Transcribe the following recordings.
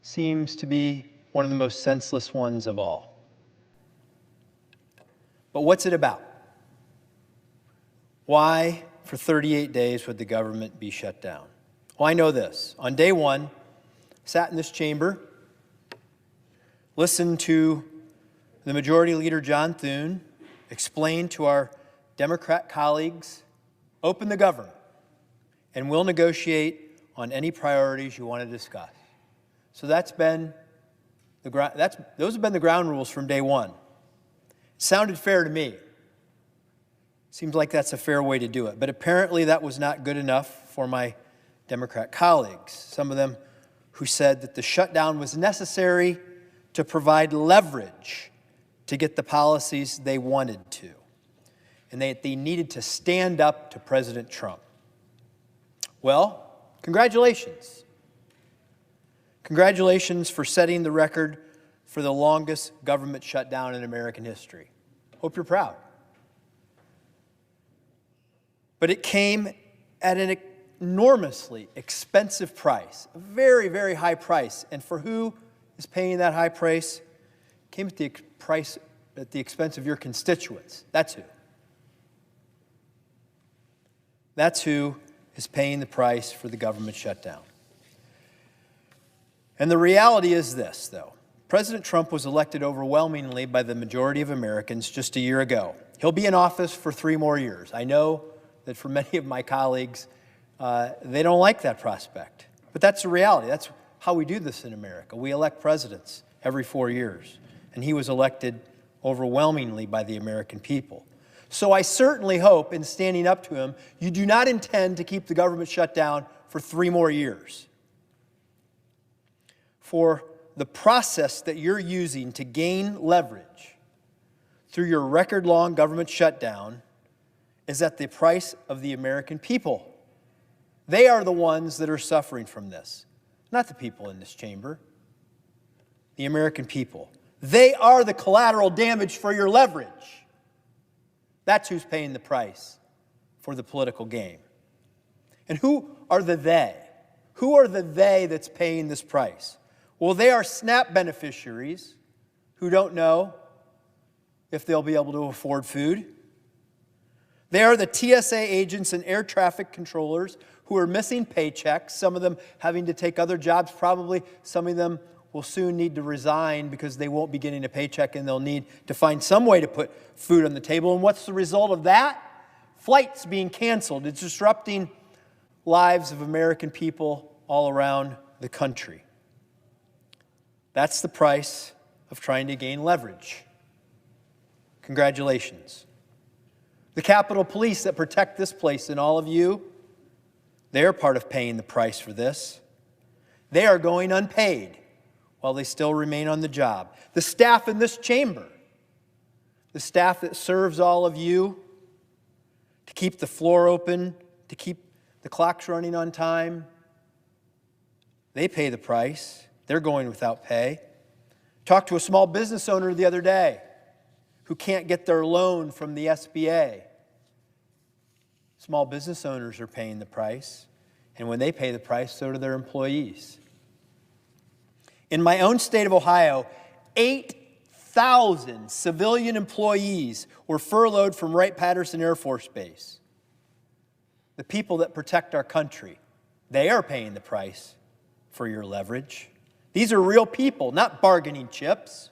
seems to be one of the most senseless ones of all. But what's it about? Why, for 38 days, would the government be shut down? Well, I know this. On day one, sat in this chamber, listened to the Majority Leader John Thune explain to our Democrat colleagues, open the government, and we'll negotiate on any priorities you want to discuss. So those have been the ground rules from day one. It sounded fair to me. Seems like that's a fair way to do it. But apparently that was not good enough for my Democrat colleagues, some of them who said that the shutdown was necessary to provide leverage to get the policies they wanted to, and they needed to stand up to President Trump. Well, congratulations. Congratulations for setting the record for the longest government shutdown in American history. Hope you're proud. But it came at an enormously expensive price, a very, very high price. And for who is paying that high price? It came at the expense of your constituents. That's who. That's who is paying the price for the government shutdown. And the reality is this, though. President Trump was elected overwhelmingly by the majority of Americans just a year ago. He'll be in office for 3 more years. I know that for many of my colleagues, they don't like that prospect. But that's the reality. That's how we do this in America. We elect presidents every 4 years. And he was elected overwhelmingly by the American people. So I certainly hope, in standing up to him, you do not intend to keep the government shut down for 3 more years. For the process that you're using to gain leverage through your record-long government shutdown is at the price of the American people. They are the ones that are suffering from this, not the people in this chamber, the American people. They are the collateral damage for your leverage. That's who's paying the price for the political game. And who are the they? Who are the they that's paying this price? Well, they are SNAP beneficiaries who don't know if they'll be able to afford food. They are the TSA agents and air traffic controllers who are missing paychecks, some of them having to take other jobs. Probably some of them will soon need to resign because they won't be getting a paycheck and they'll need to find some way to put food on the table. And what's the result of that? Flights being canceled. It's disrupting lives of American people all around the country. That's the price of trying to gain leverage. Congratulations. The Capitol Police that protect this place and all of you, they're part of paying the price for this. They are going unpaid while they still remain on the job. The staff in this chamber, the staff that serves all of you to keep the floor open, to keep the clocks running on time, they pay the price. They're going without pay. Talked to a small business owner the other day who can't get their loan from the SBA. Small business owners are paying the price, and when they pay the price, so do their employees. In my own state of Ohio, 8,000 civilian employees were furloughed from Wright-Patterson Air Force Base. The people that protect our country, they are paying the price for your leverage. These are real people, not bargaining chips.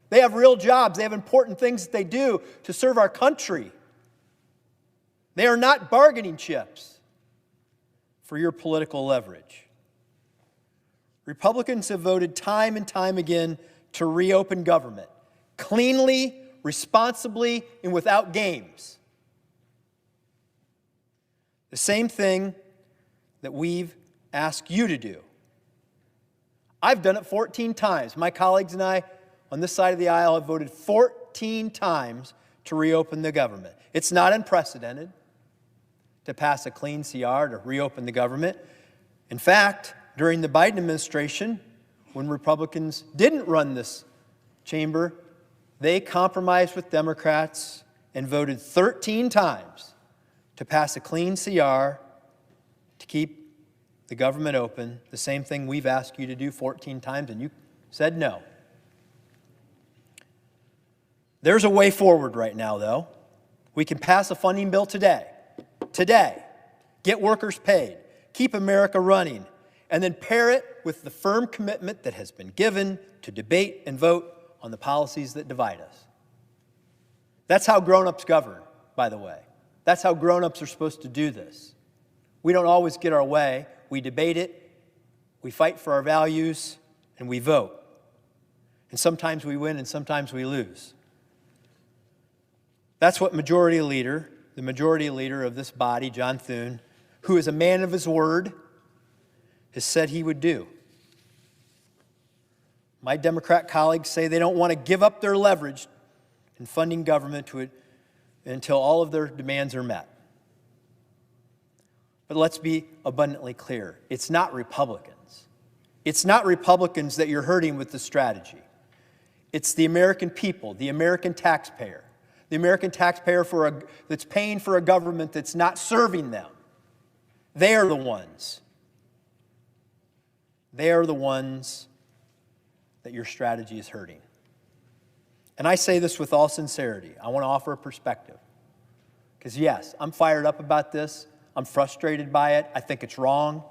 They have real jobs. They have important things that they do to serve our country. They are not bargaining chips for your political leverage. Republicans have voted time and time again to reopen government, cleanly, responsibly, and without games. The same thing that we've asked you to do. I've done it 14 times. My colleagues and I on this side of the aisle have voted 14 times to reopen the government. It's not unprecedented to pass a clean CR to reopen the government. In fact, during the Biden administration, when Republicans didn't run this chamber, they compromised with Democrats and voted 13 times to pass a clean CR to keep the government open, the same thing we've asked you to do 14 times, and you said no. There's a way forward right now, though. We can pass a funding bill today, get workers paid, keep America running, and then pair it with the firm commitment that has been given to debate and vote on the policies that divide us. That's how grown-ups govern, by the way. That's how grown-ups are supposed to do this. We don't always get our way. We debate it, we fight for our values, and we vote. And sometimes we win and sometimes we lose. That's what the majority leader of this body, John Thune, who is a man of his word, has said he would do. My Democrat colleagues say they don't want to give up their leverage in funding government until all of their demands are met. But let's be abundantly clear. It's not Republicans. It's not Republicans that you're hurting with the strategy. It's the American people, the American taxpayer. The American taxpayer that's paying for a government that's not serving them. They are the ones. They are the ones that your strategy is hurting. And I say this with all sincerity. I want to offer a perspective. Because yes, I'm fired up about this. I'm frustrated by it. I think it's wrong.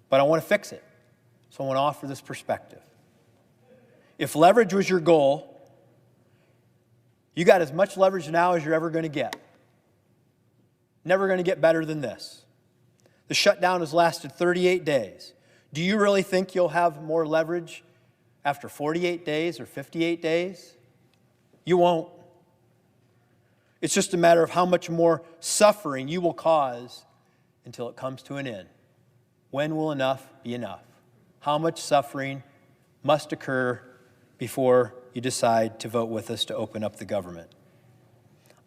But I want to fix it. So I want to offer this perspective. If leverage was your goal, you got as much leverage now as you're ever going to get. Never going to get better than this. The shutdown has lasted 38 days. Do you really think you'll have more leverage after 48 days or 58 days? You won't. It's just a matter of how much more suffering you will cause until it comes to an end. When will enough be enough? How much suffering must occur before you decide to vote with us to open up the government?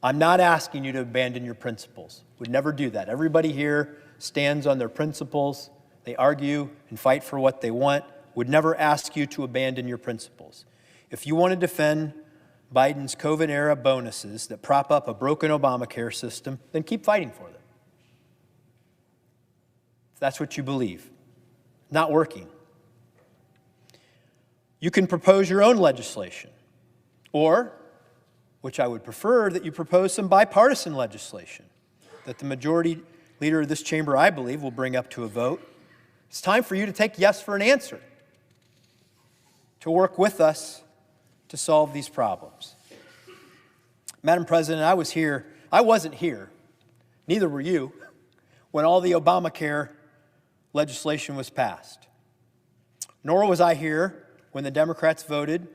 I'm not asking you to abandon your principles. Would never do that. Everybody here stands on their principles. They argue and fight for what they want. Would never ask you to abandon your principles. If you want to defend Biden's COVID-era bonuses that prop up a broken Obamacare system, then keep fighting for them. If that's what you believe. Not working. You can propose your own legislation. Or, which I would prefer, that you propose some bipartisan legislation that the majority leader of this chamber, I believe, will bring up to a vote. It's time for you to take yes for an answer, to work with us to solve these problems. Madam President, I wasn't here, neither were you, when all the Obamacare legislation was passed. Nor was I here when the Democrats voted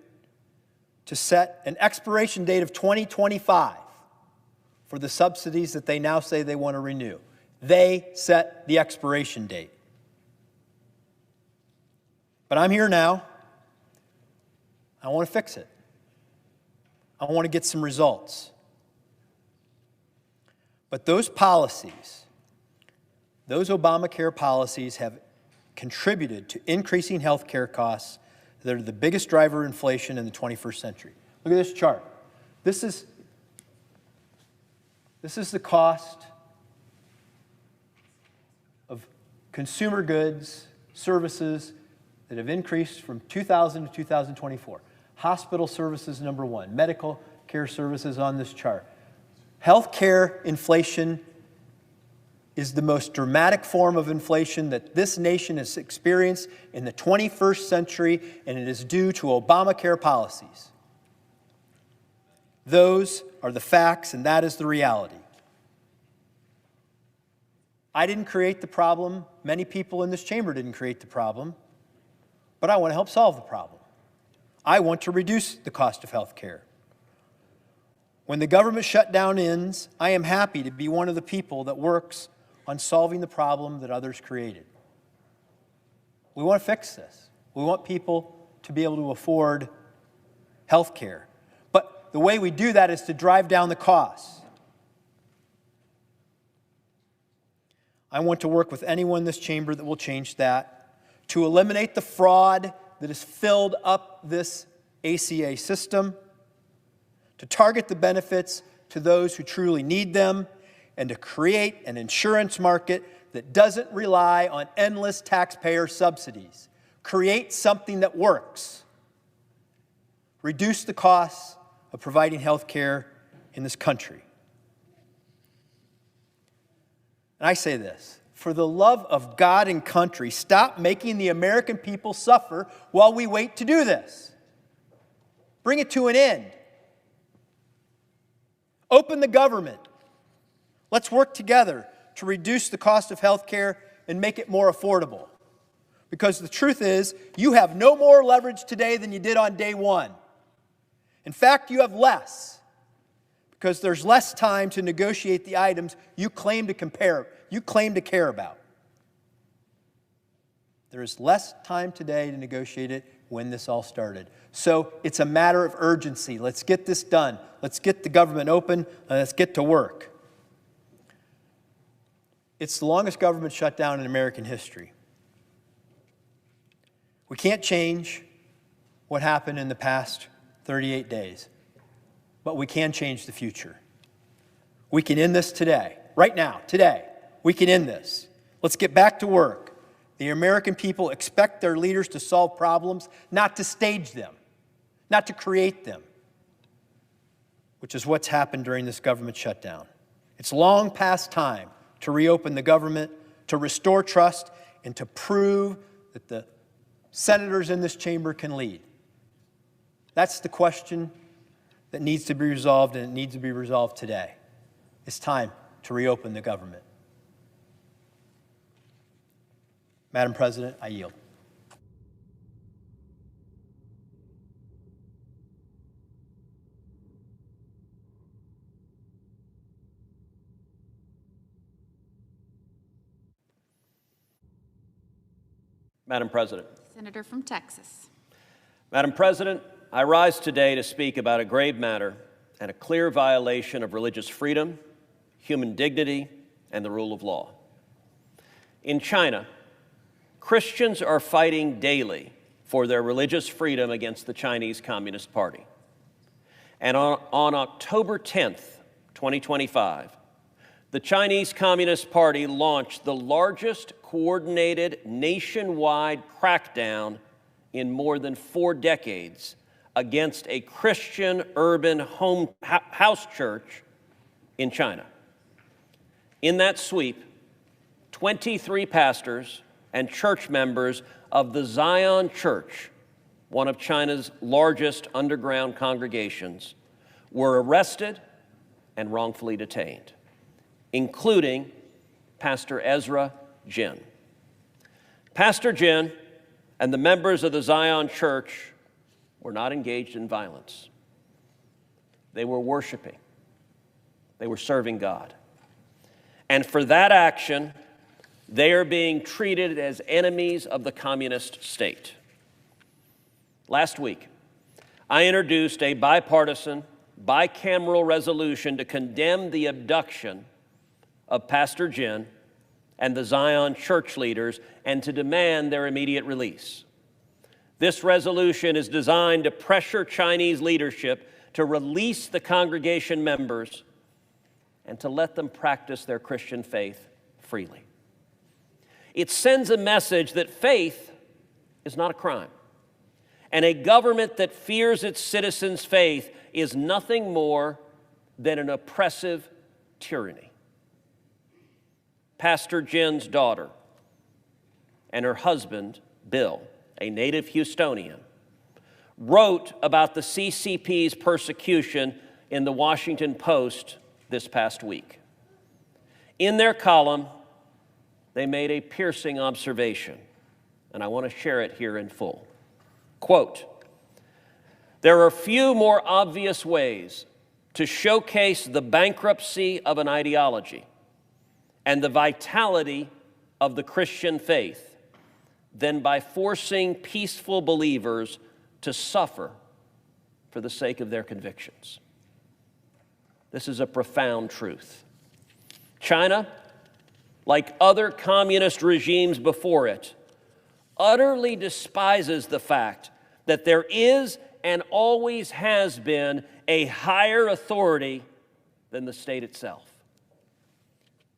to set an expiration date of 2025 for the subsidies that they now say they want to renew. They set the expiration date. But I'm here now. I want to fix it. I want to get some results. But those policies, those Obamacare policies have contributed to increasing health care costs that are the biggest driver of inflation in the 21st century. Look at this chart. This is the cost of consumer goods, services that have increased from 2000 to 2024. Hospital services, number one. Medical care services on this chart. Health care inflation is the most dramatic form of inflation that this nation has experienced in the 21st century, and it is due to Obamacare policies. Those are the facts, and that is the reality. I didn't create the problem. Many people in this chamber didn't create the problem. But I want to help solve the problem. I want to reduce the cost of health care. When the government shutdown ends, I am happy to be one of the people that works on solving the problem that others created. We want to fix this. We want people to be able to afford health care. But the way we do that is to drive down the costs. I want to work with anyone in this chamber that will change that, to eliminate the fraud that has filled up this ACA system, to target the benefits to those who truly need them, and to create an insurance market that doesn't rely on endless taxpayer subsidies. Create something that works. Reduce the costs of providing health care in this country. And I say this, for the love of God and country, stop making the American people suffer while we wait to do this. Bring it to an end. Open the government. Let's work together to reduce the cost of health care and make it more affordable. Because the truth is, you have no more leverage today than you did on day one. In fact, you have less, because there's less time to negotiate the items you claim to care about. There is less time today to negotiate it when this all started. So it's a matter of urgency. Let's get this done. Let's get the government open, and let's get to work. It's the longest government shutdown in American history. We can't change what happened in the past 38 days, but we can change the future. We can end this today, right now, today. We can end this. Let's get back to work. The American people expect their leaders to solve problems, not to stage them, not to create them, which is what's happened during this government shutdown. It's long past time to reopen the government, to restore trust, and to prove that the senators in this chamber can lead. That's the question that needs to be resolved, and it needs to be resolved today. It's time to reopen the government. Madam President, I yield. Madam President. Senator from Texas. Madam President, I rise today to speak about a grave matter and a clear violation of religious freedom, human dignity, and the rule of law. In China, Christians are fighting daily for their religious freedom against the Chinese Communist Party. And on October 10th, 2025, the Chinese Communist Party launched the largest coordinated nationwide crackdown in more than 4 decades against a Christian urban house church in China. In that sweep, 23 pastors and church members of the Zion Church, one of China's largest underground congregations, were arrested and wrongfully detained, including Pastor Ezra Jin. Pastor Jin and the members of the Zion Church were not engaged in violence. They were worshiping. They were serving God. And for that action, they are being treated as enemies of the communist state. Last week, I introduced a bipartisan, bicameral resolution to condemn the abduction of Pastor Jin and the Zion Church leaders and to demand their immediate release. This resolution is designed to pressure Chinese leadership to release the congregation members and to let them practice their Christian faith freely. It sends a message that faith is not a crime, and a government that fears its citizens' faith is nothing more than an oppressive tyranny. Pastor Jin's daughter and her husband, Bill, a native Houstonian, wrote about the CCP's persecution in the Washington Post this past week. In their column, they made a piercing observation, and I want to share it here in full. Quote, "There are few more obvious ways to showcase the bankruptcy of an ideology and the vitality of the Christian faith than by forcing peaceful believers to suffer for the sake of their convictions." This is a profound truth. China, like other communist regimes before it, utterly despises the fact that there is and always has been a higher authority than the state itself.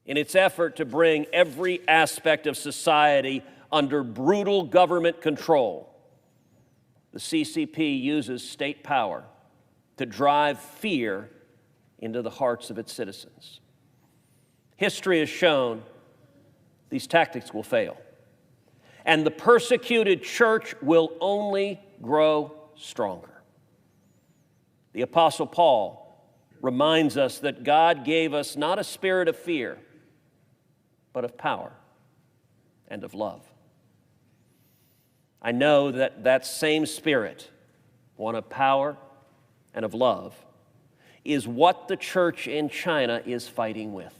in its effort to bring every aspect of society under brutal government control, the CCP uses state power to drive fear into the hearts of its citizens. History has shown these tactics will fail, and the persecuted church will only grow stronger. The Apostle Paul reminds us that God gave us not a spirit of fear, but of power and of love. I know that that same spirit, one of power and of love, is what the church in China is fighting with.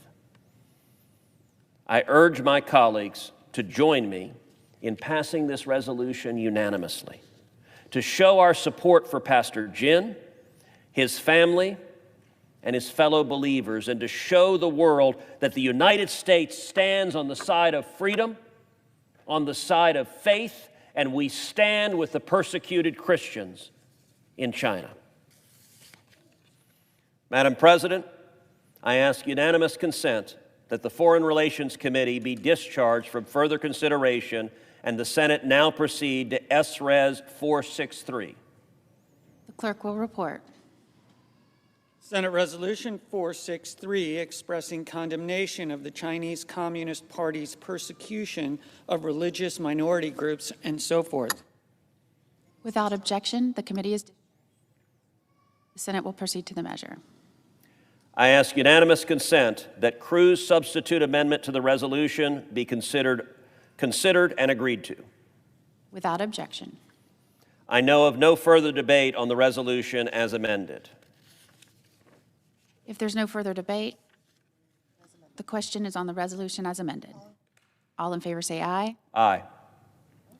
I urge my colleagues to join me in passing this resolution unanimously, to show our support for Pastor Jin, his family, and his fellow believers, and to show the world that the United States stands on the side of freedom, on the side of faith, and we stand with the persecuted Christians in China. Madam President, I ask unanimous consent that the Foreign Relations Committee be discharged from further consideration and the Senate now proceed to SRes 463. The clerk will report. Senate Resolution 463 expressing condemnation of the Chinese Communist Party's persecution of religious minority groups and so forth. Without objection, the committee is. The Senate will proceed to the measure. I ask unanimous consent that Cruz's substitute amendment to the resolution be considered and agreed to. Without objection. I know of no further debate on the resolution as amended. If there's no further debate, the question is on the resolution as amended. All in favor say aye. Aye.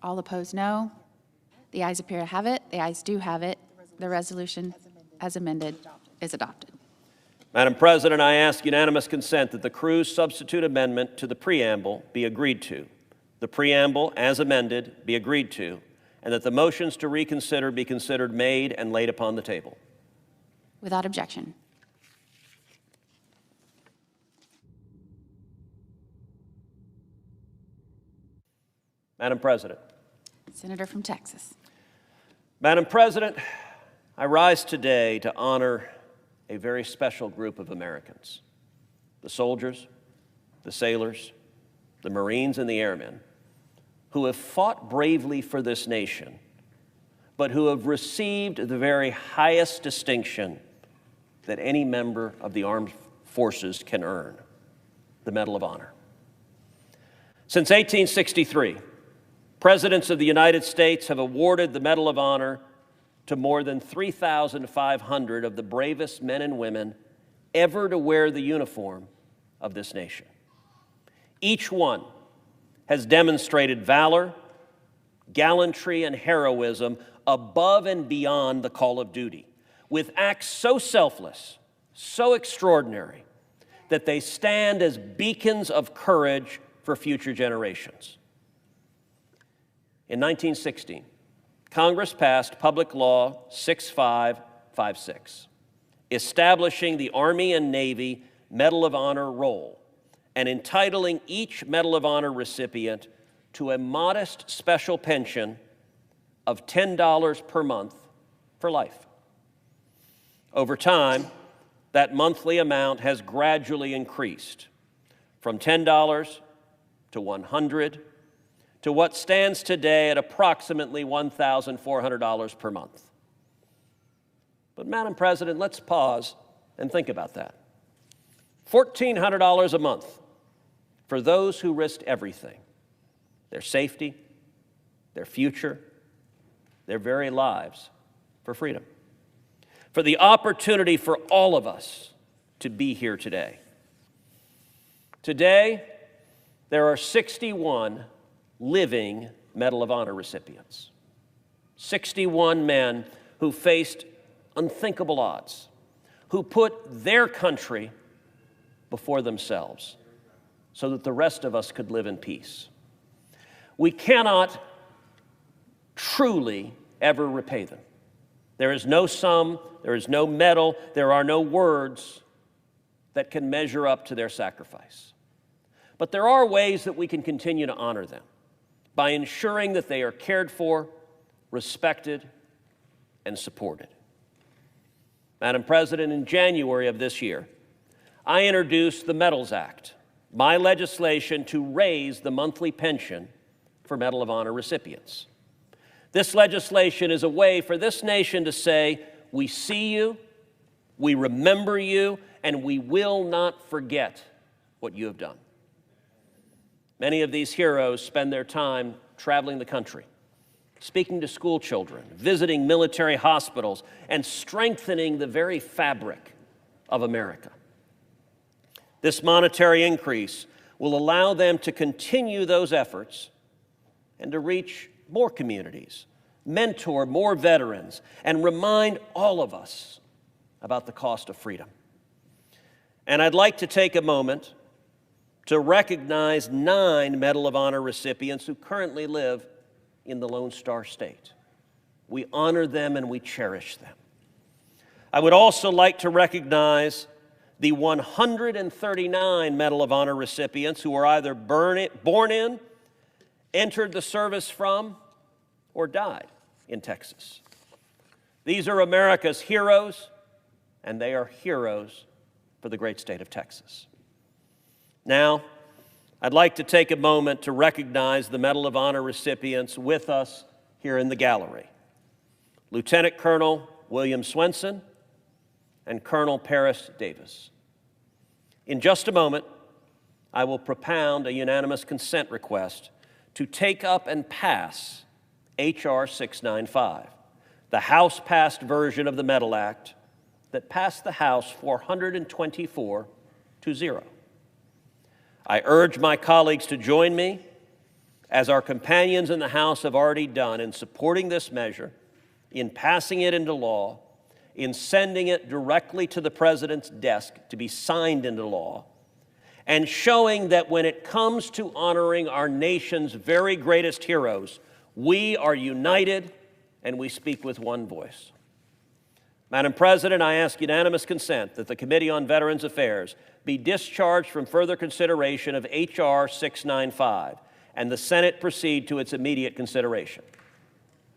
All opposed, no. The ayes appear to have it. The ayes do have it. The resolution as amended is adopted. Madam President, I ask unanimous consent that the Cruz substitute amendment to the preamble be agreed to, the preamble as amended be agreed to, and that the motions to reconsider be considered made and laid upon the table. Without objection. Madam President. Senator from Texas. Madam President, I rise today to honor a very special group of Americans, the soldiers, the sailors, the Marines, and the airmen who have fought bravely for this nation, but who have received the very highest distinction that any member of the armed forces can earn, the Medal of Honor. Since 1863, presidents of the United States have awarded the Medal of Honor to more than 3,500 of the bravest men and women ever to wear the uniform of this nation. Each one has demonstrated valor, gallantry, and heroism above and beyond the call of duty, with acts so selfless, so extraordinary, that they stand as beacons of courage for future generations. In 1916, Congress passed Public Law 6556, establishing the Army and Navy Medal of Honor roll and entitling each Medal of Honor recipient to a modest special pension of $10 per month for life. Over time, that monthly amount has gradually increased from $10 to $100 to what stands today at approximately $1,400 per month. But Madam President, let's pause and think about that. $1,400 a month for those who risked everything, their safety, their future, their very lives for freedom, for the opportunity for all of us to be here today. Today, there are 61 living Medal of Honor recipients. 61 men who faced unthinkable odds, who put their country before themselves so that the rest of us could live in peace. We cannot truly ever repay them. There is no sum, there is no medal, there are no words that can measure up to their sacrifice. But there are ways that we can continue to honor them by ensuring that they are cared for, respected, and supported. Madam President, in January of this year, I introduced the Medals Act, my legislation to raise the monthly pension for Medal of Honor recipients. This legislation is a way for this nation to say, we see you, we remember you, and we will not forget what you have done. Many of these heroes spend their time traveling the country, speaking to school children, visiting military hospitals, and strengthening the very fabric of America. This monetary increase will allow them to continue those efforts and to reach more communities, mentor more veterans, and remind all of us about the cost of freedom. And I'd like to take a moment to recognize 9 Medal of Honor recipients who currently live in the Lone Star State. We honor them and we cherish them. I would also like to recognize the 139 Medal of Honor recipients who are either born in, entered the service from, or died in Texas. These are America's heroes, and they are heroes for the great state of Texas. Now, I'd like to take a moment to recognize the Medal of Honor recipients with us here in the gallery. Lieutenant Colonel William Swenson and Colonel Paris Davis. In just a moment, I will propound a unanimous consent request to take up and pass H.R. 695, the House-passed version of the Medal Act that passed the House 424-0. I urge my colleagues to join me, as our companions in the House have already done, in supporting this measure, in passing it into law, in sending it directly to the President's desk to be signed into law, and showing that when it comes to honoring our nation's very greatest heroes, we are united and we speak with one voice. Madam President, I ask unanimous consent that the Committee on Veterans Affairs be discharged from further consideration of H.R. 695 and the Senate proceed to its immediate consideration.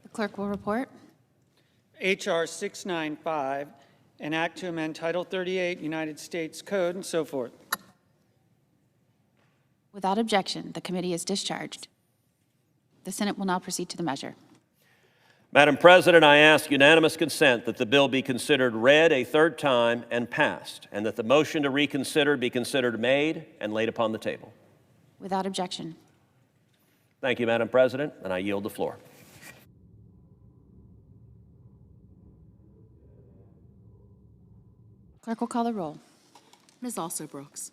The clerk will report. H.R. 695, an act to amend Title 38 United States Code and so forth. Without objection, the committee is discharged. The Senate will now proceed to the measure. Madam President, I ask unanimous consent that the bill be considered read a third time and passed, and that the motion to reconsider be considered made and laid upon the table. Without objection. Thank you, Madam President, and I yield the floor. Clerk will call the roll. Ms. Also-Brooks.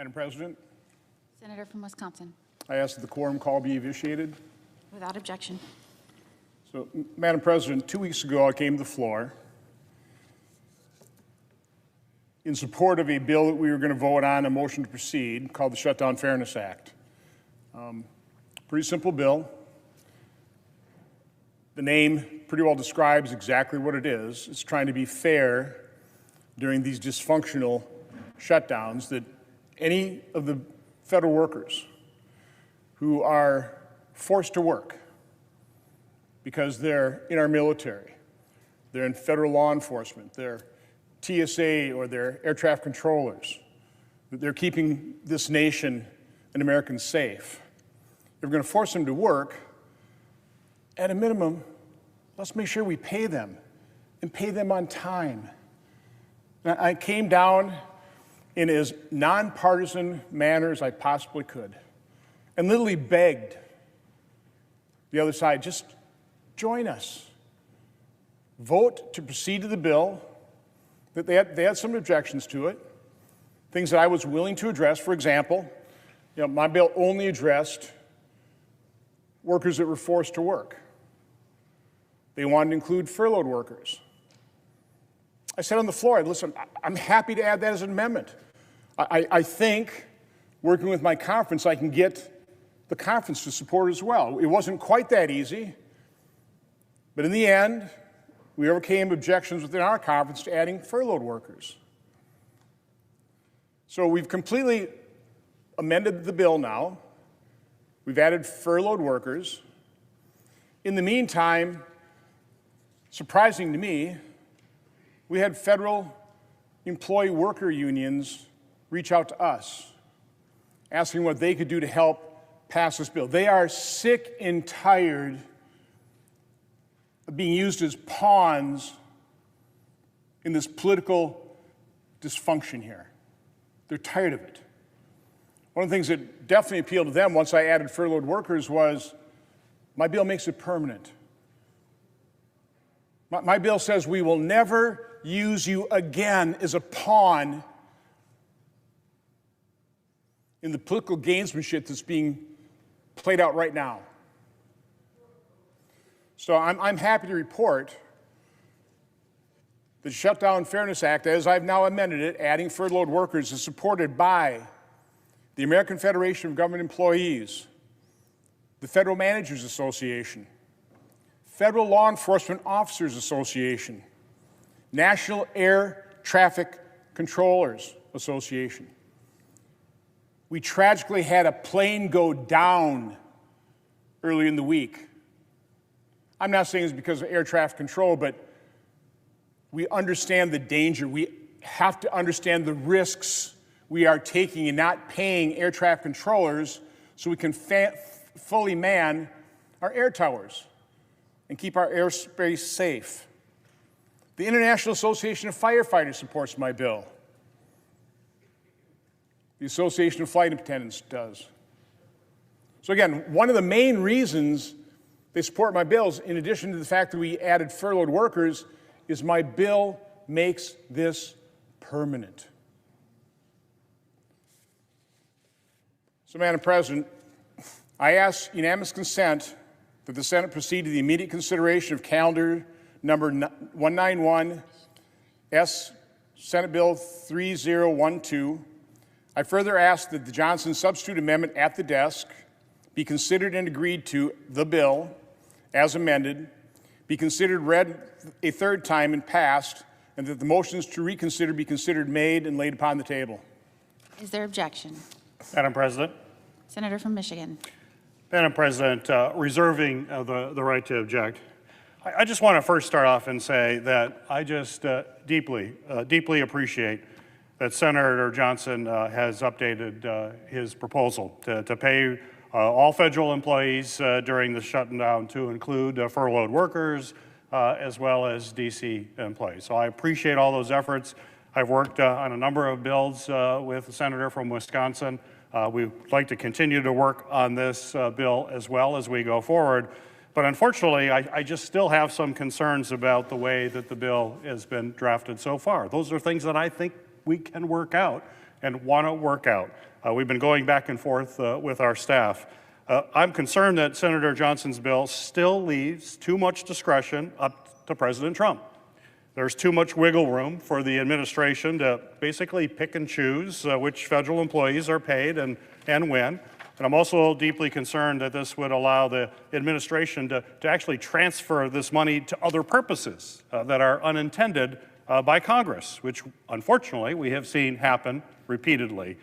Madam President, Senator from Wisconsin. I ask that the quorum call be initiated. Without objection. So, Madam President, 2 weeks ago I came to the floor in support of a bill that we were going to vote on, a motion to proceed, called the Shutdown Fairness Act. Pretty simple bill. The name pretty well describes exactly what it is. It's trying to be fair during these dysfunctional shutdowns, that any of the federal workers who are forced to work because they're in our military, they're in federal law enforcement, they're TSA or they're air traffic controllers, that they're keeping this nation and Americans safe. If we're going to force them to work, at a minimum, let's make sure we pay them and pay them on time. Now, I came down in as nonpartisan manner as I possibly could and literally begged the other side, just join us. Vote to proceed to the bill. That they had some objections to it, things that I was willing to address. For example, my bill only addressed workers that were forced to work. They wanted to include furloughed workers. I said on the floor, listen, I'm happy to add that as an amendment. I think, working with my conference, I can get the conference to support it as well. It wasn't quite that easy, but in the end, we overcame objections within our conference to adding furloughed workers. So we've completely amended the bill now. We've added furloughed workers. In the meantime, surprising to me, we had federal employee worker unions reach out to us, asking what they could do to help pass this bill. They are sick and tired of being used as pawns in this political dysfunction here. They're tired of it. One of the things that definitely appealed to them once I added furloughed workers was my bill makes it permanent. My bill says we will never use you again as a pawn in the political gamesmanship that's being played out right now. So I'm happy to report the Shutdown Fairness Act, as I've now amended it, adding furloughed workers, is supported by the American Federation of Government Employees, the Federal Managers Association, Federal Law Enforcement Officers Association, National Air Traffic Controllers Association. We tragically had a plane go down early in the week. I'm not saying it's because of air traffic control, but we understand the danger. We have to understand the risks we are taking in not paying air traffic controllers so we can fully man our air towers and keep our airspace safe. The International Association of Firefighters supports my bill. The Association of Flight Attendants does. So again, one of the main reasons they support my bills, in addition to the fact that we added furloughed workers, is my bill makes this permanent. So, Madam President, I ask unanimous consent that the Senate proceed to the immediate consideration of calendar number 191, Senate Bill 3012. I further ask that the Johnson substitute amendment at the desk be considered and agreed to, the bill, as amended, be considered read a third time and passed, and that the motions to reconsider be considered made and laid upon the table. Is there objection? Madam President. Senator from Michigan. Madam President, reserving the right to object, I just want to first start off and say that I just deeply appreciate that Senator Johnson has updated his proposal to pay all federal employees during the shutdown to include furloughed workers as well as DC employees. So I appreciate all those efforts. I've worked on a number of bills with the senator from Wisconsin. We'd like to continue to work on this bill as well as we go forward. But unfortunately, I just still have some concerns about the way that the bill has been drafted so far. Those are things that I think we can work out and want to work out. We've been going back and forth with our staff. I'm concerned that Senator Johnson's bill still leaves too much discretion up to President Trump. There's too much wiggle room for the administration to basically pick and choose which federal employees are paid and when. And I'm also deeply concerned that this would allow the administration to actually transfer this money to other purposes that are unintended by Congress, which unfortunately we have seen happen repeatedly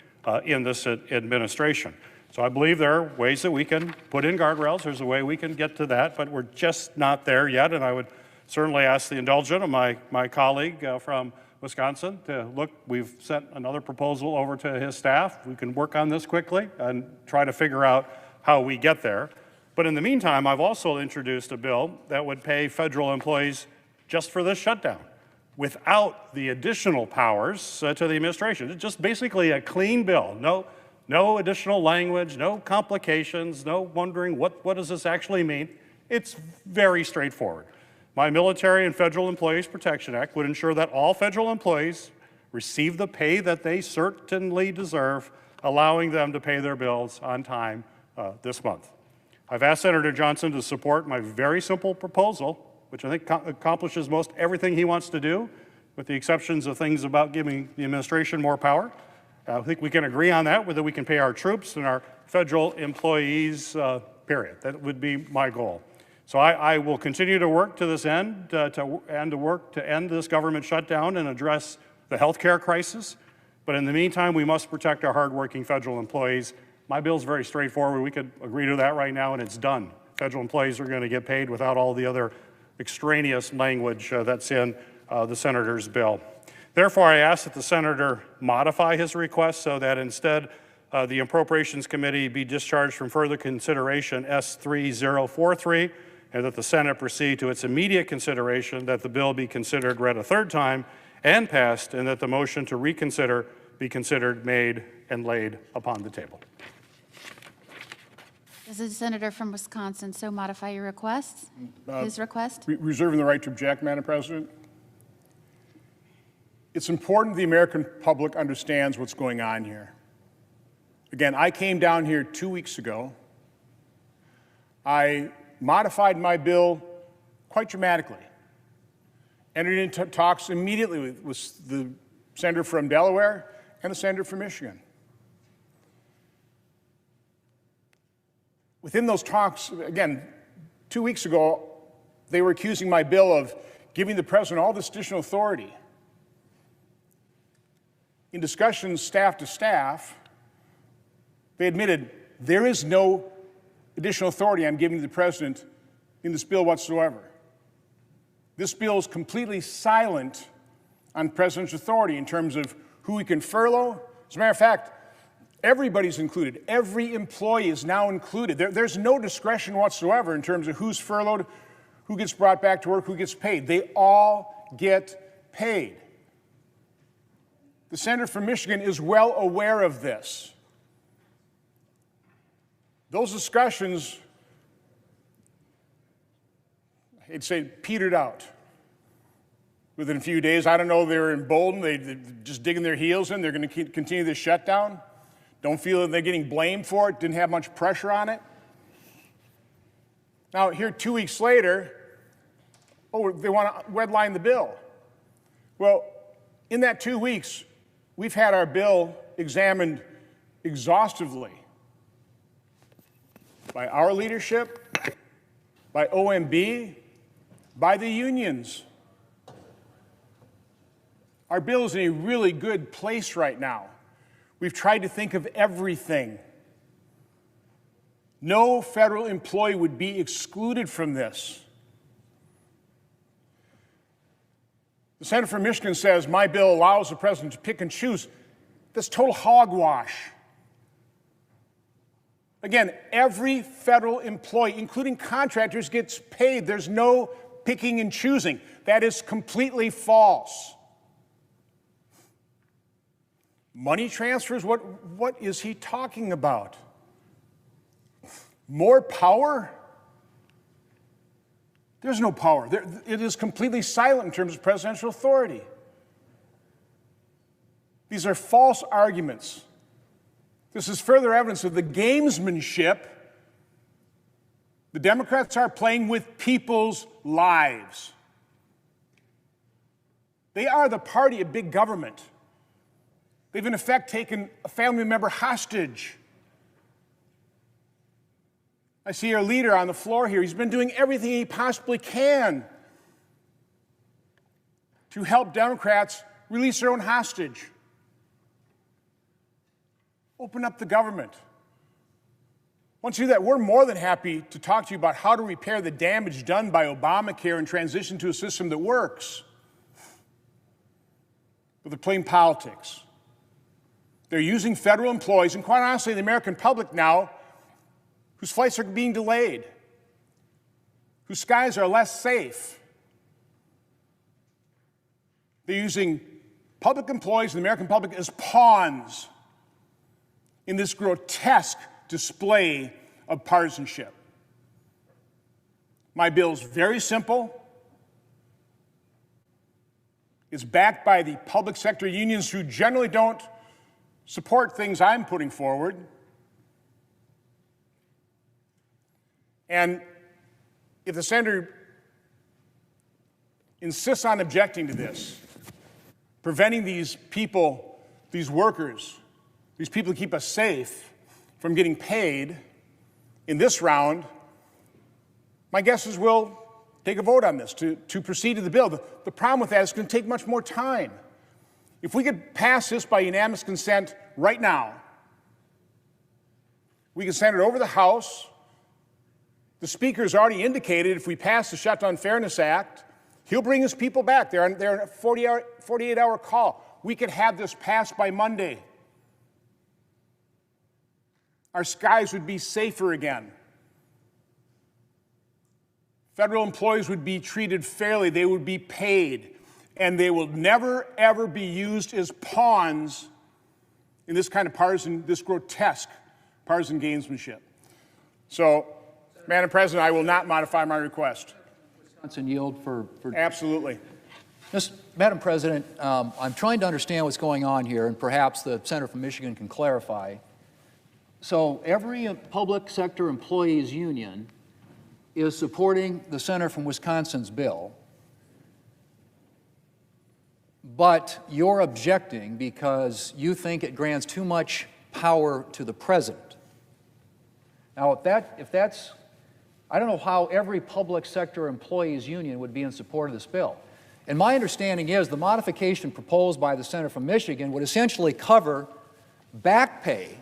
in this administration. So I believe there are ways that we can put in guardrails. There's a way we can get to that, but we're just not there yet. And I would certainly ask the indulgence of my colleague from Wisconsin to look. We've sent another proposal over to his staff. We can work on this quickly and try to figure out how we get there. But in the meantime, I've also introduced a bill that would pay federal employees just for this shutdown without the additional powers to the administration. It's just basically a clean bill. No additional language, no complications, no wondering what does this actually mean. It's very straightforward. My Military and Federal Employees Protection Act would ensure that all federal employees receive the pay that they certainly deserve, allowing them to pay their bills on time this month. I've asked Senator Johnson to support my very simple proposal, which I think accomplishes most everything he wants to do, with the exceptions of things about giving the administration more power. I think we can agree on that, whether we can pay our troops and our federal employees, period. That would be my goal. So I will continue to work to this end, to work to end this government shutdown and address the health care crisis. But in the meantime, we must protect our hardworking federal employees. My bill is very straightforward. We could agree to that right now, and it's done. Federal employees are going to get paid without all the other extraneous language that's in the senator's bill. Therefore, I ask that the senator modify his request so that instead the Appropriations Committee be discharged from further consideration S3043, and that the Senate proceed to its immediate consideration, that the bill be considered read a third time and passed, and that the motion to reconsider be considered, made, and laid upon the table. Does the senator from Wisconsin so modify your request, his request? Reserving the right to object, Madam President. It's important the American public understands what's going on here. Again, I came down here 2 weeks ago. I modified my bill quite dramatically. Entered into talks immediately with the senator from Delaware and the senator from Michigan. Within those talks, again, 2 weeks ago, they were accusing my bill of giving the president all this additional authority. In discussions staff to staff, they admitted there is no additional authority I'm giving to the president in this bill whatsoever. This bill is completely silent on presidential authority in terms of who he can furlough. As a matter of fact, everybody's included. Every employee is now included. There's no discretion whatsoever in terms of who's furloughed, who gets brought back to work, who gets paid. They all get paid. The senator from Michigan is well aware of this. Those discussions, I'd say, petered out within a few days. I don't know, they were emboldened. They're just digging their heels in. They're going to continue this shutdown. Don't feel that they're getting blamed for it. Didn't have much pressure on it. Now, here 2 weeks later, they want to redline the bill. Well, in that 2 weeks, we've had our bill examined exhaustively by our leadership, by OMB, by the unions. Our bill is in a really good place right now. We've tried to think of everything. No federal employee would be excluded from this. The senator from Michigan says my bill allows the president to pick and choose. That's total hogwash. Again, every federal employee, including contractors, gets paid. There's no picking and choosing. That is completely false. Money transfers, what is he talking about? More power? There's no power. It is completely silent in terms of presidential authority. These are false arguments. This is further evidence of the gamesmanship the Democrats are playing with people's lives. They are the party of big government. They've in effect taken a family member hostage. I see our leader on the floor here. He's been doing everything he possibly can to help Democrats release their own hostage. Open up the government. Once you do that, we're more than happy to talk to you about how to repair the damage done by Obamacare and transition to a system that works. But they're playing politics. They're using federal employees, and quite honestly, the American public now, whose flights are being delayed, whose skies are less safe. They're using public employees and the American public as pawns in this grotesque display of partisanship. My bill is very simple. It's backed by the public sector unions who generally don't support things I'm putting forward. And if the senator insists on objecting to this, preventing these people, these workers, these people who keep us safe from getting paid in this round, my guess is we'll take a vote on this to proceed to the bill. The problem with that is it's going to take much more time. If we could pass this by unanimous consent right now, we can send it over the House. The Speaker has already indicated if we pass the Shutdown Fairness Act, he'll bring his people back. They're on a 48-hour call. We could have this passed by Monday. Our skies would be safer again. Federal employees would be treated fairly. They would be paid. And they will never, ever be used as pawns in this kind of partisan, this grotesque partisan gamesmanship. So, Madam President, I will not modify my request. Wisconsin yield for Absolutely. Madam President, I'm trying to understand what's going on here, and perhaps the senator from Michigan can clarify. So every public sector employees union is supporting the senator from Wisconsin's bill, but you're objecting because you think it grants too much power to the president. Now, if that's, I don't know how every public sector employees union would be in support of this bill. And my understanding is the modification proposed by the senator from Michigan would essentially cover back pay,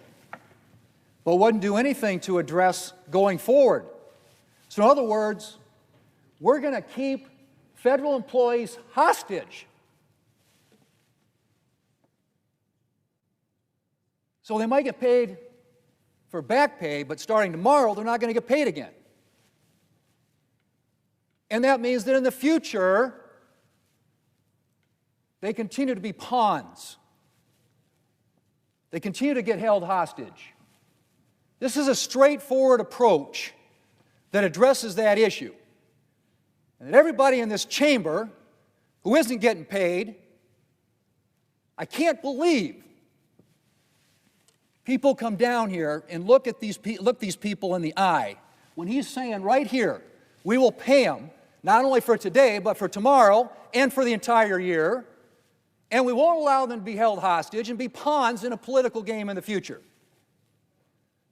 but wouldn't do anything to address going forward. So in other words, we're going to keep federal employees hostage. So they might get paid for back pay, but starting tomorrow, they're not going to get paid again. And that means that in the future, they continue to be pawns. They continue to get held hostage. This is a straightforward approach that addresses that issue. And that everybody in this chamber who isn't getting paid, I can't believe people come down here and look these people in the eye when he's saying right here, we will pay them not only for today, but for tomorrow and for the entire year, and we won't allow them to be held hostage and be pawns in a political game in the future.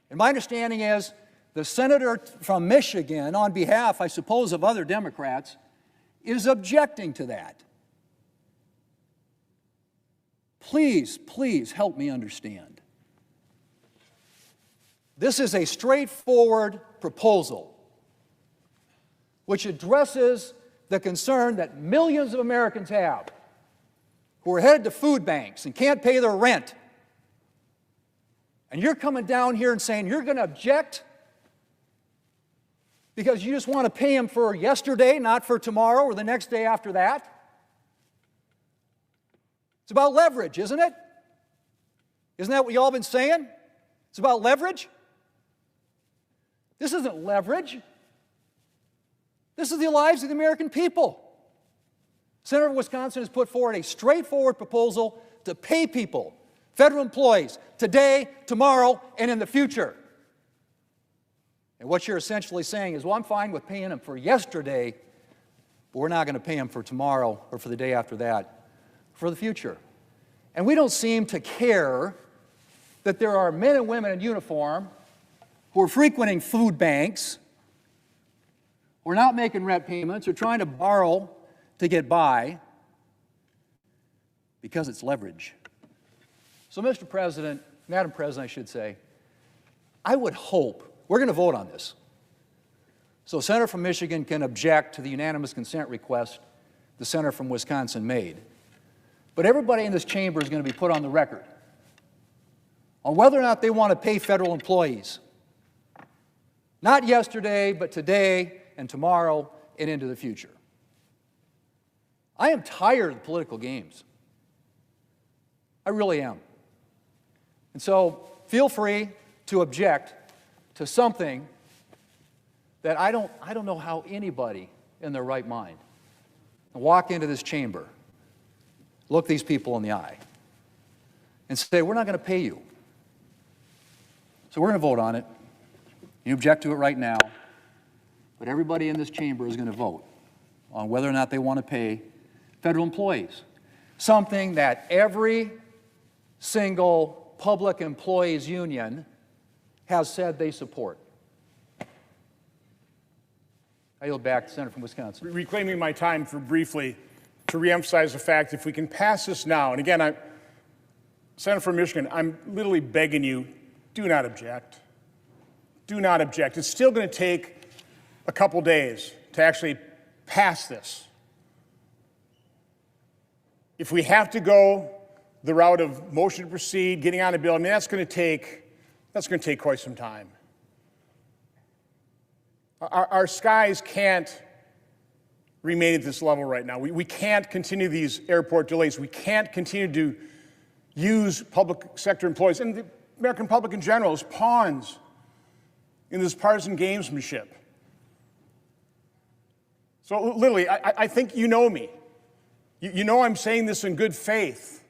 And my understanding is the senator from Michigan, on behalf, I suppose, of other Democrats, is objecting to that. Please, please help me understand. This is a straightforward proposal which addresses the concern that millions of Americans have who are headed to food banks and can't pay their rent. And you're coming down here and saying you're going to object because you just want to pay them for yesterday, not for tomorrow or the next day after that. It's about leverage, isn't it? Isn't that what you all been saying? It's about leverage? This isn't leverage. This is the lives of the American people. Senator of Wisconsin has put forward a straightforward proposal to pay people, federal employees, today, tomorrow, and in the future. And what you're essentially saying is, well, I'm fine with paying them for yesterday, but we're not going to pay them for tomorrow or for the day after that, for the future. And we don't seem to care that there are men and women in uniform who are frequenting food banks, who are not making rent payments, or trying to borrow to get by because it's leverage. So, Mr. President, Madam President, I should say, I would hope, we're going to vote on this, so the senator from Michigan can object to the unanimous consent request the senator from Wisconsin made. But everybody in this chamber is going to be put on the record on whether or not they want to pay federal employees. Not yesterday, but today and tomorrow and into the future. I am tired of the political games. I really am. And so feel free to object to something that I don't know how anybody in their right mind can walk into this chamber, look these people in the eye, and say, we're not going to pay you. So we're going to vote on it. You object to it right now, but everybody in this chamber is going to vote on whether or not they want to pay federal employees, something that every single public employees union has said they support. I yield back to the senator from Wisconsin. Reclaiming my time for briefly to reemphasize the fact, if we can pass this now, and again, Senator from Michigan, I'm literally begging you, do not object. Do not object. It's still going to take a couple days to actually pass this. If we have to go the route of motion to proceed, getting on a bill, I mean, that's going to take quite some time. Our skies can't remain at this level right now. We can't continue these airport delays. We can't continue to use public sector employees and the American public in general as pawns in this partisan gamesmanship. So literally, I think you know me. You know I'm saying this in good faith.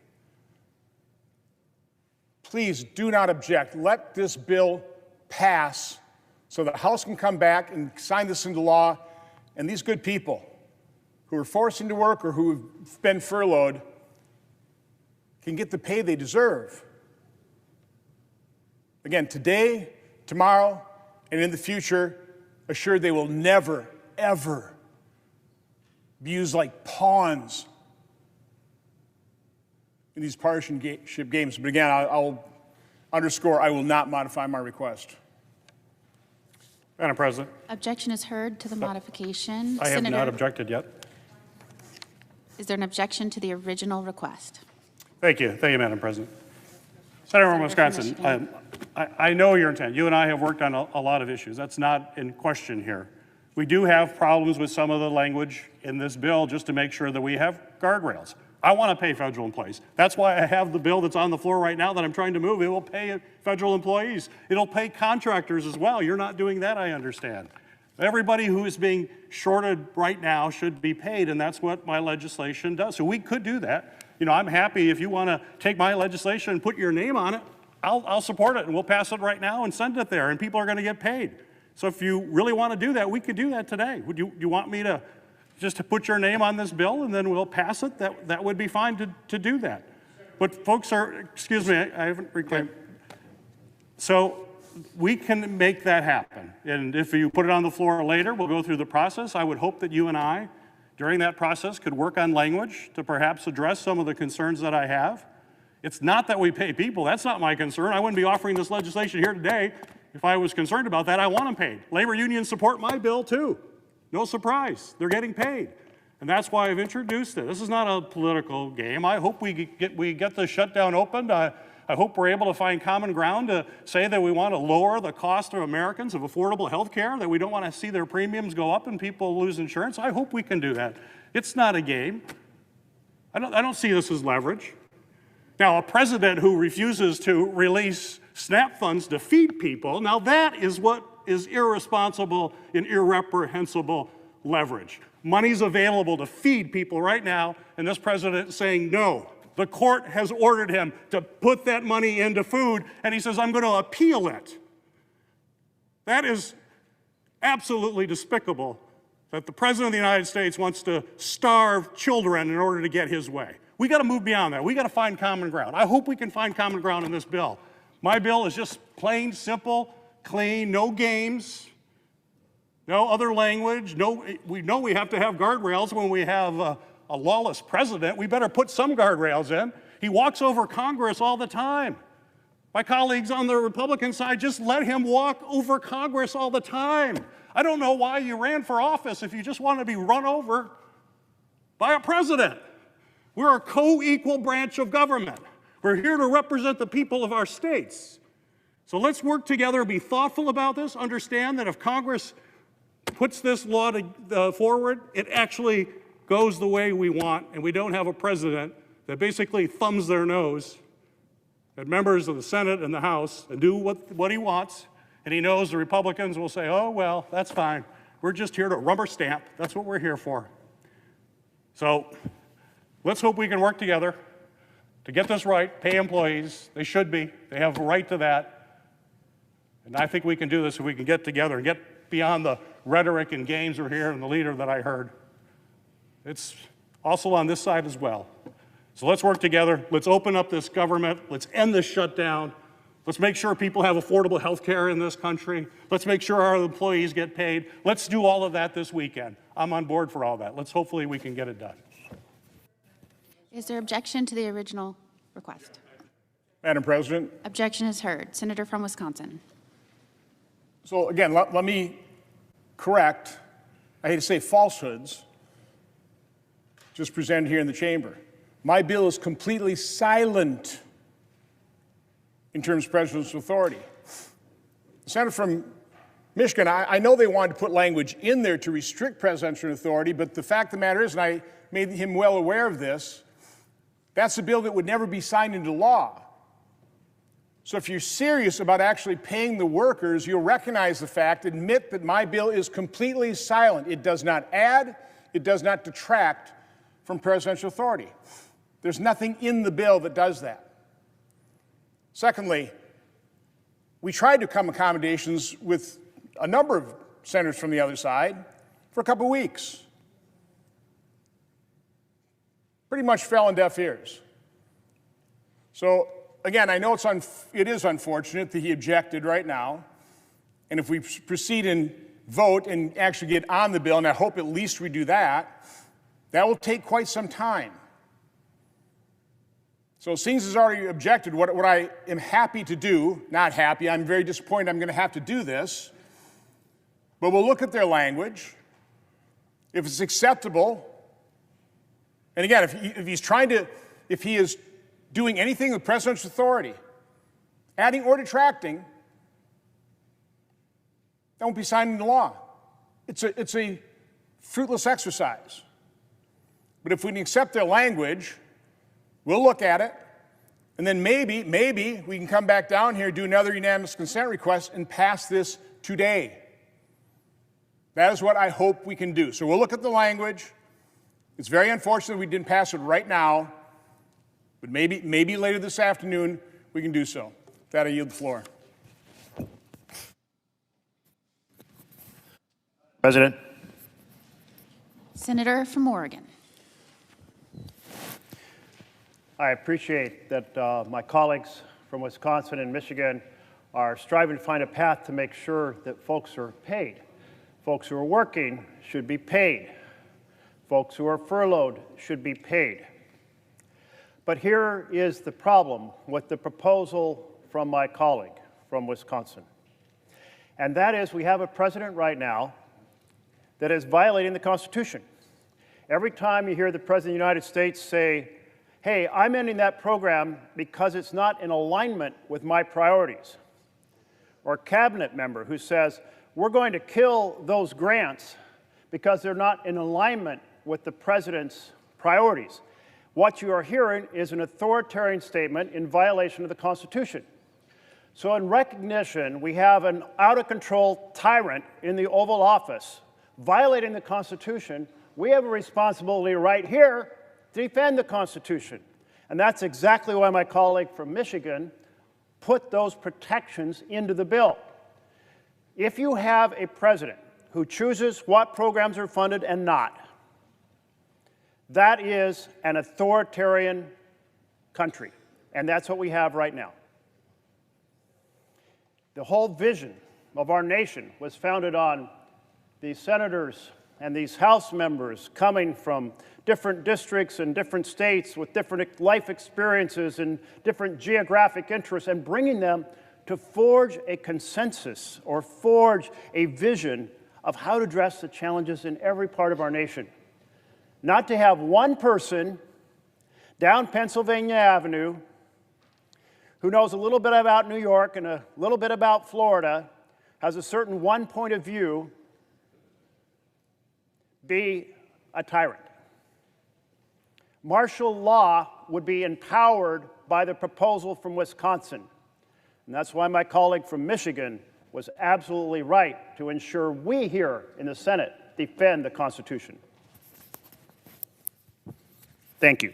Please do not object. Let this bill pass so the House can come back and sign this into law, and these good people who are forced into work or who have been furloughed can get the pay they deserve. Again, today, tomorrow, and in the future, assured they will never, ever be used like pawns in these partisanship games. But again, I'll underscore, I will not modify my request. Madam President. Objection is heard to the modification. I have Senator, not objected yet. is there an objection to the original request? Thank you, Madam President. Senator from Wisconsin, I know your intent. You and I have worked on a lot of issues. That's not in question here. We do have problems with some of the language in this bill just to make sure that we have guardrails. I want to pay federal employees. That's why I have the bill that's on the floor right now that I'm trying to move. It will pay federal employees. It'll pay contractors as well. You're not doing that, I understand. Everybody who is being shorted right now should be paid, and that's what my legislation does. So we could do that. You know, I'm happy if you want to take my legislation and put your name on it, I'll support it, and we'll pass it right now and send it there, and people are going to get paid. So if you really want to do that, we could do that today. Would you want me to just to put your name on this bill and then we'll pass it? That would be fine to do that. But folks are, excuse me, I haven't reclaimed. So we can make that happen. And if you put it on the floor later, we'll go through the process. I would hope that you and I, during that process, could work on language to perhaps address some of the concerns that I have. It's not that we pay people. That's not my concern. I wouldn't be offering this legislation here today if I was concerned about that. I want them paid. Labor unions support my bill too. No surprise. They're getting paid. And that's why I've introduced it. This is not a political game. I hope we get the shutdown opened. I hope we're able to find common ground to say that we want to lower the cost of Americans of affordable health care, that we don't want to see their premiums go up and people lose insurance. I hope we can do that. It's not a game. I don't see this as leverage. Now, a president who refuses to release SNAP funds to feed people, now that is what is irresponsible and irreprehensible leverage. Money's available to feed people right now, and this president is saying, no, The court has ordered him to put that money into food, and he says, I'm going to appeal it. That is absolutely despicable that the President of the United States wants to starve children in order to get his way. We got to move beyond that. We got to find common ground. I hope we can find common ground in this bill. My bill is just plain, simple, clean, no games, no other language. We know we have to have guardrails when we have a lawless president. We better put some guardrails in. He walks over Congress all the time. My colleagues on the Republican side, just let him walk over Congress all the time. I don't know why you ran for office if you just want to be run over by a president. We're a co-equal branch of government. We're here to represent the people of our states. So let's work together, be thoughtful about this, understand that if Congress puts this law forward, it actually goes the way we want, and we don't have a president that basically thumbs their nose at members of the Senate and the House and do what he wants, and he knows the Republicans will say, oh, well, that's fine. We're just here to rubber stamp. That's what we're here for. So let's hope we can work together to get this right, pay employees. They should be. They have a right to that. And I think we can do this if we can get together and get beyond the rhetoric and games we're here and the leader that I heard. It's also on this side as well. So let's work together. Let's open up this government. Let's end this shutdown. Let's make sure people have affordable health care in this country. Let's make sure our employees get paid. Let's do all of that this weekend. I'm on board for all that. Hopefully we can get it done. Is there objection to the original request? Madam President. Objection is heard. Senator from Wisconsin. So again, let me correct, I hate to say falsehoods, just presented here in the chamber. My bill is completely silent in terms of presidential authority. The senator from Michigan, I know they wanted to put language in there to restrict presidential authority, but the fact of the matter is, and I made him well aware of this, that's a bill that would never be signed into law. So if you're serious about actually paying the workers, you'll recognize the fact, admit that my bill is completely silent. It does not add, it does not detract from presidential authority. There's nothing in the bill that does that. Secondly, we tried to come accommodations with a number of senators from the other side for a couple weeks. Pretty much fell on deaf ears. So again, I know it is unfortunate that he objected right now, and if we proceed and vote and actually get on the bill, and I hope at least we do that, that will take quite some time. So seeing as he's already objected, what I am happy to do, not happy, I'm very disappointed I'm going to have to do this, but we'll look at their language. If it's acceptable, and again, if he is doing anything with presidential authority, adding or detracting, that won't be signed into law. It's a fruitless exercise. But if we can accept their language, we'll look at it, and then maybe we can come back down here, do another unanimous consent request, and pass this today. That is what I hope we can do. So we'll look at the language. It's very unfortunate we didn't pass it right now, but maybe later this afternoon we can do so. With that, I yield the floor. President. Senator from Oregon. I appreciate that my colleagues from Wisconsin and Michigan are striving to find a path to make sure that folks are paid. Folks who are working should be paid. Folks who are furloughed should be paid. But here is the problem with the proposal from my colleague from Wisconsin. And that is we have a president right now that is violating the Constitution. Every time you hear the President of the United States say, hey, I'm ending that program because it's not in alignment with my priorities, or a cabinet member who says, we're going to kill those grants because they're not in alignment with the president's priorities. What you are hearing is an authoritarian statement in violation of the Constitution. So in recognition, we have an out-of-control tyrant in the Oval Office violating the Constitution. We have a responsibility right here to defend the Constitution. And that's exactly why my colleague from Michigan put those protections into the bill. If you have a president who chooses what programs are funded and not, that is an authoritarian country, and that's what we have right now. The whole vision of our nation was founded on these senators and these House members coming from different districts and different states with different life experiences and different geographic interests, and bringing them to forge a consensus or forge a vision of how to address the challenges in every part of our nation. Not to have one person down Pennsylvania Avenue who knows a little bit about New York and a little bit about Florida, has a certain one point of view, be a tyrant. Martial law would be empowered by the proposal from Wisconsin. And that's why my colleague from Michigan was absolutely right to ensure we here in the Senate defend the Constitution. Thank you.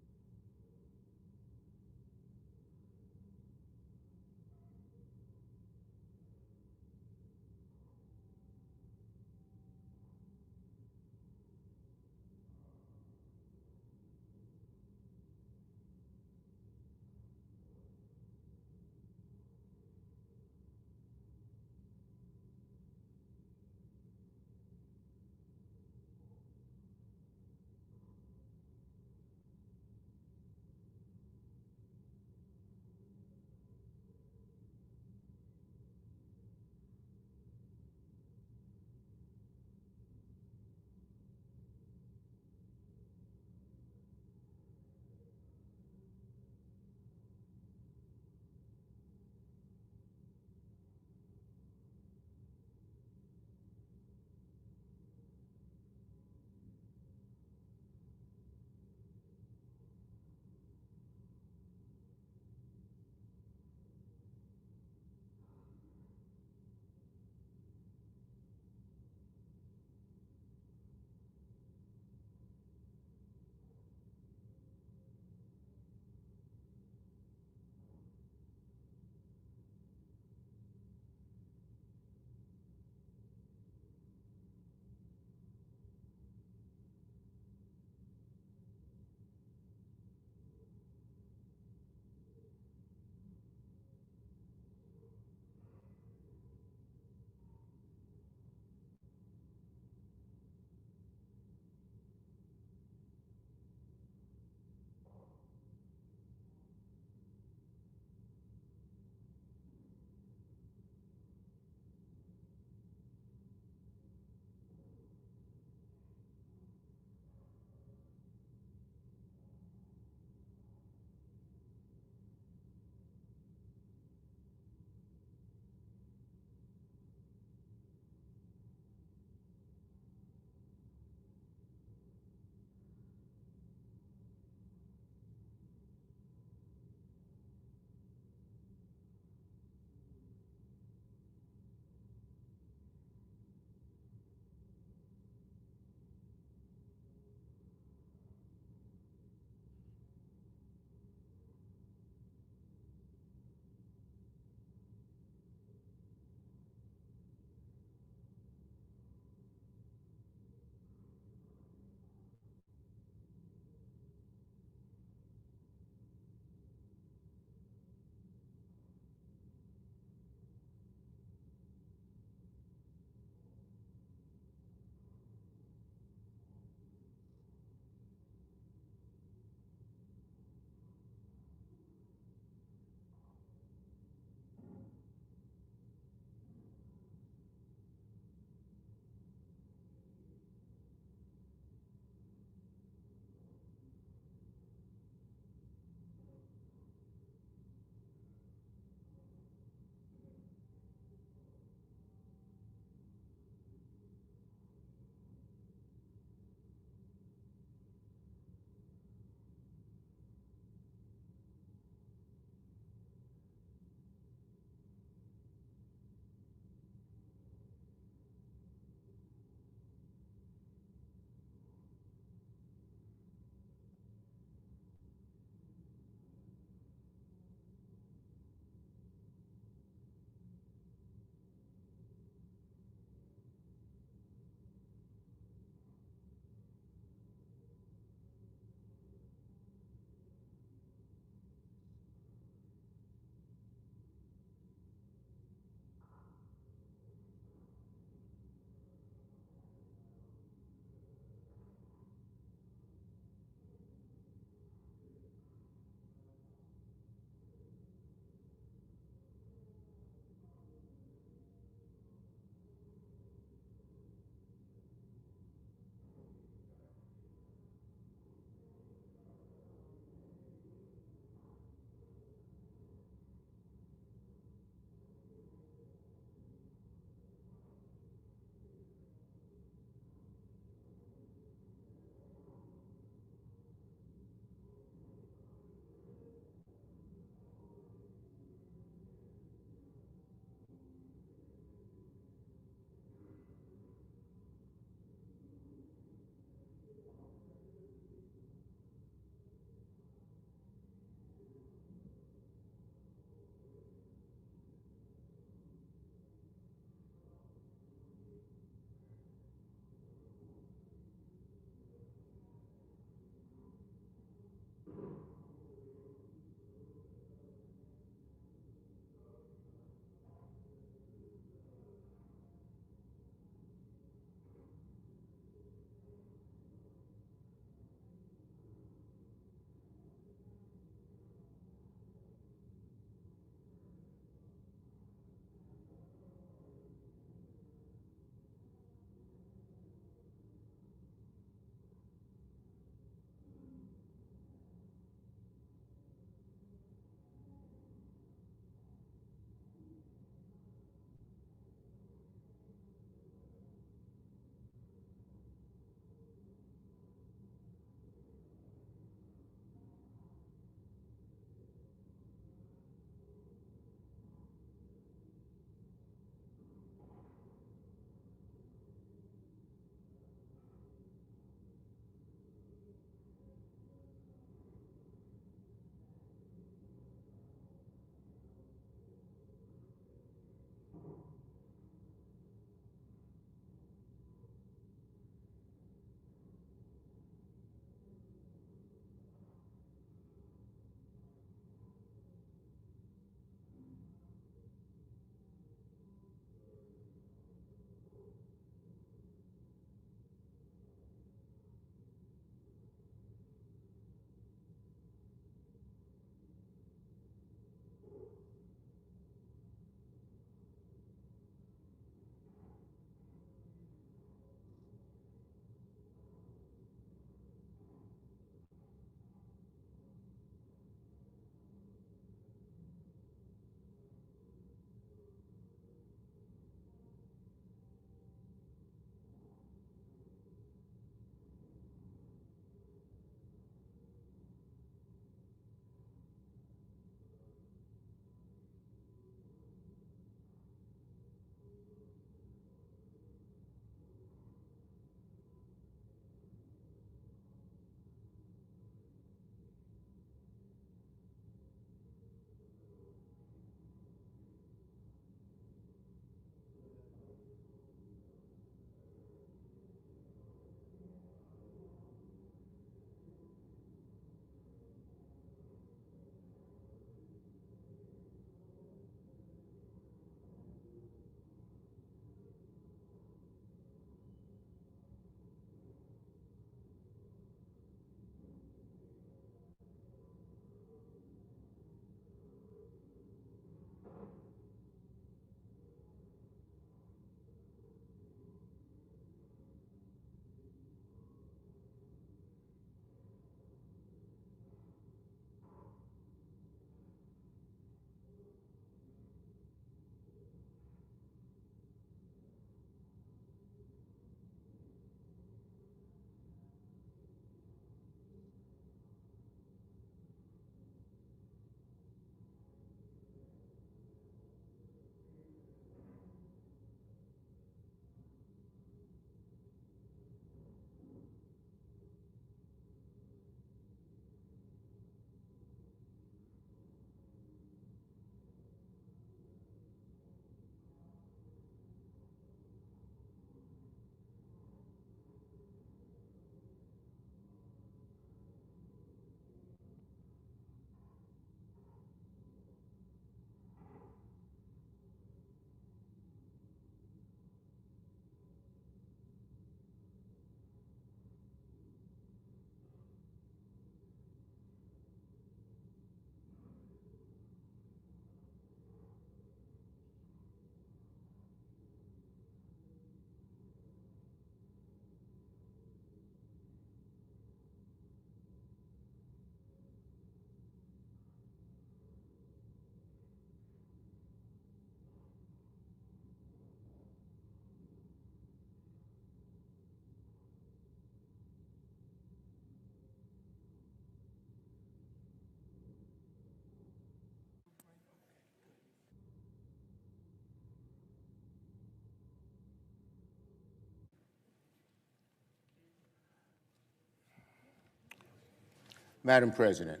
Madam President,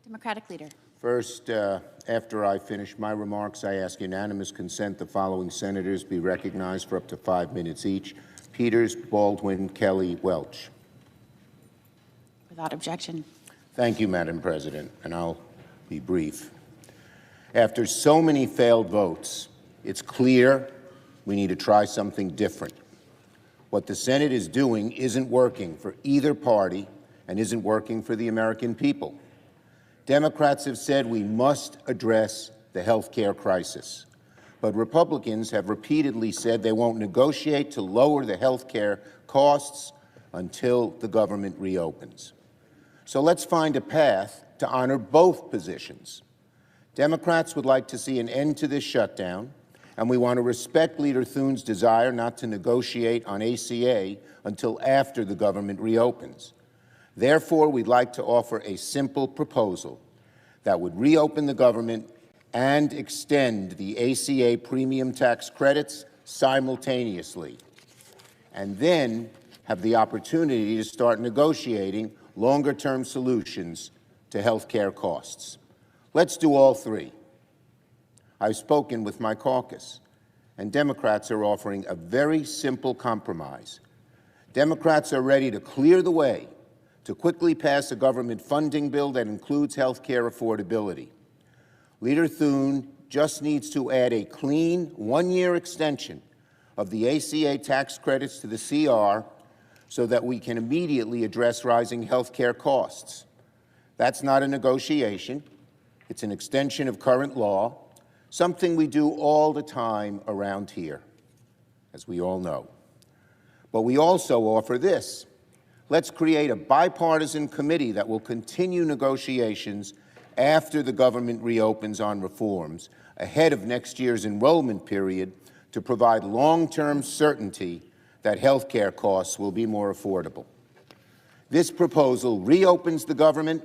Democratic Leader. first, after I finish my remarks, I ask unanimous consent the following senators be recognized for up to 5 minutes each: Peters, Baldwin, Kelly, Welch. Without objection. Thank you, Madam President, and I'll be brief. After so many failed votes, it's clear we need to try something different. What the Senate is doing isn't working for either party and isn't working for the American people. Democrats have said we must address the health care crisis, but Republicans have repeatedly said they won't negotiate to lower the health care costs until the government reopens. So let's find a path to honor both positions. Democrats would like to see an end to this shutdown, and we want to respect Leader Thune's desire not to negotiate on ACA until after the government reopens. Therefore, we'd like to offer a simple proposal that would reopen the government and extend the ACA premium tax credits simultaneously, and then have the opportunity to start negotiating longer-term solutions to health care costs. Let's do all three. I've spoken with my caucus, and Democrats are offering a very simple compromise. Democrats are ready to clear the way to quickly pass a government funding bill that includes health care affordability. Leader Thune just needs to add a clean one-year extension of the ACA tax credits to the CR so that we can immediately address rising health care costs. That's not a negotiation. It's an extension of current law, something we do all the time around here, as we all know. But we also offer this. Let's create a bipartisan committee that will continue negotiations after the government reopens on reforms, ahead of next year's enrollment period, to provide long-term certainty that health care costs will be more affordable. This proposal reopens the government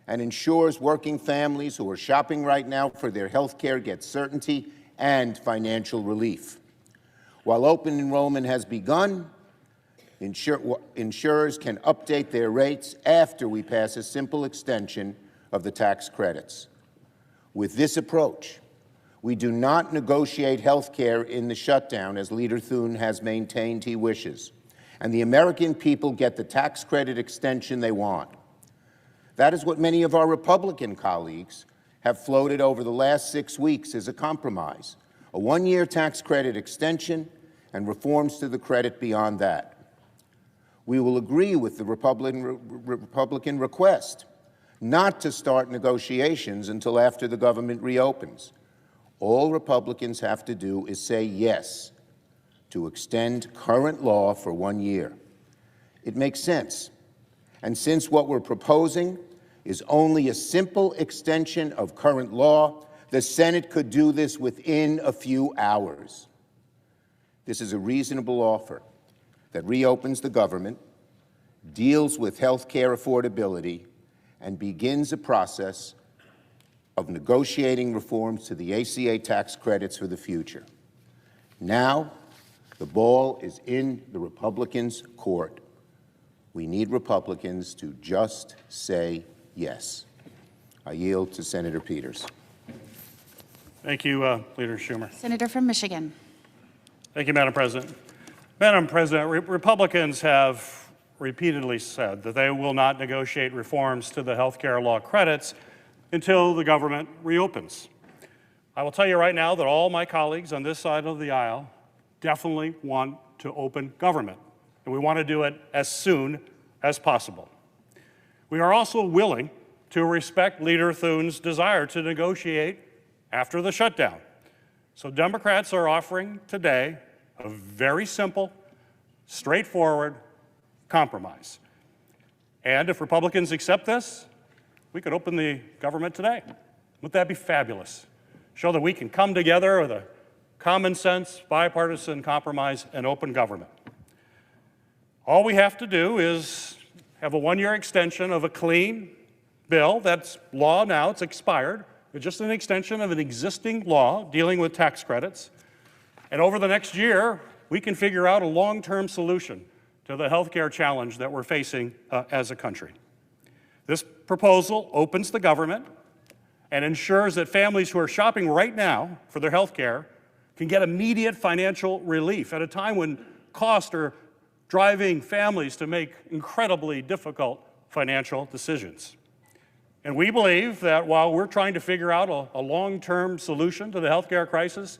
and ensures working families who are shopping right now for their health care get certainty and financial relief. While open enrollment has begun, insurers can update their rates after we pass a simple extension of the tax credits. With this approach, we do not negotiate health care in the shutdown, as Leader Thune has maintained he wishes, and the American people get the tax credit extension they want. That is what many of our Republican colleagues have floated over the last 6 weeks as a compromise: a one-year tax credit extension and reforms to the credit beyond that. We will agree with the Republican request not to start negotiations until after the government reopens. All Republicans have to do is say yes to extend current law for 1 year. It makes sense. And since what we're proposing is only a simple extension of current law, the Senate could do this within a few hours. This is a reasonable offer that reopens the government, deals with health care affordability, and begins a process of negotiating reforms to the ACA tax credits for the future. Now, the ball is in the Republicans' court. We need Republicans to just say yes. I yield to Senator Peters. Thank you, Leader Schumer. Senator from Michigan. Thank you, Madam President. Madam President, Republicans have repeatedly said that they will not negotiate reforms to the health care law credits until the government reopens. I will tell you right now that all my colleagues on this side of the aisle definitely want to open government, and we want to do it as soon as possible. We are also willing to respect Leader Thune's desire to negotiate after the shutdown. So Democrats are offering today a very simple, straightforward compromise. And if Republicans accept this, we could open the government today. Wouldn't that be fabulous? Show that we can come together with a common sense, bipartisan compromise and open government. All we have to do is have a one-year extension of a clean bill that's law now, it's expired. It's just an extension of an existing law dealing with tax credits. And over the next year, we can figure out a long-term solution to the health care challenge that we're facing as a country. This proposal opens the government and ensures that families who are shopping right now for their health care can get immediate financial relief at a time when costs are driving families to make incredibly difficult financial decisions. And we believe that while we're trying to figure out a long-term solution to the healthcare crisis,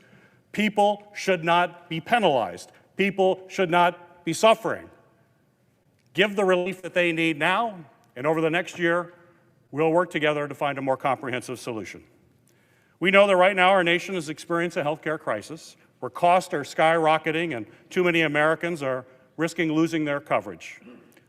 people should not be penalized. People should not be suffering. Give the relief that they need now, and over the next year, we'll work together to find a more comprehensive solution. We know that right now our nation is experiencing a healthcare crisis where costs are skyrocketing and too many Americans are risking losing their coverage.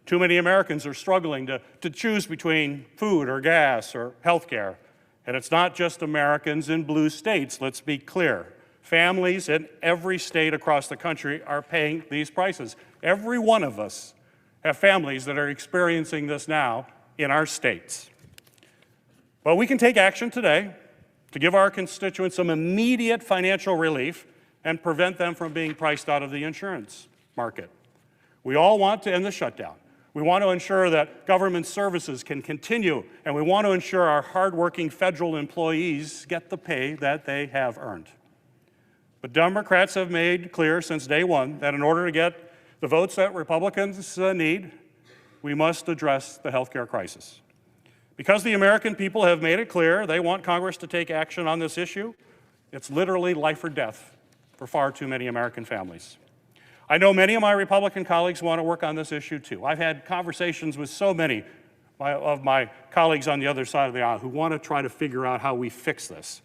Too many Americans are struggling to choose between food or gas or health care. And it's not just Americans in blue states, let's be clear. Families in every state across the country are paying these prices. Every one of us have families that are experiencing this now in our states. But we can take action today to give our constituents some immediate financial relief and prevent them from being priced out of the insurance market. We all want to end the shutdown. We want to ensure that government services can continue, and we want to ensure our hardworking federal employees get the pay that they have earned. But Democrats have made clear since day one that in order to get the votes that Republicans need, we must address the healthcare crisis. Because the American people have made it clear they want Congress to take action on this issue, it's literally life or death for far too many American families. I know many of my Republican colleagues want to work on this issue too. I've had conversations with so many of my colleagues on the other side of the aisle who want to try to figure out how we fix this.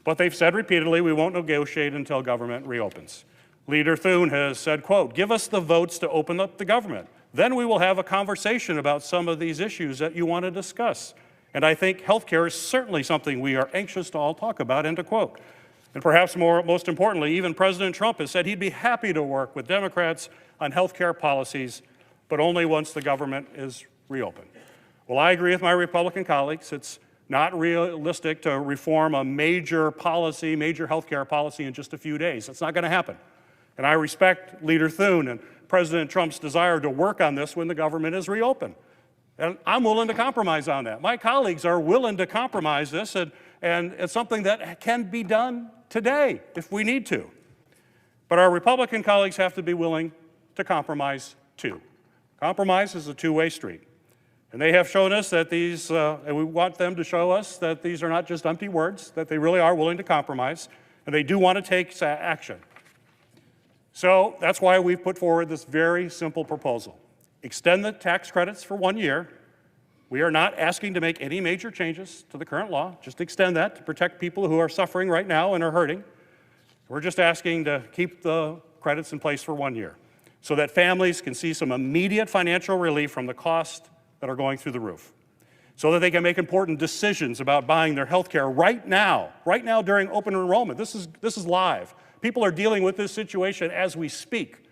But they've said repeatedly, we won't negotiate until government reopens. Leader Thune has said, quote, "Give us the votes to open up the government. Then we will have a conversation about some of these issues that you want to discuss." And I think healthcare is certainly something we are anxious to all talk about, end of quote. And perhaps most importantly, even President Trump has said he'd be happy to work with Democrats on healthcare policies, but only once the government is reopened. Well, I agree with my Republican colleagues. It's not realistic to reform a major healthcare policy in just a few days. That's not going to happen. And I respect Leader Thune and President Trump's desire to work on this when the government is reopened. And I'm willing to compromise on that. My colleagues are willing to compromise this, and it's something that can be done today if we need to. But our Republican colleagues have to be willing to compromise too. Compromise is a two-way street. And they have shown us that and we want them to show us that these are not just empty words, that they really are willing to compromise, and they do want to take action. So that's why we've put forward this very simple proposal. Extend the tax credits for 1 year. We are not asking to make any major changes to the current law. Just extend that to protect people who are suffering right now and are hurting. We're just asking to keep the credits in place for 1 year so that families can see some immediate financial relief from the costs that are going through the roof, so that they can make important decisions about buying their health care right now during open enrollment. This is live. People are dealing with this situation as we speak.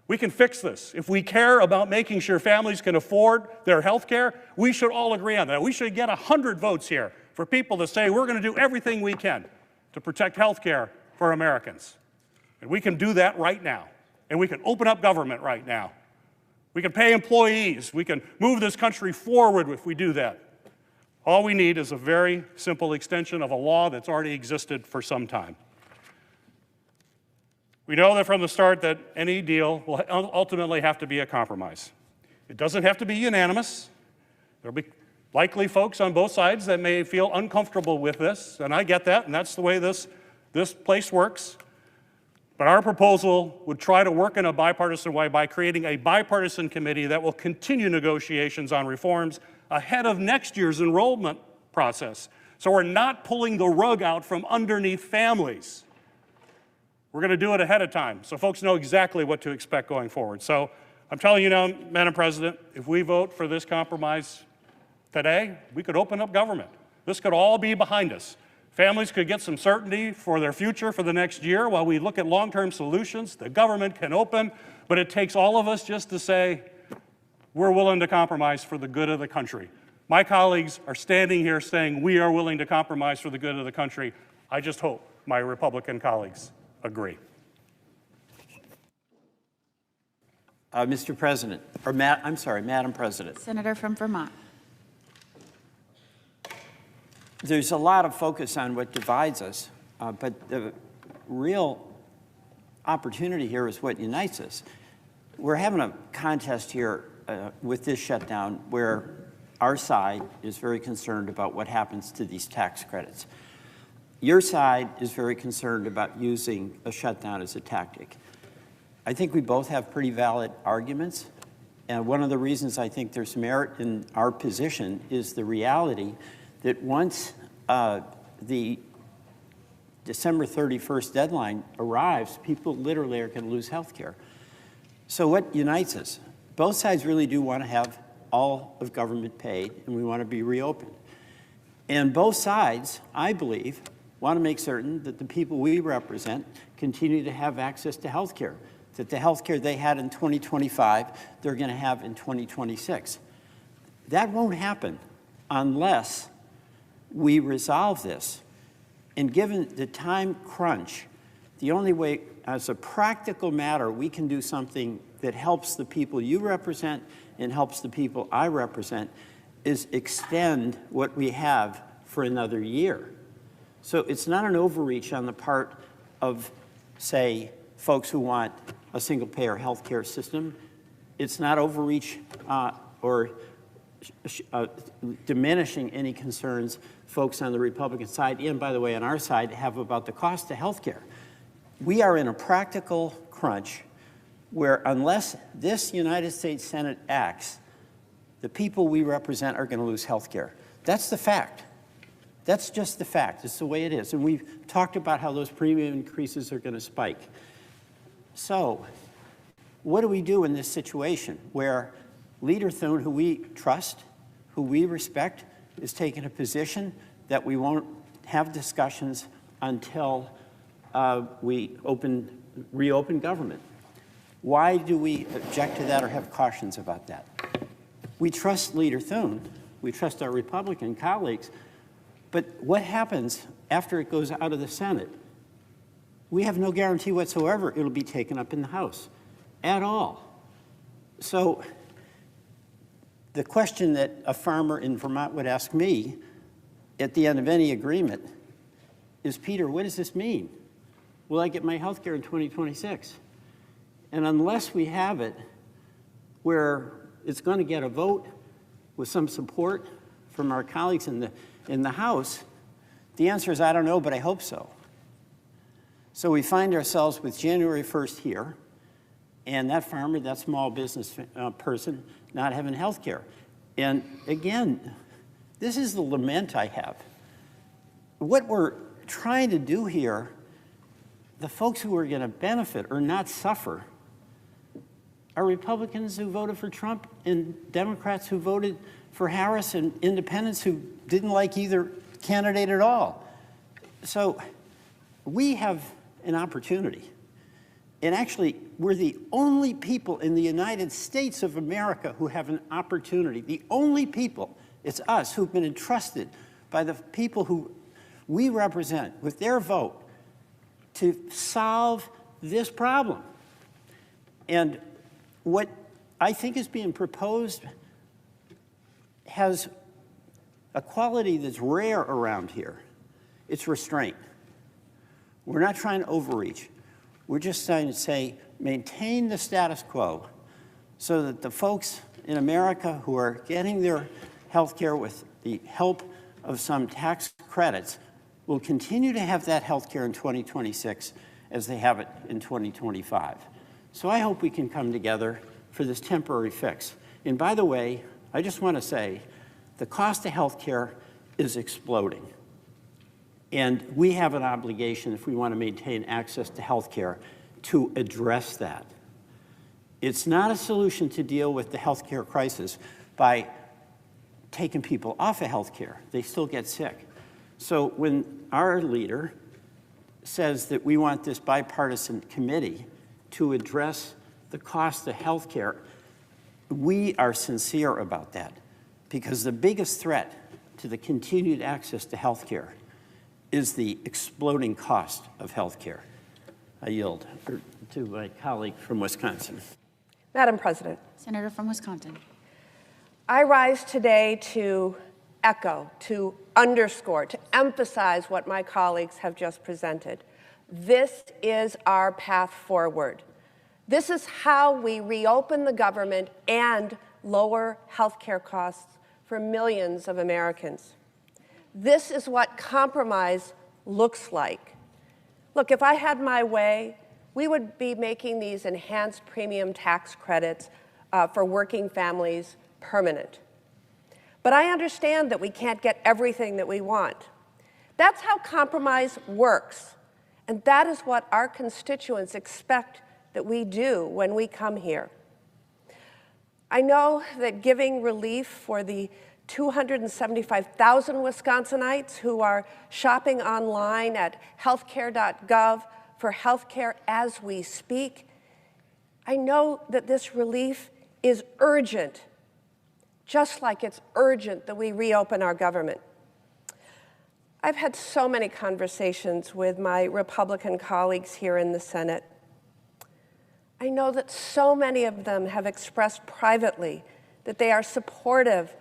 We can fix this. If we care about making sure families can afford their health care, we should all agree on that. We should get 100 votes here for people to say we're going to do everything we can to protect health care for Americans. And we can do that right now. And we can open up government right now. We can pay employees. We can move this country forward if we do that. All we need is a very simple extension of a law that's already existed for some time. We know that from the start that any deal will ultimately have to be a compromise. It doesn't have to be unanimous. There'll be likely folks on both sides that may feel uncomfortable with this, and I get that, and that's the way this place works. But our proposal would try to work in a bipartisan way by creating a bipartisan committee that will continue negotiations on reforms ahead of next year's enrollment process. So we're not pulling the rug out from underneath families. We're going to do it ahead of time so folks know exactly what to expect going forward. So I'm telling you now, Madam President, if we vote for this compromise today, we could open up government. This could all be behind us. Families could get some certainty for their future for the next year while we look at long-term solutions. The government can open, but it takes all of us just to say, we're willing to compromise for the good of the country. My colleagues are standing here saying we are willing to compromise for the good of the country. I just hope my Republican colleagues agree. Mr. President, Madam President. Senator from Vermont. there's a lot of focus on what divides us, but the real opportunity here is what unites us. We're having a contest here with this shutdown where our side is very concerned about what happens to these tax credits. Your side is very concerned about using a shutdown as a tactic. I think we both have pretty valid arguments. And one of the reasons I think there's merit in our position is the reality that once the December 31st deadline arrives, people literally are going to lose health care. So what unites us? Both sides really do want to have all of government paid, and we want to be reopened. And both sides, I believe, want to make certain that the people we represent continue to have access to health care, that the health care they had in 2025, they're going to have in 2026. That won't happen unless we resolve this. And given the time crunch, the only way, as a practical matter, we can do something that helps the people you represent and helps the people I represent is extend what we have for another year. So it's not an overreach on the part of, say, folks who want a single-payer health care system. It's not overreach or diminishing any concerns folks on the Republican side, and by the way, on our side, have about the cost of health care. We are in a practical crunch where unless this United States Senate acts, the people we represent are going to lose health care. That's the fact. That's just the fact. It's the way it is. And we've talked about how those premium increases are going to spike. So what do we do in this situation where Leader Thune, who we trust, who we respect, is taking a position that we won't have discussions until we reopen government? Why do we object to that or have cautions about that? We trust Leader Thune. We trust our Republican colleagues. But what happens after it goes out of the Senate? We have no guarantee whatsoever it'll be taken up in the House at all. So the question that a farmer in Vermont would ask me at the end of any agreement is, Peter, what does this mean? Will I get my health care in 2026? And unless we have it where it's going to get a vote with some support from our colleagues in the House, the answer is I don't know, but I hope so. So we find ourselves with January 1st here, and that farmer, that small business person, not having health care. And again, this is the lament I have. What we're trying to do here, the folks who are going to benefit or not suffer are Republicans who voted for Trump and Democrats who voted for Harris and independents who didn't like either candidate at all. So we have an opportunity. And actually, we're the only people in the United States of America who have an opportunity. The only people, it's us, who've been entrusted by the people who we represent with their vote to solve this problem. And what I think is being proposed has a quality that's rare around here. It's restraint. We're not trying to overreach. We're just trying to say, maintain the status quo so that the folks in America who are getting their health care with the help of some tax credits will continue to have that health care in 2026 as they have it in 2025. So I hope we can come together for this temporary fix. And by the way, I just want to say the cost of health care is exploding. And we have an obligation, if we want to maintain access to health care, to address that. It's not a solution to deal with the health care crisis by taking people off of health care. They still get sick. So when our leader says that we want this bipartisan committee to address the cost of health care, we are sincere about that, because the biggest threat to the continued access to health care is the exploding cost of health care. I yield to my colleague from Wisconsin. Madam President, Senator from Wisconsin. I rise today to echo, to underscore, to emphasize what my colleagues have just presented. This is our path forward. This is how we reopen the government and lower health care costs for millions of Americans. This is what compromise looks like. Look, if I had my way, we would be making these enhanced premium tax credits for working families permanent. But I understand that we can't get everything that we want. That's how compromise works. And that is what our constituents expect that we do when we come here. I know that giving relief for the 275,000 Wisconsinites who are shopping online at healthcare.gov for healthcare as we speak, I know that this relief is urgent, just like it's urgent that we reopen our government. I've had so many conversations with my Republican colleagues here in the Senate. I know that so many of them have expressed privately that they are supportive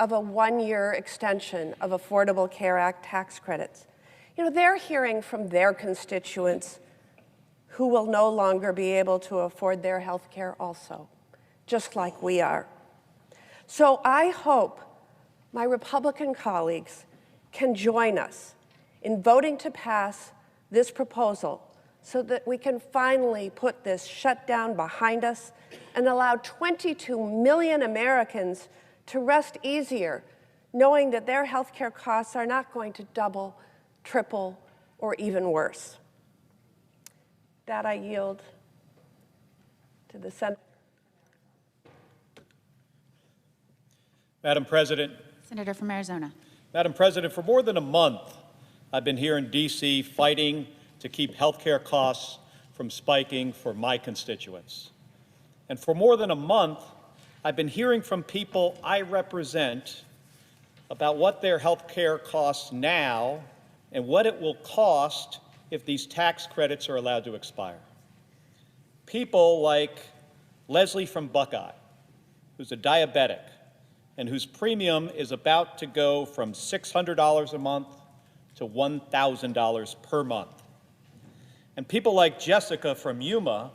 of a one-year extension of Affordable Care Act tax credits. You know, they're hearing from their constituents who will no longer be able to afford their health care also, just like we are. So I hope my Republican colleagues can join us in voting to pass this proposal so that we can finally put this shutdown behind us and allow 22 million Americans to rest easier, knowing that their health care costs are not going to double, triple, or even worse. That I yield to the Senate. Madam President. Senator from Arizona. Madam President, for more than a month, I've been here in D.C. fighting to keep health care costs from spiking for my constituents. And for more than a month, I've been hearing from people I represent about what their health care costs now and what it will cost if these tax credits are allowed to expire. People like Leslie from Buckeye, who's a diabetic and whose premium is about to go from $600 a month to $1,000 per month. And people like Jessica from Yuma,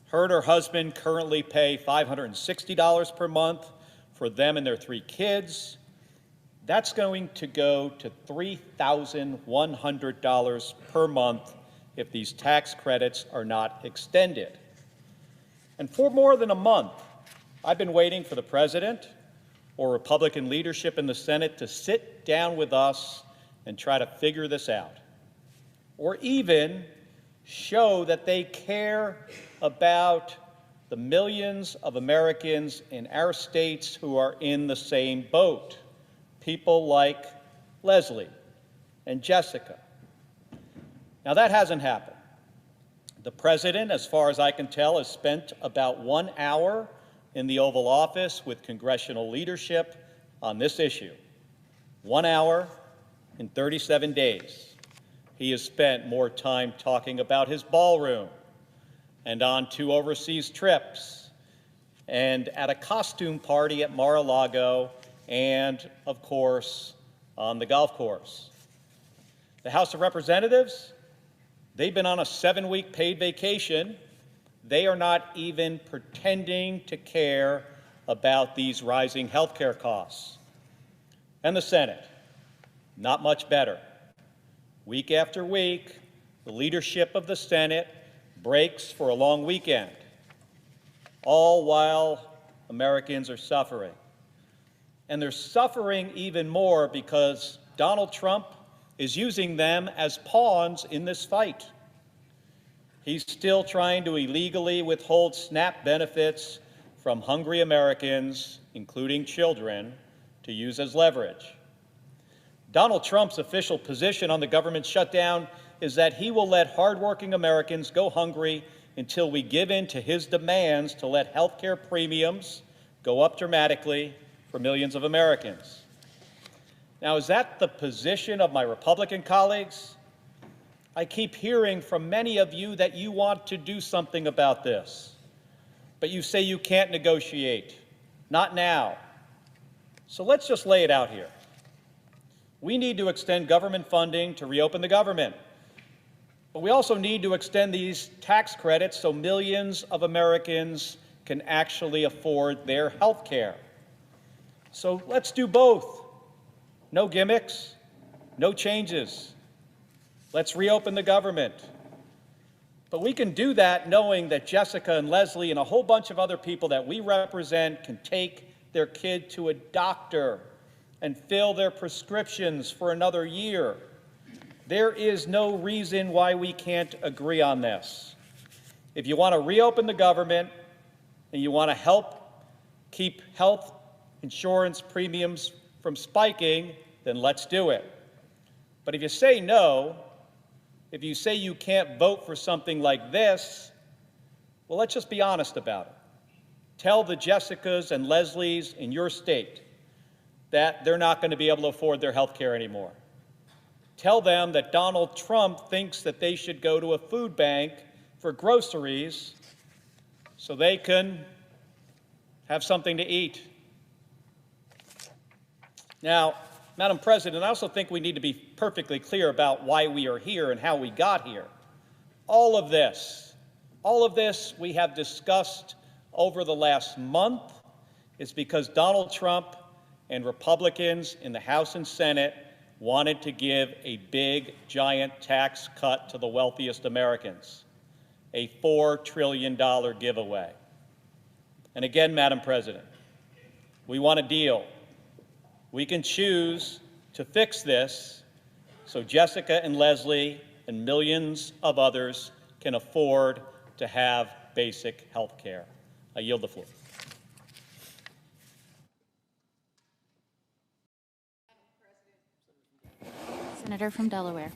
her and her husband currently pay $560 per month for them and their 3 kids. That's going to go to $3,100 per month if these tax credits are not extended. And for more than a month, I've been waiting for the President or Republican leadership in the Senate to sit down with us and try to figure this out, or even show that they care about the millions of Americans in our states who are in the same boat, people like Leslie and Jessica. Now, that hasn't happened. The President, as far as I can tell, has spent about 1 hour in the Oval Office with congressional leadership on this issue. 1 hour in 37 days. He has spent more time talking about his ballroom and on 2 overseas trips and at a costume party at Mar-a-Lago and, of course, on the golf course. The House of Representatives, they've been on a 7-week paid vacation. They are not even pretending to care about these rising health care costs. And the Senate, not much better. Week after week, the leadership of the Senate breaks for a long weekend, all while Americans are suffering. And they're suffering even more because Donald Trump is using them as pawns in this fight. He's still trying to illegally withhold SNAP benefits from hungry Americans, including children, to use as leverage. Donald Trump's official position on the government shutdown is that he will let hardworking Americans go hungry until we give in to his demands to let health care premiums go up dramatically for millions of Americans. Now, is that the position of my Republican colleagues? I keep hearing from many of you that you want to do something about this, but you say you can't negotiate. Not now. So let's just lay it out here. We need to extend government funding to reopen the government. But we also need to extend these tax credits so millions of Americans can actually afford their health care. So let's do both. No gimmicks, no changes. Let's reopen the government. But we can do that knowing that Jessica and Leslie and a whole bunch of other people that we represent can take their kid to a doctor and fill their prescriptions for another year. There is no reason why we can't agree on this. If you want to reopen the government and you want to help keep health insurance premiums from spiking, then let's do it. But if you say no, if you say you can't vote for something like this, well, let's just be honest about it. Tell the Jessicas and Leslies in your state that they're not going to be able to afford their health care anymore. Tell them that Donald Trump thinks that they should go to a food bank for groceries so they can have something to eat. Now, Madam President, I also think we need to be perfectly clear about why we are here and how we got here. All of this we have discussed over the last month is because Donald Trump and Republicans in the House and Senate wanted to give a big, giant tax cut to the wealthiest Americans, a $4 trillion giveaway. And again, Madam President, we want a deal. We can choose to fix this so Jessica and Leslie and millions of others can afford to have basic health care. I yield the floor. Senator from Delaware.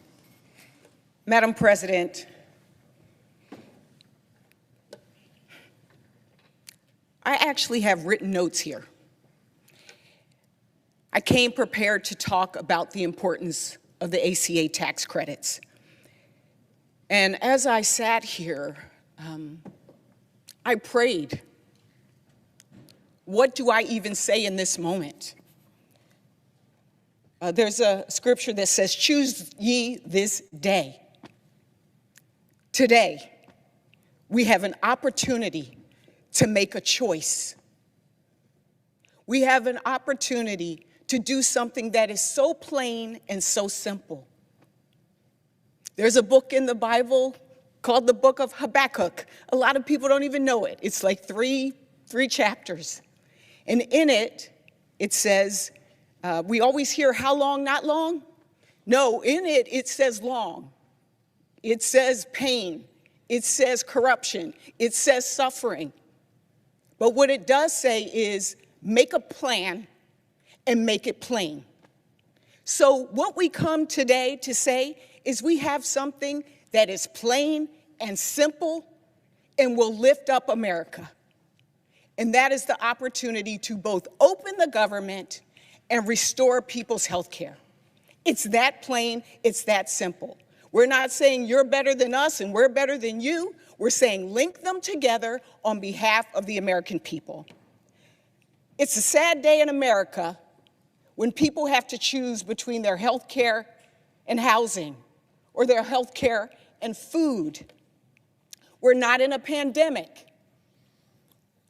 Madam President, I actually have written notes here. I came prepared to talk about the importance of the ACA tax credits. And as I sat here, I prayed, what do I even say in this moment? There's a scripture that says, choose ye this day. Today, we have an opportunity to make a choice. We have an opportunity to do something that is so plain and so simple. There's a book in the Bible called the book of Habakkuk. A lot of people don't even know it. It's like three chapters. And in it, it says, we always hear how long, not long. No, in it, it says long. It says pain. It says corruption. It says suffering. But what it does say is make a plan and make it plain. So what we come today to say is we have something that is plain and simple and will lift up America. And that is the opportunity to both open the government and restore people's health care. It's that plain, it's that simple. We're not saying you're better than us and we're better than you. We're saying link them together on behalf of the American people. It's a sad day in America when people have to choose between their health care and housing, or their health care and food. We're not in a pandemic.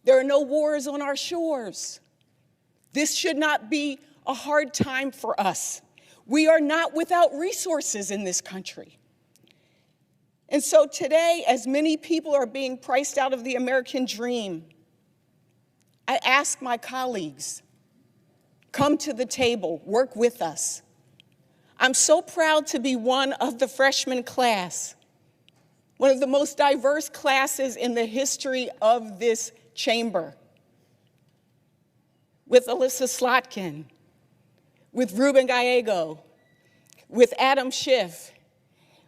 There are no wars on our shores. This should not be a hard time for us. We are not without resources in this country. And so today, as many people are being priced out of the American dream, I ask my colleagues, come to the table, work with us. I'm so proud to be one of the freshman class, one of the most diverse classes in the history of this chamber, with Alyssa Slotkin, with Ruben Gallego, with Adam Schiff,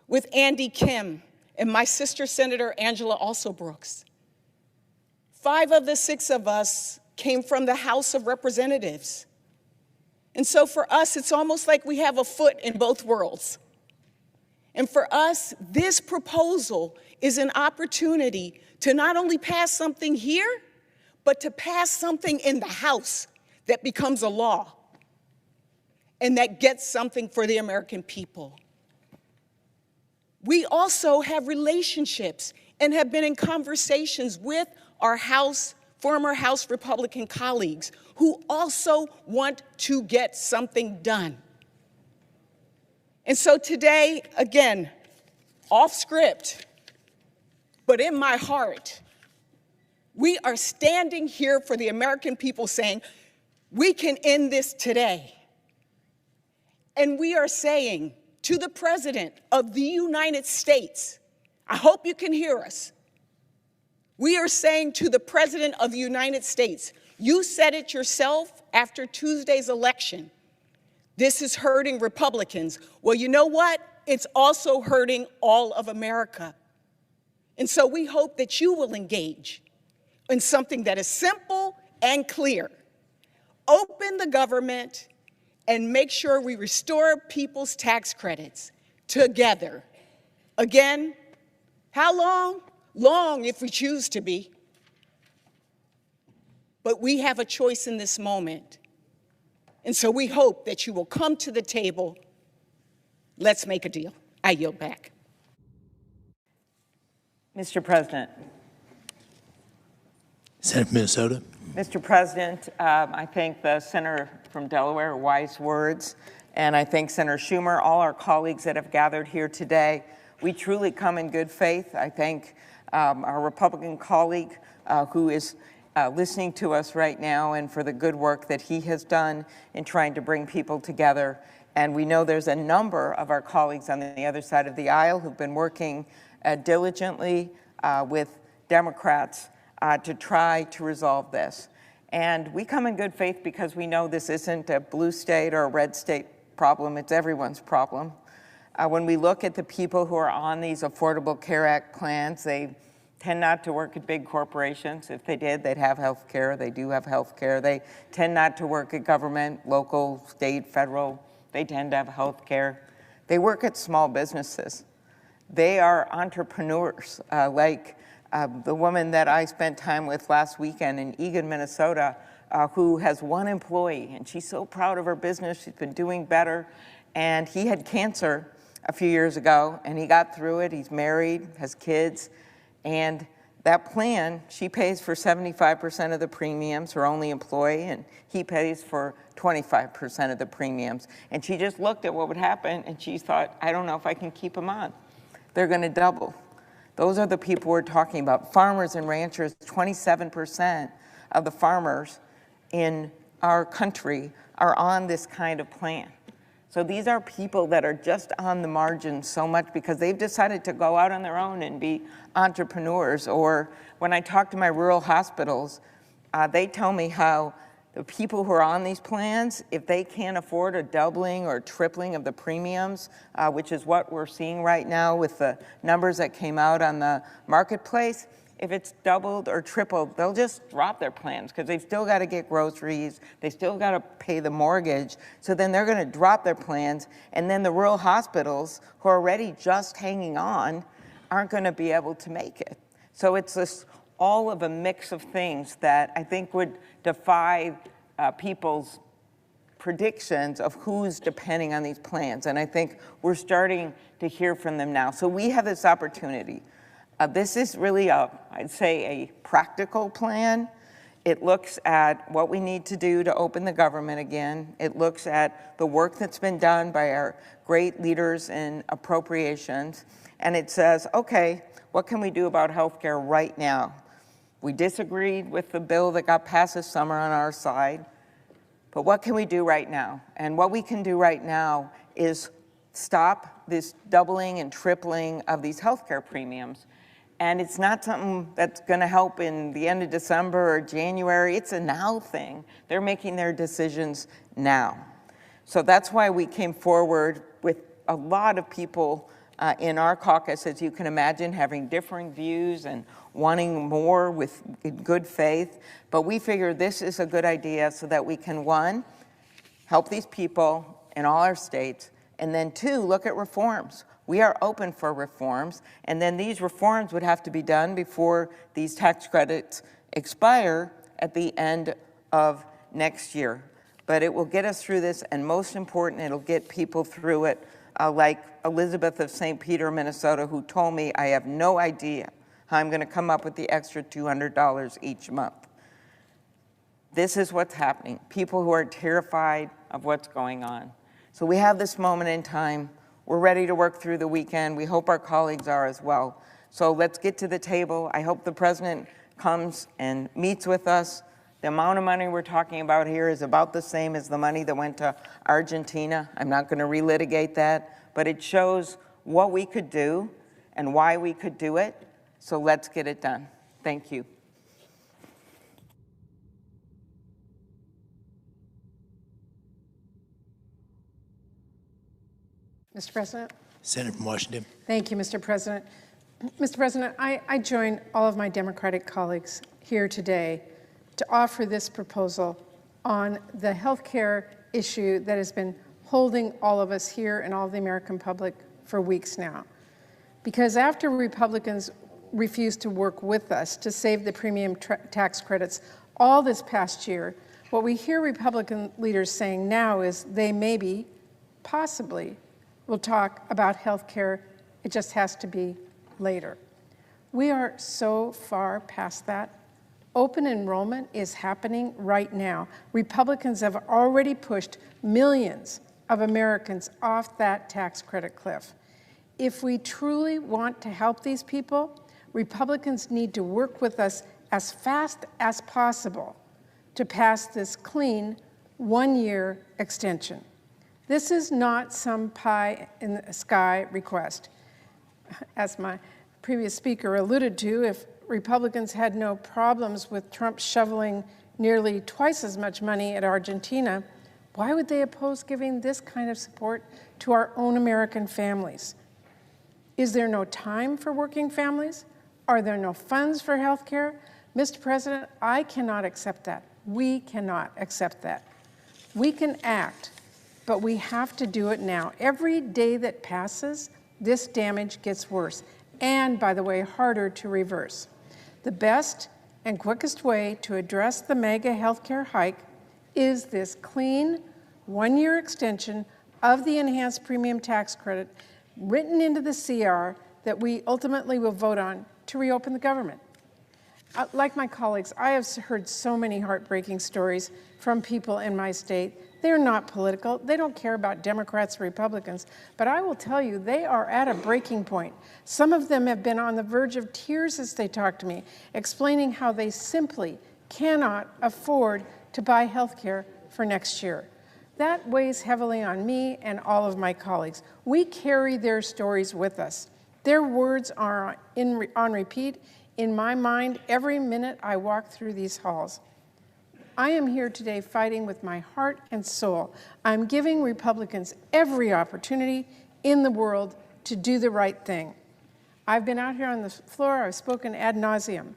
with Andy Kim, and my sister Senator Angela Alsobrooks. 5 of the 6 of us came from the House of Representatives. And so for us, it's almost like we have a foot in both worlds. And for us, this proposal is an opportunity to not only pass something here, but to pass something in the House that becomes a law. and that gets something for the American people. We also have relationships and have been in conversations with our former House Republican colleagues who also want to get something done. And so today, again, off script, but in my heart, we are standing here for the American people saying, we can end this today. And we are saying to the President of the United States, I hope you can hear us. We are saying to the President of the United States, you said it yourself after Tuesday's election. This is hurting Republicans. Well, you know what? It's also hurting all of America. And so we hope that you will engage in something that is simple and clear. Open the government and make sure we restore people's tax credits together. Again, how long? Long if we choose to be. But we have a choice in this moment. And so we hope that you will come to the table. Let's make a deal. I yield back. Mr. President. Senator from Minnesota. Mr. President, I thank the senator from Delaware, wise words, and I thank Senator Schumer, all our colleagues that have gathered here today. We truly come in good faith. I thank our Republican colleague who is listening to us right now and for the good work that he has done in trying to bring people together. And we know there's a number of our colleagues on the other side of the aisle who've been working diligently with Democrats to try to resolve this. And we come in good faith because we know this isn't a blue state or a red state problem, it's everyone's problem. When we look at the people who are on these Affordable Care Act plans, they tend not to work at big corporations. If they did, they'd have health care. They do have health care. They tend not to work at government, local, state, federal. They tend to have health care. They work at small businesses. They are entrepreneurs, like the woman that I spent time with last weekend in Eagan, Minnesota, who has one employee, and she's so proud of her business. She's been doing better. And he had cancer a few years ago, and he got through it. He's married, has kids, and that plan, she pays for 75% of the premiums, her only employee, and he pays for 25% of the premiums. And she just looked at what would happen, and she thought, I don't know if I can keep them on. They're going to double. Those are the people we're talking about. Farmers and ranchers, 27% of the farmers in our country are on this kind of plan. So these are people that are just on the margin so much because they've decided to go out on their own and be entrepreneurs. Or when I talk to my rural hospitals, they tell me how the people who are on these plans, if they can't afford a doubling or tripling of the premiums, which is what we're seeing right now with the numbers that came out on the marketplace, if it's doubled or tripled, they'll just drop their plans because they've still got to get groceries, they still got to pay the mortgage, so then they're going to drop their plans, and then the rural hospitals, who are already just hanging on, aren't going to be able to make it. So it's this all of a mix of things that I think would defy people's predictions of who's depending on these plans, and I think we're starting to hear from them now. So we have this opportunity. This is really, I'd say, a practical plan. It looks at what we need to do to open the government again. It looks at the work that's been done by our great leaders in appropriations. And it says, okay, what can we do about health care right now? We disagreed with the bill that got passed this summer on our side, but what can we do right now? And what we can do right now is stop this doubling and tripling of these health care premiums. And it's not something that's going to help in the end of December or January. It's a now thing. They're making their decisions now. So that's why we came forward with a lot of people in our caucus, as you can imagine, having differing views and wanting more with good faith. But we figured this is a good idea so that we can, one, help these people in all our states, and then two, look at reforms. We are open for reforms, and then these reforms would have to be done before these tax credits expire at the end of next year. but it will get us through this, and most important, it'll get people through it, like Elizabeth of St. Peter, Minnesota, who told me, I have no idea how I'm going to come up with the extra $200 each month. This is what's happening. People who are terrified of what's going on. So we have this moment in time. We're ready to work through the weekend. We hope our colleagues are as well. So let's get to the table. I hope the president comes and meets with us. The amount of money we're talking about here is about the same as the money that went to Argentina. I'm not going to relitigate that, but it shows what we could do and why we could do it. So let's get it done. Thank you. Mr. President. Senator from Washington. Thank you, Mr. President. Mr. President, I join all of my Democratic colleagues here today to offer this proposal on the health care issue that has been holding all of us here and all of the American public for weeks now. Because after Republicans refused to work with us to save the premium tax credits all this past year, what we hear Republican leaders saying now is they maybe, possibly, will talk about health care. It just has to be later. We are so far past that. Open enrollment is happening right now. Republicans have already pushed millions of Americans off that tax credit cliff. If we truly want to help these people, Republicans need to work with us as fast as possible to pass this clean one-year extension. This is not some pie in the sky request. As my previous speaker alluded to, if Republicans had no problems with Trump shoveling nearly twice as much money at Argentina, why would they oppose giving this kind of support to our own American families? Is there no time for working families? Are there no funds for health care? Mr. President, I cannot accept that. We cannot accept that. We can act, but we have to do it now. Every day that passes, this damage gets worse, and, by the way, harder to reverse. The best and quickest way to address the mega healthcare hike is this clean one-year extension of the enhanced premium tax credit written into the CR that we ultimately will vote on to reopen the government. Like my colleagues, I have heard so many heartbreaking stories from people in my state. They're not political. They don't care about Democrats or Republicans. But I will tell you, they are at a breaking point. Some of them have been on the verge of tears as they talk to me, explaining how they simply cannot afford to buy health care for next year. That weighs heavily on me and all of my colleagues. We carry their stories with us. Their words are on repeat in my mind every minute I walk through these halls. I am here today fighting with my heart and soul. I'm giving Republicans every opportunity in the world to do the right thing. I've been out here on the floor, I've spoken ad nauseum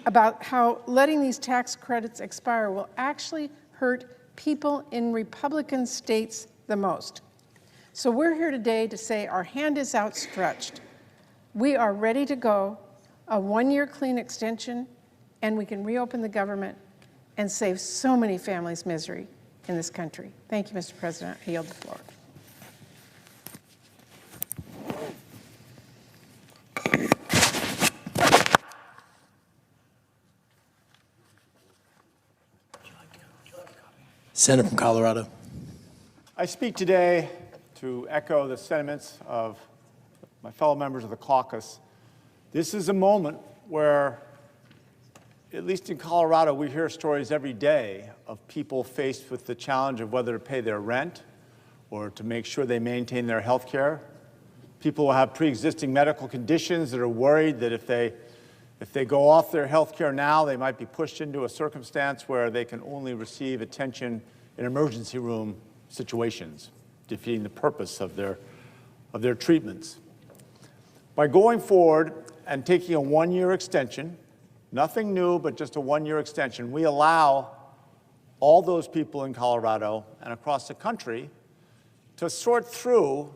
about how letting these tax credits expire will actually hurt people in Republican states the most. So we're here today to say our hand is outstretched. We are ready to go, a one-year clean extension, and we can reopen the government and save so many families misery in this country. Thank you, Mr. President. I yield the floor. Senator from Colorado. I speak today to echo the sentiments of my fellow members of the caucus. This is a moment where, at least in Colorado, we hear stories every day of people faced with the challenge of whether to pay their rent or to make sure they maintain their health care. People who have pre-existing medical conditions that are worried that if they go off their health care now, they might be pushed into a circumstance where they can only receive attention in emergency room situations, defeating the purpose of their treatments. By going forward and taking a one-year extension, nothing new, but just a one-year extension, we allow all those people in Colorado and across the country to sort through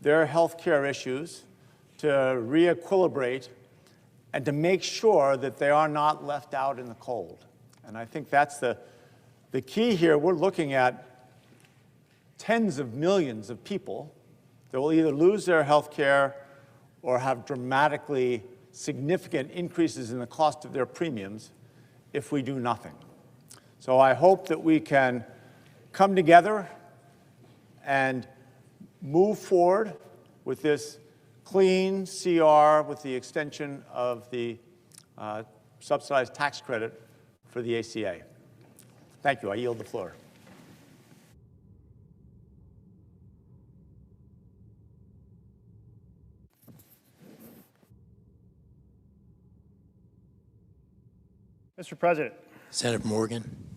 their health care issues, to re-equilibrate, and to make sure that they are not left out in the cold. And I think that's the The key here, we're looking at tens of millions of people that will either lose their health care or have dramatically significant increases in the cost of their premiums if we do nothing. So I hope that we can come together and move forward with this clean CR with the extension of the subsidized tax credit for the ACA. Thank you. I yield the floor. Mr. President, Senator Morgan.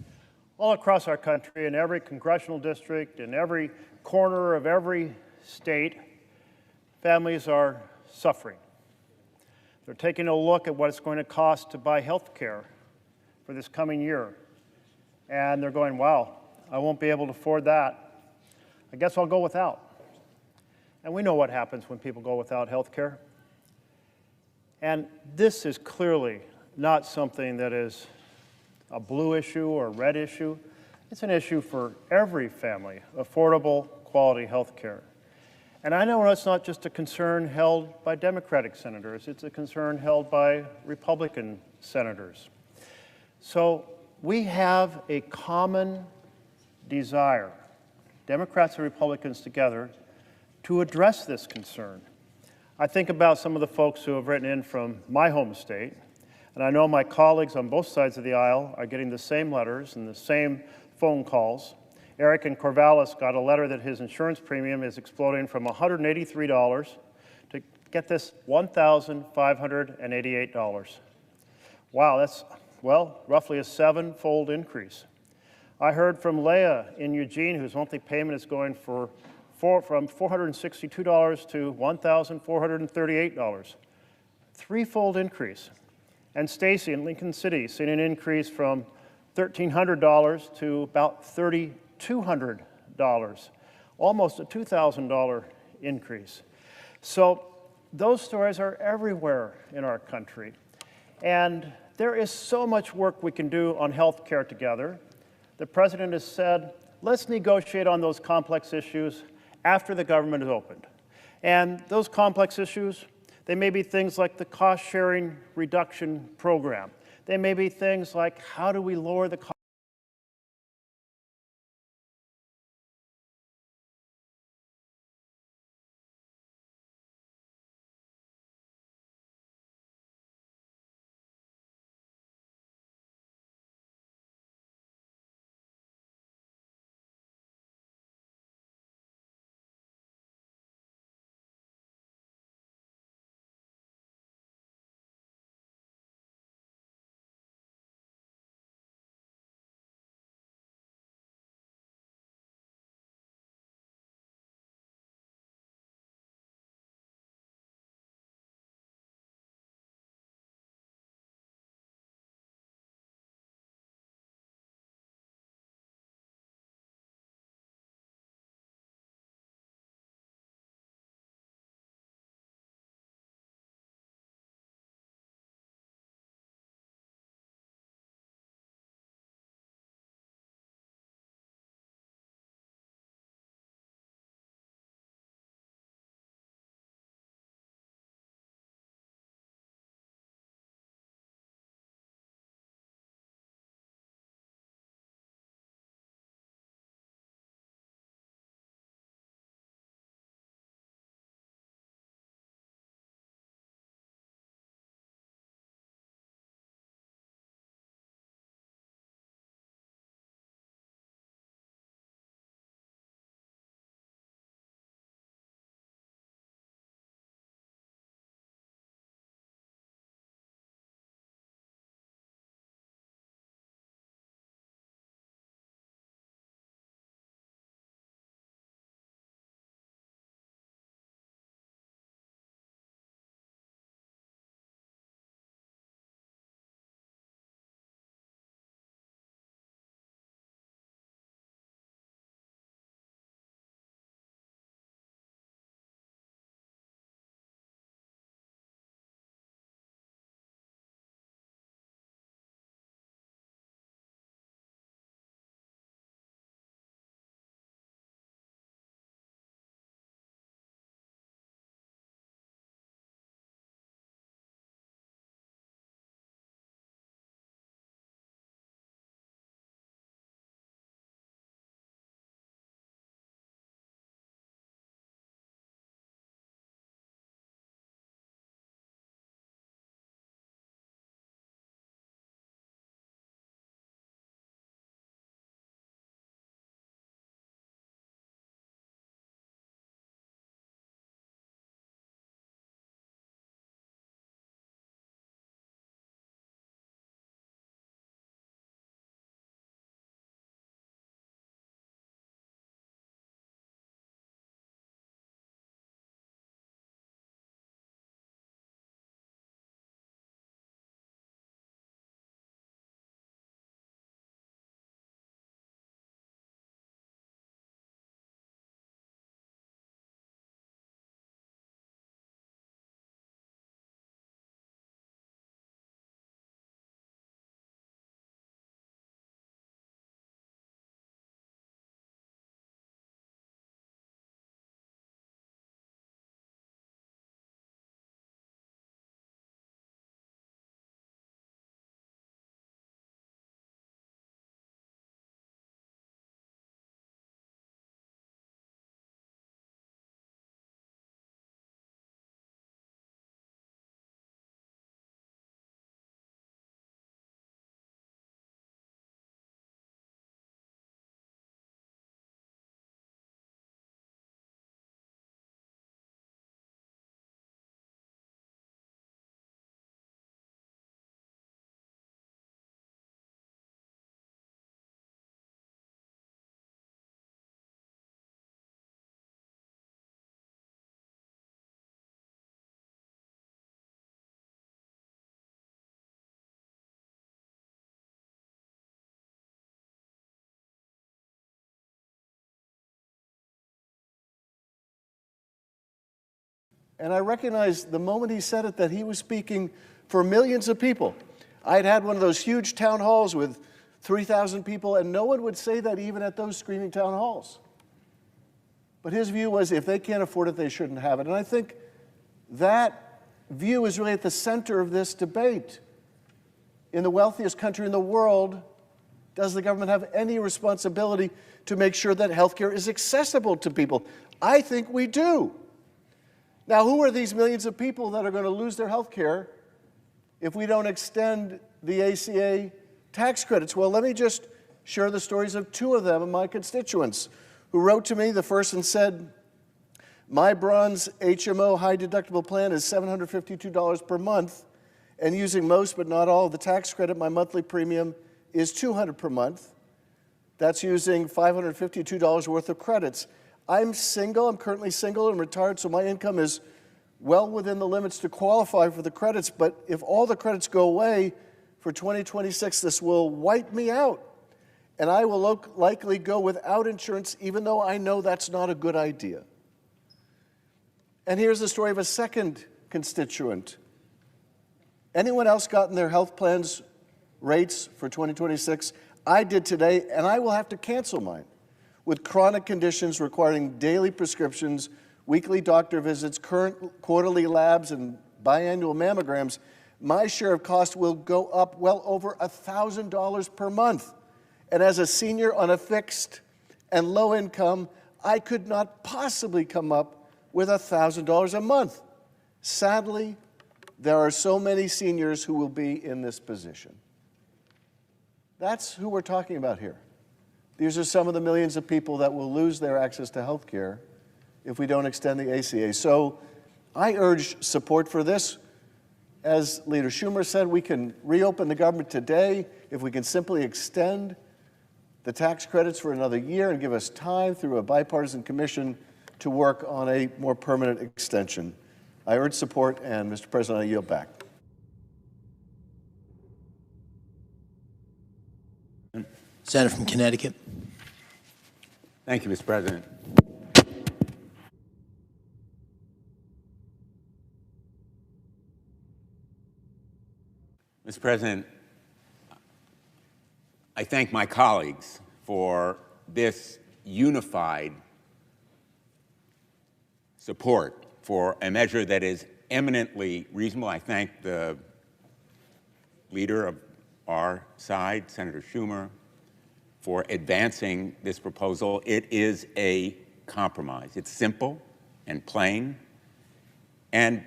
all across our country, in every congressional district, in every corner of every state, families are suffering. They're taking a look at what it's going to cost to buy health care for this coming year. And they're going, wow, I won't be able to afford that. I guess I'll go without. And we know what happens when people go without health care. And this is clearly not something that is a blue issue or a red issue. It's an issue for every family, affordable, quality health care. And I know it's not just a concern held by Democratic senators, it's a concern held by Republican senators. So we have a common desire, Democrats and Republicans together, to address this concern. I think about some of the folks who have written in from my home state, and I know my colleagues on both sides of the aisle are getting the same letters and the same phone calls. Eric in Corvallis got a letter that his insurance premium is exploding from $183 to, get this, $1,588. Wow, that's, well, roughly a 7-fold increase. I heard from Leah in Eugene, whose monthly payment is going from $462 to $1,438. 3-fold increase. And Stacy in Lincoln City seen an increase from $1,300 to about $3,200, almost a $2,000 increase. So those stories are everywhere in our country. And there is so much work we can do on health care together. The President has said, let's negotiate on those complex issues after the government is opened. And those complex issues, they may be things like the cost-sharing reduction program. They may be things like, how do we lower the cost And I recognized the moment he said it that he was speaking for millions of people. I'd had one of those huge town halls with 3,000 people, and no one would say that even at those screaming town halls. But his view was if they can't afford it, they shouldn't have it. And I think that view is really at the center of this debate. In the wealthiest country in the world, does the government have any responsibility to make sure that health care is accessible to people? I think we do. Now, who are these millions of people that are going to lose their health care if we don't extend the ACA tax credits? Well, let me just share the stories of two of them, of my constituents, who wrote to me. The first one said, my bronze HMO high deductible plan is $752 per month, and using most but not all of the tax credit, my monthly premium is $200 per month. That's using $552 worth of credits. I'm single, I'm currently single and retired, so my income is well within the limits to qualify for the credits, but if all the credits go away for 2026, this will wipe me out. And I will likely go without insurance, even though I know that's not a good idea. And here's the story of a second constituent. Anyone else gotten their health plans rates for 2026? I did today, and I will have to cancel mine. With chronic conditions requiring daily prescriptions, weekly doctor visits, current quarterly labs, and biannual mammograms, my share of cost will go up well over $1,000 per month. And as a senior on a fixed and low income, I could not possibly come up with $1,000 a month. Sadly, there are so many seniors who will be in this position. That's who we're talking about here. These are some of the millions of people that will lose their access to health care if we don't extend the ACA. So I urge support for this. As Leader Schumer said, we can reopen the government today if we can simply extend the tax credits for another year and give us time through a bipartisan commission to work on a more permanent extension. I urge support, and Mr. President, I yield back. Senator from Connecticut. Thank you, Mr. President. Mr. President, I thank my colleagues for this unified support for a measure that is eminently reasonable. I thank the leader of our side, Senator Schumer, for advancing this proposal. It is a compromise. It's simple and plain, and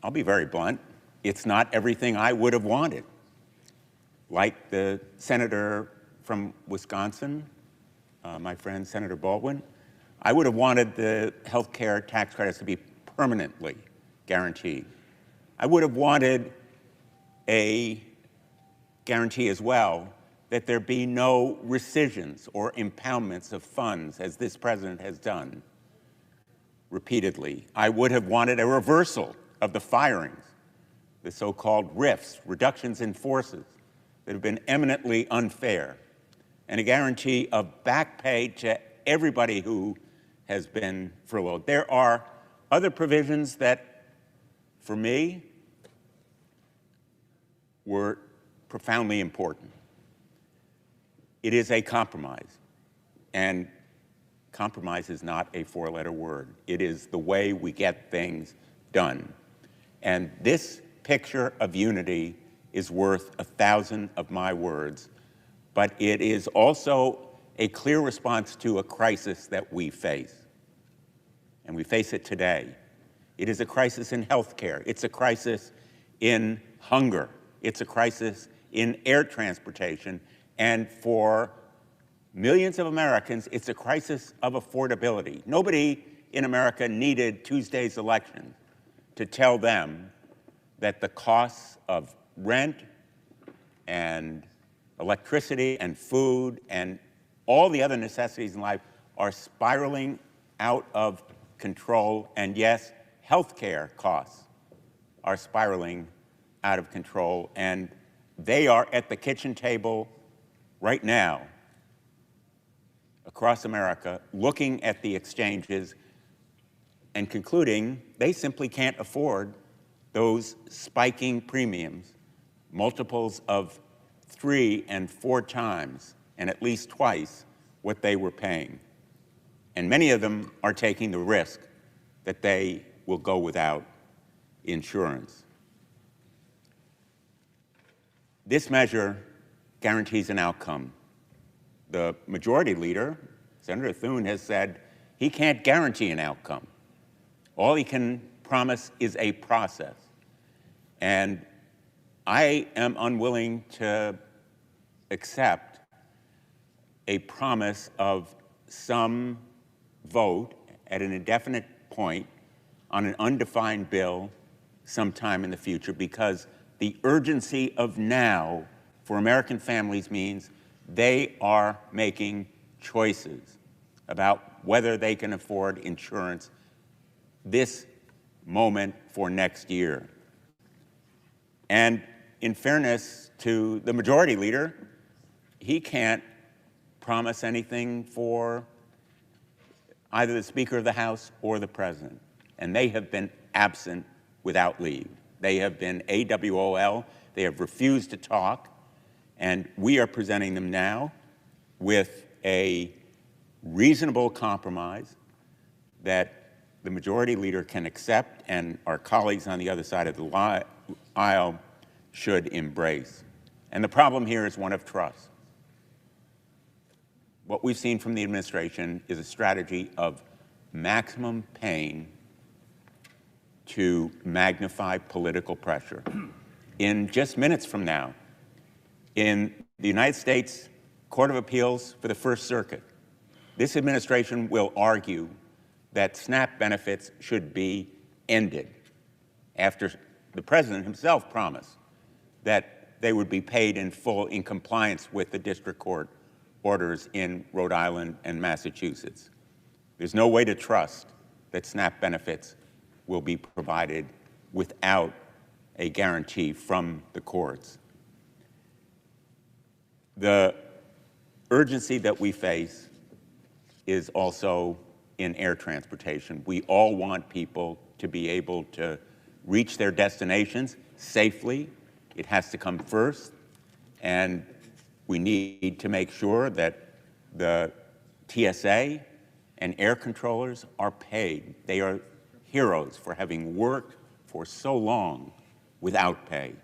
I'll be very blunt, it's not everything I would have wanted. Like the senator from Wisconsin, my friend Senator Baldwin, I would have wanted the health care tax credits to be permanently guaranteed. I would have wanted a guarantee as well that there be no rescissions or impoundments of funds, as this president has done repeatedly. I would have wanted a reversal of the firings, the so-called RIFs, reductions in forces, that have been eminently unfair, and a guarantee of back pay to everybody who has been furloughed. There are other provisions that, for me, were profoundly important. It is a compromise, and compromise is not a four-letter word. It is the way we get things done. And this picture of unity is worth 1,000 of my words, but it is also a clear response to a crisis that we face. And we face it today. It is a crisis in healthcare. It's a crisis in hunger. It's a crisis in air transportation. And for millions of Americans, it's a crisis of affordability. Nobody in America needed Tuesday's election to tell them that the costs of rent and electricity and food and all the other necessities in life are spiraling out of control. And yes, healthcare costs are spiraling out of control. And they are at the kitchen table right now across America, looking at the exchanges, and concluding they simply can't afford those spiking premiums, multiples of 3 and 4 times, and at least twice what they were paying. And many of them are taking the risk that they will go without insurance. This measure guarantees an outcome. The majority leader, Senator Thune, has said he can't guarantee an outcome. All he can promise is a process. And I am unwilling to accept a promise of some vote at an indefinite point on an undefined bill sometime in the future, because the urgency of now for American families means they are making choices about whether they can afford insurance this moment for next year. And in fairness to the majority leader, he can't promise anything for either the Speaker of the House or the President. And they have been absent without leave. They have been AWOL. They have refused to talk. And we are presenting them now with a reasonable compromise that the majority leader can accept and our colleagues on the other side of the aisle should embrace. And the problem here is one of trust. What we've seen from the administration is a strategy of maximum pain to magnify political pressure. In just minutes from now, in the United States Court of Appeals for the First Circuit, this administration will argue that SNAP benefits should be ended after the president himself promised that they would be paid in full in compliance with the district court orders in Rhode Island and Massachusetts. There's no way to trust that SNAP benefits will be provided without a guarantee from the courts. The urgency that we face is also in air transportation. We all want people to be able to reach their destinations safely. It has to come first, and we need to make sure that the TSA and air controllers are paid. They are heroes for having worked for so long without pay.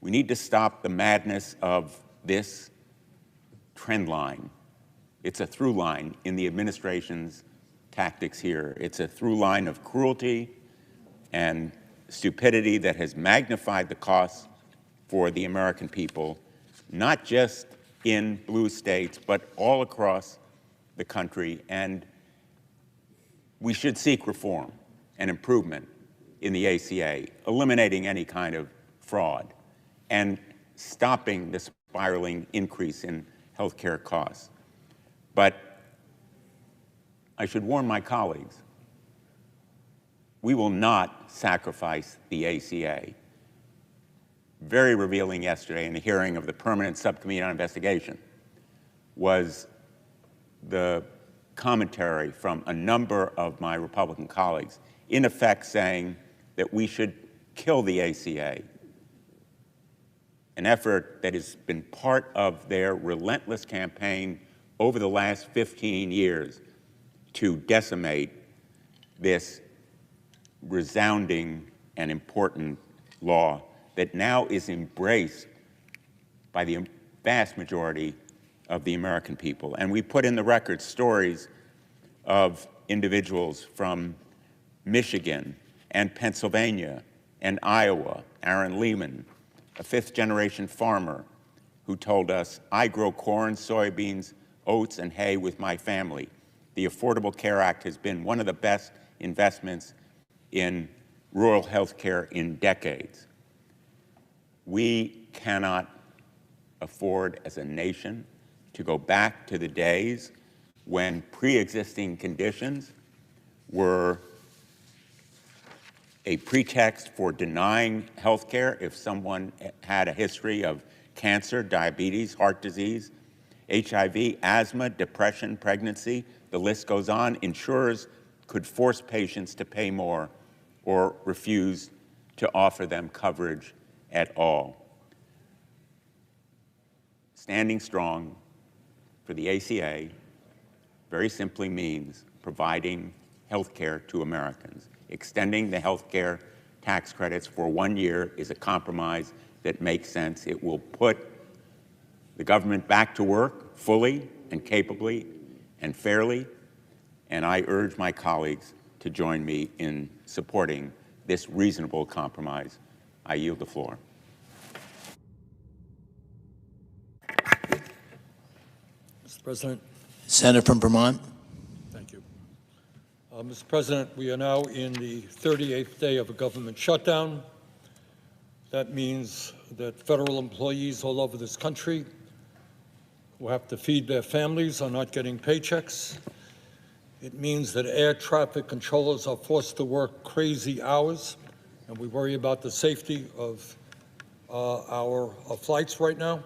We need to stop the madness of this trend line. It's a through line in the administration's tactics here. It's a through line of cruelty and stupidity that has magnified the costs for the American people, not just in blue states, but all across the country. And we should seek reform and improvement in the ACA, eliminating any kind of fraud and stopping the spiraling increase in health care costs. But I should warn my colleagues, we will not sacrifice the ACA. Very revealing yesterday in the hearing of the Permanent Subcommittee on Investigation was the commentary from a number of my Republican colleagues, in effect saying that we should kill the ACA, an effort that has been part of their relentless campaign over the last 15 years to decimate this resounding and important law that now is embraced by the vast majority of the American people. And we put in the record stories of individuals from Michigan and Pennsylvania and Iowa, Aaron Lehman, a fifth-generation farmer who told us, "I grow corn, soybeans, oats, and hay with my family. The Affordable Care Act has been one of the best investments in rural health care in decades." We cannot afford as a nation to go back to the days when pre-existing conditions were a pretext for denying health care if someone had a history of cancer, diabetes, heart disease, HIV, asthma, depression, pregnancy. The list goes on. Insurers could force patients to pay more or refuse to offer them coverage at all. Standing strong for the ACA very simply means providing health care to Americans. Extending the health care tax credits for 1 year is a compromise that makes sense. It will put the government back to work fully and capably and fairly, and I urge my colleagues to join me in supporting this reasonable compromise. I yield the floor. Mr. President. Senator from Vermont. Thank you. Mr. President, we are now in the 38th day of a government shutdown. That means that federal employees all over this country who have to feed their families are not getting paychecks. It means that air traffic controllers are forced to work crazy hours, and we worry about the safety of our flights right now.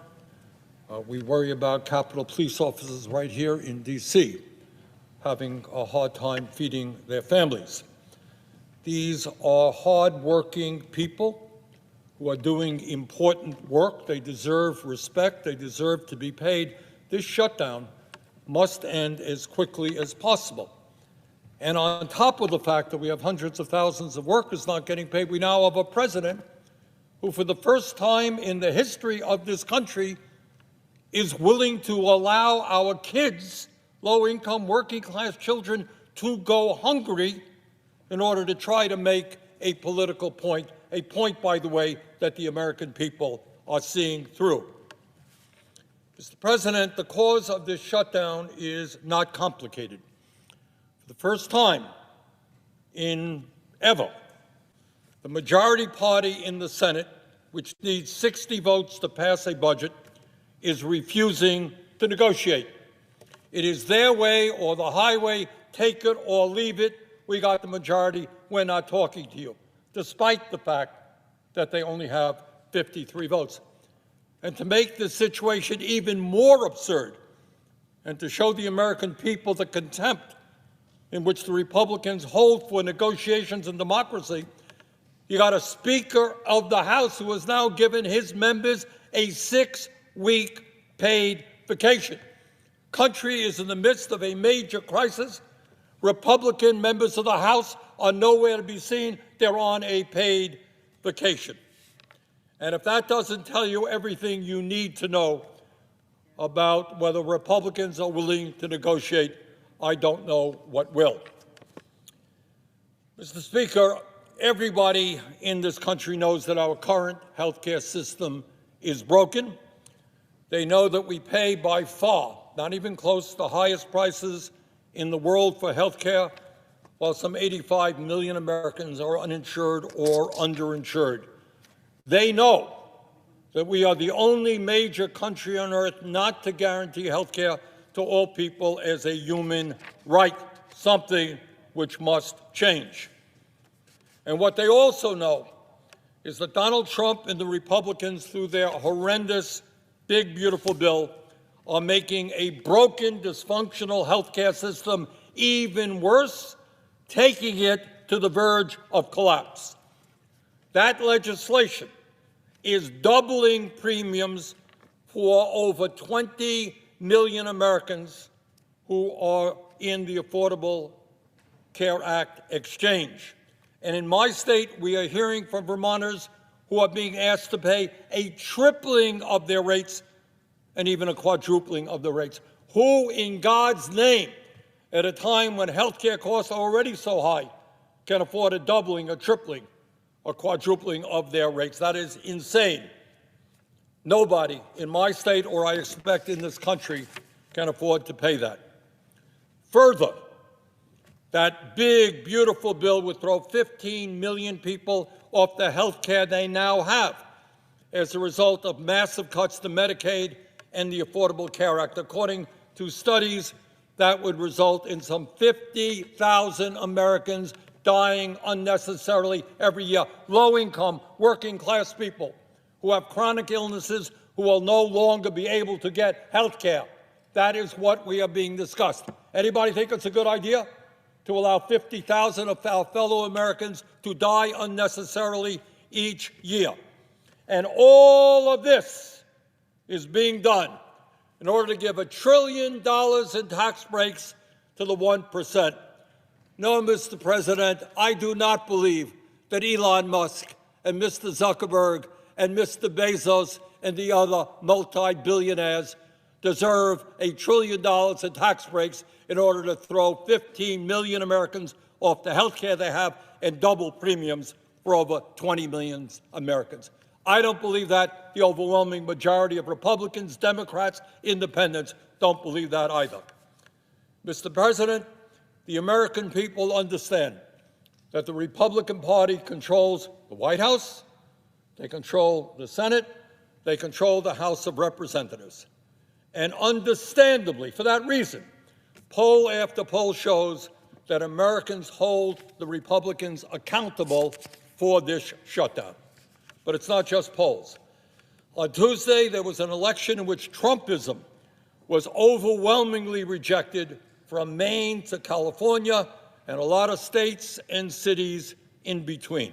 We worry about Capitol Police officers right here in D.C. having a hard time feeding their families. These are hard-working people who are doing important work. They deserve respect. They deserve to be paid. This shutdown must end as quickly as possible. And on top of the fact that we have hundreds of thousands of workers not getting paid, we now have a president who, for the first time in the history of this country, is willing to allow our kids, low-income, working-class children, to go hungry in order to try to make a political point, a point, by the way, that the American people are seeing through. Mr. President, the cause of this shutdown is not complicated. For the first time in ever, the majority party in the Senate, which needs 60 votes to pass a budget, is refusing to negotiate. It is their way or the highway, take it or leave it. We got the majority, we're not talking to you, despite the fact that they only have 53 votes. And to make the situation even more absurd, and to show the American people the contempt in which the Republicans hold for negotiations and democracy, you got a Speaker of the House who has now given his members a 6-week paid vacation. Country is in the midst of a major crisis. Republican members of the House are nowhere to be seen. They're on a paid vacation. And if that doesn't tell you everything you need to know about whether Republicans are willing to negotiate, I don't know what will. Mr. Speaker, everybody in this country knows that our current health care system is broken. They know that we pay by far, not even close to the highest prices in the world for health care, while some 85 million Americans are uninsured or underinsured. They know that we are the only major country on earth not to guarantee health care to all people as a human right, something which must change. And what they also know is that Donald Trump and the Republicans, through their horrendous big, beautiful bill, are making a broken, dysfunctional health care system even worse, taking it to the verge of collapse. That legislation is doubling premiums for over 20 million Americans who are in the Affordable Care Act exchange. And in my state, we are hearing from Vermonters who are being asked to pay a tripling of their rates and even a quadrupling of the rates. Who, in God's name, at a time when health care costs are already so high, can afford a doubling, a tripling, or quadrupling of their rates? That is insane. Nobody in my state, or I expect in this country, can afford to pay that. Further, that big, beautiful bill would throw 15 million people off the health care they now have as a result of massive cuts to Medicaid and the Affordable Care Act. According to studies, that would result in some 50,000 Americans dying unnecessarily every year. Low-income, working-class people who have chronic illnesses who will no longer be able to get health care. That is what we are being discussed. Anybody think it's a good idea to allow 50,000 of our fellow Americans to die unnecessarily each year. And all of this is being done in order to give $1 trillion in tax breaks to the 1%. No, Mr. President, I do not believe that Elon Musk and Mr. Zuckerberg and Mr. Bezos and the other multi-billionaires deserve $1 trillion in tax breaks in order to throw 15 million Americans off the health care they have and double premiums for over 20 million Americans. I don't believe that. The overwhelming majority of Republicans, Democrats, Independents don't believe that either. Mr. President, the American people understand that the Republican Party controls the White House, they control the Senate, they control the House of Representatives. And understandably, for that reason, poll after poll shows that Americans hold the Republicans accountable for this shutdown. But it's not just polls. On Tuesday, there was an election in which Trumpism was overwhelmingly rejected from Maine to California and a lot of states and cities in between.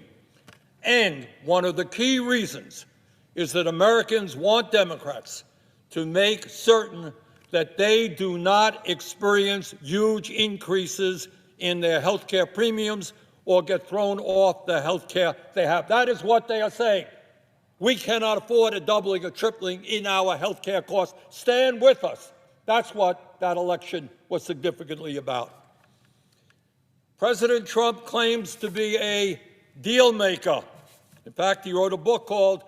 And one of the key reasons is that Americans want Democrats to make certain that they do not experience huge increases in their health care premiums or get thrown off the health care they have. That is what they are saying. We cannot afford a doubling or tripling in our health care costs. Stand with us. That's what that election was significantly about. President Trump claims to be a deal maker. In fact, he wrote a book called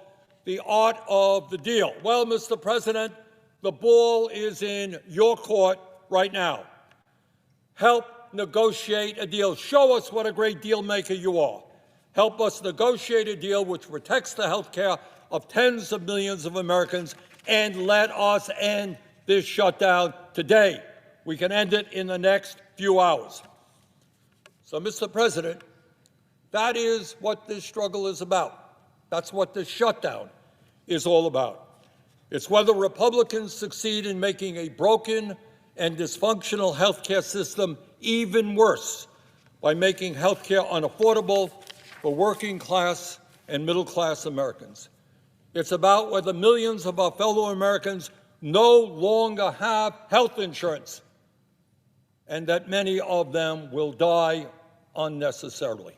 The Art of the Deal. Well, Mr. President, the ball is in your court right now. Help negotiate a deal. Show us what a great deal maker you are. Help us negotiate a deal which protects the health care of tens of millions of Americans, and let us end this shutdown today. We can end it in the next few hours. So, Mr. President, that is what this struggle is about. That's what this shutdown is all about. It's whether Republicans succeed in making a broken and dysfunctional health care system even worse by making health care unaffordable for working class and middle class Americans. It's about whether millions of our fellow Americans no longer have health insurance and that many of them will die unnecessarily.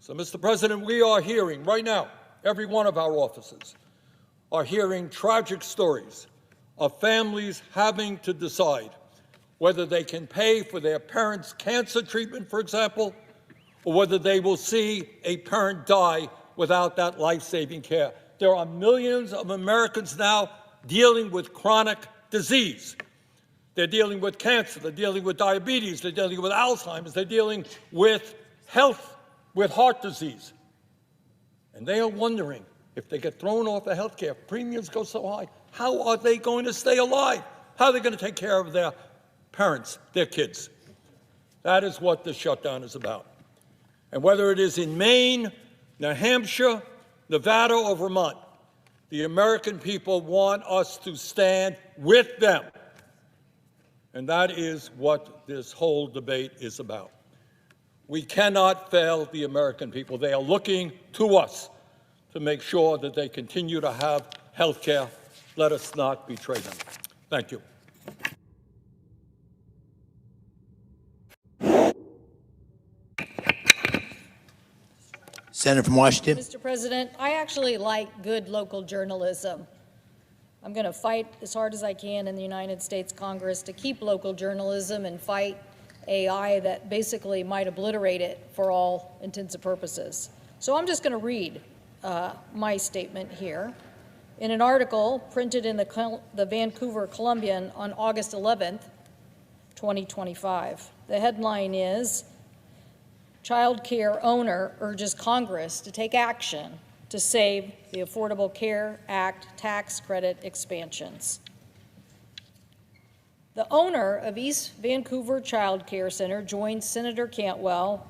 So, Mr. President, we are hearing right now, every one of our offices are hearing tragic stories of families having to decide whether they can pay for their parents' cancer treatment, for example, or whether they will see a parent die without that life-saving care. There are millions of Americans now dealing with chronic disease. They're dealing with cancer, they're dealing with diabetes, they're dealing with Alzheimer's, they're dealing with health, with heart disease. And they are wondering, if they get thrown off the health care, premiums go so high, how are they going to stay alive? How are they going to take care of their parents, their kids? That is what this shutdown is about. And whether it is in Maine, New Hampshire, Nevada, or Vermont, the American people want us to stand with them. And that is what this whole debate is about. We cannot fail the American people. They are looking to us to make sure that they continue to have health care. Let us not betray them. Thank you. Senator from Washington. Mr. President, I actually like good local journalism. I'm going to fight as hard as I can in the United States Congress to keep local journalism and fight AI that basically might obliterate it for all intents and purposes. So I'm just going to read my statement here. In an article printed in the Vancouver Columbian on August 11th, 2025, the headline is, Child Care Owner Urges Congress to Take Action to Save the Affordable Care Act Tax Credit Expansions. The owner of East Vancouver Child Care Center joined Senator Cantwell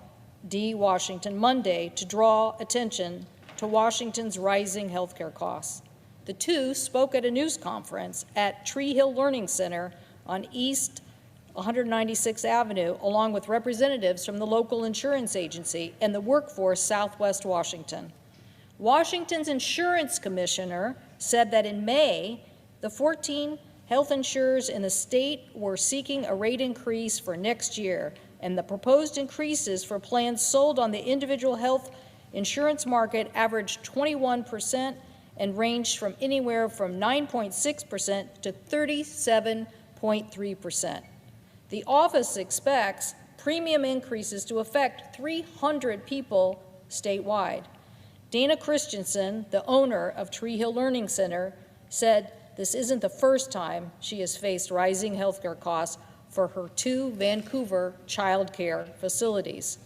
D. Washington Monday to draw attention to Washington's rising health care costs. The two spoke at a news conference at Tree Hill Learning Center on East 196th Avenue, along with representatives from the local insurance agency and the workforce Southwest Washington. Washington's insurance commissioner said that in May, the 14 health insurers in the state were seeking a rate increase for next year, and the proposed increases for plans sold on the individual health insurance market averaged 21% and ranged from anywhere from 9.6% to 37.3%. The office expects premium increases to affect 300 people statewide. Dana Christensen, the owner of Tree Hill Learning Center, said this isn't the first time she has faced rising healthcare costs for her 2 Vancouver child care facilities.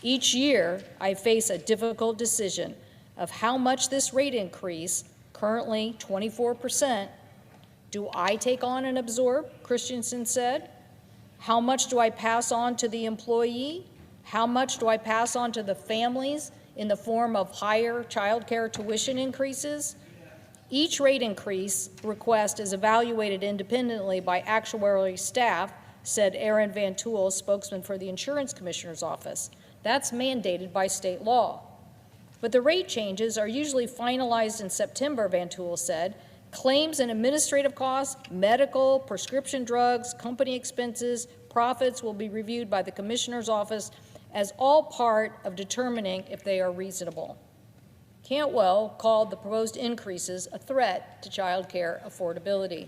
Each year, I face a difficult decision of how much this rate increase, currently 24%, do I take on and absorb, Christensen said. How much do I pass on to the employee? How much do I pass on to the families in the form of higher child care tuition increases? Each rate increase request is evaluated independently by actuarial staff, said Aaron Van Tool, spokesman for the Insurance Commissioner's Office. That's mandated by state law. But the rate changes are usually finalized in September, Van Tool said. Claims and administrative costs, medical, prescription drugs, company expenses, profits will be reviewed by the Commissioner's Office as all part of determining if they are reasonable. Cantwell called the proposed increases a threat to child care affordability.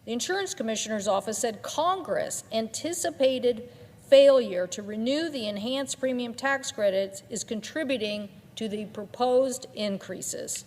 The Insurance Commissioner's Office said Congress anticipated failure to renew the enhanced premium tax credits is contributing to the proposed increases.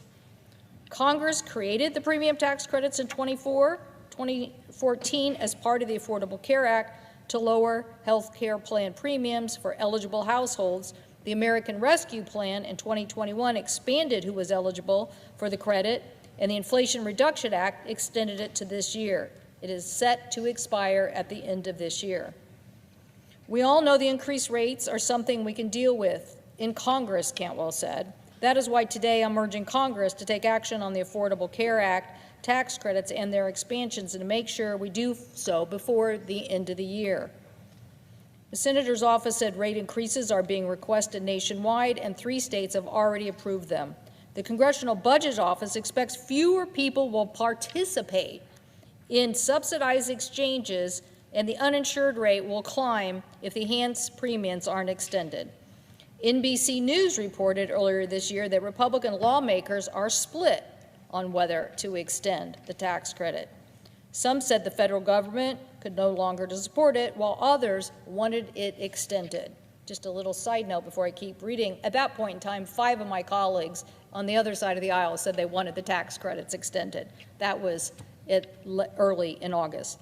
Congress created the premium tax credits in 2014 as part of the Affordable Care Act to lower health care plan premiums for eligible households. The American Rescue Plan in 2021 expanded who was eligible for the credit, and the Inflation Reduction Act extended it to this year. It is set to expire at the end of this year. We all know the increased rates are something we can deal with in Congress, Cantwell said. That is why today I'm urging Congress to take action on the Affordable Care Act tax credits and their expansions, and to make sure we do so before the end of the year. The Senator's office said rate increases are being requested nationwide, and 3 states have already approved them. The Congressional Budget Office expects fewer people will participate in subsidized exchanges, and the uninsured rate will climb if the enhanced premiums aren't extended. NBC News reported earlier this year that Republican lawmakers are split on whether to extend the tax credit. Some said the federal government could no longer support it, while others wanted it extended. Just a little side note before I keep reading. At that point in time, 5 of my colleagues on the other side of the aisle said they wanted the tax credits extended. That was early in August.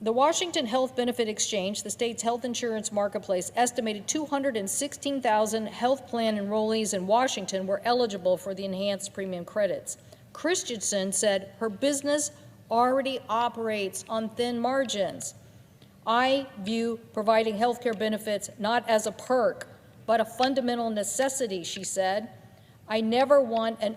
The Washington Health Benefit Exchange, the state's health insurance marketplace, estimated 216,000 health plan enrollees in Washington were eligible for the enhanced premium credits. Christensen said her business already operates on thin margins. I view providing health care benefits not as a perk, but a fundamental necessity, she said. I never want an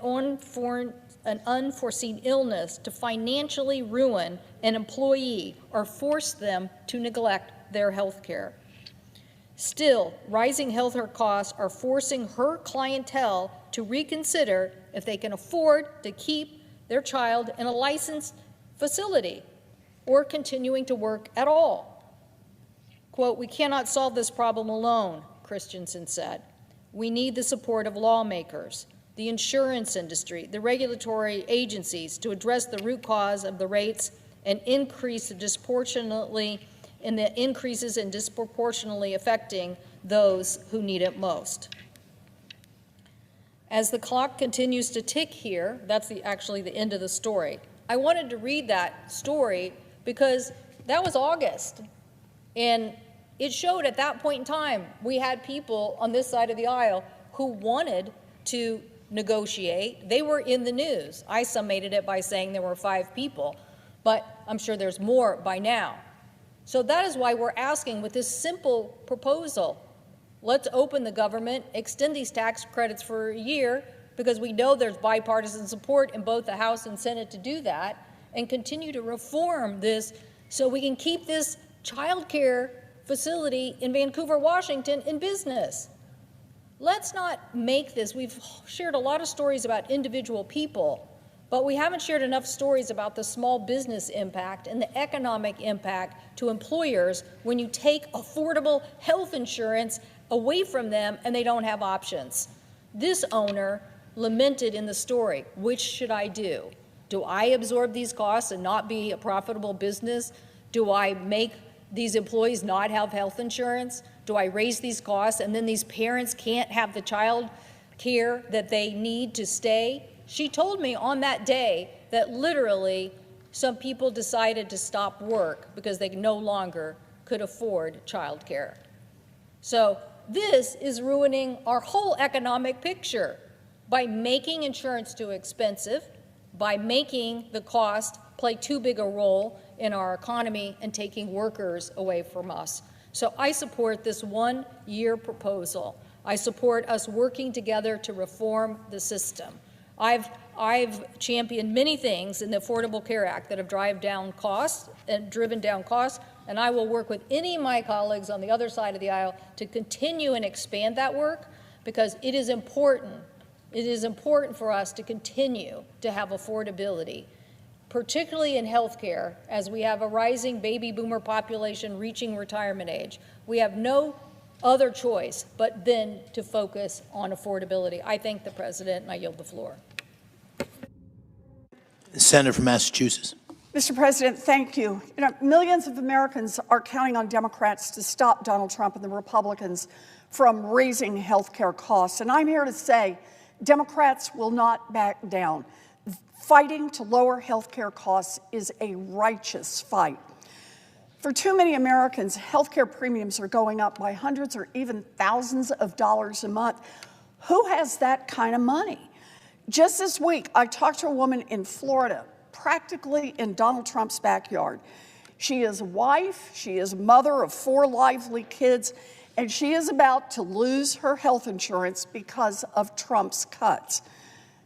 unforeseen illness to financially ruin an employee or force them to neglect their health care. Still, rising health care costs are forcing her clientele to reconsider if they can afford to keep their child in a licensed facility or continuing to work at all. Quote, "We cannot solve this problem alone," Christensen said. "We need the support of lawmakers, the insurance industry, the regulatory agencies to address the root cause of the rates and increases disproportionately affecting those who need it most." As the clock continues to tick here, that's actually the end of the story. I wanted to read that story because that was August, and it showed at that point in time we had people on this side of the aisle who wanted to negotiate. They were in the news. I summated it by saying there were 5 people, but I'm sure there's more by now. So that is why we're asking with this simple proposal, let's open the government, extend these tax credits for a year, because we know there's bipartisan support in both the House and Senate to do that, and continue to reform this so we can keep this child care facility in Vancouver, Washington in business. Let's not make this. We've shared a lot of stories about individual people, but we haven't shared enough stories about the small business impact and the economic impact to employers when you take affordable health insurance away from them and they don't have options. This owner lamented in the story, which should I do? Do I absorb these costs and not be a profitable business? Do I make these employees not have health insurance? Do I raise these costs and then these parents can't have the child care that they need to stay? She told me on that day that literally some people decided to stop work because they no longer could afford child care. So this is ruining our whole economic picture by making insurance too expensive, by making the cost play too big a role in our economy and taking workers away from us. So I support this one-year proposal. I support us working together to reform the system. I've championed many things in the Affordable Care Act that have driven down costs, and I will work with any of my colleagues on the other side of the aisle to continue and expand that work, because it is important. It is important for us to continue to have affordability, particularly in health care, as we have a rising baby boomer population reaching retirement age. We have no other choice but then to focus on affordability. I thank the President, and I yield the floor. The Senator from Massachusetts. Mr. President, thank you. Millions of Americans are counting on Democrats to stop Donald Trump and the Republicans from raising health care costs. And I'm here to say Democrats will not back down. Fighting to lower health care costs is a righteous fight. For too many Americans, health care premiums are going up by hundreds or even thousands of dollars a month. Who has that kind of money? Just this week, I talked to a woman in Florida, practically in Donald Trump's backyard. She is a wife, she is a mother of 4 lively kids, and she is about to lose her health insurance because of Trump's cuts.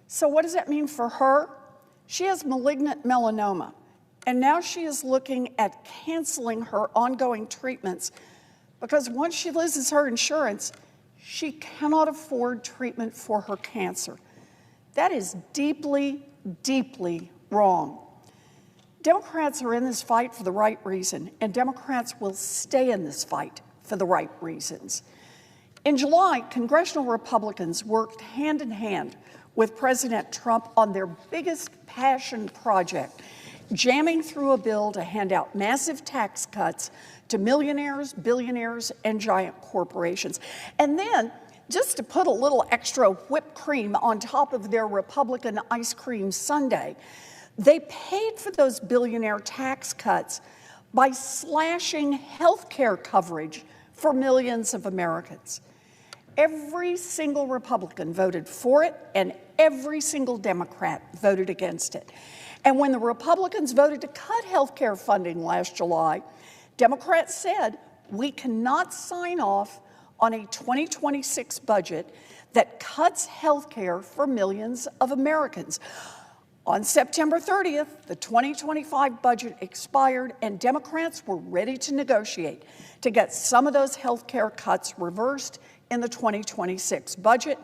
So what does that mean for her? She has malignant melanoma, and now she is looking at canceling her ongoing treatments because once she loses her insurance, she cannot afford treatment for her cancer. That is deeply, deeply wrong. Democrats are in this fight for the right reason, and Democrats will stay in this fight for the right reasons. In July, congressional Republicans worked hand in hand with President Trump on their biggest passion project, jamming through a bill to hand out massive tax cuts to millionaires, billionaires, and giant corporations. And then, just to put a little extra whipped cream on top of their Republican ice cream sundae, they paid for those billionaire tax cuts by slashing health care coverage for millions of Americans. Every single Republican voted for it, and every single Democrat voted against it. And when the Republicans voted to cut health care funding last July, Democrats said, we cannot sign off on a 2026 budget that cuts health care for millions of Americans. On September 30th, the 2025 budget expired, and Democrats were ready to negotiate to get some of those health care cuts reversed in the 2026 budget,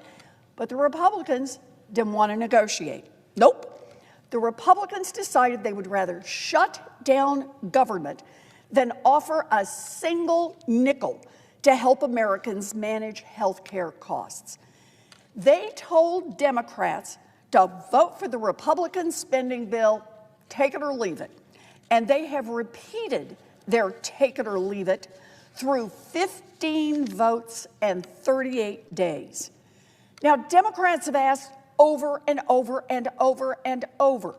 but the Republicans didn't want to negotiate. Nope. The Republicans decided they would rather shut down government than offer a single nickel to help Americans manage health care costs. They told Democrats to vote for the Republican spending bill, take it or leave it. And they have repeated their take it or leave it through 15 votes and 38 days. Now, Democrats have asked over and over and over and over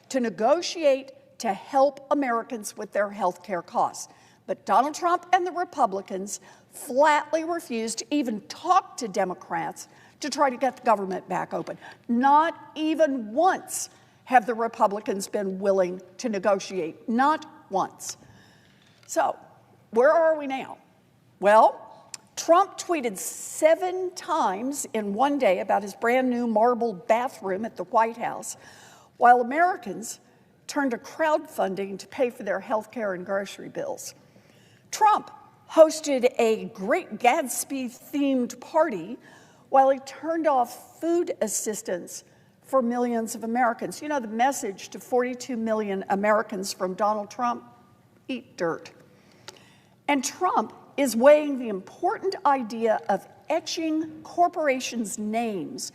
to negotiate to help Americans with their health care costs. But Donald Trump and the Republicans flatly refused to even talk to Democrats to try to get the government back open. Not even once have the Republicans been willing to negotiate, not once. So, where are we now? Well, Trump tweeted 7 times in one day about his brand new marble bathroom at the White House, while Americans turn to crowdfunding to pay for their health care and grocery bills. Trump hosted a Great Gatsby-themed party while he turned off food assistance for millions of Americans. You know the message to 42 million Americans from Donald Trump? Eat dirt. And Trump is weighing the important idea of etching corporations' names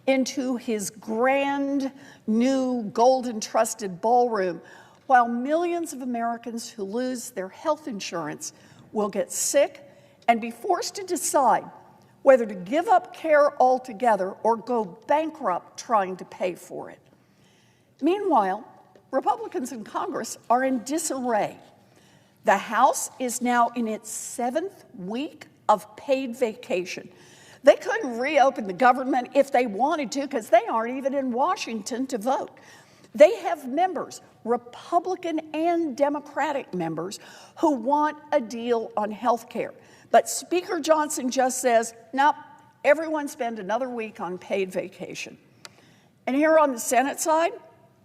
into his grand new gold-encrusted ballroom, while millions of Americans who lose their health insurance will get sick and be forced to decide whether to give up care altogether or go bankrupt trying to pay for it. Meanwhile, Republicans in Congress are in disarray. The House is now in its 7th week of paid vacation. They couldn't reopen the government if they wanted to because they aren't even in Washington to vote. They have members, Republican and Democratic members, who want a deal on health care. But Speaker Johnson just says, nope, everyone spend another week on paid vacation. And here on the Senate side,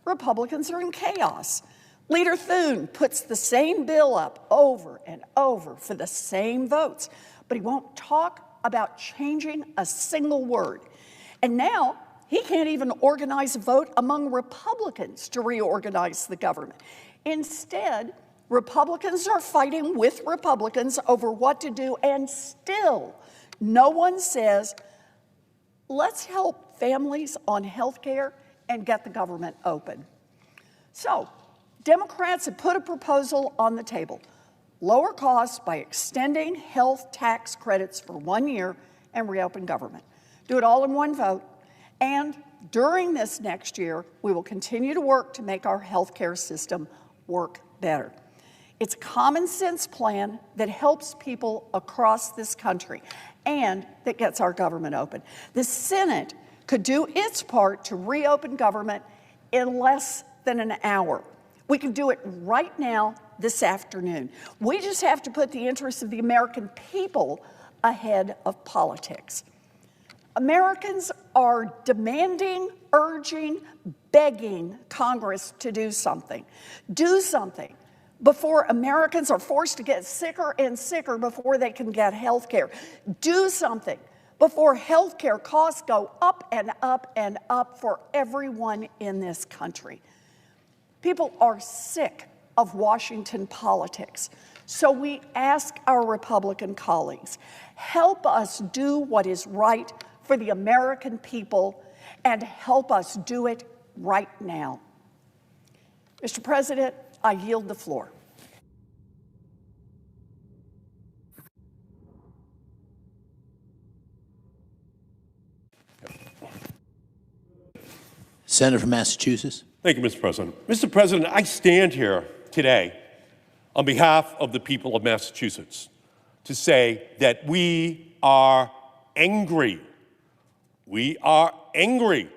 Republicans are in chaos. Leader Thune puts the same bill up over and over for the same votes, but he won't talk about changing a single word. And now he can't even organize a vote among Republicans to reorganize the government. Instead, Republicans are fighting with Republicans over what to do, and still no one says, let's help families on health care and get the government open. So, Democrats have put a proposal on the table. Lower costs by extending health tax credits for 1 year and reopen government. Do it all in one vote. And during this next year, we will continue to work to make our health care system work better. It's a common sense plan that helps people across this country and that gets our government open. The Senate could do its part to reopen government in less than an hour. We can do it right now, this afternoon. We just have to put the interests of the American people ahead of politics. Americans are demanding, urging, begging Congress to do something. Do something before Americans are forced to get sicker and sicker before they can get health care. Do something before health care costs go up and up and up for everyone in this country. People are sick of Washington politics. So we ask our Republican colleagues, help us do what is right for the American people and help us do it right now. Mr. President, I yield the floor. Senator from Massachusetts. Thank you, Mr. President. Mr. President, I stand here today on behalf of the people of Massachusetts to say that we are angry. We are angry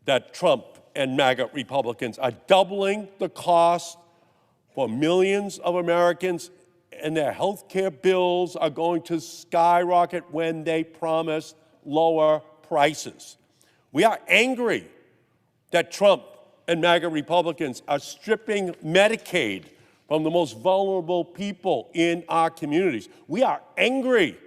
that Trump and MAGA Republicans are doubling the cost for millions of Americans, and their health care bills are going to skyrocket when they promise lower prices. We are angry that Trump and MAGA Republicans are stripping Medicaid from the most vulnerable people in our communities. We are angry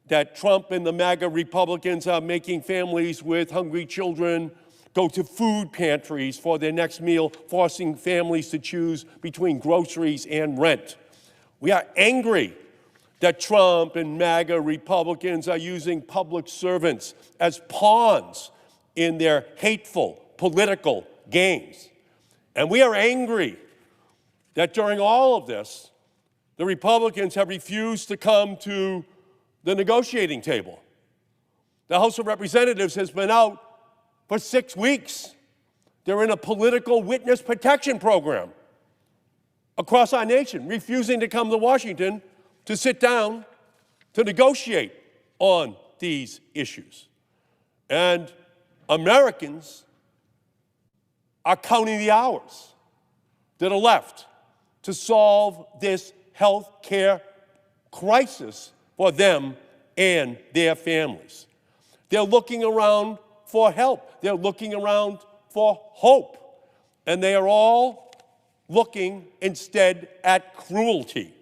that Trump and the MAGA Republicans are making families with hungry children go to food pantries for their next meal, forcing families to choose between groceries and rent. We are angry that Trump and MAGA Republicans are using public servants as pawns in their hateful political games. And we are angry that during all of this, the Republicans have refused to come to the negotiating table. The House of Representatives has been out for 6 weeks. They're in a political witness protection program across our nation, refusing to come to Washington to sit down to negotiate on these issues. And Americans are counting the hours that are left to solve this health care crisis for them and their families. They're looking around for help. They're looking around for hope. And they are all looking instead at cruelty,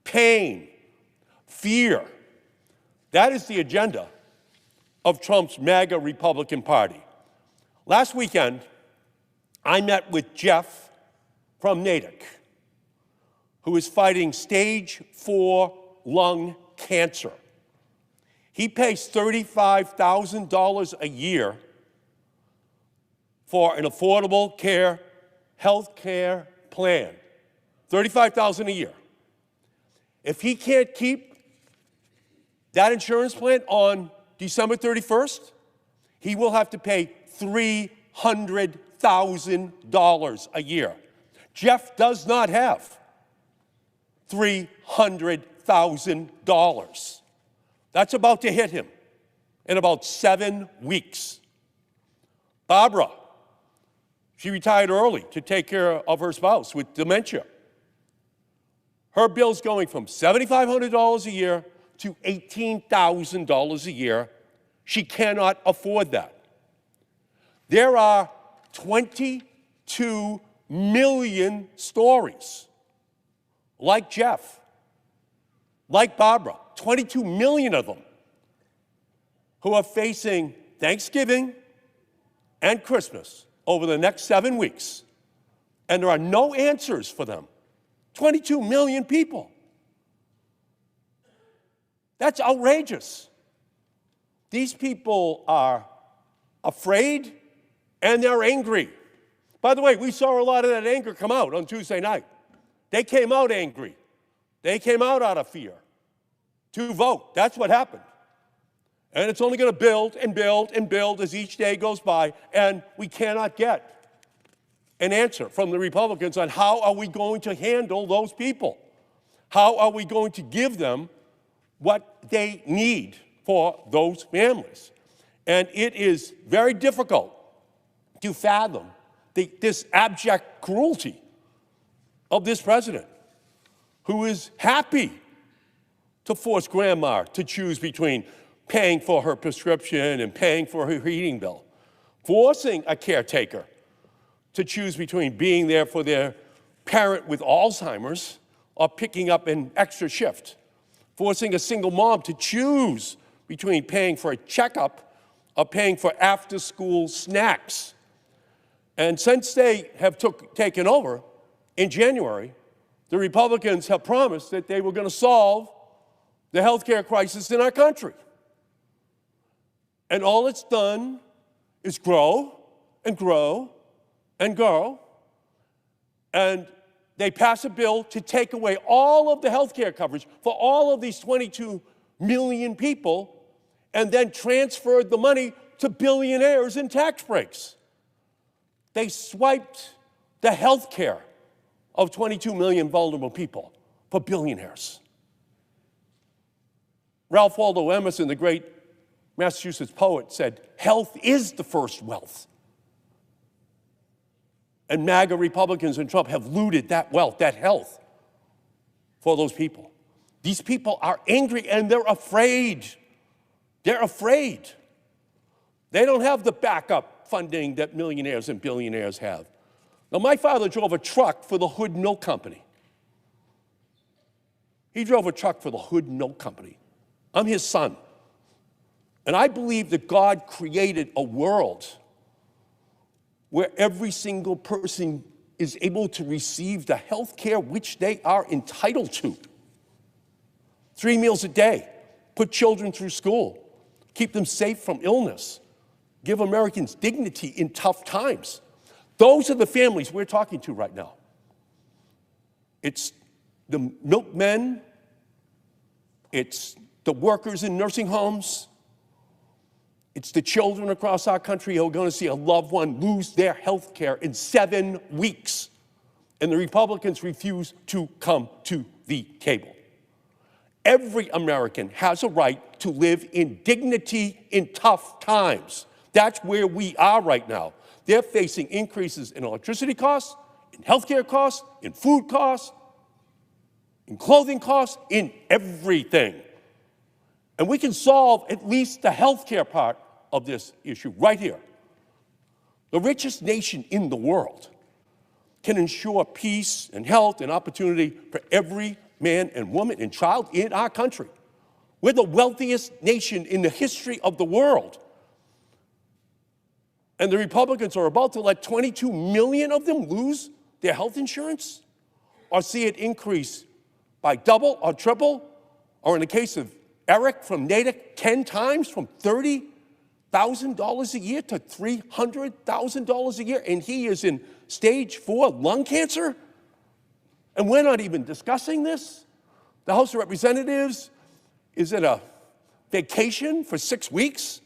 pain, fear. That is the agenda of Trump's MAGA Republican Party. Last weekend, I met with Jeff from Natick, who is fighting stage 4 lung cancer. He pays $35,000 a year for an affordable care, health care plan. $35,000 a year. If he can't keep that insurance plan on December 31st, he will have to pay $300,000 a year. Jeff does not have $300,000. That's about to hit him in about 7 weeks. Barbara, she retired early to take care of her spouse with dementia. Her bill's going from $7,500 a year to $18,000 a year. She cannot afford that. There are 22 million stories like Jeff, like Barbara, 22 million of them, who are facing Thanksgiving and Christmas over the next 7 weeks, and there are no answers for them. 22 million people. That's outrageous. These people are afraid and they're angry. By the way, we saw a lot of that anger come out on Tuesday night. They came out angry. They came out of fear to vote. That's what happened. And it's only going to build and build and build as each day goes by, and we cannot get an answer from the Republicans on how are we going to handle those people? How are we going to give them what they need for those families? And it is very difficult to fathom this abject cruelty of this president, who is happy to force grandma to choose between paying for her prescription and paying for her heating bill, forcing a caretaker to choose between being there for their parent with Alzheimer's or picking up an extra shift, forcing a single mom to choose between paying for a checkup or paying for after-school snacks. And since they have taken over in January, the Republicans have promised that they were going to solve the health care crisis in our country. And all it's done is grow and grow and grow. And they pass a bill to take away all of the health care coverage for all of these 22 million people and then transferred the money to billionaires in tax breaks. They swiped the health care of 22 million vulnerable people for billionaires. Ralph Waldo Emerson, the great Massachusetts poet, said, "Health is the first wealth." And MAGA Republicans and Trump have looted that wealth, that health, for those people. These people are angry and they're afraid. They're afraid. They don't have the backup funding that millionaires and billionaires have. Now, my father drove a truck for the Hood Milk Company. He drove a truck for the Hood Milk Company. I'm his son. And I believe that God created a world where every single person is able to receive the health care which they are entitled to. 3 meals a day, put children through school, keep them safe from illness, give Americans dignity in tough times. Those are the families we're talking to right now. It's the milkmen, it's the workers in nursing homes, it's the children across our country who are going to see a loved one lose their health care in 7 weeks. And the Republicans refuse to come to the table. Every American has a right to live in dignity in tough times. That's where we are right now. They're facing increases in electricity costs, in healthcare costs, in food costs, in clothing costs, in everything. And we can solve at least the healthcare part of this issue right here. The richest nation in the world can ensure peace and health and opportunity for every man and woman and child in our country. We're the wealthiest nation in the history of the world. And the Republicans are about to let 22 million of them lose their health insurance or see it increase by double or triple, or in the case of Eric from Natick, 10 times from $30,000 a year to $300,000 a year, and he is in stage 4 lung cancer? And we're not even discussing this? The House of Representatives is at a vacation for 6 weeks?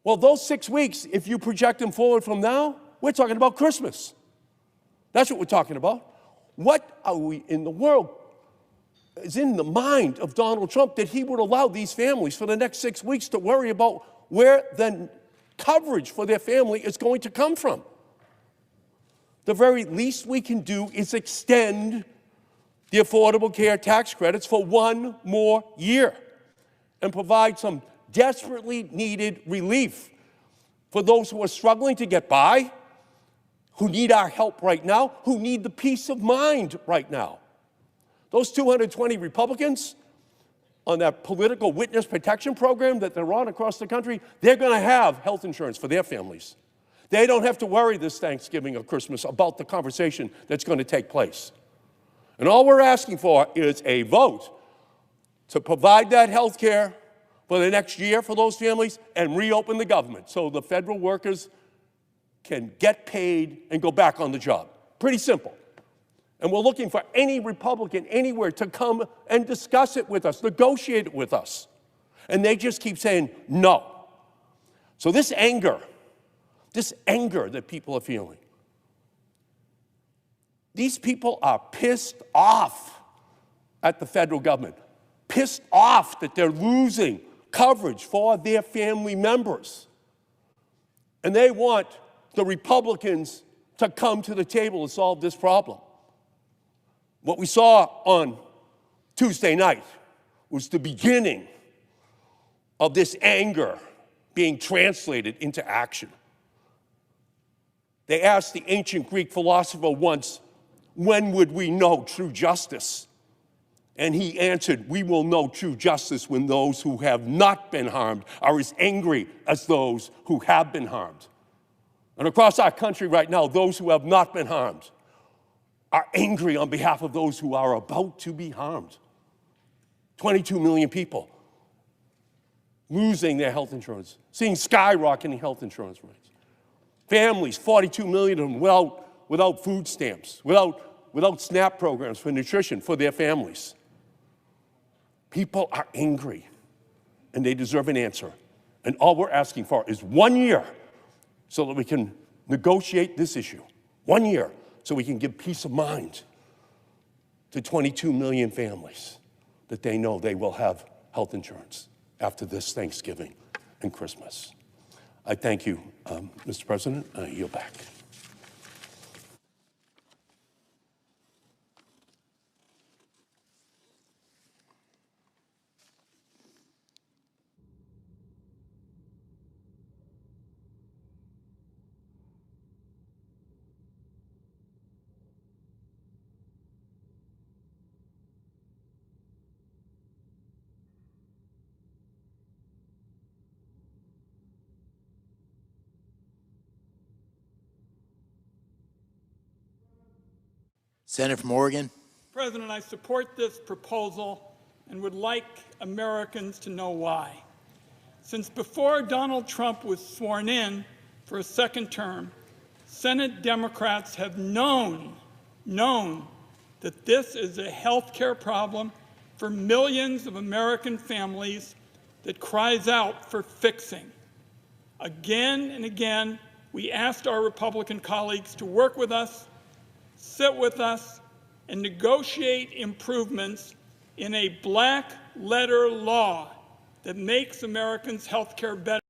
Well, those 6 weeks, if you project them forward from now, we're talking about Christmas. That's what we're talking about. What are we in the world is in the mind of Donald Trump that he would allow these families for the next 6 weeks to worry about where the coverage for their family is going to come from? The very least we can do is extend the Affordable Care Tax credits for 1 more year and provide some desperately needed relief for those who are struggling to get by, who need our help right now, who need the peace of mind right now. Those 220 Republicans on that political witness protection program that they're on across the country, they're going to have health insurance for their families. They don't have to worry this Thanksgiving or Christmas about the conversation that's going to take place. And all we're asking for is a vote to provide that health care for the next year for those families and reopen the government so the federal workers can get paid and go back on the job. Pretty simple. And we're looking for any Republican anywhere to come and discuss it with us, negotiate it with us. And they just keep saying no. So this anger that people are feeling, these people are pissed off at the federal government, pissed off that they're losing coverage for their family members. And they want the Republicans to come to the table to solve this problem. What we saw on Tuesday night was the beginning of this anger being translated into action. They asked the ancient Greek philosopher once, when would we know true justice? And he answered, we will know true justice when those who have not been harmed are as angry as those who have been harmed. And across our country right now, those who have not been harmed are angry on behalf of those who are about to be harmed. 22 million people losing their health insurance, seeing skyrocketing health insurance rates. Families, 42 million of them without food stamps, without SNAP programs for nutrition for their families. People are angry, and they deserve an answer. And all we're asking for is 1 year so that we can negotiate this issue. 1 year so we can give peace of mind to 22 million families that they know they will have health insurance after this Thanksgiving and Christmas. I thank you, Mr. President. I yield back. Senator from Oregon. President, I support this proposal and would like Americans to know why. Since before Donald Trump was sworn in for a second term, Senate Democrats have known that this is a health care problem for millions of American families that cries out for fixing. Again and again, we asked our Republican colleagues to work with us, sit with us, and negotiate improvements in a black-letter law that makes Americans' health care better.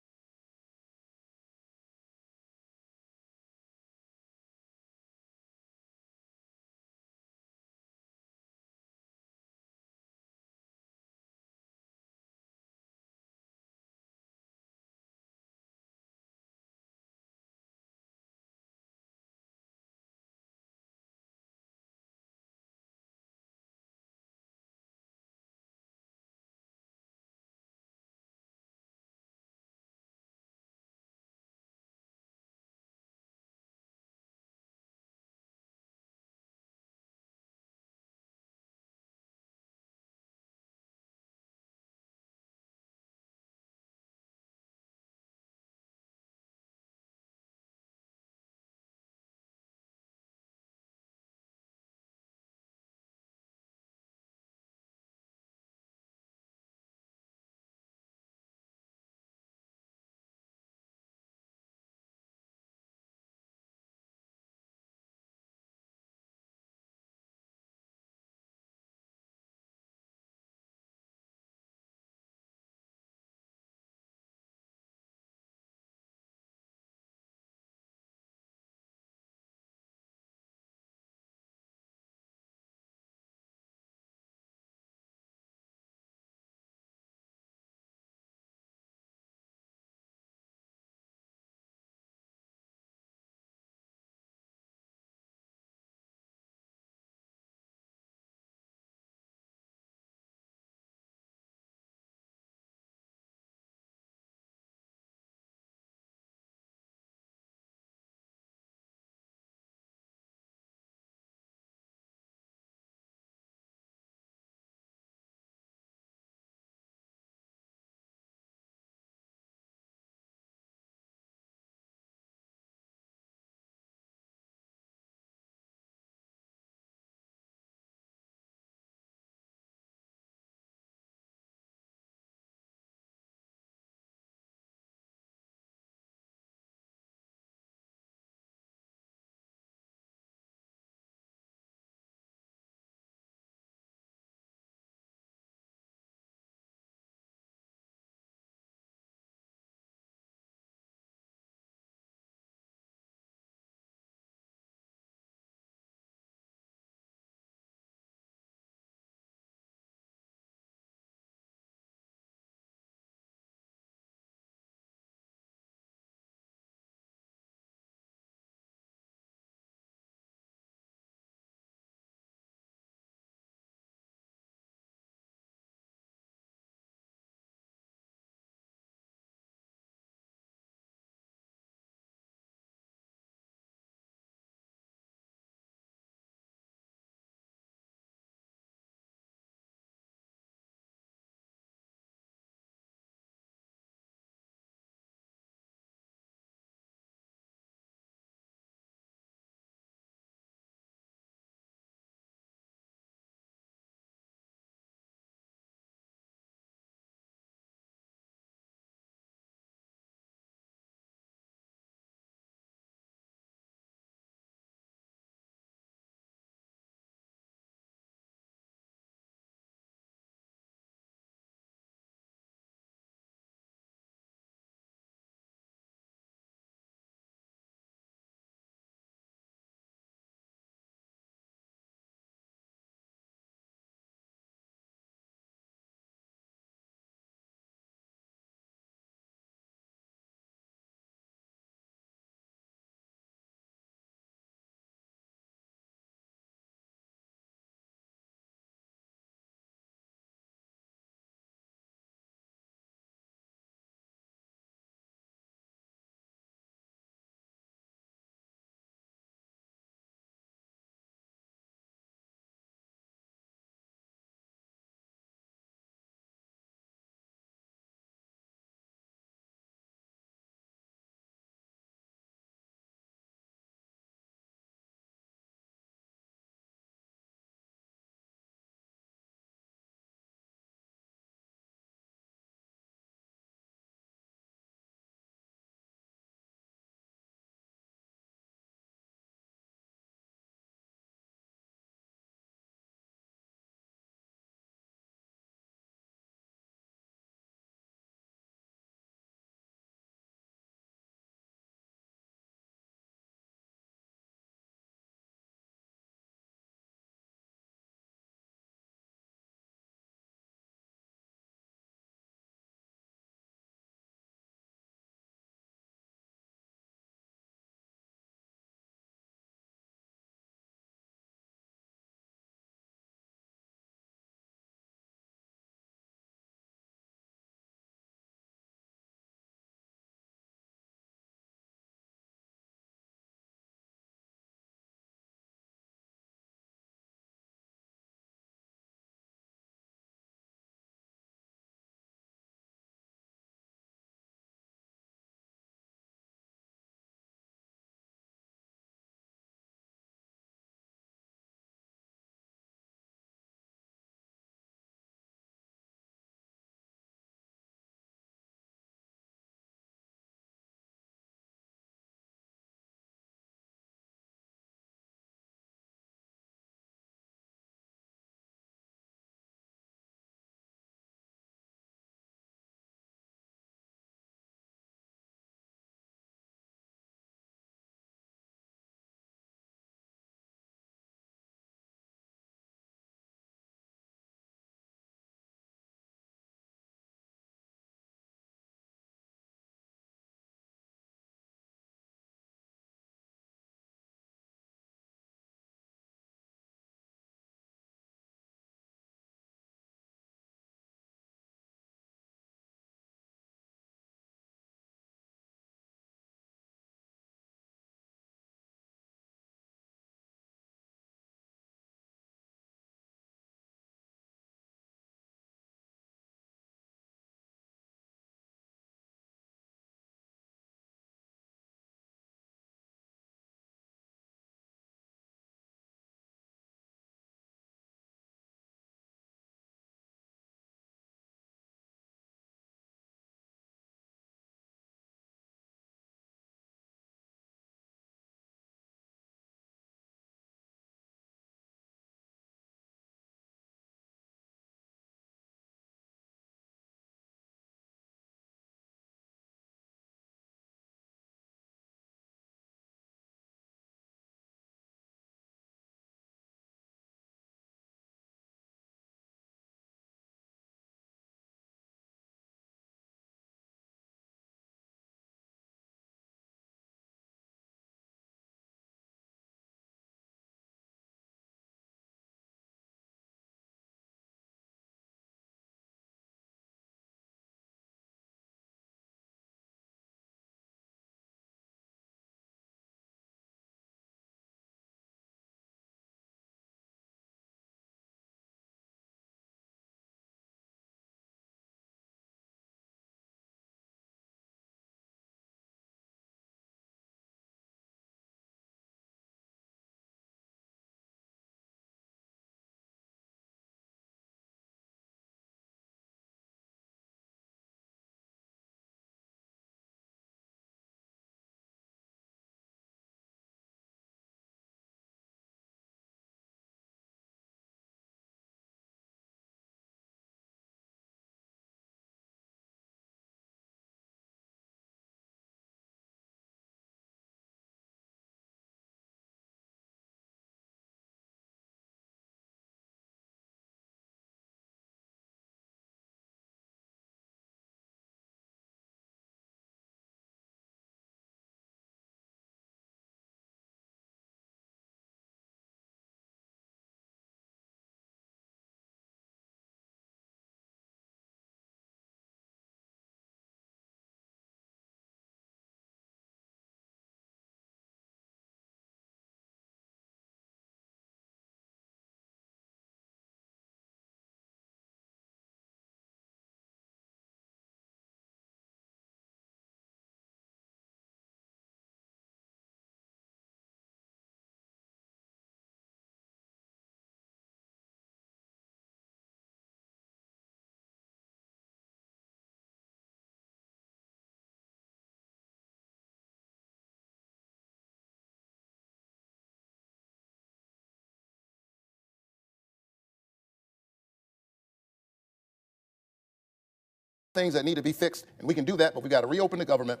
things that need to be fixed, and we can do that, but we got to reopen the government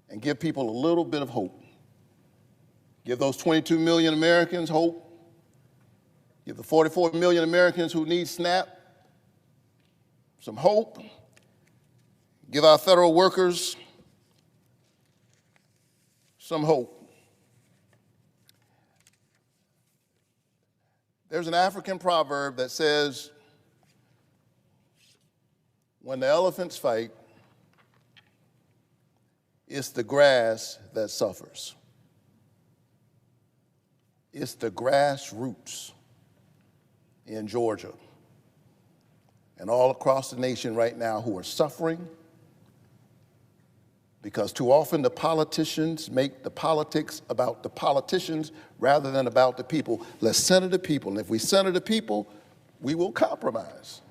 and give people a little bit of hope. Give those 22 million Americans hope. Give the 44 million Americans who need SNAP some hope. Give our federal workers some hope. There's an African proverb that says, when the elephants fight, it's the grass that suffers. It's the grassroots in Georgia and all across the nation right now who are suffering because too often the politicians make the politics about the politicians rather than about the people. Let's center the people, and if we center the people, we will compromise,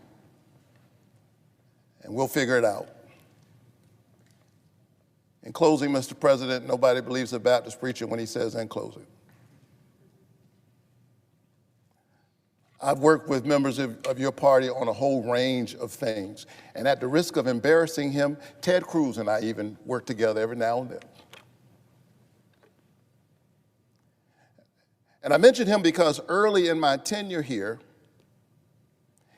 and we'll figure it out. In closing, Mr. President, nobody believes a Baptist preacher when he says in closing. I've worked with members of your party on a whole range of things. And at the risk of embarrassing him, Ted Cruz and I even work together every now and then. And I mention him because early in my tenure here,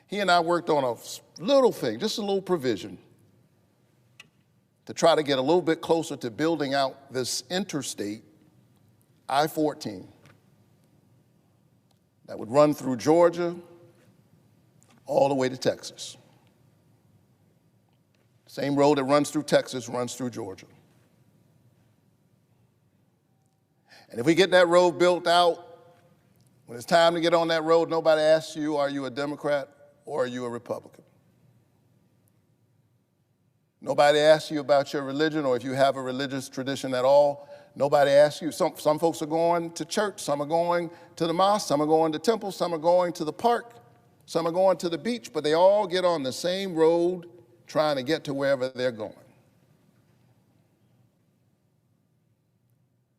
he and I worked on a little thing, just a little provision, to try to get a little bit closer to building out this interstate, I-14. That would run through Georgia all the way to Texas. Same road that runs through Texas runs through Georgia. And if we get that road built out, when it's time to get on that road, nobody asks you, are you a Democrat or are you a Republican? Nobody asks you about your religion or if you have a religious tradition at all. Nobody asks you. Some folks are going to church, some are going to the mosque, some are going to temple, some are going to the park, some are going to the beach, but they all get on the same road trying to get to wherever they're going.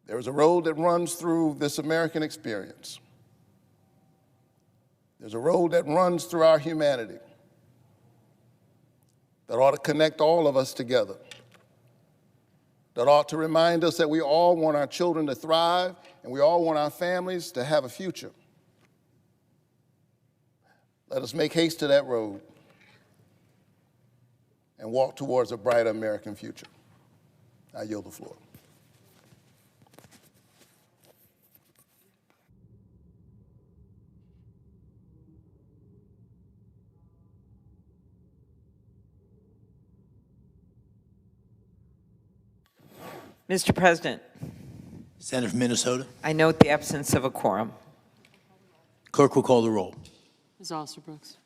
There's a road that runs through this American experience. There's a road that runs through our humanity that ought to connect all of us together, that ought to remind us that we all want our children to thrive and we all want our families to have a future. Let us make haste to that road and walk towards a brighter American future. I yield the floor. Mr. President. Senator from Minnesota. I note the absence of a quorum. Clerk will call the roll. Ms. Alsterbrooks.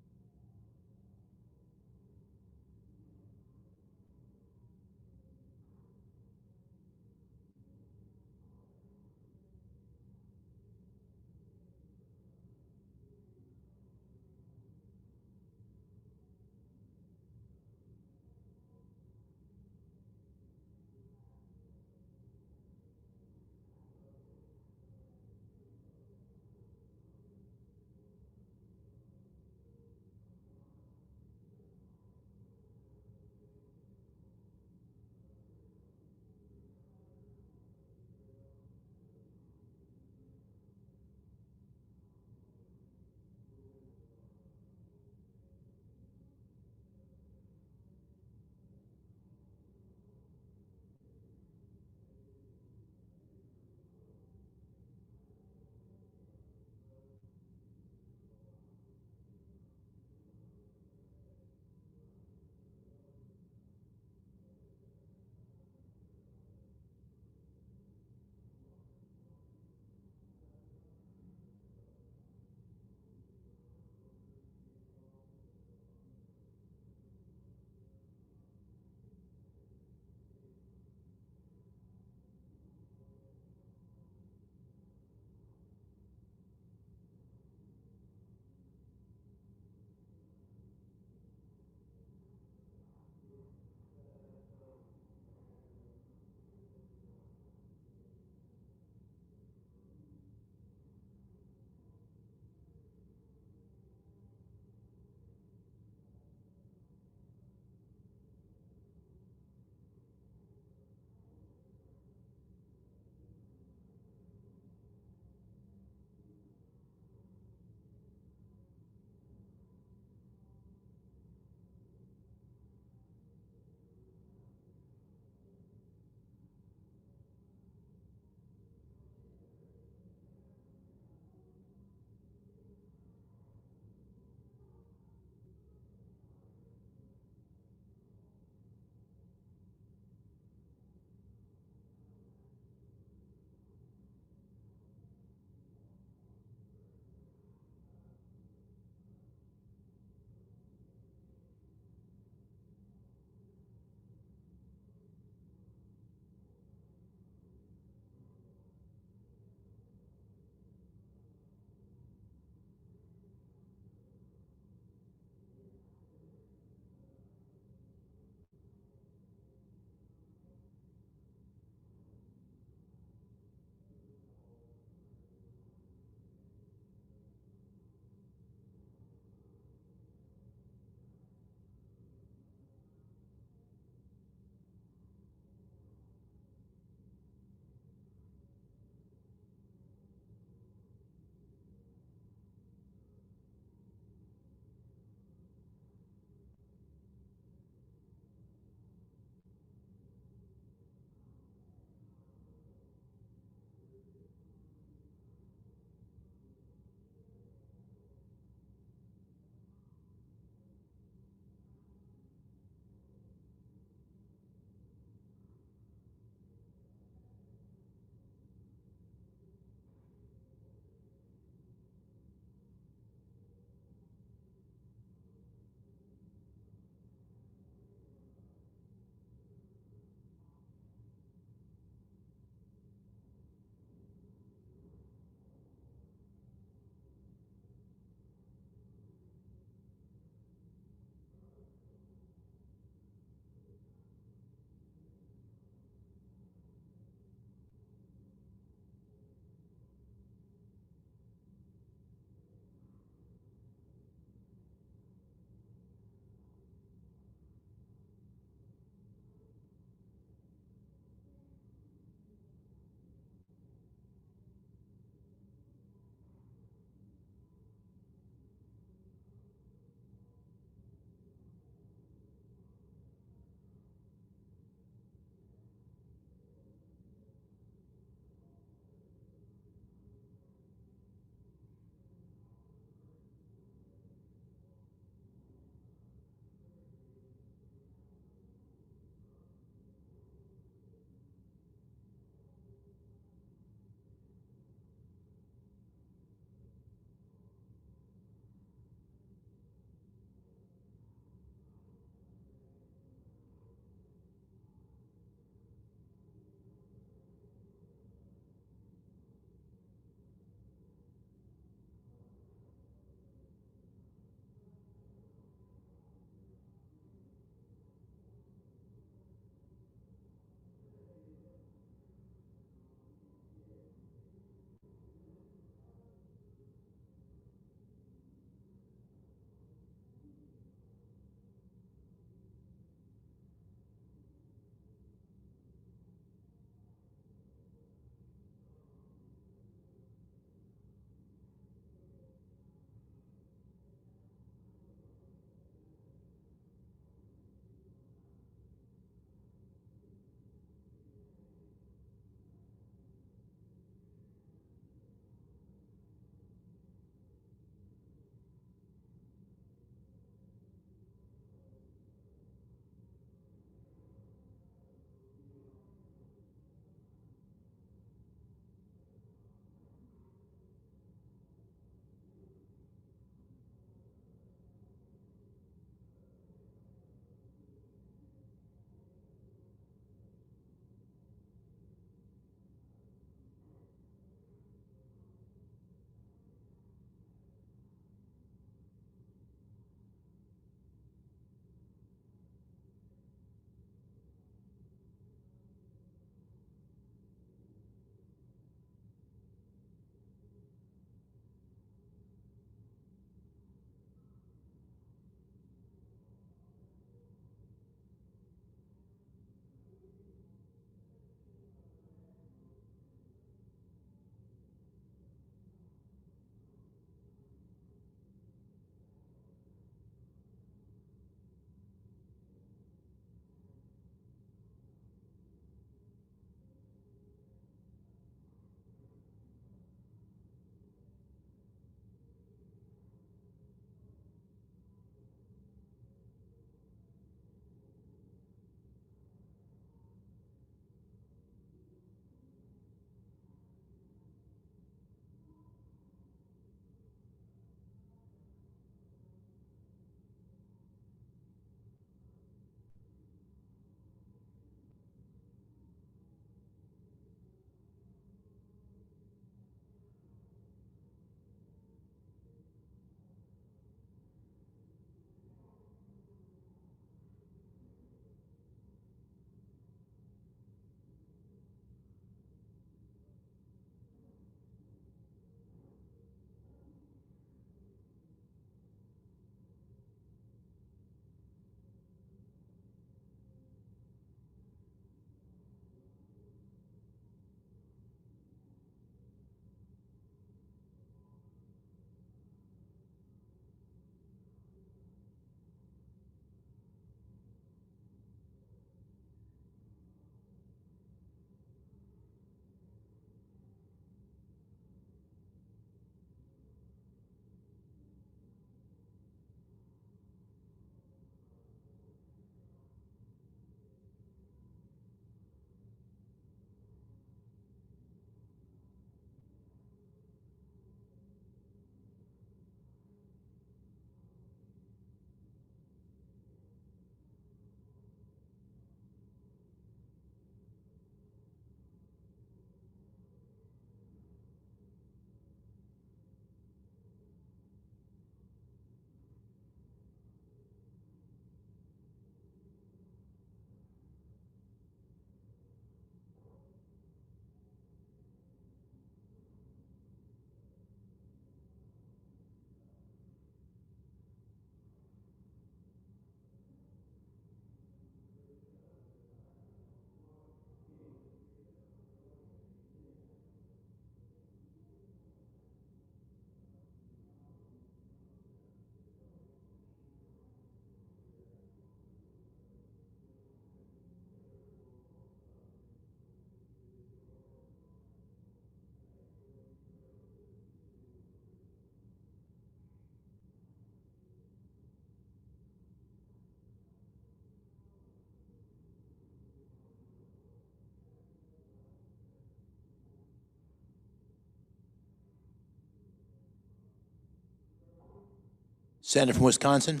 Senator from Wisconsin.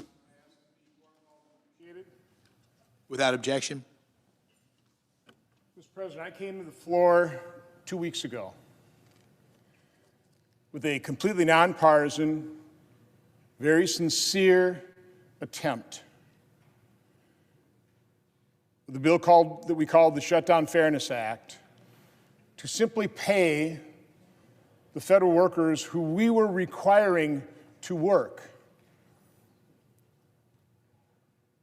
Without objection. Mr. President, I came to the floor 2 weeks ago with a completely nonpartisan, very sincere attempt with a bill that we called the Shutdown Fairness Act to simply pay the federal workers who we were requiring to work.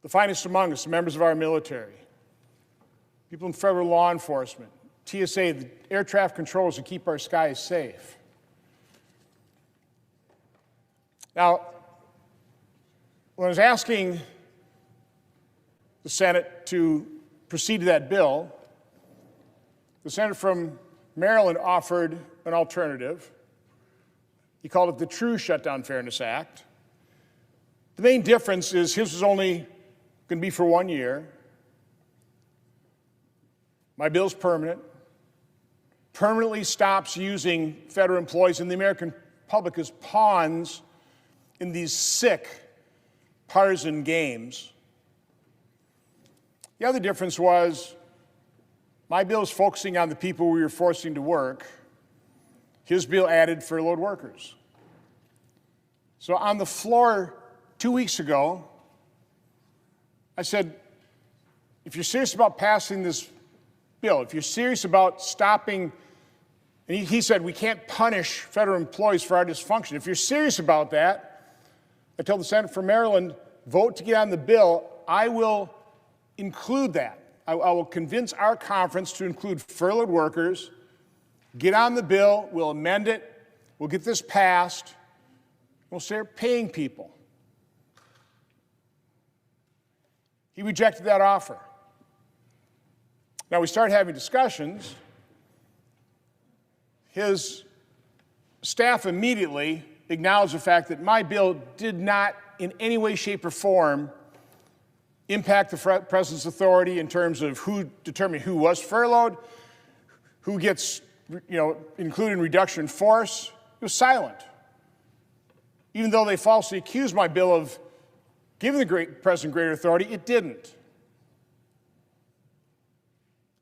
The finest among us, the members of our military, people in federal law enforcement, TSA, the air traffic controllers who keep our skies safe. Now, when I was asking the Senate to proceed to that bill, the senator from Maryland offered an alternative. He called it the True Shutdown Fairness Act. The main difference is his was only going to be for 1 year. My bill's permanent. Permanently stops using federal employees and the American public as pawns in these sick partisan games. The other difference was my bill is focusing on the people we were forcing to work. His bill added furloughed workers. So on the floor 2 weeks ago, I said, if you're serious about passing this bill, if you're serious about stopping, and he said we can't punish federal employees for our dysfunction. If you're serious about that, I told the senator from Maryland, vote to get on the bill. I will include that. I will convince our conference to include furloughed workers, get on the bill, we'll amend it, we'll get this passed, we'll start paying people. He rejected that offer. Now we started having discussions. His staff immediately acknowledged the fact that my bill did not in any way, shape, or form impact the president's authority in terms of who determined who was furloughed, who gets included in reduction in force. It was silent. Even though they falsely accused my bill of giving the president greater authority, it didn't.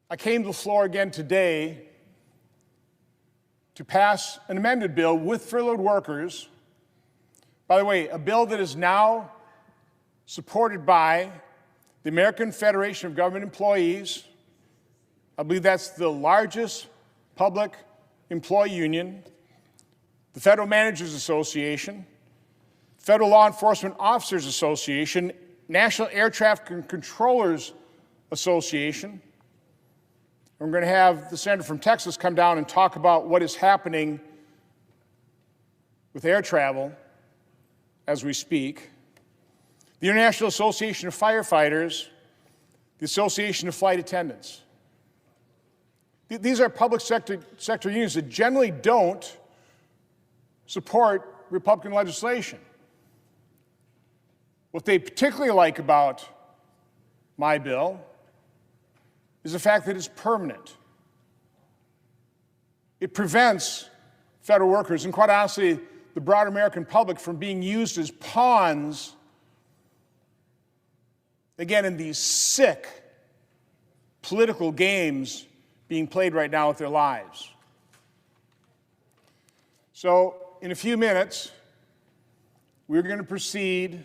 I came to the floor again today to pass an amended bill with furloughed workers. By the way, a bill that is now supported by the American Federation of Government Employees. I believe that's the largest public employee union, the Federal Managers Association, Federal Law Enforcement Officers Association, National Air Traffic Controllers Association. We're going to have the senator from Texas come down and talk about what is happening with air travel as we speak. The International Association of Firefighters, the Association of Flight Attendants. These are public sector unions that generally don't support Republican legislation. What they particularly like about my bill is the fact that it's permanent. It prevents federal workers, and quite honestly, the broader American public, from being used as pawns, again, in these sick political games being played right now with their lives. So, in a few minutes, we're going to proceed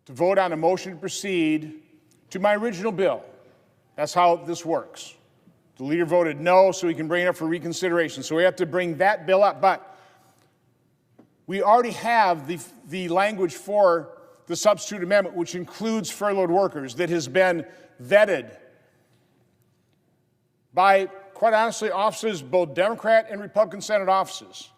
to vote on a motion to proceed to my original bill. That's how this works. The leader voted no, so he can bring it up for reconsideration. So we have to bring that bill up. But we already have the language for the substitute amendment, which includes furloughed workers, that has been vetted by, quite honestly, offices, both Democrat and Republican Senate offices,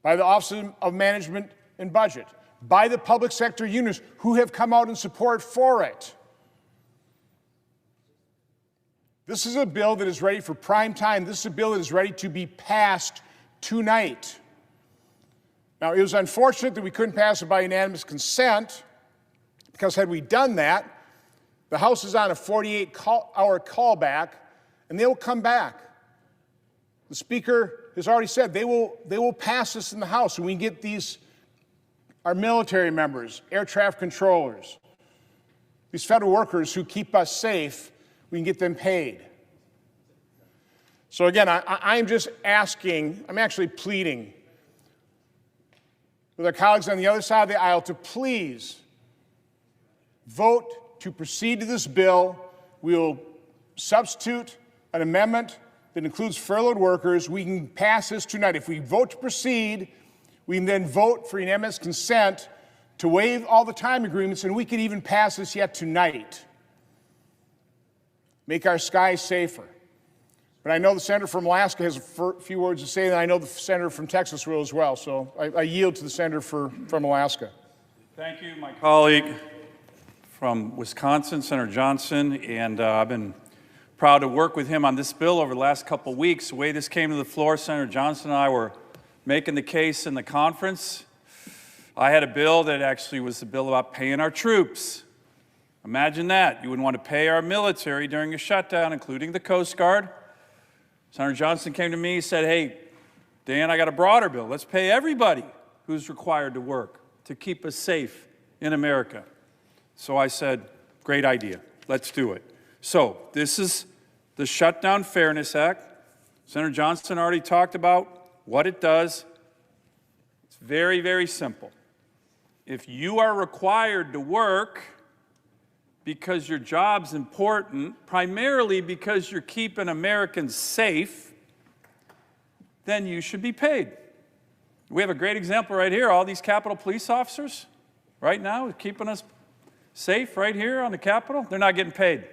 by the Office of Management and Budget, by the public sector unions who have come out in support for it. This is a bill that is ready for prime time. This is a bill that is ready to be passed tonight. Now, it was unfortunate that we couldn't pass it by unanimous consent, because had we done that, the House is on a 48-hour callback, and they will come back. The Speaker has already said they will pass this in the House, and we can get our military members, air traffic controllers, these federal workers who keep us safe, we can get them paid. So again, I'm just asking, I'm actually pleading with our colleagues on the other side of the aisle to please vote to proceed to this bill. We'll substitute an amendment that includes furloughed workers. We can pass this tonight. If we vote to proceed, we can then vote for unanimous consent to waive all the time agreements, and we could even pass this yet tonight. Make our skies safer. But I know the senator from Alaska has a few words to say, and I know the senator from Texas will as well. So I yield to the senator from Alaska. Thank you, my colleague from Wisconsin, Senator Johnson, and I've been proud to work with him on this bill over the last couple of weeks. The way this came to the floor, Senator Johnson and I were making the case in the conference. I had a bill that actually was a bill about paying our troops. Imagine that. You wouldn't want to pay our military during a shutdown, including the Coast Guard. Senator Johnson came to me and said, hey, Dan, I got a broader bill. Let's pay everybody who's required to work to keep us safe in America. So I said, great idea. Let's do it. So this is the Shutdown Fairness Act. Senator Johnson already talked about what it does. It's very, very simple. If you are required to work because your job's important, primarily because you're keeping Americans safe, then you should be paid. We have a great example right here. All these Capitol police officers right now keeping us safe right here on the Capitol, they're not getting paid.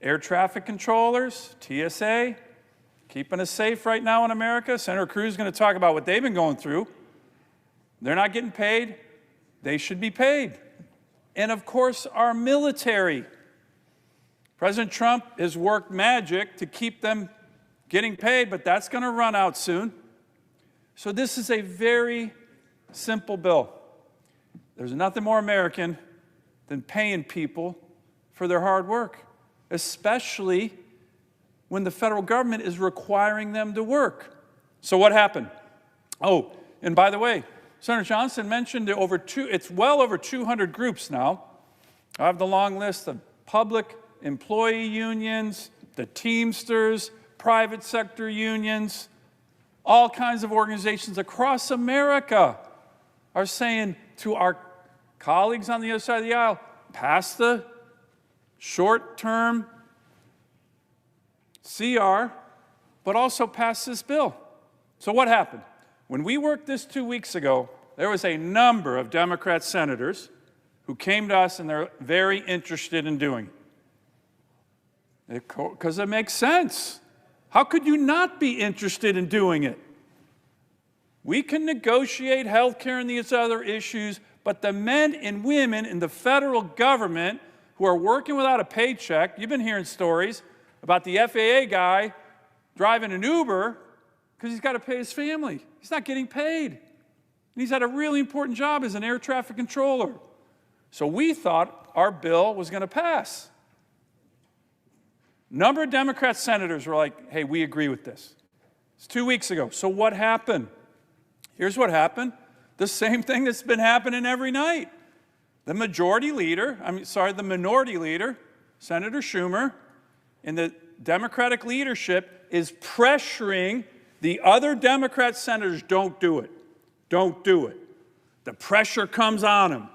Air traffic controllers, TSA, keeping us safe right now in America. Senator Cruz is going to talk about what they've been going through. They're not getting paid. They should be paid. And of course, our military. President Trump has worked magic to keep them getting paid, but that's going to run out soon. So this is a very simple bill. There's nothing more American than paying people for their hard work, especially when the federal government is requiring them to work. So what happened? Oh, and by the way, Senator Johnson mentioned it's well over 200 groups now. I have the long list of public employee unions, the Teamsters, private sector unions, all kinds of organizations across America are saying to our colleagues on the other side of the aisle, pass the short-term CR, but also pass this bill. So what happened? When we worked this 2 weeks ago, there was a number of Democrat senators who came to us and they're very interested in doing it. Because it makes sense. How could you not be interested in doing it? We can negotiate health care and these other issues, but the men and women in the federal government who are working without a paycheck, you've been hearing stories about the FAA guy driving an Uber because he's got to pay his family. He's not getting paid. And he's had a really important job as an air traffic controller. So we thought our bill was going to pass. A number of Democrat senators were like, hey, we agree with this. It's 2 weeks ago. So what happened? Here's what happened. The same thing that's been happening every night. The minority leader, Senator Schumer, and the Democratic leadership is pressuring the other Democrat senators, don't do it. Don't do it. The pressure comes on them.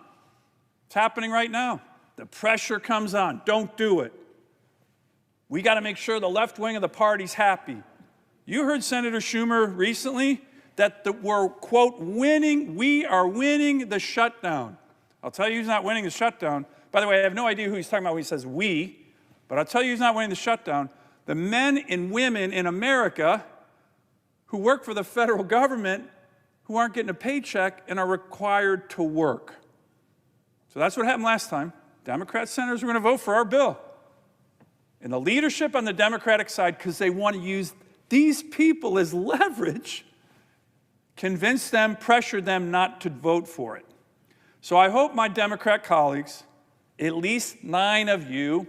It's happening right now. The pressure comes on. Don't do it. We got to make sure the left wing of the party's happy. You heard Senator Schumer recently that we're, quote, winning. We are winning the shutdown. I'll tell you who's not winning the shutdown. By the way, I have no idea who he's talking about when he says we, but I'll tell you who's not winning the shutdown. The men and women in America who work for the federal government who aren't getting a paycheck and are required to work. So that's what happened last time. Democrat senators are going to vote for our bill. And the leadership on the Democratic side, because they want to use these people as leverage, convince them, pressure them not to vote for it. So I hope my Democrat colleagues, at least 9 of you,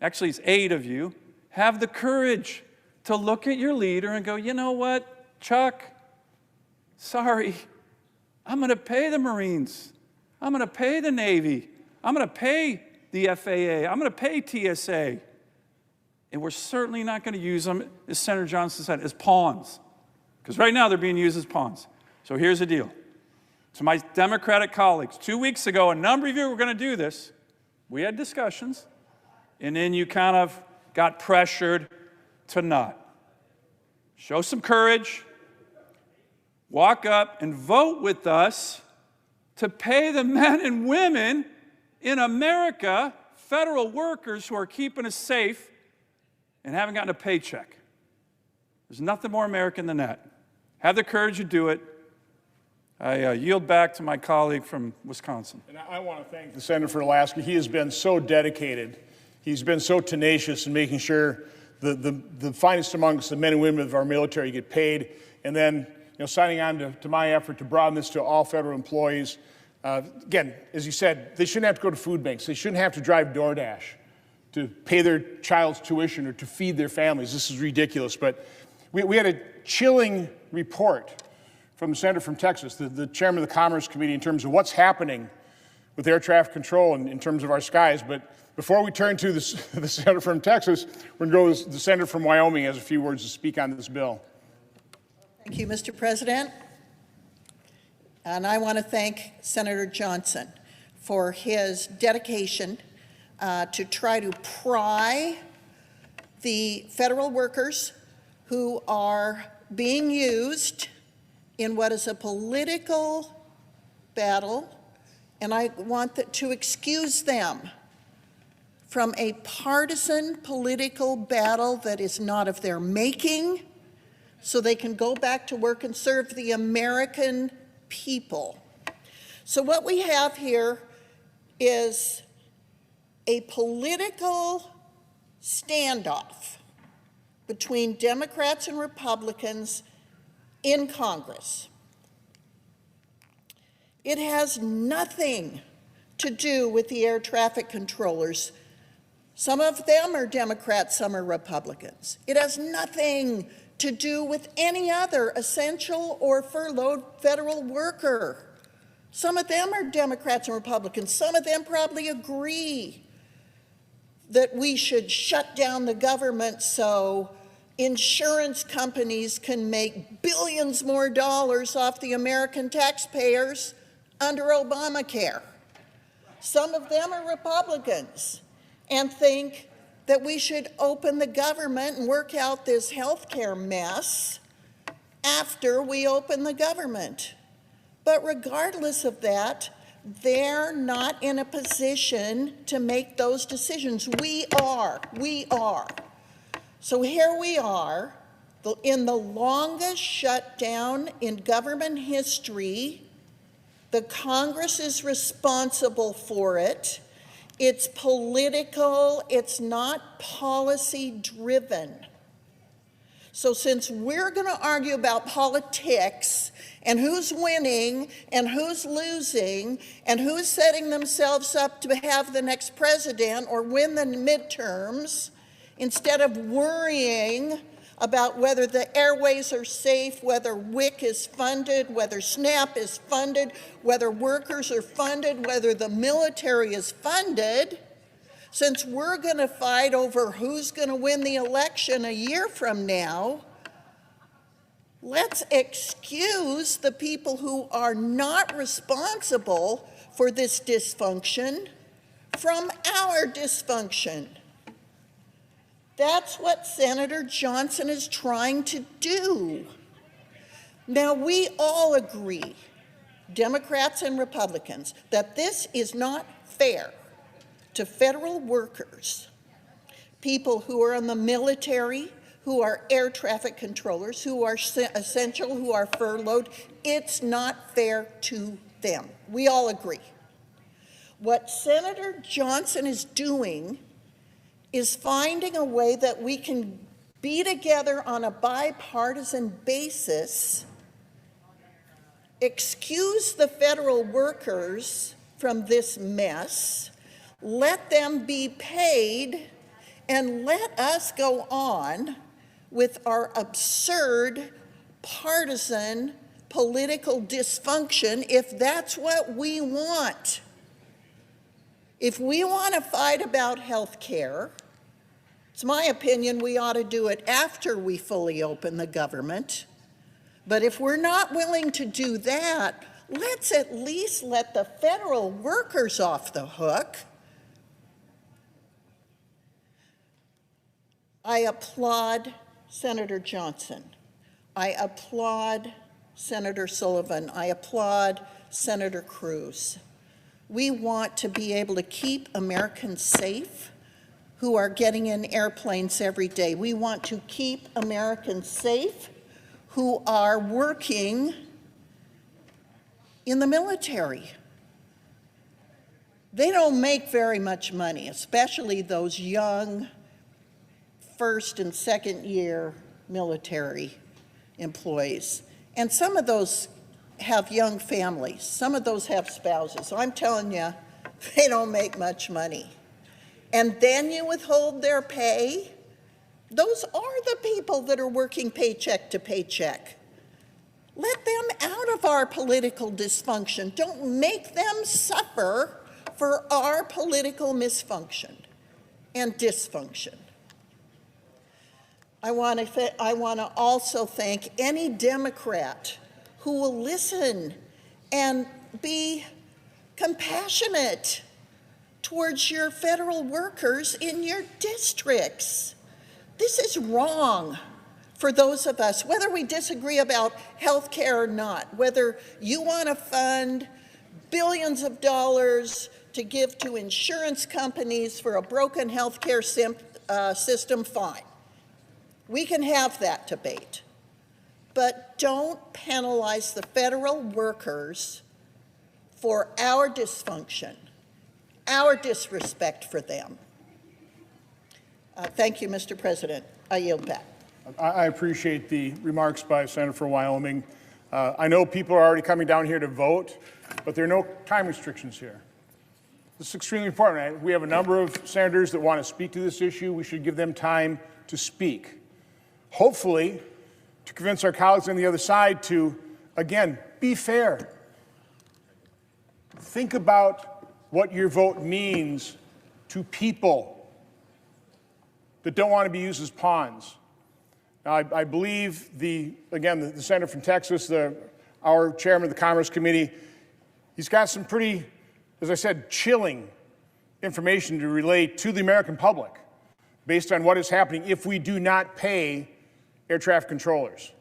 actually it's 8 of you, have the courage to look at your leader and go, you know what, Chuck, sorry, I'm going to pay the Marines. I'm going to pay the Navy. I'm going to pay the FAA. I'm going to pay TSA. And we're certainly not going to use them, as Senator Johnson said, as pawns. Because right now they're being used as pawns. So here's the deal. To my Democratic colleagues, 2 weeks ago, a number of you were going to do this. We had discussions. And then you kind of got pressured to not. Show some courage. Walk up and vote with us to pay the men and women in America, federal workers who are keeping us safe and haven't gotten a paycheck. There's nothing more American than that. Have the courage to do it. I yield back to my colleague from Wisconsin. And I want to thank the Senator for Alaska. He has been so dedicated. He's been so tenacious in making sure the finest amongst the men and women of our military get paid, and then signing on to my effort to broaden this to all federal employees. Again, as you said, they shouldn't have to go to food banks. They shouldn't have to drive DoorDash to pay their child's tuition or to feed their families. This is ridiculous. But we had a chilling report from the senator from Texas, the chairman of the Commerce Committee, in terms of what's happening with air traffic control in terms of our skies. But before we turn to the senator from Texas, we're going to go to the senator from Wyoming has a few words to speak on this bill. Thank you, Mr. President. And I want to thank Senator Johnson for his dedication to try to pry the federal workers who are being used in what is a political battle, and I want to excuse them from a partisan political battle that is not of their making, so they can go back to work and serve the American people. So what we have here is a political standoff between Democrats and Republicans in Congress. It has nothing to do with the air traffic controllers. Some of them are Democrats, some are Republicans. It has nothing to do with any other essential or furloughed federal worker. Some of them are Democrats and Republicans. Some of them probably agree that we should shut down the government so insurance companies can make billions more dollars off the American taxpayers under Obamacare. Some of them are Republicans and think that we should open the government and work out this health care mess after we open the government. But regardless of that, they're not in a position to make those decisions. We are. So here we are, in the longest shutdown in government history. The Congress is responsible for it. It's political, it's not policy-driven. So since we're going to argue about politics and who's winning and who's losing and who's setting themselves up to have the next president or win the midterms, instead of worrying about whether the airways are safe, whether WIC is funded, whether SNAP is funded, whether workers are funded, whether the military is funded, since we're going to fight over who's going to win the election a year from now, let's excuse the people who are not responsible for this dysfunction from our dysfunction. That's what Senator Johnson is trying to do. Now, we all agree, Democrats and Republicans, that this is not fair to federal workers, people who are in the military, who are air traffic controllers, who are essential, who are furloughed. It's not fair to them. We all agree. What Senator Johnson is doing is finding a way that we can be together on a bipartisan basis, excuse the federal workers from this mess, let them be paid, and let us go on with our absurd, partisan, political dysfunction if that's what we want. If we want to fight about health care, it's my opinion we ought to do it after we fully open the government. But if we're not willing to do that, let's at least let the federal workers off the hook. I applaud Senator Johnson. I applaud Senator Sullivan. I applaud Senator Cruz. We want to be able to keep Americans safe who are getting in airplanes every day. We want to keep Americans safe who are working in the military. They don't make very much money, especially those young first and second year military employees. And some of those have young families. Some of those have spouses. So I'm telling you, they don't make much money. And then you withhold their pay. Those are the people that are working paycheck to paycheck. Let them out of our political dysfunction. Don't make them suffer for our political misfunction and dysfunction. I want to also thank any Democrat who will listen and be compassionate towards your federal workers in your districts. This is wrong for those of us, whether we disagree about health care or not, whether you want to fund billions of dollars to give to insurance companies for a broken health care system, fine. We can have that debate. But don't penalize the federal workers for our dysfunction, our disrespect for them. Thank you, Mr. President. I yield back. I appreciate the remarks by Senator from Wyoming. I know people are already coming down here to vote, but there are no time restrictions here. This is extremely important. We have a number of senators that want to speak to this issue. We should give them time to speak. Hopefully, to convince our colleagues on the other side to, again, be fair. Think about what your vote means to people that don't want to be used as pawns. Now, I believe the senator from Texas, our chairman of the Commerce Committee, he's got some pretty, as I said, chilling information to relay to the American public based on what is happening if we do not pay air traffic controllers.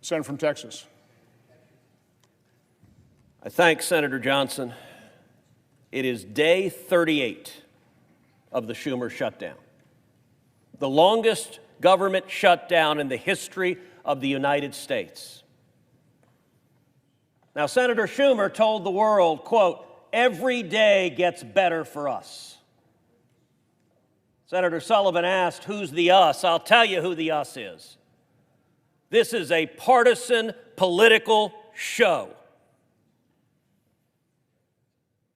Senator from Texas. I thank Senator Johnson. It is day 38 of the Schumer shutdown, the longest government shutdown in the history of the United States. Now, Senator Schumer told the world, quote, "Every day gets better for us." Senator Sullivan asked, "Who's the us?" I'll tell you who the us is. This is a partisan political show.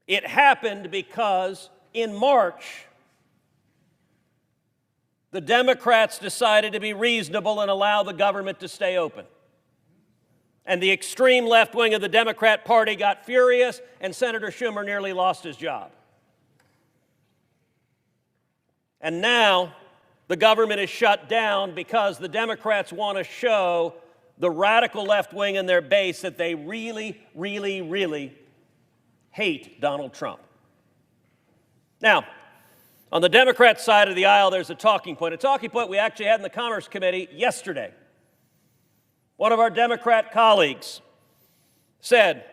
It happened because in March, the Democrats decided to be reasonable and allow the government to stay open. And the extreme left wing of the Democrat Party got furious, and Senator Schumer nearly lost his job. And now the government is shut down because the Democrats want to show the radical left wing and their base that they really, really, really hate Donald Trump. Now, on the Democrat side of the aisle, there's a talking point we actually had in the Commerce Committee yesterday. One of our Democrat colleagues said,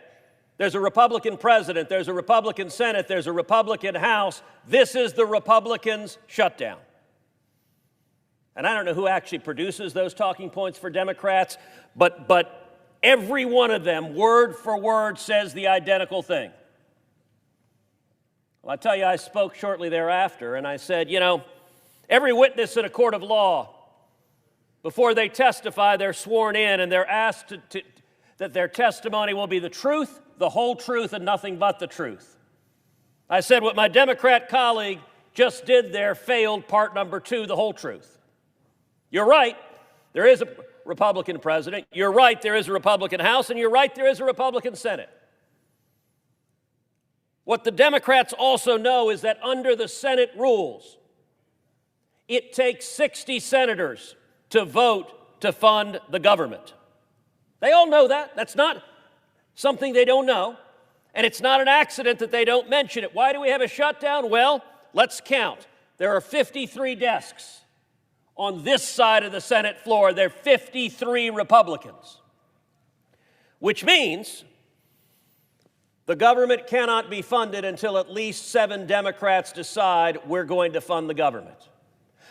there's a Republican president, there's a Republican Senate, there's a Republican House. This is the Republicans' shutdown. And I don't know who actually produces those talking points for Democrats, but every one of them, word for word, says the identical thing. Well, I tell you, I spoke shortly thereafter, and I said, you know, every witness in a court of law, before they testify, they're sworn in, and they're asked that their testimony will be the truth, the whole truth, and nothing but the truth. I said what my Democrat colleague just did there failed part number 2, the whole truth. You're right. there is a Republican president. You're right, there is a Republican House, and you're right, there is a Republican Senate. What the Democrats also know is that under the Senate rules, it takes 60 senators to vote to fund the government. They all know that. That's not something they don't know. And it's not an accident that they don't mention it. Why do we have a shutdown? Well, let's count. There are 53 desks on this side of the Senate floor. There are 53 Republicans, which means the government cannot be funded until at least 7 Democrats decide we're going to fund the government.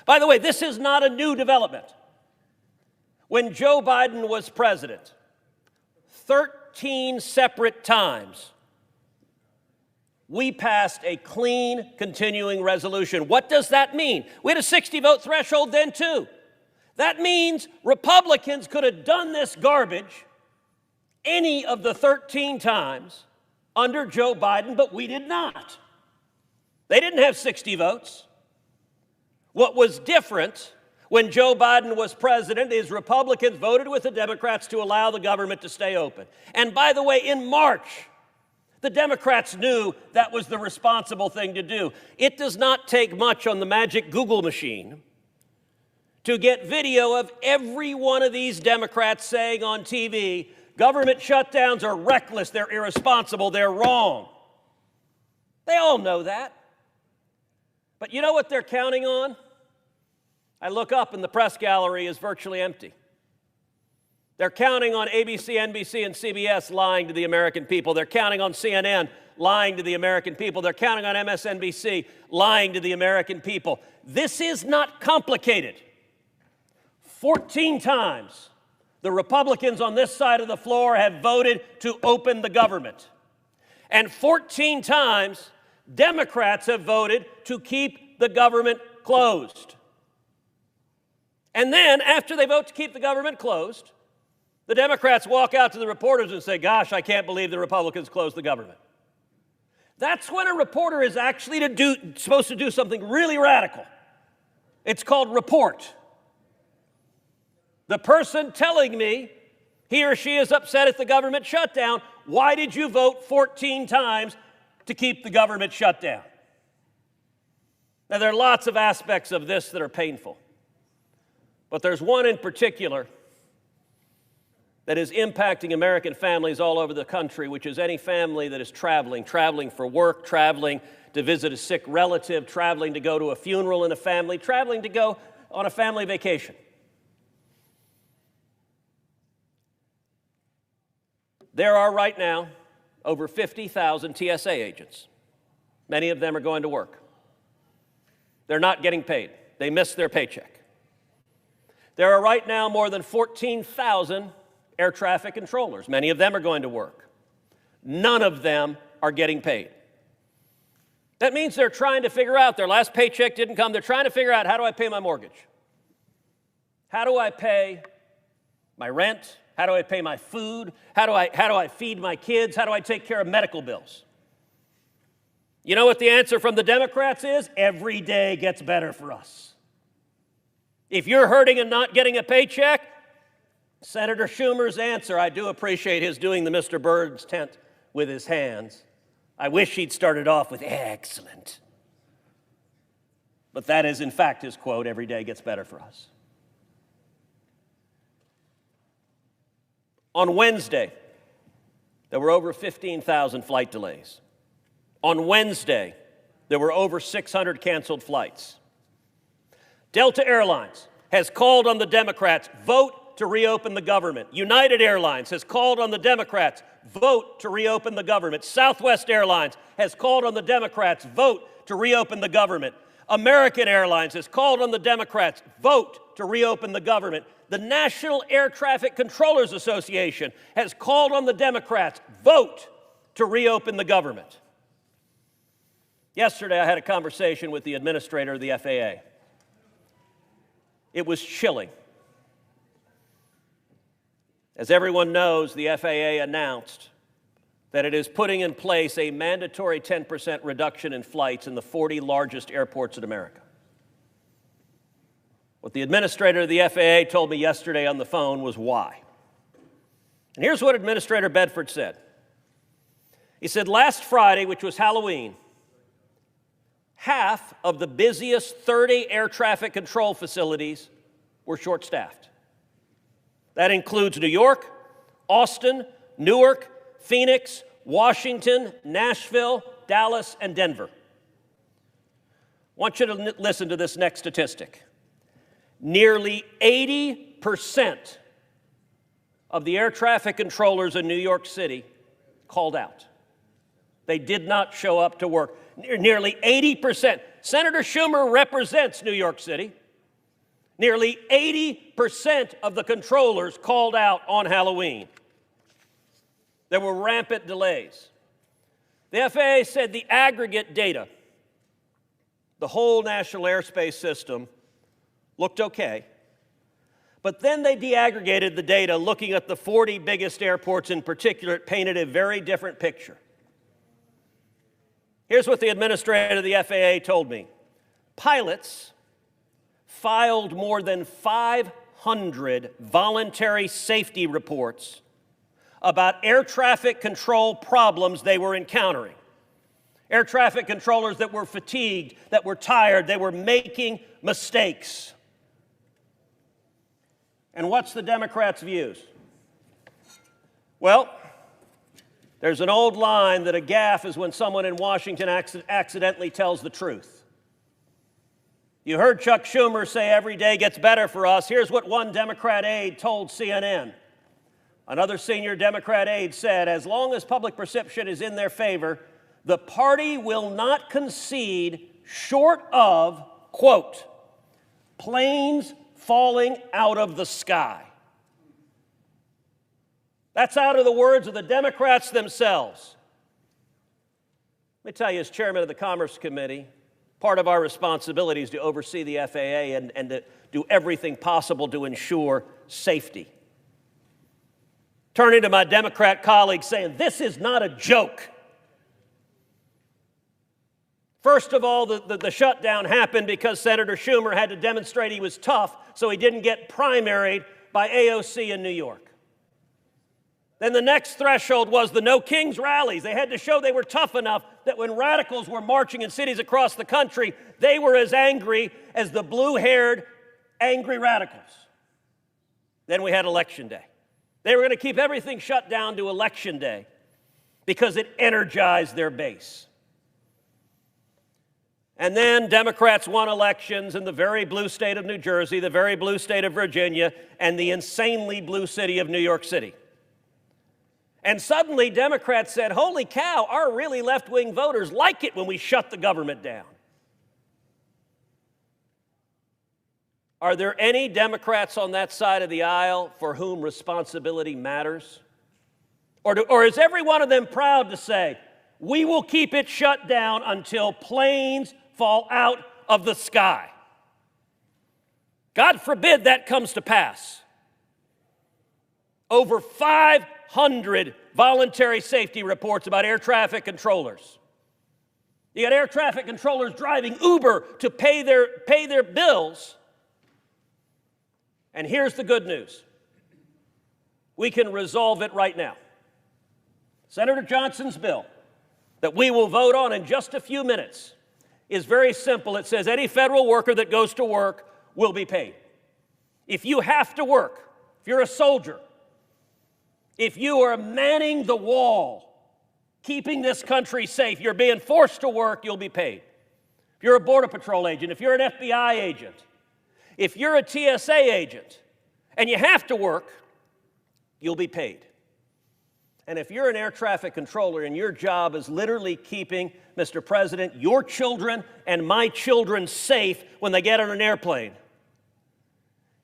By the way, this is not a new development. When Joe Biden was president, 13 separate times, we passed a clean continuing resolution. What does that mean? We had a 60-vote threshold then, too. That means Republicans could have done this garbage any of the 13 times under Joe Biden, but we did not. They didn't have 60 votes. What was different when Joe Biden was president is Republicans voted with the Democrats to allow the government to stay open. And by the way, in March, the Democrats knew that was the responsible thing to do. It does not take much on the magic Google machine to get video of every one of these Democrats saying on TV, government shutdowns are reckless, they're irresponsible, they're wrong. They all know that. But you know what they're counting on? I look up and the press gallery is virtually empty. They're counting on ABC, NBC, and CBS lying to the American people. They're counting on CNN lying to the American people. They're counting on MSNBC lying to the American people. This is not complicated. 14 times the Republicans on this side of the floor have voted to open the government. And 14 times Democrats have voted to keep the government closed. And then, after they vote to keep the government closed, the Democrats walk out to the reporters and say, gosh, I can't believe the Republicans closed the government. That's when a reporter is actually supposed to do something really radical. It's called report. The person telling me he or she is upset at the government shutdown, why did you vote 14 times to keep the government shut down? Now, there are lots of aspects of this that are painful, but there's one in particular that is impacting American families all over the country, which is any family that is traveling for work, traveling to visit a sick relative, traveling to go to a funeral in a family, traveling to go on a family vacation. There are right now over 50,000 TSA agents. Many of them are going to work. They're not getting paid. They miss their paycheck. There are right now more than 14,000 air traffic controllers. Many of them are going to work. None of them are getting paid. That means they're trying to figure out, their last paycheck didn't come, they're trying to figure out, how do I pay my mortgage? How do I pay my rent? How do I pay my food? How do I feed my kids? How do I take care of medical bills? You know what the answer from the Democrats is? Every day gets better for us. If you're hurting and not getting a paycheck, Senator Schumer's answer, I do appreciate his doing the Mr. Bird's tent with his hands. I wish he'd started off with excellent. But that is, in fact, his quote, every day gets better for us. On Wednesday, there were over 15,000 flight delays. On Wednesday, there were over 600 canceled flights. Delta Airlines has called on the Democrats, vote to reopen the government. United Airlines has called on the Democrats, vote to reopen the government. Southwest Airlines has called on the Democrats, vote to reopen the government. American Airlines has called on the Democrats, vote to reopen the government. The National Air Traffic Controllers Association has called on the Democrats, vote to reopen the government. Yesterday, I had a conversation with the administrator of the FAA. It was chilling. As everyone knows, the FAA announced that it is putting in place a mandatory 10% reduction in flights in the 40 largest airports in America. What the administrator of the FAA told me yesterday on the phone was why. And here's what Administrator Bedford said. He said, last Friday, which was Halloween, half of the busiest 30 air traffic control facilities were short-staffed. That includes New York, Austin, Newark, Phoenix, Washington, Nashville, Dallas, and Denver. I want you to listen to this next statistic. Nearly 80% of the air traffic controllers in New York City called out. They did not show up to work. Nearly 80%. Senator Schumer represents New York City. Nearly 80% of the controllers called out on Halloween. There were rampant delays. The FAA said the aggregate data, the whole national airspace system, looked okay. But then they deaggregated the data, looking at the 40 biggest airports in particular. It painted a very different picture. Here's what the administrator of the FAA told me. Pilots filed more than 500 voluntary safety reports about air traffic control problems they were encountering. Air traffic controllers that were fatigued, that were tired, they were making mistakes. And what's the Democrats' views? Well, there's an old line that a gaffe is when someone in Washington accidentally tells the truth. You heard Chuck Schumer say every day gets better for us. Here's what one Democrat aide told CNN. Another senior Democrat aide said, as long as public perception is in their favor, the party will not concede short of, quote, planes falling out of the sky. That's out of the words of the Democrats themselves. Let me tell you, as chairman of the Commerce Committee, part of our responsibility is to oversee the FAA and to do everything possible to ensure safety. Turning to my Democrat colleagues saying, this is not a joke. First of all, the shutdown happened because Senator Schumer had to demonstrate he was tough, so he didn't get primaried by AOC in New York. Then the next threshold was the No Kings rallies. They had to show they were tough enough that when radicals were marching in cities across the country, they were as angry as the blue-haired, angry radicals. Then we had Election Day. They were going to keep everything shut down to Election Day because it energized their base. And then Democrats won elections in the very blue state of New Jersey, the very blue state of Virginia, and the insanely blue city of New York City. And suddenly Democrats said, holy cow, our really left-wing voters like it when we shut the government down. Are there any Democrats on that side of the aisle for whom responsibility matters? Or is every one of them proud to say, we will keep it shut down until planes fall out of the sky? God forbid that comes to pass. Over 500 voluntary safety reports about air traffic controllers. You got air traffic controllers driving Uber to pay their bills. And here's the good news. We can resolve it right now. Senator Johnson's bill that we will vote on in just a few minutes is very simple. It says any federal worker that goes to work will be paid. If you have to work, if you're a soldier, if you are manning the wall, keeping this country safe, you're being forced to work, you'll be paid. If you're a Border Patrol agent, if you're an FBI agent, if you're a TSA agent, and you have to work, you'll be paid. And if you're an air traffic controller and your job is literally keeping, Mr. President, your children and my children safe when they get on an airplane,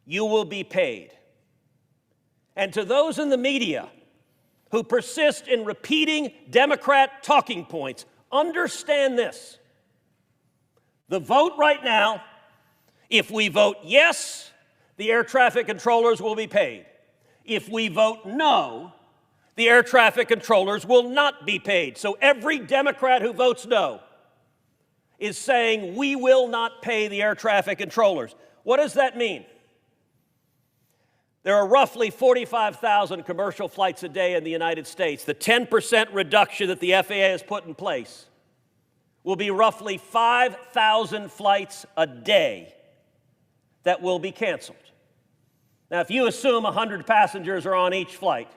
you will be paid. And to those in the media who persist in repeating Democrat talking points, understand this. The vote right now, if we vote yes, the air traffic controllers will be paid. If we vote no, the air traffic controllers will not be paid. So every Democrat who votes no is saying we will not pay the air traffic controllers. What does that mean? There are roughly 45,000 commercial flights a day in the United States. The 10% reduction that the FAA has put in place will be roughly 5,000 flights a day that will be canceled. Now, if you assume 100 passengers are on each flight,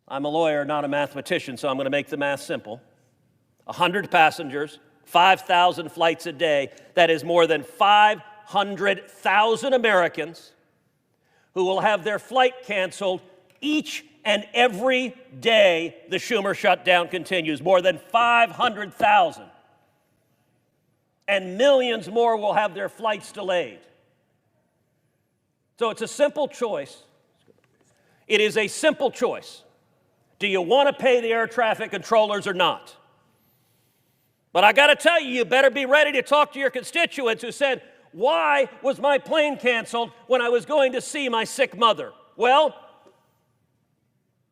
I'm a lawyer, not a mathematician, so I'm going to make the math simple. 100 passengers, 5,000 flights a day, that is more than 500,000 Americans who will have their flight canceled each and every day the Schumer shutdown continues. More than 500,000. And millions more will have their flights delayed. So it's a simple choice. It is a simple choice. Do you want to pay the air traffic controllers or not? But I got to tell you, you better be ready to talk to your constituents who said, why was my plane canceled when I was going to see my sick mother? Well,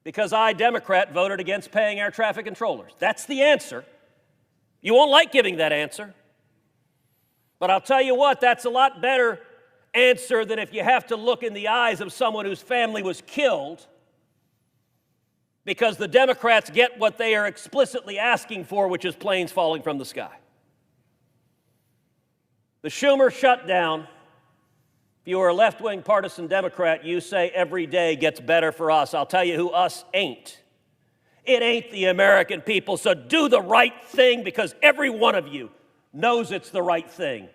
because I, Democrat, voted against paying air traffic controllers. That's the answer. You won't like giving that answer. But I'll tell you what, that's a lot better answer than if you have to look in the eyes of someone whose family was killed because the Democrats get what they are explicitly asking for, which is planes falling from the sky. The Schumer shutdown, if you are a left-wing partisan Democrat, you say every day gets better for us. I'll tell you who us ain't. It ain't the American people, so do the right thing because every one of you knows it's the right thing.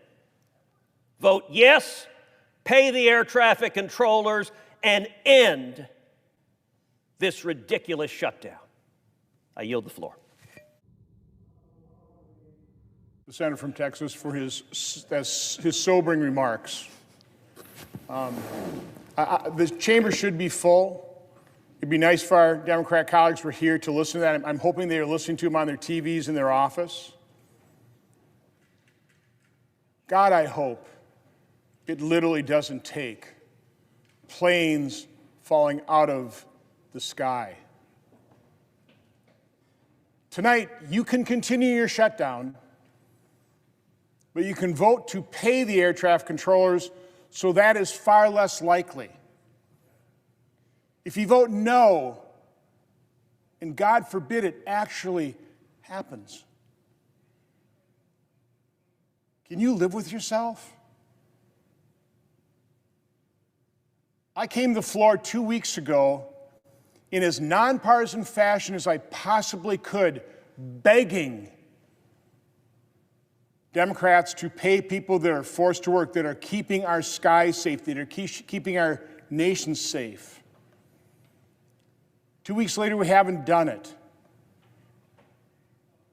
Vote yes, pay the air traffic controllers, and end this ridiculous shutdown. I yield the floor. The senator from Texas for his sobering remarks. The chamber should be full. It'd be nice if our Democrat colleagues were here to listen to that. I'm hoping they are listening to him on their TVs in their office. God, I hope it literally doesn't take planes falling out of the sky. Tonight, you can continue your shutdown, but you can vote to pay the air traffic controllers, so that is far less likely. If you vote no, and God forbid it actually happens, can you live with yourself? I came to the floor 2 weeks ago in as nonpartisan fashion as I possibly could, begging Democrats to pay people that are forced to work, that are keeping our skies safe, that are keeping our nation safe. 2 weeks later, we haven't done it.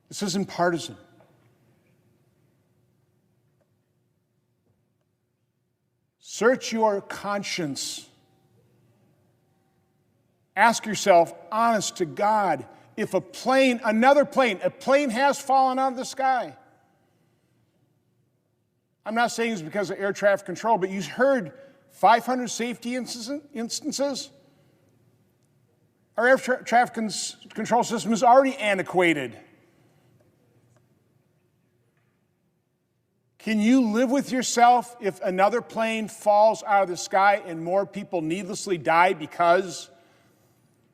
This isn't partisan. Search your conscience. Ask yourself, honest to God, if a plane has fallen out of the sky. I'm not saying it's because of air traffic control, but you heard 500 safety instances. Our air traffic control system is already antiquated. Can you live with yourself if another plane falls out of the sky and more people needlessly die because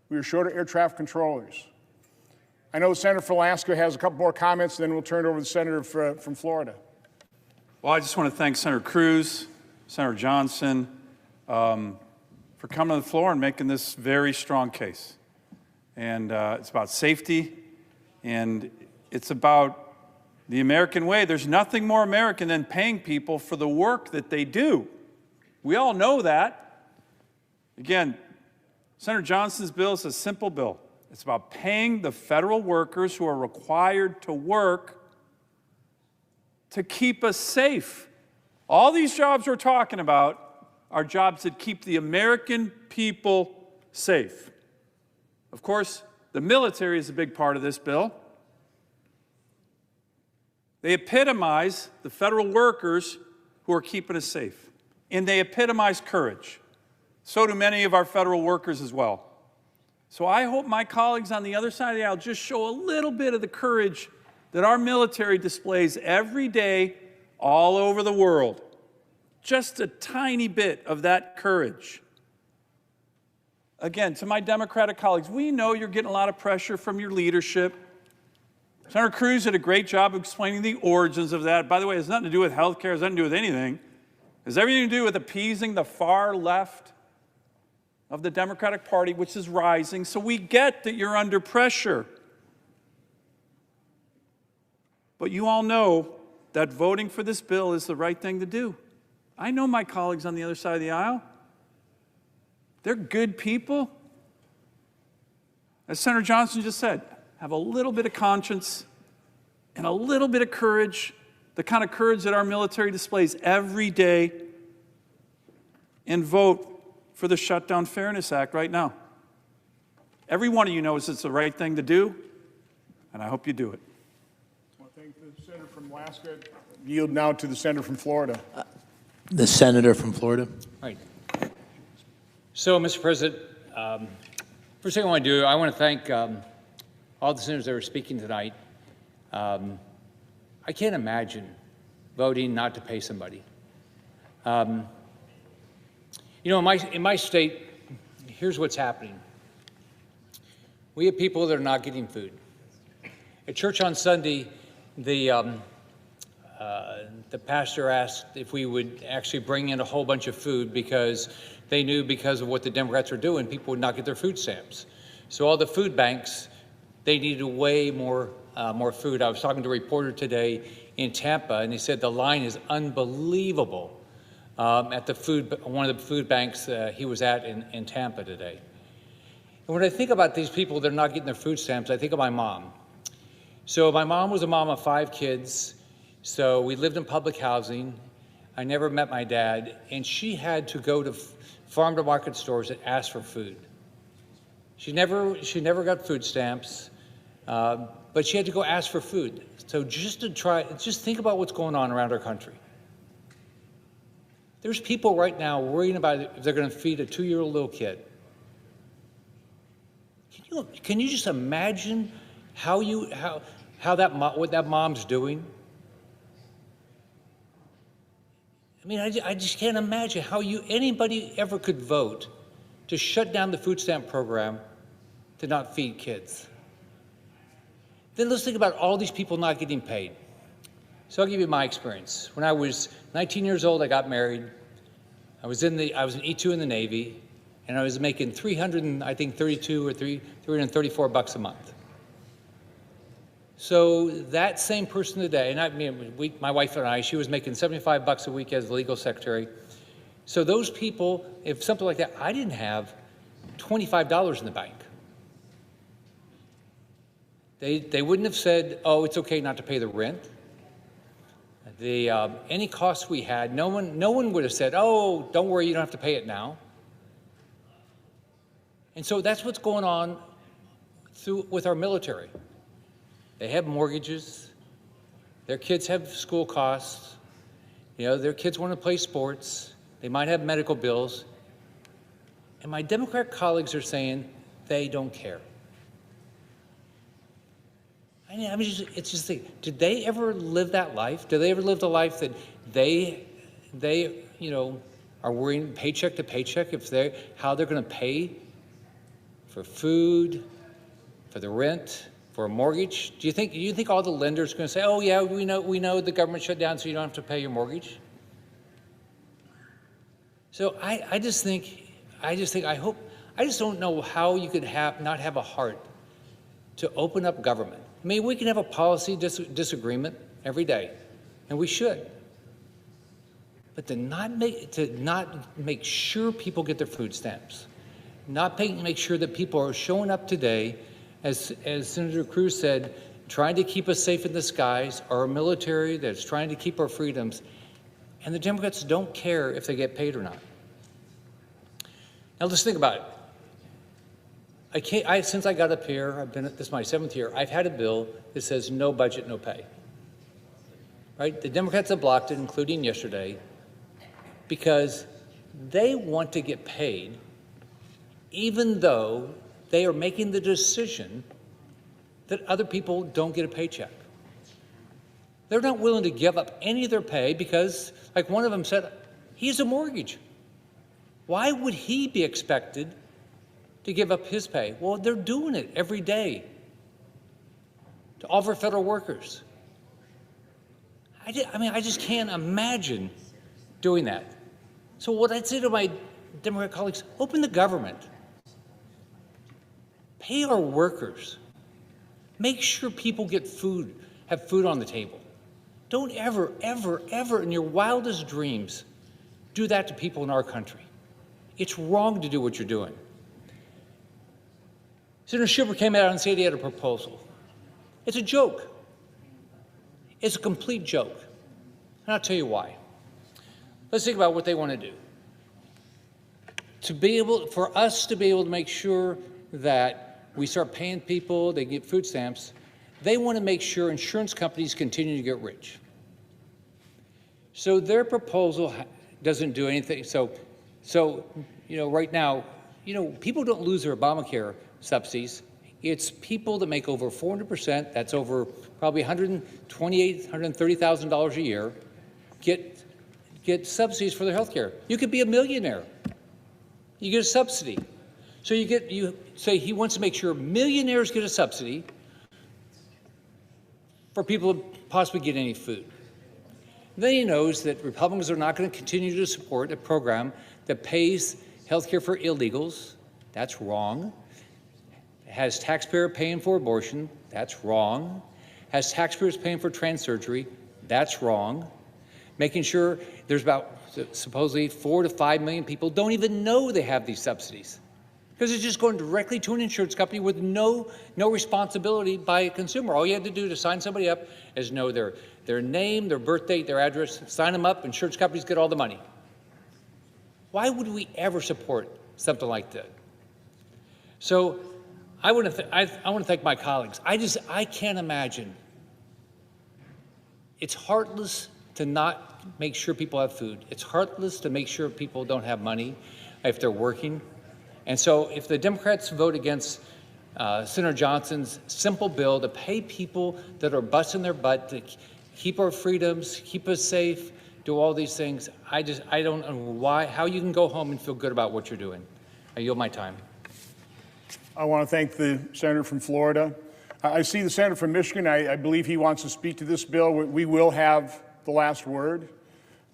we are short of air traffic controllers? I know Senator from Alaska has a couple more comments, and then we'll turn it over to the senator from Florida. Well, I just want to thank Senator Cruz, Senator Johnson, for coming to the floor and making this very strong case. And it's about safety, and it's about the American way. There's nothing more American than paying people for the work that they do. We all know that. Again, Senator Johnson's bill is a simple bill. It's about paying the federal workers who are required to work to keep us safe. All these jobs we're talking about are jobs that keep the American people safe. Of course, the military is a big part of this bill. They epitomize the federal workers who are keeping us safe, and they epitomize courage. So do many of our federal workers as well. So I hope my colleagues on the other side of the aisle just show a little bit of the courage that our military displays every day all over the world. just a tiny bit of that courage. Again, to my Democratic colleagues, we know you're getting a lot of pressure from your leadership. Senator Cruz did a great job of explaining the origins of that. By the way, it has nothing to do with health care, it has nothing to do with anything. It has everything to do with appeasing the far left of the Democratic Party, which is rising. So we get that you're under pressure. But you all know that voting for this bill is the right thing to do. I know my colleagues on the other side of the aisle. They're good people. As Senator Johnson just said, have a little bit of conscience and a little bit of courage, the kind of courage that our military displays every day, and vote for the Shutdown Fairness Act right now. Every one of you knows it's the right thing to do, and I hope you do it. I want to thank the senator from Alaska. Yield now to the senator from Florida. The senator from Florida. Right. So, Mr. President, first thing I want to do, I want to thank all the senators that are speaking tonight. I can't imagine voting not to pay somebody. You know, in my state, here's what's happening. We have people that are not getting food. At church on Sunday, the pastor asked if we would actually bring in a whole bunch of food because they knew because of what the Democrats were doing, people would not get their food stamps. So all the food banks, they needed way more food. I was talking to a reporter today in Tampa, and he said the line is unbelievable at one of the food banks he was at in Tampa today. And when I think about these people that are not getting their food stamps, I think of my mom. So my mom was a mom of 5 kids. So we lived in public housing. I never met my dad, and she had to go to farm-to-market stores and ask for food. She never got food stamps, but she had to go ask for food. So just think about what's going on around our country. There's people right now worrying about if they're going to feed a 2-year-old little kid. Can you just imagine what that mom's doing? I mean, I just can't imagine how anybody ever could vote to shut down the food stamp program to not feed kids. Then let's think about all these people not getting paid. So I'll give you my experience. When I was 19 years old, I got married. I was an E2 in the Navy, and I was making $332 or $334 a month. So that same person today, and my wife and I, she was making $75 a week as the legal secretary. So those people, if something like that, I didn't have $25 in the bank. They wouldn't have said, oh, it's okay not to pay the rent. Any costs we had, no one would have said, oh, don't worry, you don't have to pay it now. And so that's what's going on with our military. They have mortgages, their kids have school costs, their kids want to play sports, they might have medical bills, and my Democrat colleagues are saying they don't care. It's just did they ever live that life? Did they ever live the life that they are worrying paycheck to paycheck how they're going to pay for food, for the rent, for a mortgage? Do you think all the lenders are going to say, "Oh yeah, we know the government shut down, so you don't have to pay your mortgage"? So I just don't know how you could not have a heart to open up government. I mean, we can have a policy disagreement every day, and we should. But to not make sure people get their food stamps, not make sure that people are showing up today, as Senator Cruz said, trying to keep us safe in the skies, our military that's trying to keep our freedoms, and the Democrats don't care if they get paid or not. Now let's think about it. Since I got up here, this is my 7th year, I've had a bill that says no budget, no pay. Right? The Democrats have blocked it, including yesterday, because they want to get paid even though they are making the decision that other people don't get a paycheck. They're not willing to give up any of their pay because, like one of them said, He has a mortgage. Why would he be expected to give up his pay? Well, they're doing it every day to all of our federal workers. I just can't imagine doing that. So what I'd say to my Democrat colleagues, open the government. Pay our workers. Make sure people get food, have food on the table. Don't ever, ever, ever in your wildest dreams do that to people in our country. It's wrong to do what you're doing. Senator Schumer came out and said he had a proposal. It's a joke. It's a complete joke. And I'll tell you why. Let's think about what they want to do. For us to be able to make sure that we start paying people, they get food stamps, they want to make sure insurance companies continue to get rich. So their proposal doesn't do anything. So right now, people don't lose their Obamacare subsidies. It's people that make over 400%, that's over probably $128,000, $130,000 a year, get subsidies for their health care. You could be a millionaire. You get a subsidy. So you say he wants to make sure millionaires get a subsidy for people to possibly get any food. Then he knows that Republicans are not going to continue to support a program that pays health care for illegals. That's wrong. Has taxpayer paying for abortion. That's wrong. Has taxpayers paying for trans surgery. That's wrong. Making sure there's about supposedly 4 to 5 million people don't even know they have these subsidies because it's just going directly to an insurance company with no responsibility by a consumer. All you have to do to sign somebody up is know their name, their birth date, their address, sign them up, insurance companies get all the money. Why would we ever support something like that? So I want to thank my colleagues. I can't imagine. It's heartless to not make sure people have food. It's heartless to make sure people don't have money if they're working. And so if the Democrats vote against Senator Johnson's simple bill to pay people that are busting their butt to keep our freedoms, keep us safe, do all these things, I don't know how you can go home and feel good about what you're doing. I yield my time. I want to thank the senator from Florida. I see the senator from Michigan. I believe he wants to speak to this bill. We will have the last word,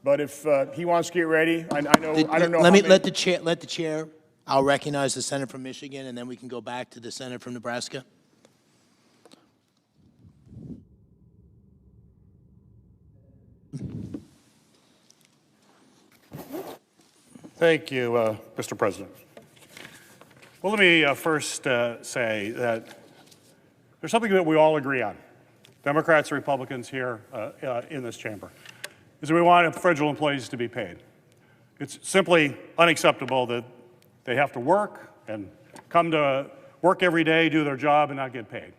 but if he wants to get ready, I don't know. Let the chair. I'll recognize the senator from Michigan, and then we can go back to the senator from Nebraska. Thank you, Mr. President. Well, let me first say that there's something that we all agree on, Democrats and Republicans here in this chamber, is that we want federal employees to be paid. It's simply unacceptable that they have to work and come to work every day, do their job, and not get paid.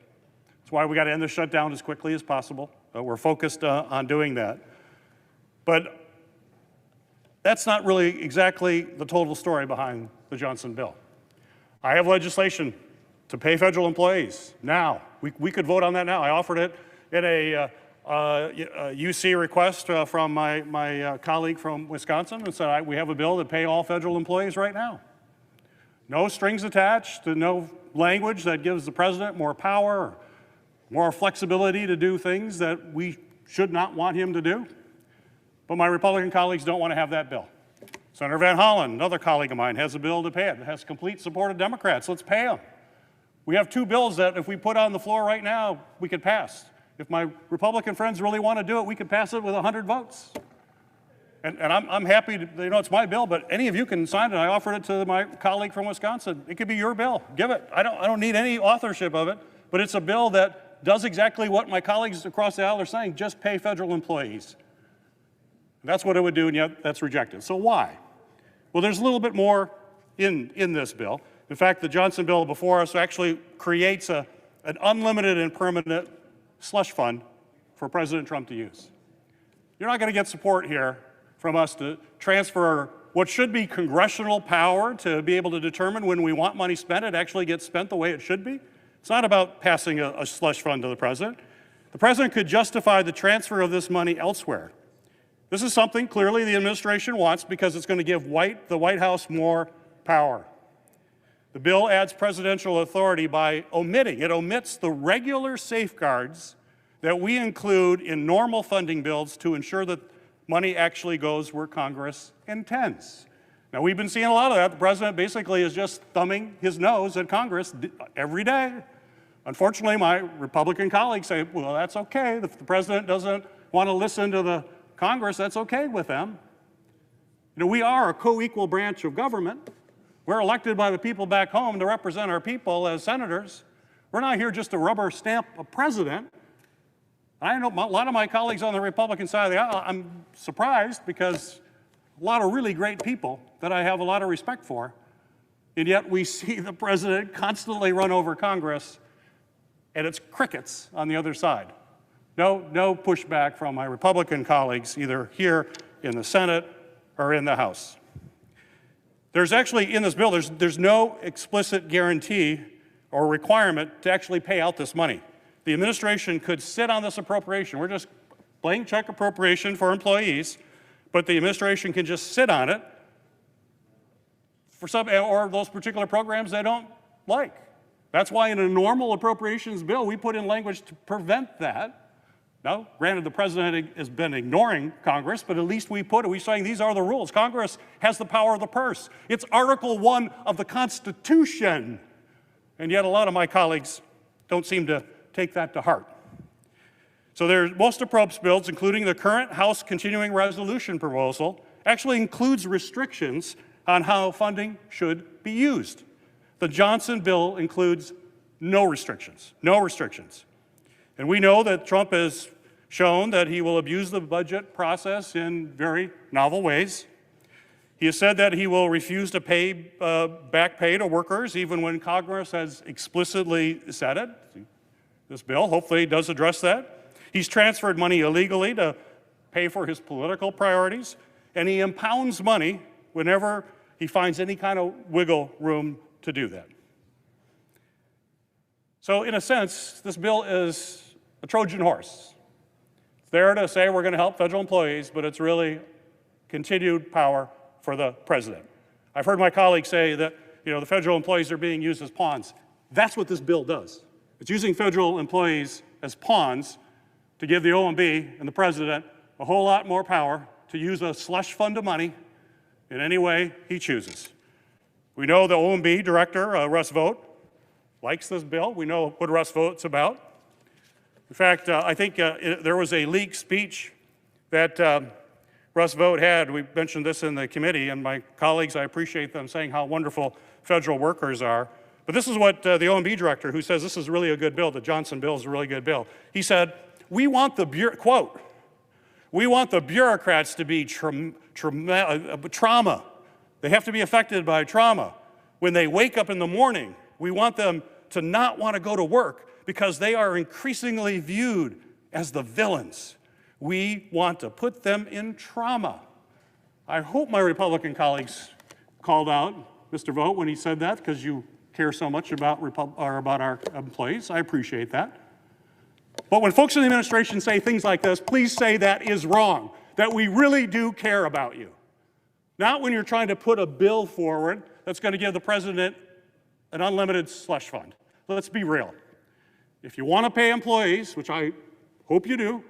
That's why we got to end the shutdown as quickly as possible. We're focused on doing that. But that's not really exactly the total story behind the Johnson bill. I have legislation to pay federal employees now. We could vote on that now. I offered it in a UC request from my colleague from Wisconsin and said, we have a bill to pay all federal employees right now. No strings attached, no language that gives the president more power, more flexibility to do things that we should not want him to do. But my Republican colleagues don't want to have that bill. Senator Van Hollen, another colleague of mine, has a bill to pay it. It has complete support of Democrats. Let's pay them. We have two bills that if we put on the floor right now, we could pass. If my Republican friends really want to do it, we could pass it with 100 votes. And I'm happy to, it's my bill, but any of you can sign it. I offered it to my colleague from Wisconsin. It could be your bill. Give it. I don't need any authorship of it, but it's a bill that does exactly what my colleagues across the aisle are saying, just pay federal employees. That's what it would do, and yet that's rejected. So why? Well, there's a little bit more in this bill. In fact, the Johnson bill before us actually creates an unlimited and permanent slush fund for President Trump to use. You're not going to get support here from us to transfer what should be congressional power to be able to determine when we want money spent, it actually gets spent the way it should be. It's not about passing a slush fund to the president. The president could justify the transfer of this money elsewhere. This is something clearly the administration wants because it's going to give the White House more power. The bill adds presidential authority by omits the regular safeguards that we include in normal funding bills to ensure that money actually goes where Congress intends. Now, we've been seeing a lot of that. The president basically is just thumbing his nose at Congress every day. Unfortunately, my Republican colleagues say, well, that's okay. If the president doesn't want to listen to the Congress, that's okay with them. You know, we are a co-equal branch of government. We're elected by the people back home to represent our people as senators. We're not here just to rubber stamp a president. I know a lot of my colleagues on the Republican side of the aisle, I'm surprised because a lot of really great people that I have a lot of respect for, and yet we see the president constantly run over Congress, and it's crickets on the other side. No pushback from my Republican colleagues, either here in the Senate or in the House. There's actually, in this bill, there's no explicit guarantee or requirement to actually pay out this money. The administration could sit on this appropriation. We're just blank check appropriation for employees, but the administration can just sit on it for some, or those particular programs they don't like. That's why in a normal appropriations bill, we put in language to prevent that. Now, granted, the president has been ignoring Congress, but at least we put it. We're saying these are the rules. Congress has the power of the purse. It's Article 1 of the Constitution. And yet a lot of my colleagues don't seem to take that to heart. So most appropriations bills, including the current House continuing resolution proposal, actually includes restrictions on how funding should be used. The Johnson bill includes no restrictions. And we know that Trump has shown that he will abuse the budget process in very novel ways. He has said that he will refuse to pay back pay to workers even when Congress has explicitly said it. This bill hopefully does address that. He's transferred money illegally to pay for his political priorities, and he impounds money whenever he finds any kind of wiggle room to do that. So in a sense, this bill is a Trojan horse. It's there to say we're going to help federal employees, but it's really continued power for the president. I've heard my colleagues say that, the federal employees are being used as pawns. That's what this bill does. It's using federal employees as pawns to give the OMB and the president a whole lot more power to use a slush fund of money in any way he chooses. We know the OMB director, Russ Vought, likes this bill. We know what Russ Vought's about. In fact, I think there was a leaked speech that Russ Vought had. We mentioned this in the committee, and my colleagues, I appreciate them saying how wonderful federal workers are. But this is what the OMB director, who says this is really a good bill, the Johnson bill is a really good bill. He said, we want the bureaucrats to be trauma. They have to be affected by trauma. When they wake up in the morning, we want them to not want to go to work because they are increasingly viewed as the villains. We want to put them in trauma. I hope my Republican colleagues called out Mr. Vought when he said that, because you care so much about our employees. I appreciate that. But when folks in the administration say things like this, please say that is wrong, that we really do care about you. Not when you're trying to put a bill forward that's going to give the president an unlimited slush fund. Let's be real. If you want to pay employees, which I hope you do,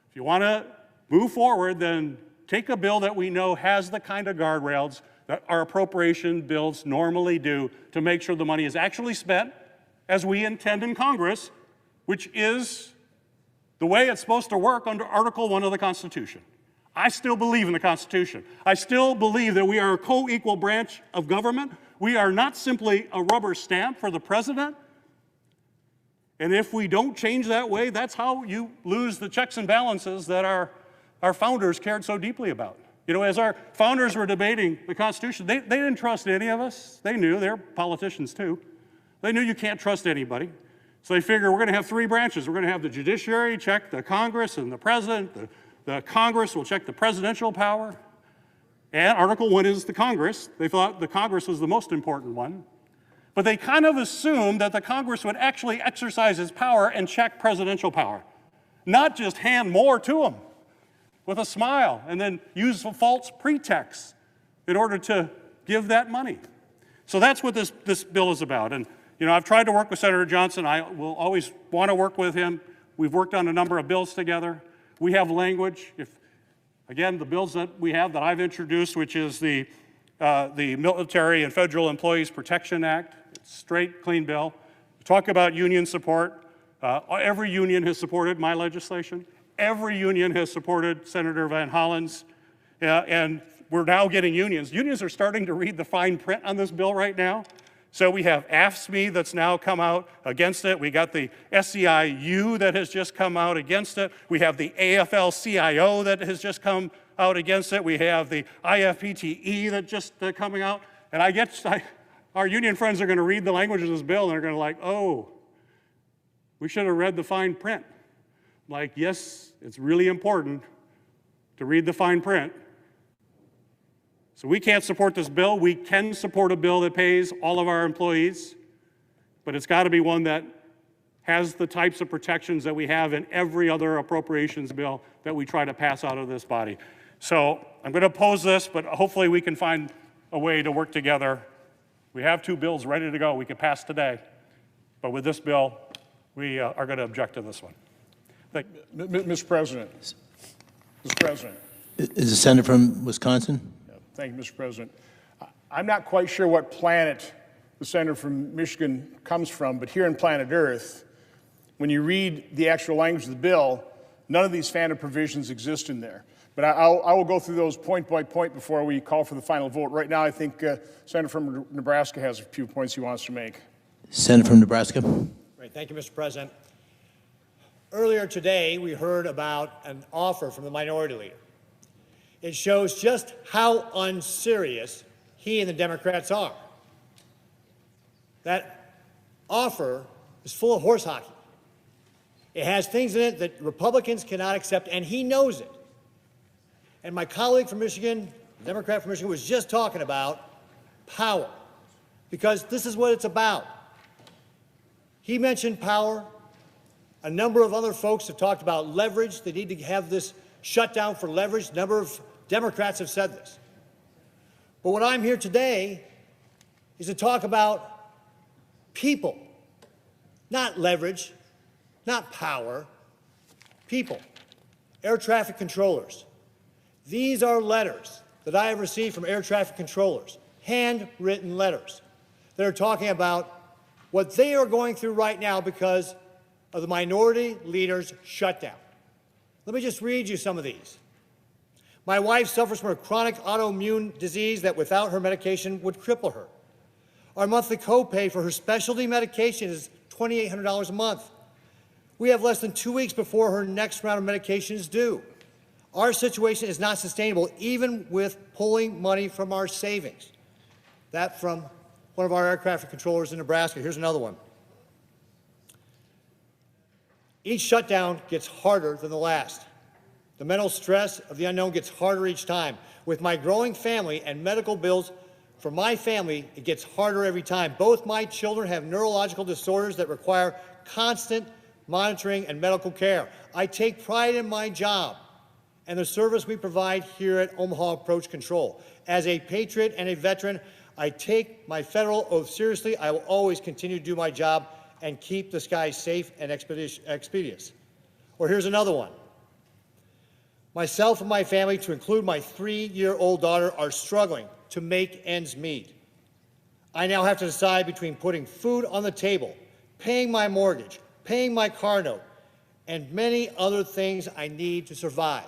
if you want to move forward, then take a bill that we know has the kind of guardrails that our appropriation bills normally do to make sure the money is actually spent as we intend in Congress, which is the way it's supposed to work under Article 1 of the Constitution. I still believe in the Constitution. I still believe that we are a co-equal branch of government. We are not simply a rubber stamp for the president. And if we don't change that way, that's how you lose the checks and balances that our founders cared so deeply about. As our founders were debating the Constitution, they didn't trust any of us. They knew, they're politicians too. They knew you can't trust anybody. So they figure we're going to have three branches. We're going to have the judiciary check the Congress and the president. The Congress will check the presidential power. And Article 1 is the Congress. They thought the Congress was the most important one. But they kind of assumed that the Congress would actually exercise its power and check presidential power, not just hand more to them. with a smile and then use a false pretext in order to give that money. So that's what this bill is about. And, you know, I've tried to work with Senator Johnson. I will always want to work with him. We've worked on a number of bills together. We have language. Again, the bills that we have that I've introduced, which is the Military and Federal Employees Protection Act, it's a straight, clean bill. We talk about union support. Every union has supported my legislation. Every union has supported Senator Van Hollen's. And we're now getting unions. Unions are starting to read the fine print on this bill right now. So we have AFSCME that's now come out against it. We got the SEIU that has just come out against it. We have the AFL-CIO that has just come out against it. We have the IFPTE that just coming out. And our union friends are going to read the language of this bill and they're going to like, oh, we should have read the fine print. Like, yes, it's really important to read the fine print. So we can't support this bill. We can support a bill that pays all of our employees, but it's got to be one that has the types of protections that we have in every other appropriations bill that we try to pass out of this body. So I'm going to oppose this, but hopefully we can find a way to work together. We have 2 bills ready to go we can pass today, but with this bill, we are going to object to this one. Mr. President. Mr. President. Is the senator from Wisconsin? Thank you, Mr. President. I'm not quite sure what planet the senator from Michigan comes from, but here in planet Earth, when you read the actual language of the bill, none of these FANA provisions exist in there. But I will go through those point by point before we call for the final vote. Right now, I think Senator from Nebraska has a few points he wants to make. Senator from Nebraska. Right. Thank you, Mr. President. Earlier today, we heard about an offer from the minority leader. It shows just how unserious he and the Democrats are. That offer is full of horse hockey. It has things in it that Republicans cannot accept, and he knows it. And my colleague from Michigan, the Democrat from Michigan, was just talking about power, because this is what it's about. He mentioned power. A number of other folks have talked about leverage. They need to have this shutdown for leverage. A number of Democrats have said this. But what I'm here today is to talk about people, not leverage, not power, people, air traffic controllers. These are letters that I have received from air traffic controllers, handwritten letters that are talking about what they are going through right now because of the minority leader's shutdown. Let me just read you some of these. My wife suffers from a chronic autoimmune disease that without her medication would cripple her. Our monthly copay for her specialty medication is $2,800 a month. We have less than 2 weeks before her next round of medication is due. Our situation is not sustainable, even with pulling money from our savings. That from one of our air traffic controllers in Nebraska. Here's another one. Each shutdown gets harder than the last. The mental stress of the unknown gets harder each time. With my growing family and medical bills for my family, it gets harder every time. Both my children have neurological disorders that require constant monitoring and medical care. I take pride in my job and the service we provide here at Omaha Approach Control. As a patriot and a veteran, I take my federal oath seriously. I will always continue to do my job and keep the skies safe and expeditious. Or here's another one. Myself and my family, to include my 3-year-old daughter, are struggling to make ends meet. I now have to decide between putting food on the table, paying my mortgage, paying my car note, and many other things I need to survive.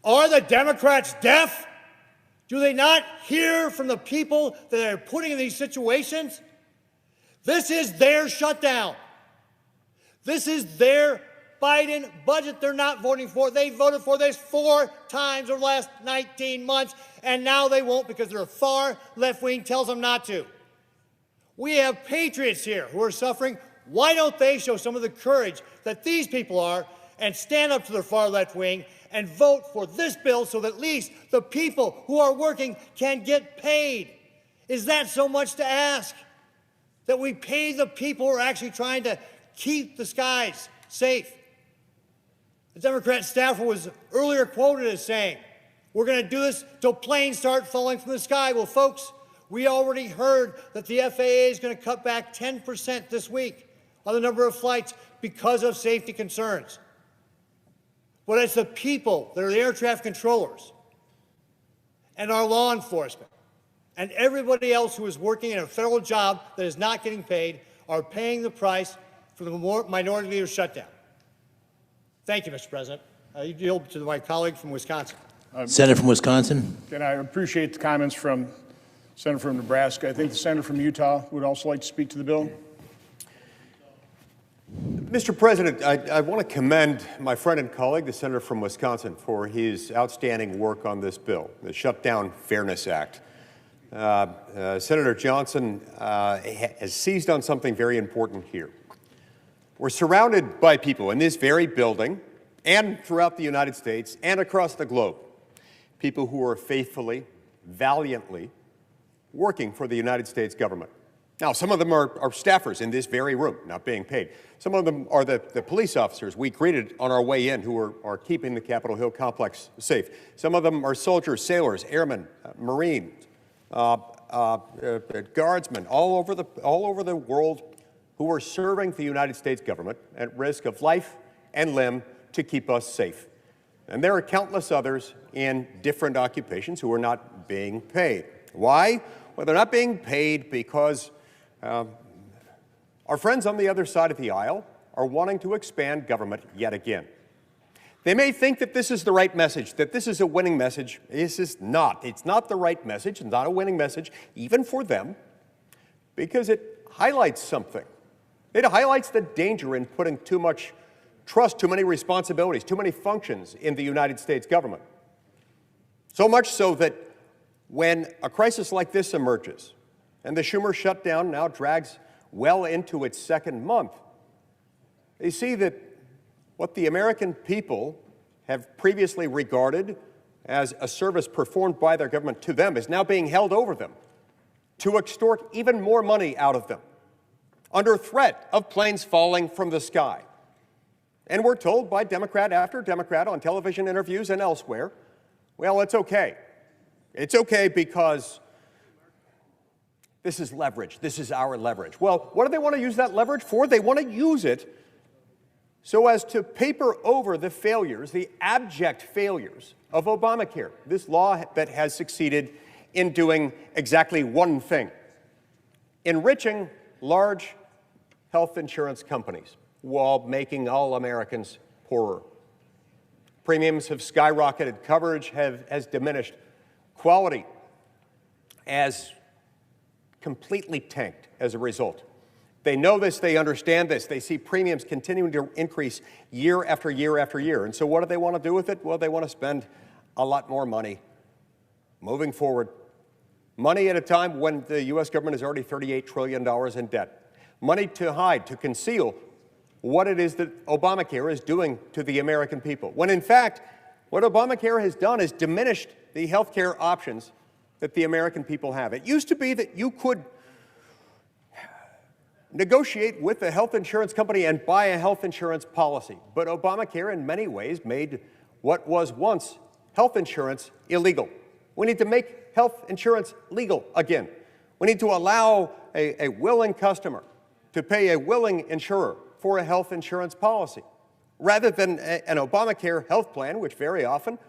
Are the Democrats deaf? Do they not hear from the people that they're putting in these situations? This is their shutdown. This is their Biden budget they're not voting for. They voted for this 4 times over the last 19 months, and now they won't because their far left wing tells them not to. We have patriots here who are suffering. Why don't they show some of the courage that these people are and stand up to their far left wing and vote for this bill so that at least the people who are working can get paid? Is that so much to ask? That we pay the people who are actually trying to keep the skies safe? A Democrat staffer was earlier quoted as saying, we're going to do this till planes start falling from the sky. Well, folks, we already heard that the FAA is going to cut back 10% this week on the number of flights because of safety concerns. But it's the people that are the air traffic controllers and our law enforcement and everybody else who is working in a federal job that is not getting paid are paying the price for the minority leader shutdown. Thank you, Mr. President. I yield to my colleague from Wisconsin. Senator from Wisconsin. And I appreciate the comments from Senator from Nebraska. I think the senator from Utah would also like to speak to the bill. Mr. President, I want to commend my friend and colleague, the senator from Wisconsin, for his outstanding work on this bill, the Shutdown Fairness Act. Senator Johnson has seized on something very important here. We're surrounded by people in this very building and throughout the United States and across the globe, people who are faithfully, valiantly working for the United States government. Now, some of them are staffers in this very room, not being paid. Some of them are the police officers we greeted on our way in who are keeping the Capitol Hill complex safe. Some of them are soldiers, sailors, airmen, Marines, guardsmen all over the world who are serving the United States government at risk of life and limb to keep us safe. And there are countless others in different occupations who are not being paid. Why? Well, they're not being paid because our friends on the other side of the aisle are wanting to expand government yet again. They may think that this is the right message, that this is a winning message. This is not. It's not the right message. It's not a winning message, even for them, because it highlights something. It highlights the danger in putting too much trust, too many responsibilities, too many functions in the United States government. So much so that when a crisis like this emerges, and the Schumer shutdown now drags well into its second month, they see that what the American people have previously regarded as a service performed by their government to them is now being held over them to extort even more money out of them under threat of planes falling from the sky. And we're told by Democrat after Democrat on television interviews and elsewhere, well, it's okay. It's okay because this is leverage. This is our leverage. Well, what do they want to use that leverage for? They want to use it so as to paper over the failures, the abject failures of Obamacare, this law that has succeeded in doing exactly one thing: enriching large health insurance companies while making all Americans poorer. Premiums have skyrocketed, coverage has diminished, quality has completely tanked as a result. They know this, they understand this, they see premiums continuing to increase year after year after year. And so what do they want to do with it? Well, they want to spend a lot more money moving forward. Money at a time when the U.S. government is already $38 trillion in debt. Money to hide, to conceal what it is that Obamacare is doing to the American people. When in fact, what Obamacare has done is diminished the health care options that the American people have. It used to be that you could negotiate with a health insurance company and buy a health insurance policy. But Obamacare in many ways made what was once health insurance illegal. We need to make health insurance legal again. We need to allow a willing customer to pay a willing insurer for a health insurance policy, rather than an Obamacare health plan, which very often,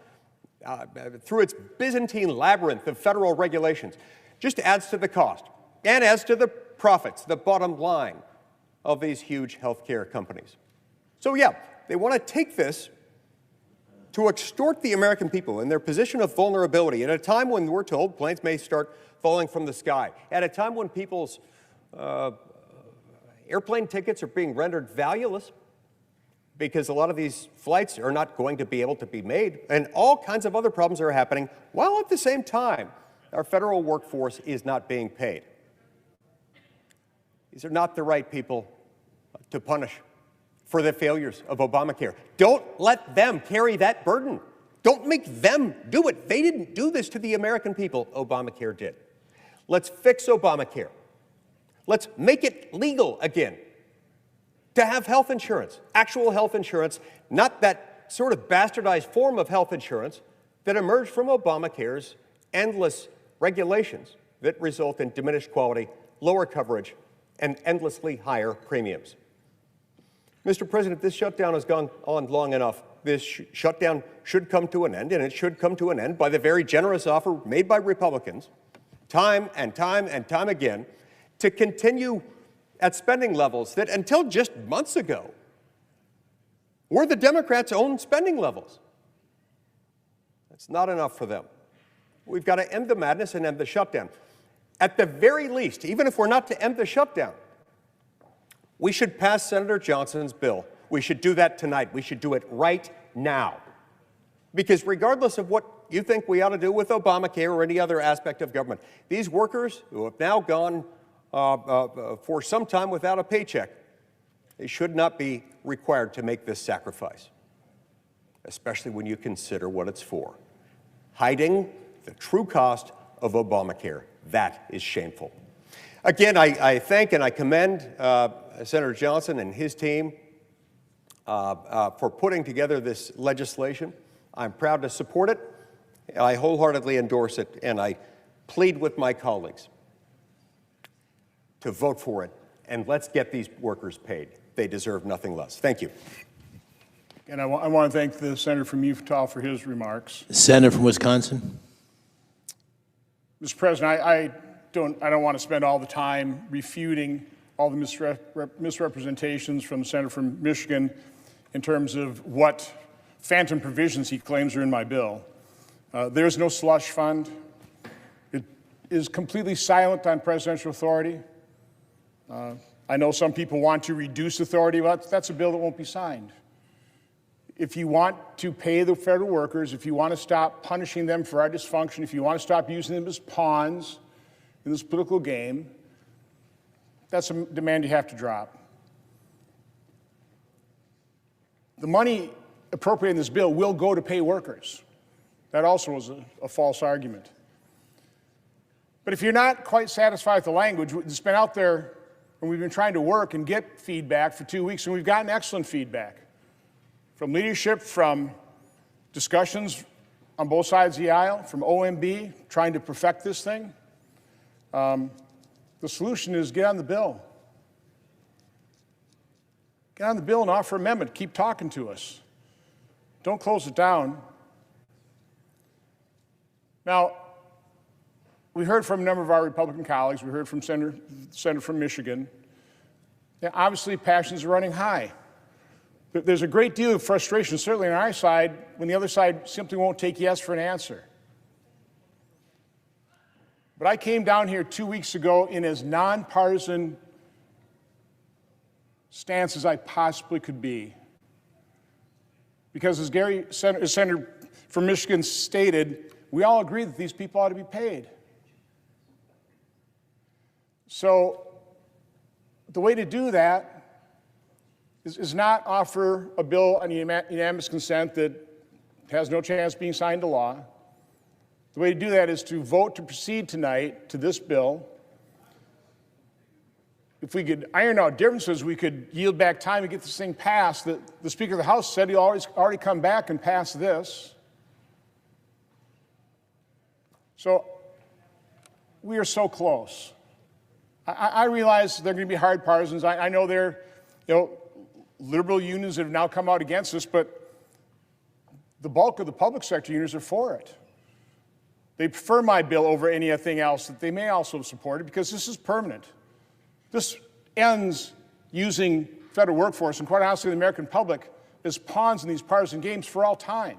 through its Byzantine labyrinth of federal regulations, just adds to the cost and adds to the profits, the bottom line of these huge healthcare companies. So yeah, they want to take this to extort the American people in their position of vulnerability at a time when we're told planes may start falling from the sky, at a time when people's airplane tickets are being rendered valueless because a lot of these flights are not going to be able to be made, and all kinds of other problems are happening, while at the same time, our federal workforce is not being paid. These are not the right people to punish for the failures of Obamacare. Don't let them carry that burden. Don't make them do it. They didn't do this to the American people. Obamacare did. Let's fix Obamacare. Let's make it legal again to have health insurance, actual health insurance, not that sort of bastardized form of health insurance that emerged from Obamacare's endless regulations that result in diminished quality, lower coverage, and endlessly higher premiums. Mr. President, this shutdown has gone on long enough. This shutdown should come to an end, and it should come to an end by the very generous offer made by Republicans time and time and time again to continue at spending levels that until just months ago were the Democrats' own spending levels. That's not enough for them. We've got to end the madness and end the shutdown. At the very least, even if we're not to end the shutdown, we should pass Senator Johnson's bill. We should do that tonight. We should do it right now. Because regardless of what you think we ought to do with Obamacare or any other aspect of government, these workers who have now gone for some time without a paycheck, they should not be required to make this sacrifice, especially when you consider what it's for. Hiding the true cost of Obamacare. That is shameful. Again, I thank and I commend Senator Johnson and his team for putting together this legislation. I'm proud to support it. I wholeheartedly endorse it, and I plead with my colleagues to vote for it, and let's get these workers paid. They deserve nothing less. Thank you. And I want to thank the senator from Utah for his remarks. Senator from Wisconsin. Mr. President, I don't want to spend all the time refuting all the misrepresentations from the senator from Michigan in terms of what phantom provisions he claims are in my bill. There's no slush fund. It is completely silent on presidential authority. I know some people want to reduce authority, but that's a bill that won't be signed. If you want to pay the federal workers, if you want to stop punishing them for our dysfunction, if you want to stop using them as pawns in this political game, that's a demand you have to drop. The money appropriated in this bill will go to pay workers. That also is a false argument. But if you're not quite satisfied with the language, it's been out there and we've been trying to work and get feedback for 2 weeks, and we've gotten excellent feedback from leadership, from discussions on both sides of the aisle, from OMB, trying to perfect this thing. The solution is get on the bill. Get on the bill and offer an amendment. Keep talking to us. Don't close it down. Now, we heard from a number of our Republican colleagues. We heard from Senator from Michigan. Yeah, obviously, passions are running high. There's a great deal of frustration, certainly on our side, when the other side simply won't take yes for an answer. But I came down here 2 weeks ago in as nonpartisan stance as I possibly could be. Because as Senator from Michigan stated, we all agree that these people ought to be paid. So the way to do that is not offer a bill on unanimous consent that has no chance of being signed to law. The way to do that is to vote to proceed tonight to this bill. If we could iron out differences, we could yield back time and get this thing passed. The Speaker of the House said he'll already come back and pass this. So we are so close. I realize they're going to be hard partisans. I know they're, liberal unions have now come out against this, but the bulk of the public sector unions are for it. They prefer my bill over anything else that they may also have supported because this is permanent. This ends using federal workforce and, quite honestly, the American public as pawns in these partisan games for all time.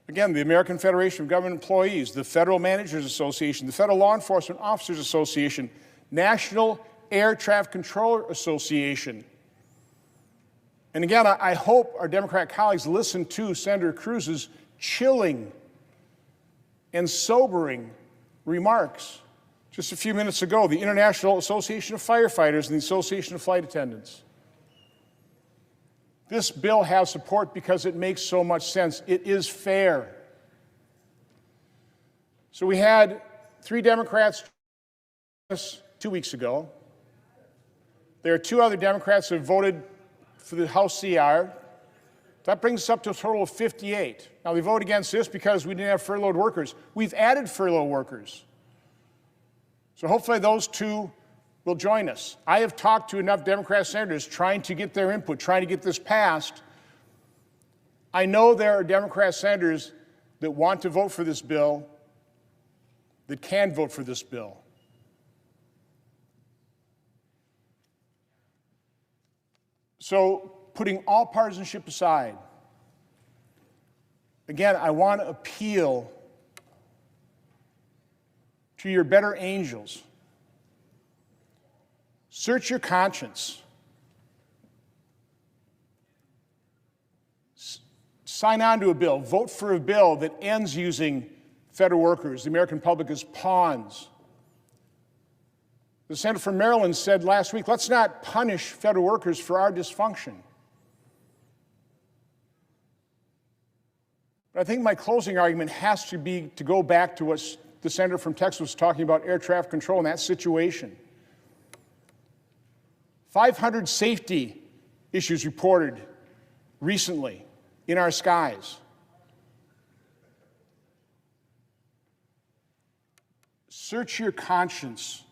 Again, the American Federation of Government Employees, the Federal Managers Association, the Federal Law Enforcement Officers Association, National Air Traffic Controller Association. And again, I hope our Democrat colleagues listen to Senator Cruz's chilling and sobering remarks just a few minutes ago, the International Association of Firefighters and the Association of Flight Attendants. This bill has support because it makes so much sense. It is fair. So we had 3 Democrats 2 weeks ago. There are 2 other Democrats who have voted for the House CR. That brings us up to a total of 58. Now, they vote against this because we didn't have furloughed workers. We've added furloughed workers. So hopefully those two will join us. I have talked to enough Democrat senators trying to get their input, trying to get this passed. I know there are Democrat senators that want to vote for this bill, that can vote for this bill. So, putting all partisanship aside, again, I want to appeal to your better angels. Search your conscience. Sign on to a bill. Vote for a bill that ends using federal workers, the American public, as pawns. The senator from Maryland said last week, let's not punish federal workers for our dysfunction. But I think my closing argument has to be to go back to what the senator from Texas was talking about, air traffic control in that situation. 500 safety issues reported recently in our skies. Search your conscience.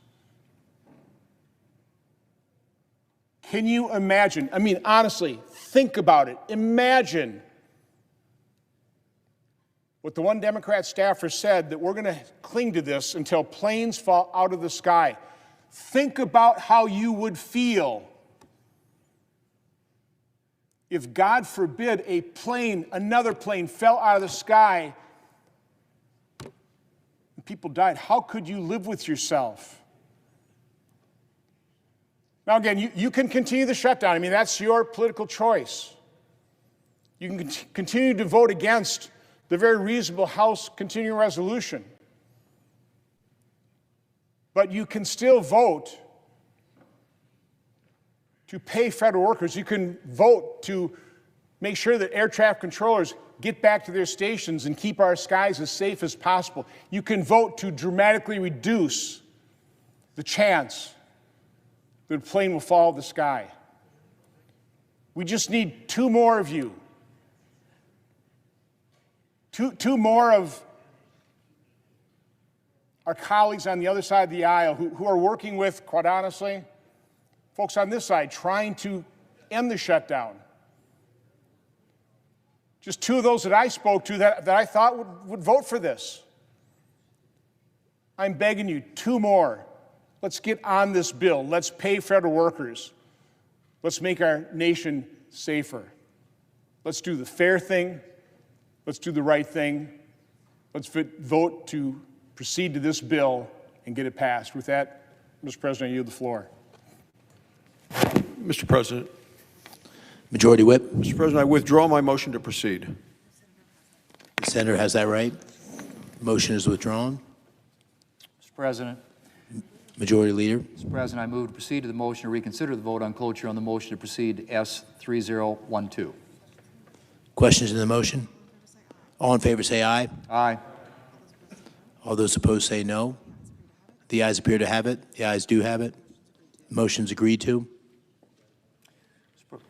Can you imagine? I mean, honestly, think about it. Imagine what the one Democrat staffer said, that we're going to cling to this until planes fall out of the sky. Think about how you would feel if, God forbid, a plane, another plane, fell out of the sky and people died. How could you live with yourself? Now, again, you can continue the shutdown. I mean, that's your political choice. You can continue to vote against the very reasonable House continuing resolution. But you can still vote to pay federal workers. You can vote to make sure that air traffic controllers get back to their stations and keep our skies as safe as possible. You can vote to dramatically reduce the chance that a plane will fall out of the sky. We just need two more of you. Two more of our colleagues on the other side of the aisle who are working with, quite honestly, folks on this side trying to end the shutdown. Just two of those that I spoke to that I thought would vote for this. I'm begging you, two more. Let's get on this bill. Let's pay federal workers. Let's make our nation safer. Let's do the fair thing. Let's do the right thing. Let's vote to proceed to this bill and get it passed. With that, Mr. President, I yield the floor. Mr. President. Majority Whip. Mr. President, I withdraw my motion to proceed. The senator has that right. Motion is withdrawn. Mr. President. Majority Leader. Mr. President, I move to proceed to the motion to reconsider the vote on cloture on the motion to proceed S3012. Questions in the motion? All in favor say aye. Aye. All those opposed say no. The ayes appear to have it. The ayes do have it. Motion's agreed to.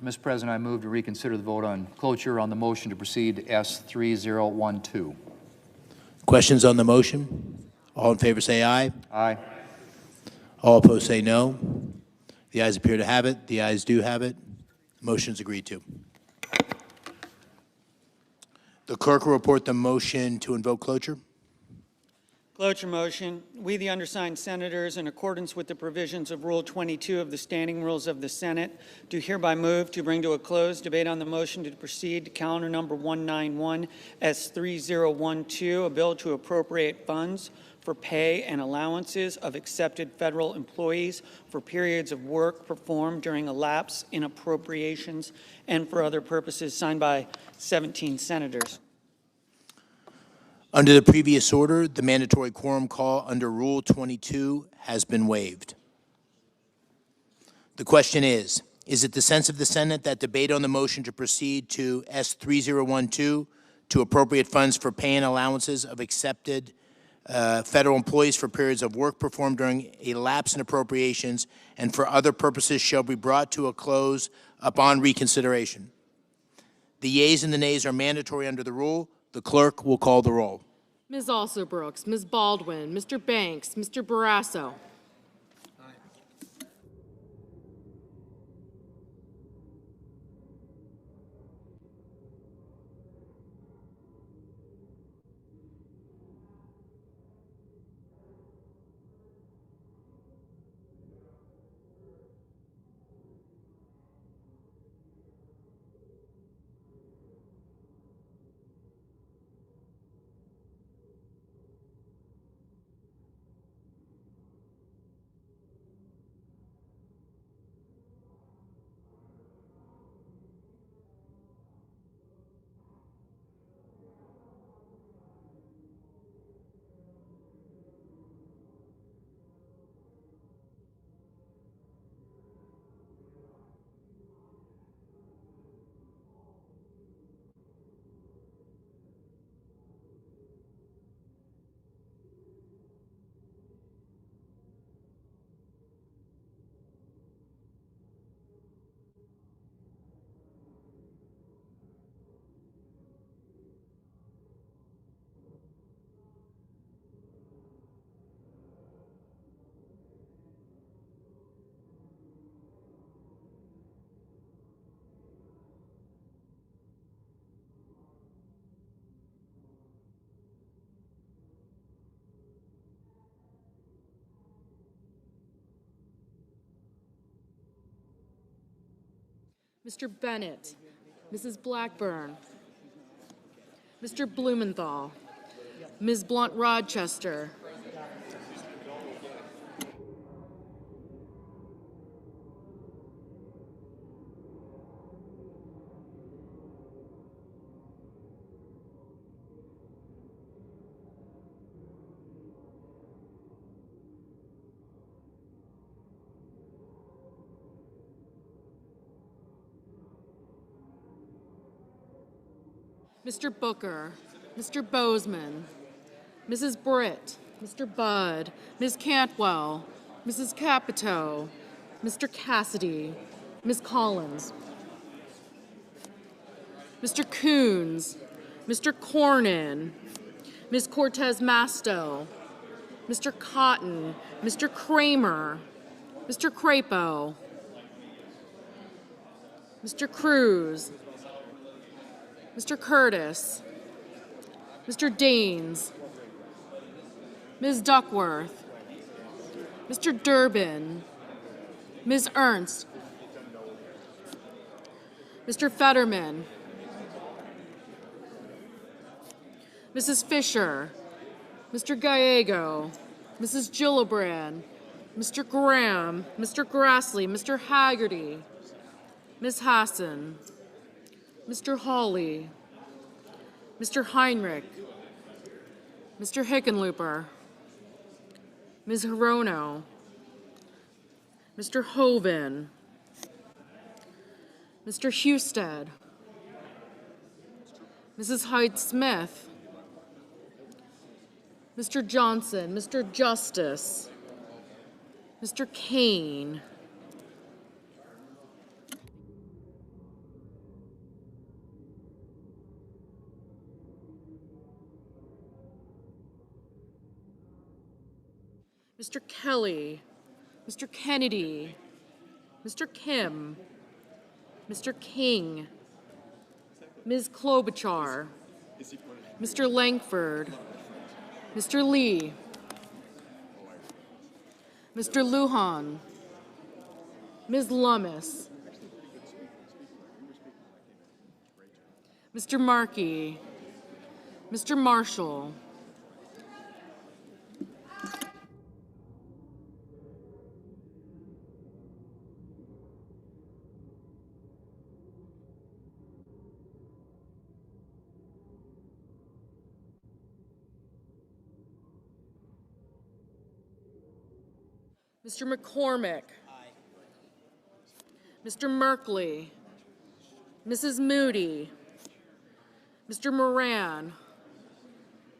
Mr. President, I move to reconsider the vote on cloture on the motion to proceed S3012. Questions on the motion? All in favor say aye. Aye. All opposed say no. The ayes appear to have it. The ayes do have it. Motion's agreed to. The clerk will report the motion to invoke cloture. Cloture motion. We, the undersigned senators, in accordance with the provisions of Rule 22 of the Standing Rules of the Senate, do hereby move to bring to a close debate on the motion to proceed to calendar number 191 S3012, a bill to appropriate funds for pay and allowances of accepted federal employees for periods of work performed during a lapse in appropriations and for other purposes, signed by 17 senators. Under the previous order, the mandatory quorum call under Rule 22 has been waived. The question is it the sense of the Senate that debate on the motion to proceed to S3012 to appropriate funds for pay and allowances of accepted federal employees for periods of work performed during a lapse in appropriations and for other purposes shall be brought to a close upon reconsideration? The yeas and the nays are mandatory under the rule. The clerk will call the roll. Ms. Alsobrooks, Ms. Baldwin, Mr. Banks, Mr. Barrasso. Mr. Bennett, Mrs. Blackburn, Mr. Blumenthal, Ms. Blunt-Rochester, Mr. Booker, Mr. Bozeman, Mrs. Britt, Mr. Budd, Ms. Cantwell, Mrs. Capito, Mr. Cassidy, Ms. Collins, Mr. Coons, Mr. Cornyn, Ms. Cortez Masto, Mr. Cotton, Mr. Kramer, Mr. Crapo, Mr. Cruz, Mr. Curtis, Mr. Daines, Ms. Duckworth, Mr. Durbin, Ms. Ernst, Mr. Fetterman, Mrs. Fisher, Mr. Gallego, Mrs. Gillibrand, Mr. Graham, Mr. Grassley, Mr. Haggerty, Ms. Hassan, Mr. Hawley, Mr. Heinrich, Mr. Hickenlooper, Ms. Hirono, Mr. Hoven, Mr. Husted, Mrs. Hyde-Smith, Mr. Johnson, Mr. Justice, Mr. Kane, Mr. Kelly, Mr. Kennedy, Mr. Kim, Mr. King, Ms. Klobuchar, Mr. Langford, Mr. Lee, Mr. Lujan, Ms. Lummis, Mr. Markey, Mr. Marshall, Mr. McCormick, Mr. Merkley, Mrs. Moody, Mr. Moran,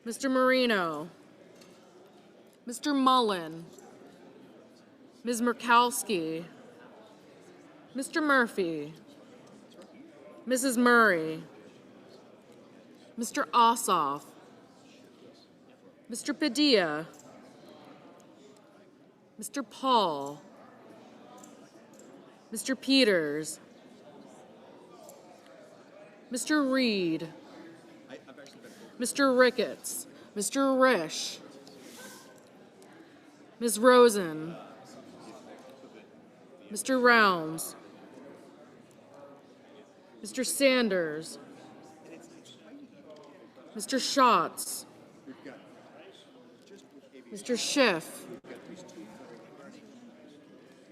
Mr. Marino, Mr. Mullen, Ms. Murkowski, Mr. Murphy, Mrs. Murray, Mr. Ossoff, Mr. Padilla, Mr. Paul, Mr. Peters, Mr. Reed, Mr. Ricketts, Mr. Risch, Ms. Rosen, Mr. Rounds, Mr. Sanders, Mr. Schatz, Mr. Schiff,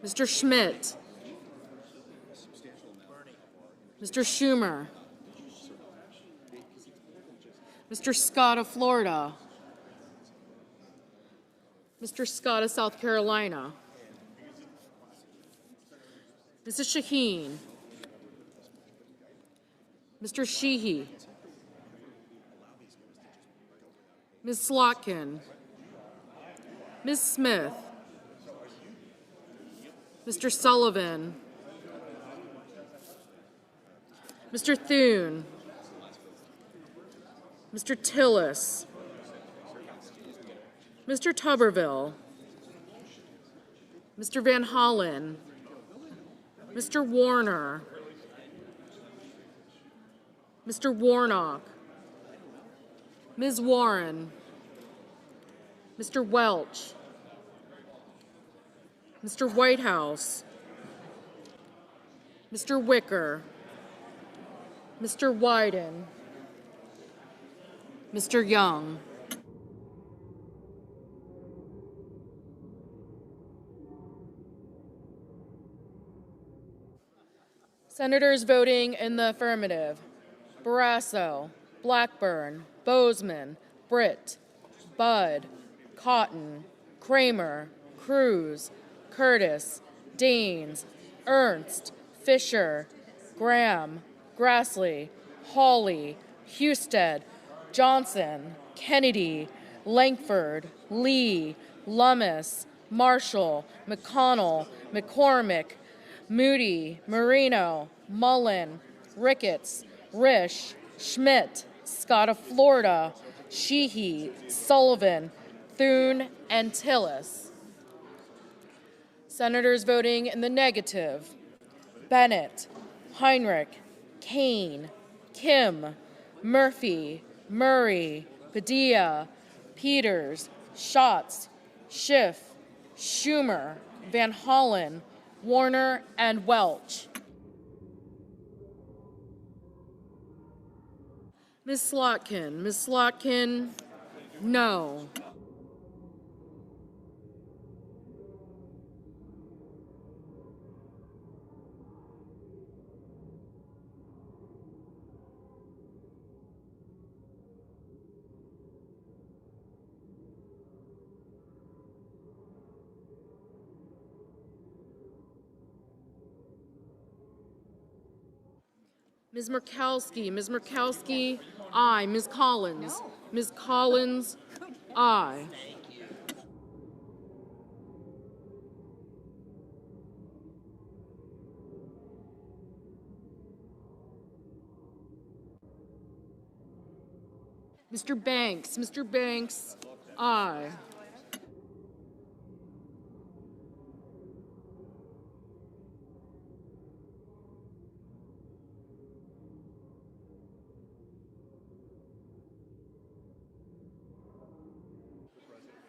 Mr. Schmidt, Mr. Schumer, Mr. Scott of Florida, Mr. Scott of South Carolina, Mrs. Shaheen, Mr. Sheehy, Ms. Slotkin, Ms. Smith, Mr. Sullivan, Mr. Thune, Mr. Tillis, Mr. Tuberville, Mr. Van Hollen, Mr. Warner, Mr. Warnock, Ms. Warren, Mr. Welch, Mr. Whitehouse, Mr. Wicker, Mr. Wyden, Mr. Young. Senators voting in the affirmative: Barrasso, Blackburn, Bozeman, Britt, Budd, Cotton, Kramer, Cruz, Curtis, Daines, Ernst, Fisher, Graham, Grassley, Hawley, Husted, Johnson, Kennedy, Langford, Lee, Lummis, Marshall, McConnell, McCormick, Moody, Marino, Mullen, Ricketts, Risch, Schmidt, Scott of Florida, Sheehy, Sullivan, Thune, and Tillis. Senators voting in the negative: Bennett, Heinrich, Kane, Kim, Murphy, Murray, Padilla, Peters, Schatz, Schiff, Schumer, Van Hollen, Warner, and Welch. Ms. Slotkin, no. Ms. Murkowski, aye. Ms. Collins, Ms. Collins, aye. Mr. Banks, aye.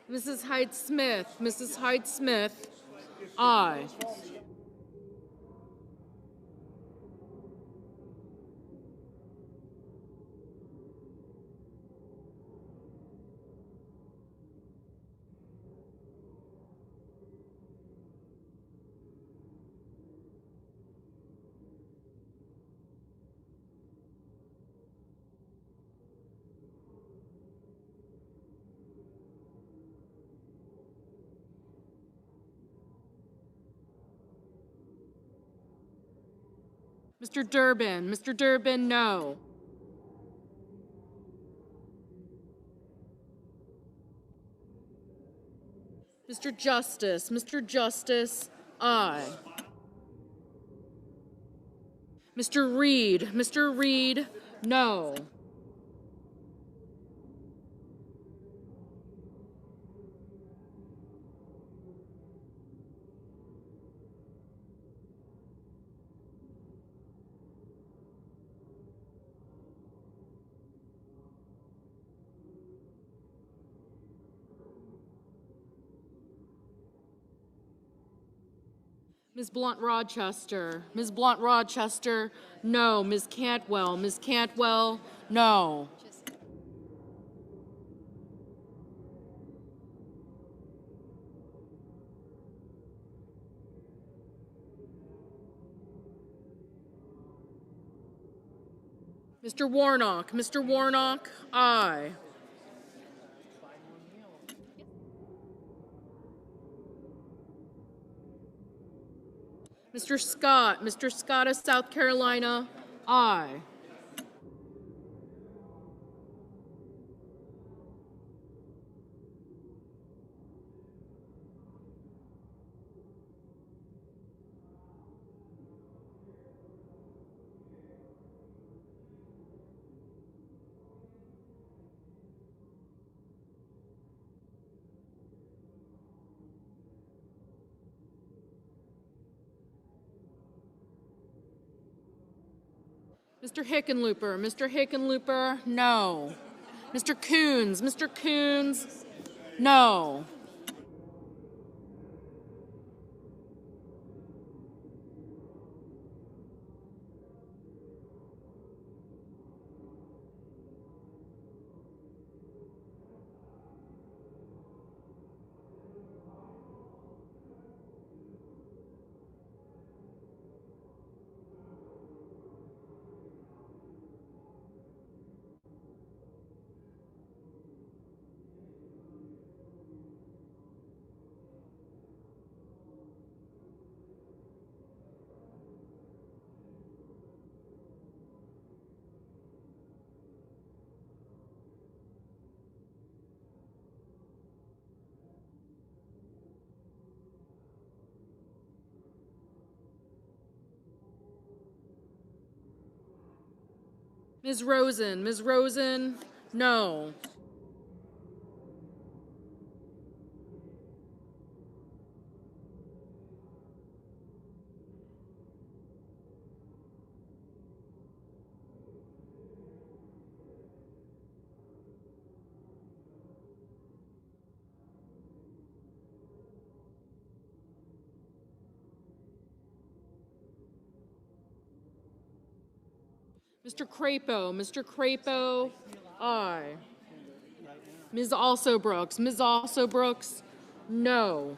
Mrs. Hyde-Smith, aye. Mr. Durbin, no. Mr. Justice, aye. Mr. Reed. Mr. Reed, no. Ms. Blunt-Rochester. Ms. Blunt-Rochester, no. Ms. Cantwell. Ms. Cantwell, no. Mr. Warnock. Mr. Warnock, aye. Mr. Scott. Mr. Scott of South Carolina, aye. Mr. Hickenlooper. Mr. Hickenlooper, no. Mr. Coons. Mr. Coons, no. Ms. Rosen. Ms. Rosen, no. Mr. Crapo. Mr. Crapo, aye. Ms. Also Brooks. Ms. Also Brooks, no.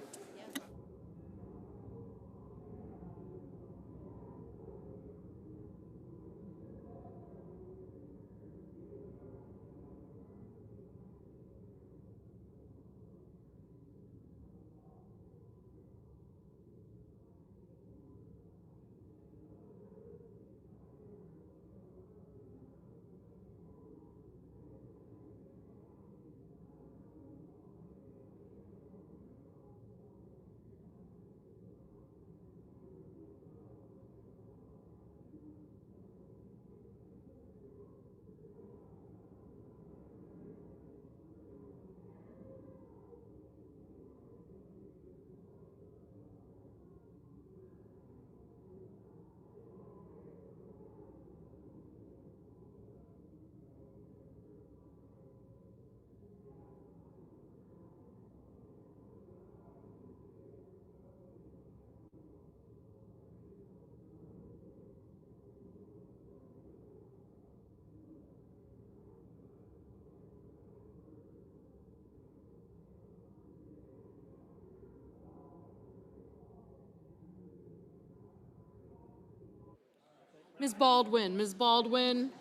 Ms. Baldwin. Ms. Baldwin,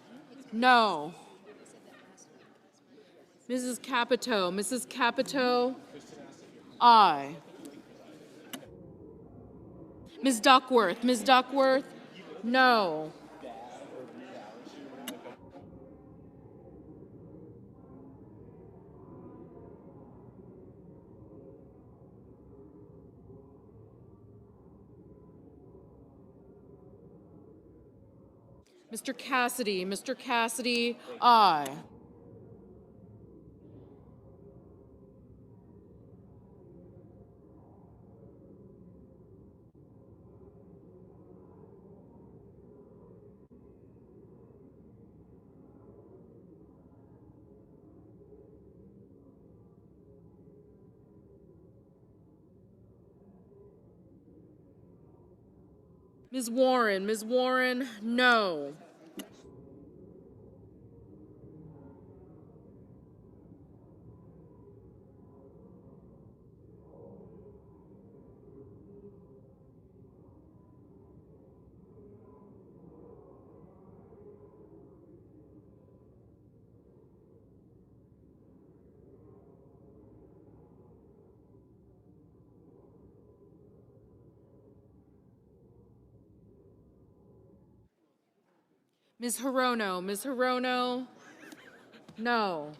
no. Mrs. Capito. Mrs. Capito, aye. Ms. Duckworth. Ms. Duckworth, no. Mr. Cassidy, aye. Ms. Warren, no. Ms. Hirono, no.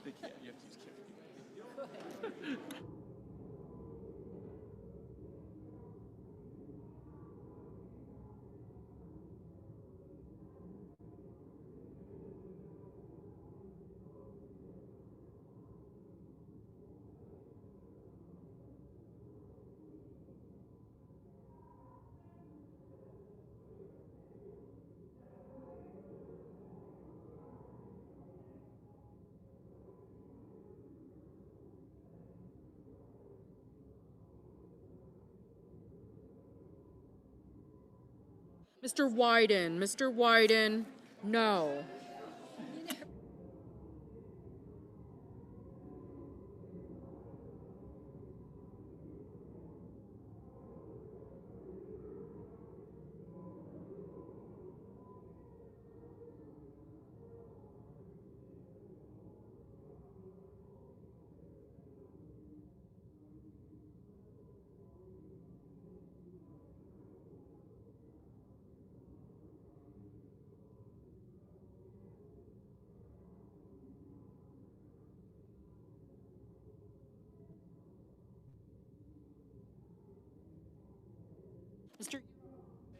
Mr. Wyden, no.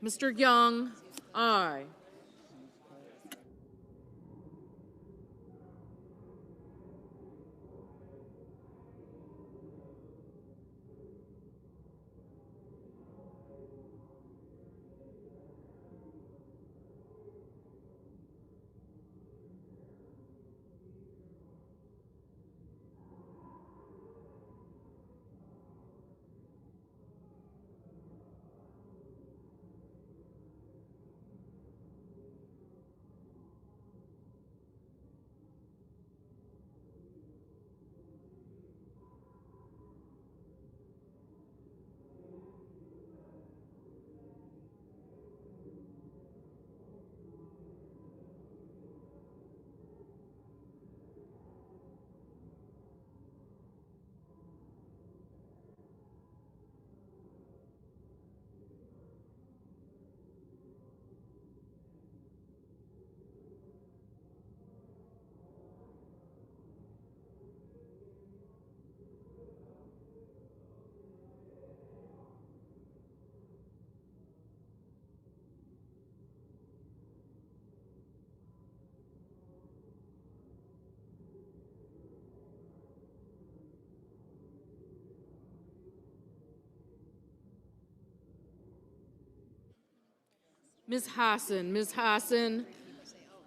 Mr. Young, aye. Ms. Hassan,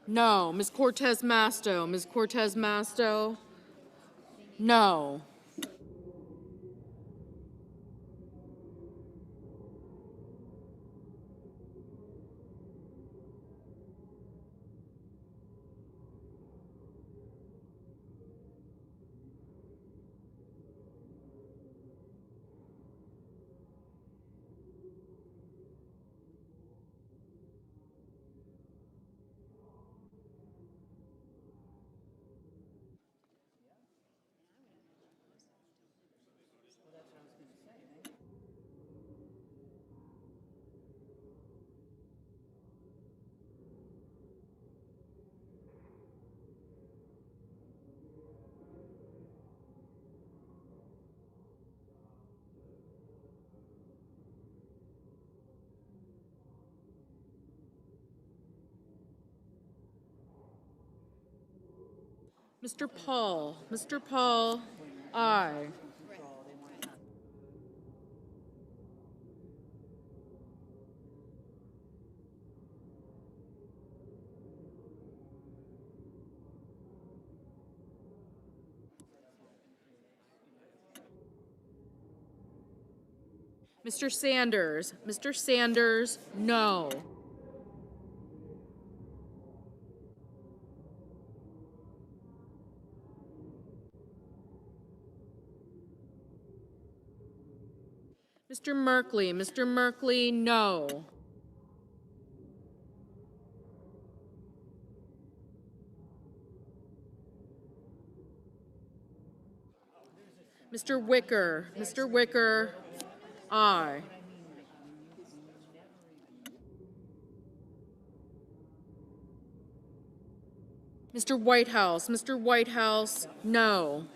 no. Ms. Cortez Masto, no. Mr. Paul. Mr. Paul, aye. Mr. Sanders. Mr. Sanders, no. Mr. Merkley. Mr. Merkley, no. Mr. Wicker. Mr. Wicker, aye. Mr. Whitehouse. Mr. Whitehouse, no.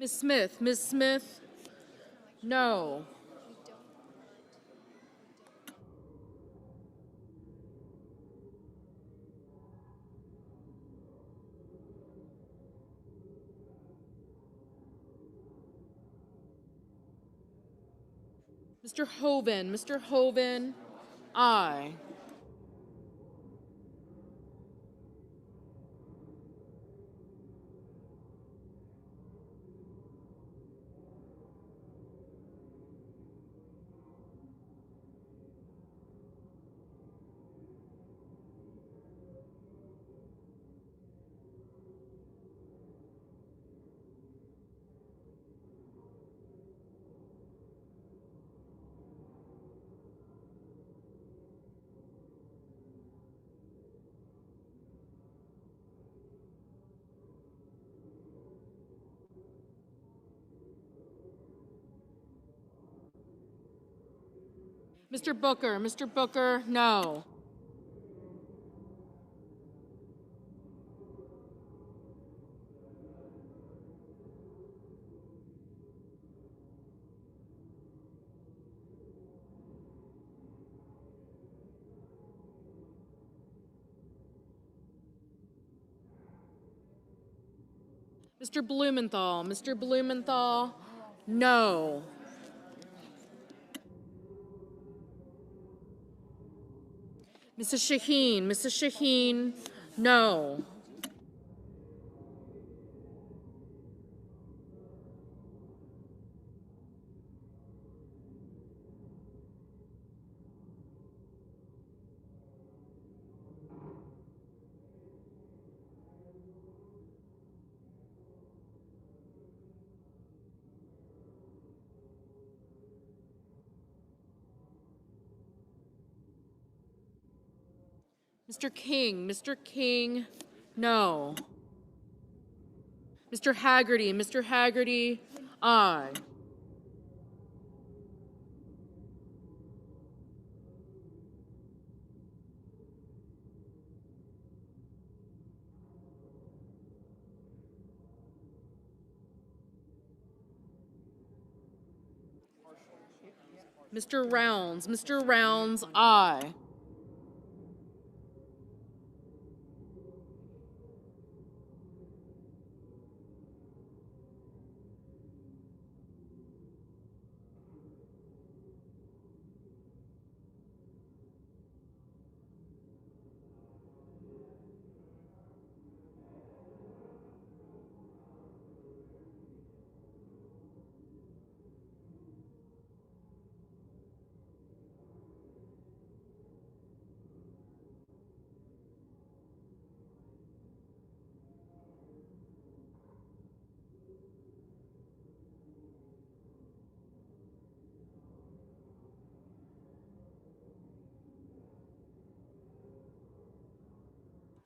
Ms. Smith. Ms. Smith, no. Mr. Hoven. Mr. Hoven, aye. Mr. Booker. Mr. Booker, no. Mr. Blumenthal. Mr. Blumenthal, no. Mrs. Shaheen. Mrs. Shaheen, no. Mr. King. Mr. King, no. Mr. Haggerty. Mr. Haggerty, aye. Mr. Rounds. Mr. Rounds, aye.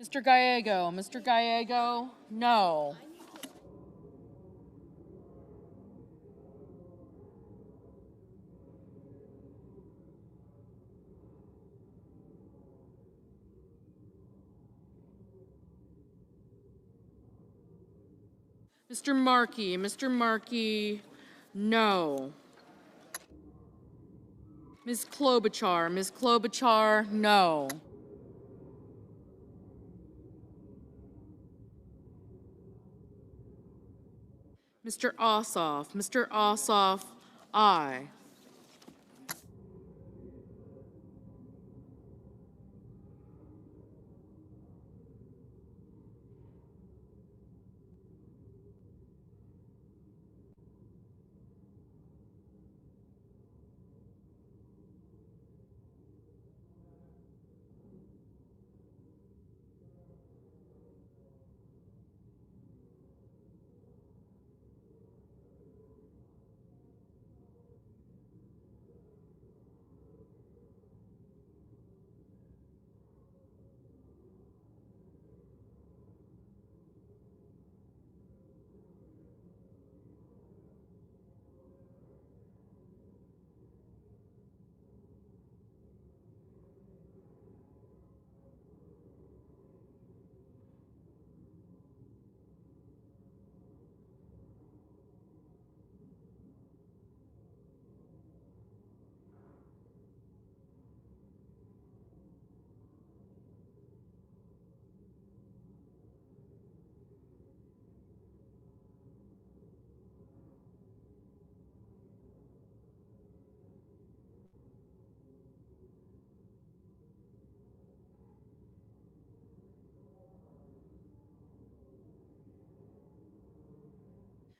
Mr. Gallego, Mr. Gallego, no. Mr. Markey, no. Ms. Klobuchar, no. Mr. Ossoff, aye.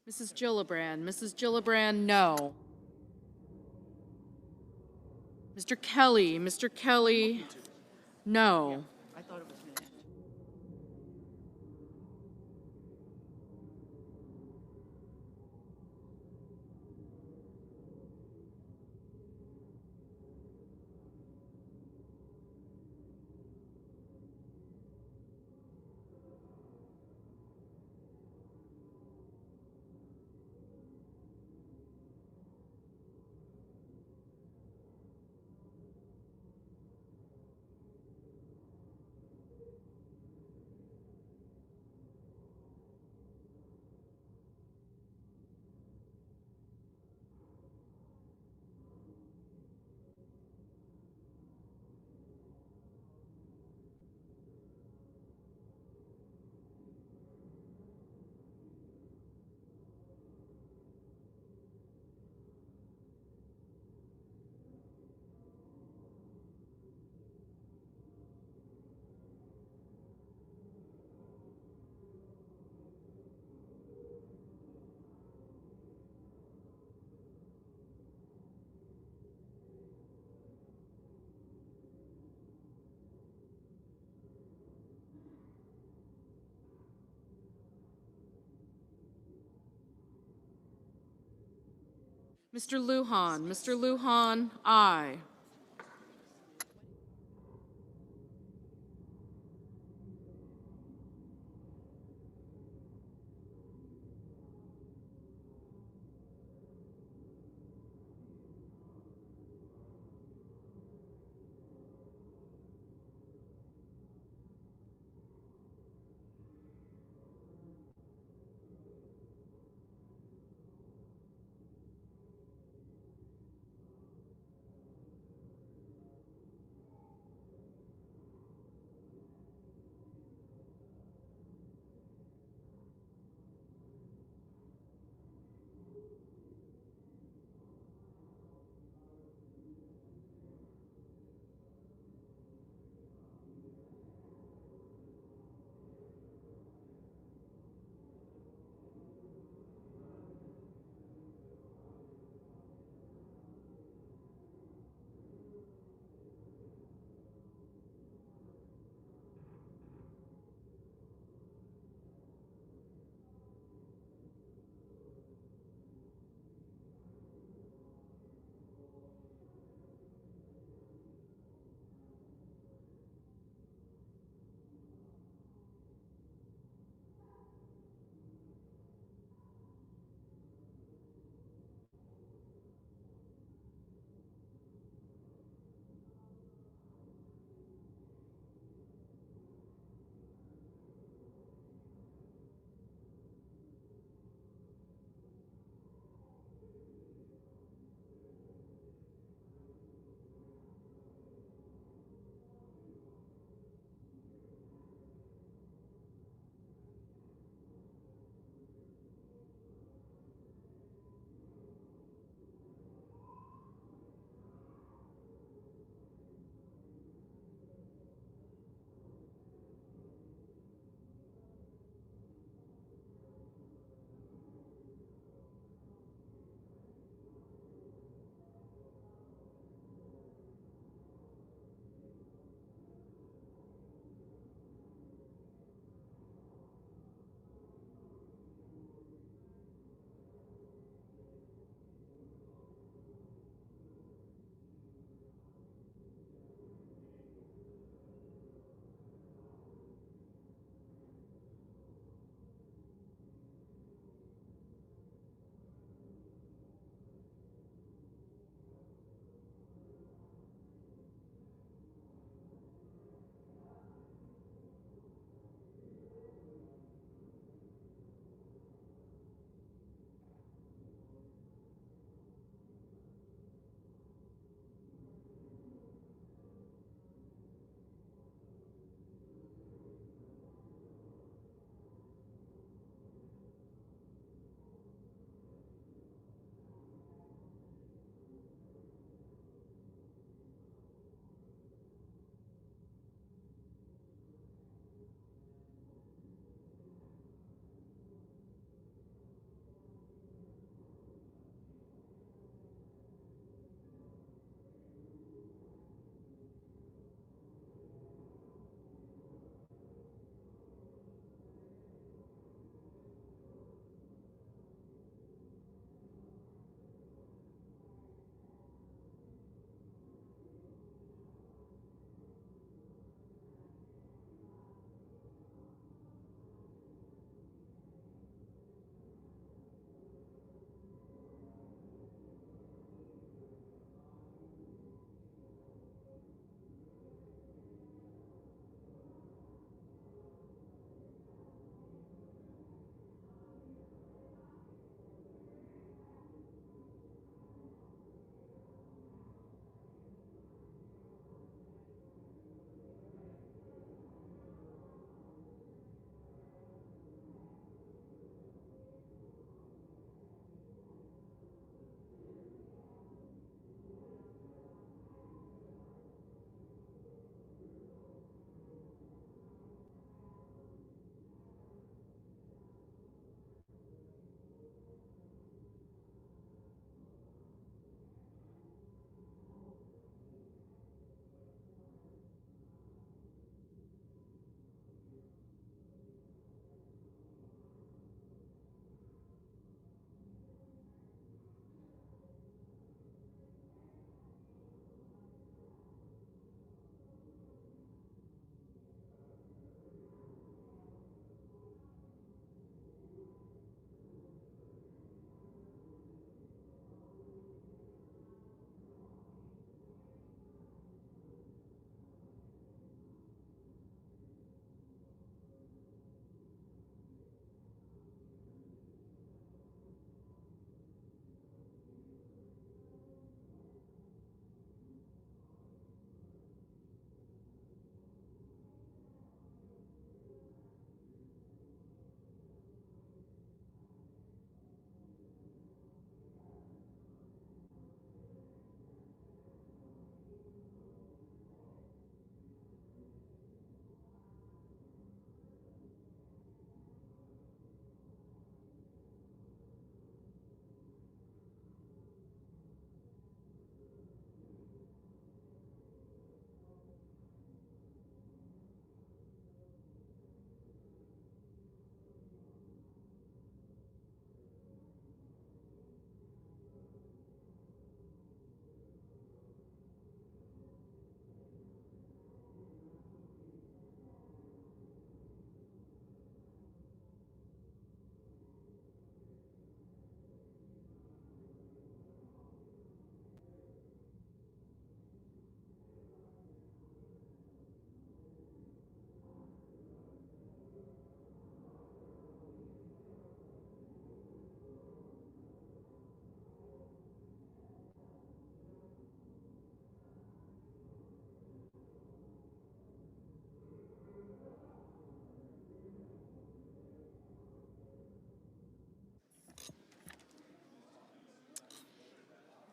Mrs. Gillibrand, no. Mr. Kelly, no. Mr. Lujan, aye.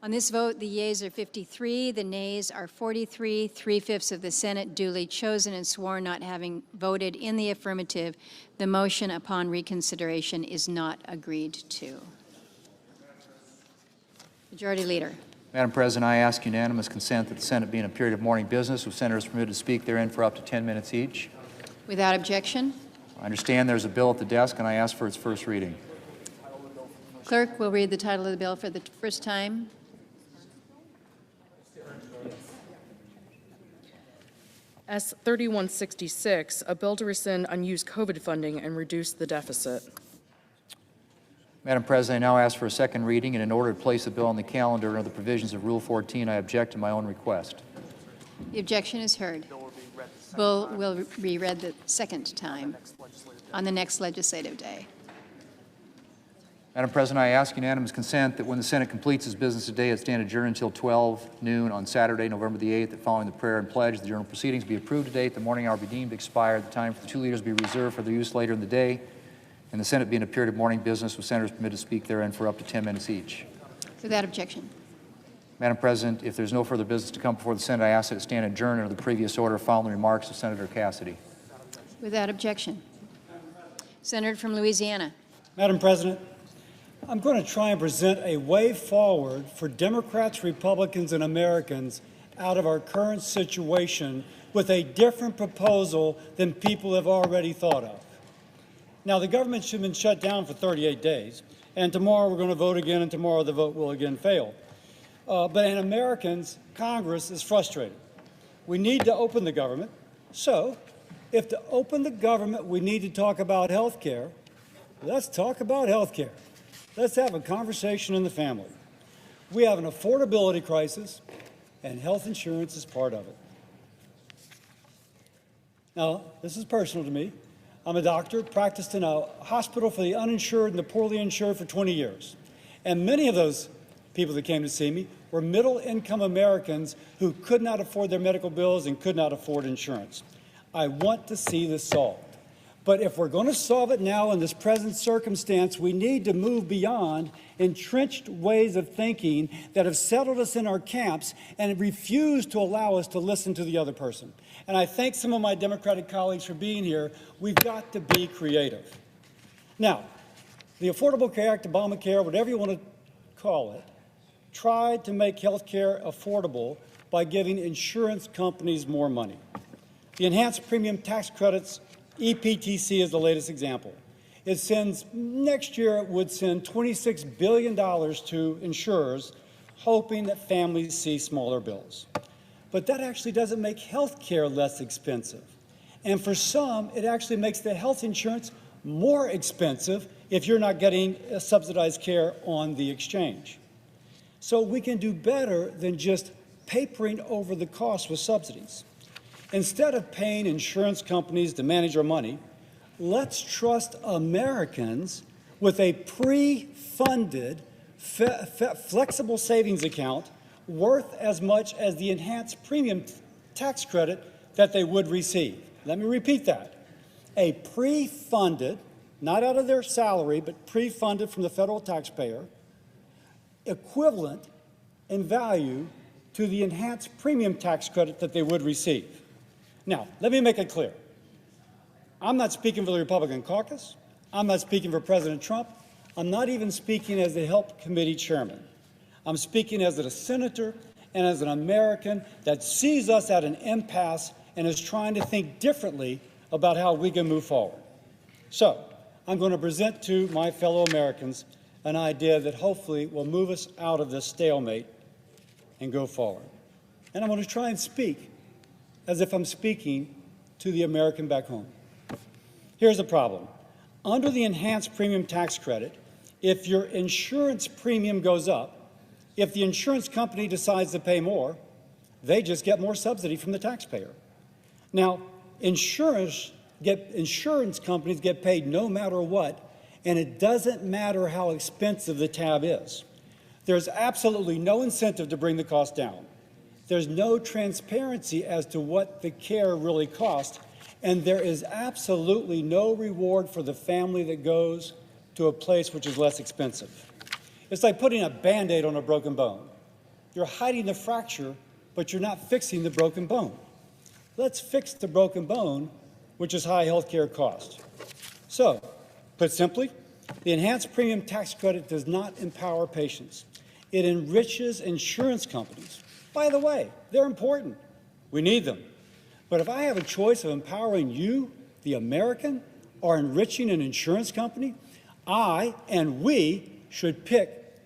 On this vote, the yeas are 53, the nays are 43, 3/5 of the Senate duly chosen and sworn not having voted in the affirmative. The motion upon reconsideration is not agreed to. Majority Leader. Madam President, I ask unanimous consent that the Senate be in a period of morning business with senators permitted to speak therein for up to 10 minutes each. Without objection, I understand there's a bill at the desk, and I ask for its first reading. clerk will read the title of the bill for the first time. S 3166, a bill to rescind unused COVID funding and reduce the deficit. Madam President, I now ask for a second reading, and in order to place the bill on the calendar under the provisions of Rule 14, I object to my own request. The objection is heard. Bill will be read the second time on the next legislative day. Madam President, I ask unanimous consent that when the Senate completes its business today, it stand adjourned until 12 noon on Saturday, November the 8th, that following the prayer and pledge, the journal proceedings be approved today, the morning hour be deemed expired, the time for the two leaders be reserved for their use later in the day, and the Senate be in a period of morning business with senators permitted to speak therein for up to 10 minutes each. Without objection. Madam President, if there's no further business to come before the Senate, I ask that it stand adjourned under the previous order following the remarks of Senator Cassidy. Without objection. Senator from Louisiana. Madam President, I'm going to try and present a way forward for Democrats, Republicans, and Americans out of our current situation with a different proposal than people have already thought of. Now, the government should have been shut down for 38 days, and tomorrow we're going to vote again, and tomorrow the vote will again fail. But in Americans, Congress is frustrated. We need to open the government. So, if to open the government we need to talk about health care, let's talk about health care. Let's have a conversation in the family. We have an affordability crisis, and health insurance is part of it. Now, this is personal to me. I'm a doctor, practiced in a hospital for the uninsured and the poorly insured for 20 years. And many of those people that came to see me were middle-income Americans who could not afford their medical bills and could not afford insurance. I want to see this solved. But if we're going to solve it now in this present circumstance, we need to move beyond entrenched ways of thinking that have settled us in our camps and refuse to allow us to listen to the other person. And I thank some of my Democratic colleagues for being here. We've got to be creative. Now, the Affordable Care Act, Obamacare, whatever you want to call it, tried to make health care affordable by giving insurance companies more money. The enhanced premium tax credits, EPTC, is the latest example. It sends, next year it would send $26 billion to insurers, hoping that families see smaller bills. But that actually doesn't make health care less expensive. And for some, it actually makes the health insurance more expensive if you're not getting subsidized care on the exchange. So we can do better than just papering over the cost with subsidies. Instead of paying insurance companies to manage our money, let's trust Americans with a pre-funded, flexible savings account worth as much as the enhanced premium tax credit that they would receive. Let me repeat that. A pre-funded, not out of their salary, but pre-funded from the federal taxpayer, equivalent in value to the enhanced premium tax credit that they would receive. Now, let me make it clear. I'm not speaking for the Republican caucus. I'm not speaking for President Trump. I'm not even speaking as the Health Committee chairman. I'm speaking as a senator and as an American that sees us at an impasse and is trying to think differently about how we can move forward. So, I'm going to present to my fellow Americans an idea that hopefully will move us out of this stalemate and go forward. And I'm going to try and speak as if I'm speaking to the American back home. Here's the problem. Under the enhanced premium tax credit, if your insurance premium goes up, if the insurance company decides to pay more, they just get more subsidy from the taxpayer. Now, insurance companies get paid no matter what, and it doesn't matter how expensive the tab is. There's absolutely no incentive to bring the cost down. There's no transparency as to what the care really costs, and there is absolutely no reward for the family that goes to a place which is less expensive. It's like putting a Band-Aid on a broken bone. You're hiding the fracture, but you're not fixing the broken bone. Let's fix the broken bone, which is high health care costs. So, put simply, the enhanced premium tax credit does not empower patients. It enriches insurance companies. By the way, they're important. We need them. But if I have a choice of empowering you, the American, or enriching an insurance company, I and we should pick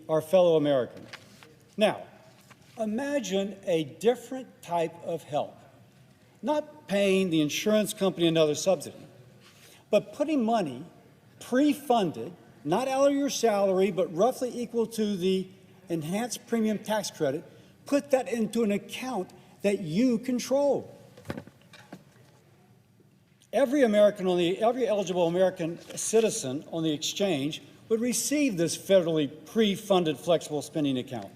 our fellow American. Now, imagine a different type of help. Not paying the insurance company another subsidy, but putting money pre-funded, not out of your salary, but roughly equal to the enhanced premium tax credit, put that into an account that you control. Every eligible American citizen on the exchange would receive this federally pre-funded flexible spending account.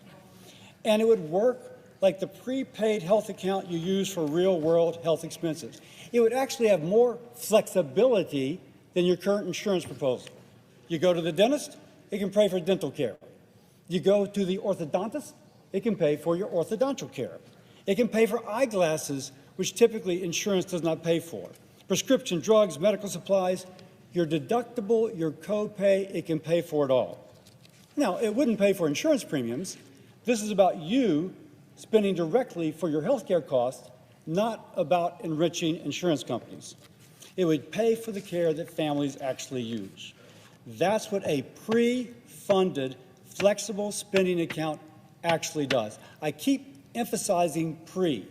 And it would work like the prepaid health account you use for real-world health expenses. It would actually have more flexibility than your current insurance proposal. You go to the dentist, it can pay for dental care. You go to the orthodontist, it can pay for your orthodontal care. It can pay for eyeglasses, which typically insurance does not pay for. Prescription drugs, medical supplies, your deductible, your copay, it can pay for it all. Now, it wouldn't pay for insurance premiums. This is about you spending directly for your health care costs, not about enriching insurance companies. It would pay for the care that families actually use. That's what a pre-funded flexible spending account actually does. I keep emphasizing pre,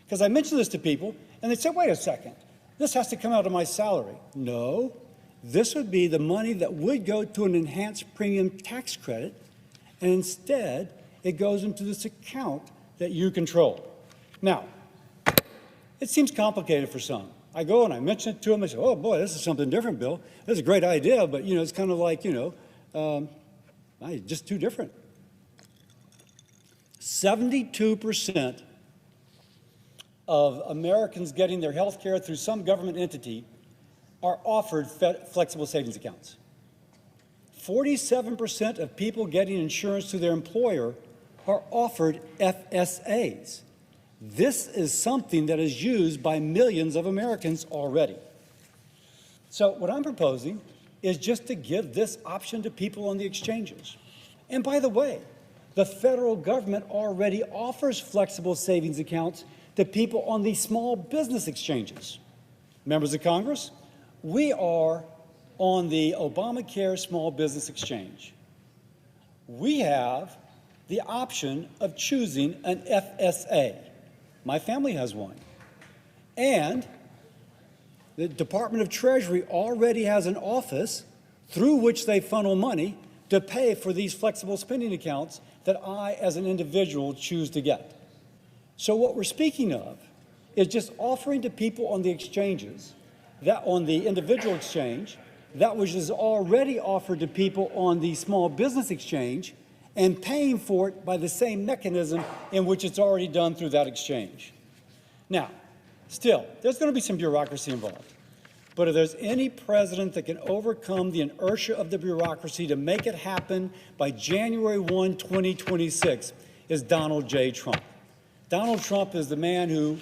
because I mention this to people, and they say, wait a second, this has to come out of my salary. No, this would be the money that would go to an enhanced premium tax credit, and instead it goes into this account that you control. Now, it seems complicated for some. I go and I mention it to them. I say, oh, boy, this is something different, Bill. This is a great idea, but, it's kind of like, just too different. 72% of Americans getting their health care through some government entity are offered flexible savings accounts. 47% of people getting insurance through their employer are offered FSAs. This is something that is used by millions of Americans already. So what I'm proposing is just to give this option to people on the exchanges. And by the way, the federal government already offers flexible savings accounts to people on these small business exchanges. Members of Congress, we are on the Obamacare Small Business Exchange. We have the option of choosing an FSA. My family has one. And the Department of Treasury already has an office through which they funnel money to pay for these flexible spending accounts that I, as an individual, choose to get. So what we're speaking of is just offering to people on the exchanges, that on the individual exchange, that which is already offered to people on the small business exchange, and paying for it by the same mechanism in which it's already done through that exchange. Now, still, there's going to be some bureaucracy involved. But if there's any president that can overcome the inertia of the bureaucracy to make it happen by January 1, 2026, is Donald J. Trump. Donald Trump is the man who,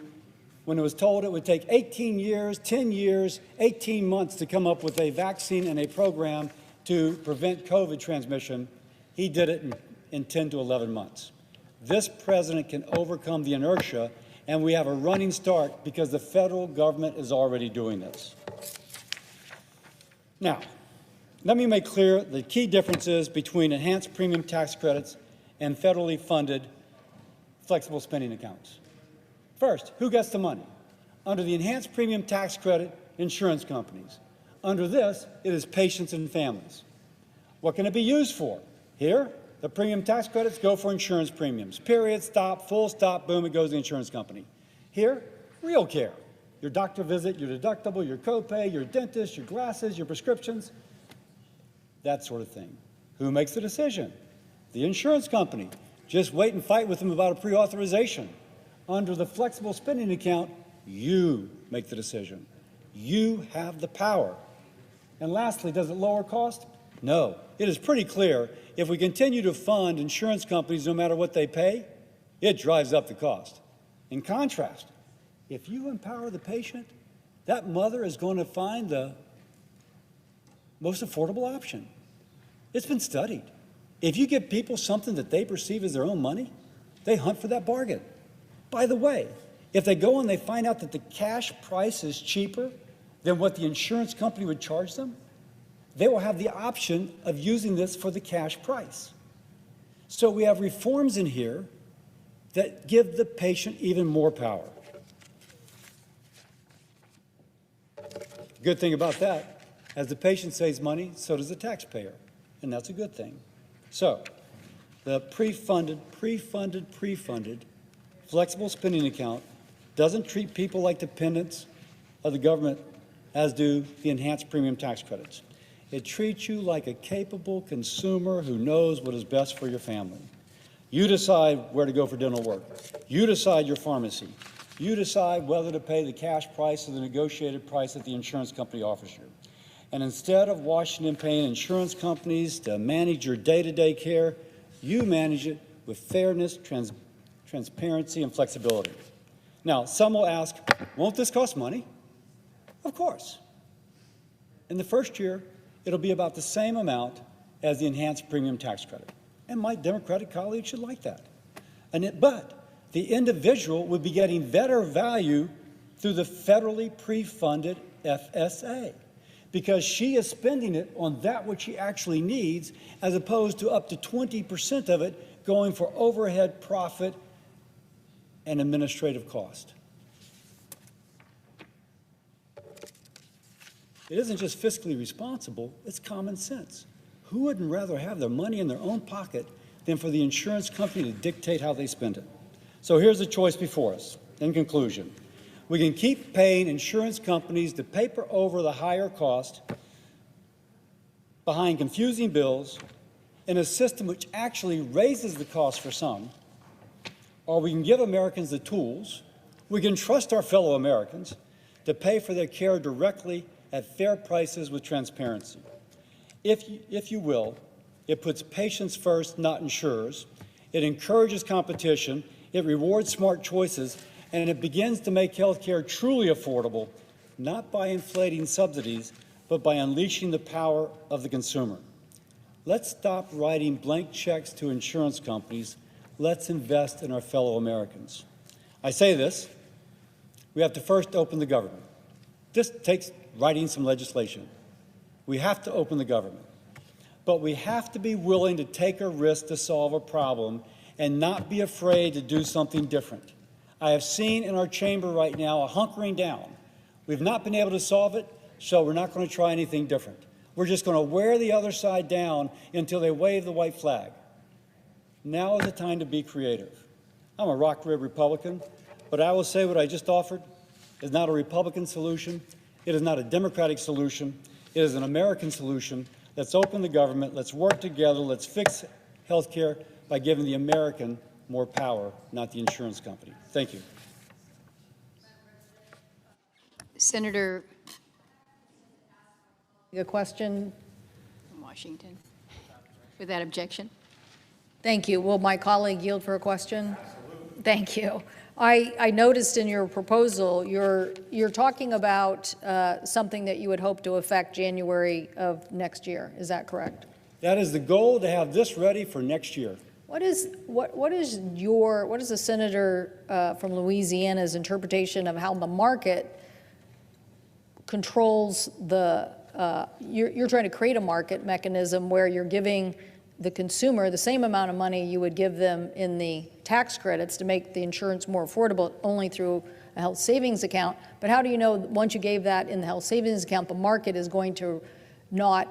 when it was told it would take 18 years, 10 years, 18 months to come up with a vaccine and a program to prevent COVID transmission, he did it in 10 to 11 months. This president can overcome the inertia, and we have a running start because the federal government is already doing this. Now, let me make clear the key differences between enhanced premium tax credits and federally funded flexible spending accounts. First, who gets the money? Under the enhanced premium tax credit, insurance companies. Under this, it is patients and families. What can it be used for? Here, the premium tax credits go for insurance premiums. Period, stop, full stop, boom, it goes to the insurance company. Here, real care. Your doctor visit, your deductible, your copay, your dentist, your glasses, your prescriptions, that sort of thing. Who makes the decision? The insurance company. Just wait and fight with them about a pre-authorization. Under the flexible spending account, you make the decision. You have the power. And lastly, does it lower cost? No. It is pretty clear if we continue to fund insurance companies no matter what they pay, it drives up the cost. In contrast, if you empower the patient, that mother is going to find the most affordable option. It's been studied. If you give people something that they perceive as their own money, they hunt for that bargain. By the way, if they go and they find out that the cash price is cheaper than what the insurance company would charge them, they will have the option of using this for the cash price. So we have reforms in here that give the patient even more power. Good thing about that, as the patient saves money, so does the taxpayer, and that's a good thing. So the pre-funded, flexible spending account doesn't treat people like dependents of the government as do the enhanced premium tax credits. It treats you like a capable consumer who knows what is best for your family. You decide where to go for dental work. You decide your pharmacy. You decide whether to pay the cash price or the negotiated price that the insurance company offers you. And instead of Washington paying insurance companies to manage your day-to-day care, you manage it with fairness, transparency, and flexibility. Now, some will ask, won't this cost money? Of course. In the first year, it'll be about the same amount as the enhanced premium tax credit. And my Democratic colleagues should like that. But the individual would be getting better value through the federally pre-funded FSA, because she is spending it on that which she actually needs, as opposed to up to 20% of it going for overhead, profit, and administrative cost. It isn't just fiscally responsible, it's common sense. Who wouldn't rather have their money in their own pocket than for the insurance company to dictate how they spend it? So here's the choice before us. In conclusion, we can keep paying insurance companies to paper over the higher cost behind confusing bills in a system which actually raises the cost for some, or we can give Americans the tools, we can trust our fellow Americans to pay for their care directly at fair prices with transparency. If you will, it puts patients first, not insurers. It encourages competition. It rewards smart choices, and it begins to make health care truly affordable, not by inflating subsidies, but by unleashing the power of the consumer. Let's stop writing blank checks to insurance companies. Let's invest in our fellow Americans. I say this, we have to first open the government. This takes writing some legislation. We have to open the government. But we have to be willing to take a risk to solve a problem and not be afraid to do something different. I have seen in our chamber right now a hunkering down. We've not been able to solve it, so we're not going to try anything different. We're just going to wear the other side down until they wave the white flag. Now is the time to be creative. I'm a rock rib Republican, but I will say what I just offered is not a Republican solution. It is not a Democratic solution. It is an American solution. Let's open the government. Let's work together. Let's fix health care by giving the American more power, not the insurance company. Thank you. Senator A question. from Washington. Without objection. Thank you. Will my colleague yield for a question? Thank you. I noticed in your proposal, you're talking about something that you would hope to affect January of next year. Is that correct? That is the goal, to have this ready for next year. What is the senator from Louisiana's interpretation of how the market controls the, you're trying to create a market mechanism where you're giving the consumer the same amount of money you would give them in the tax credits to make the insurance more affordable only through a health savings account. But how do you know once you gave that in the health savings account, the market is going to not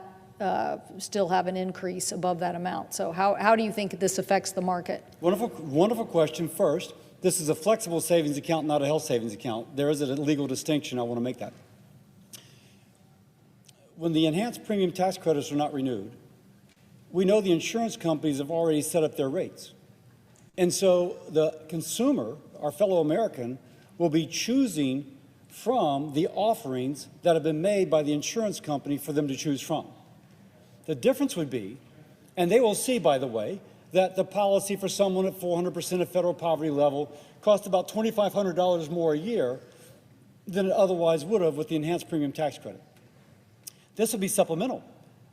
still have an increase above that amount? So how do you think this affects the market? Wonderful question. First, this is a flexible savings account, not a health savings account. There is a legal distinction. I want to make that. When the enhanced premium tax credits are not renewed, we know the insurance companies have already set up their rates. And so the consumer, our fellow American, will be choosing from the offerings that have been made by the insurance company for them to choose from. The difference would be, And they will see, by the way, that the policy for someone at 400% of federal poverty level costs about $2,500 more a year than it otherwise would have with the enhanced premium tax credit. This would be supplemental.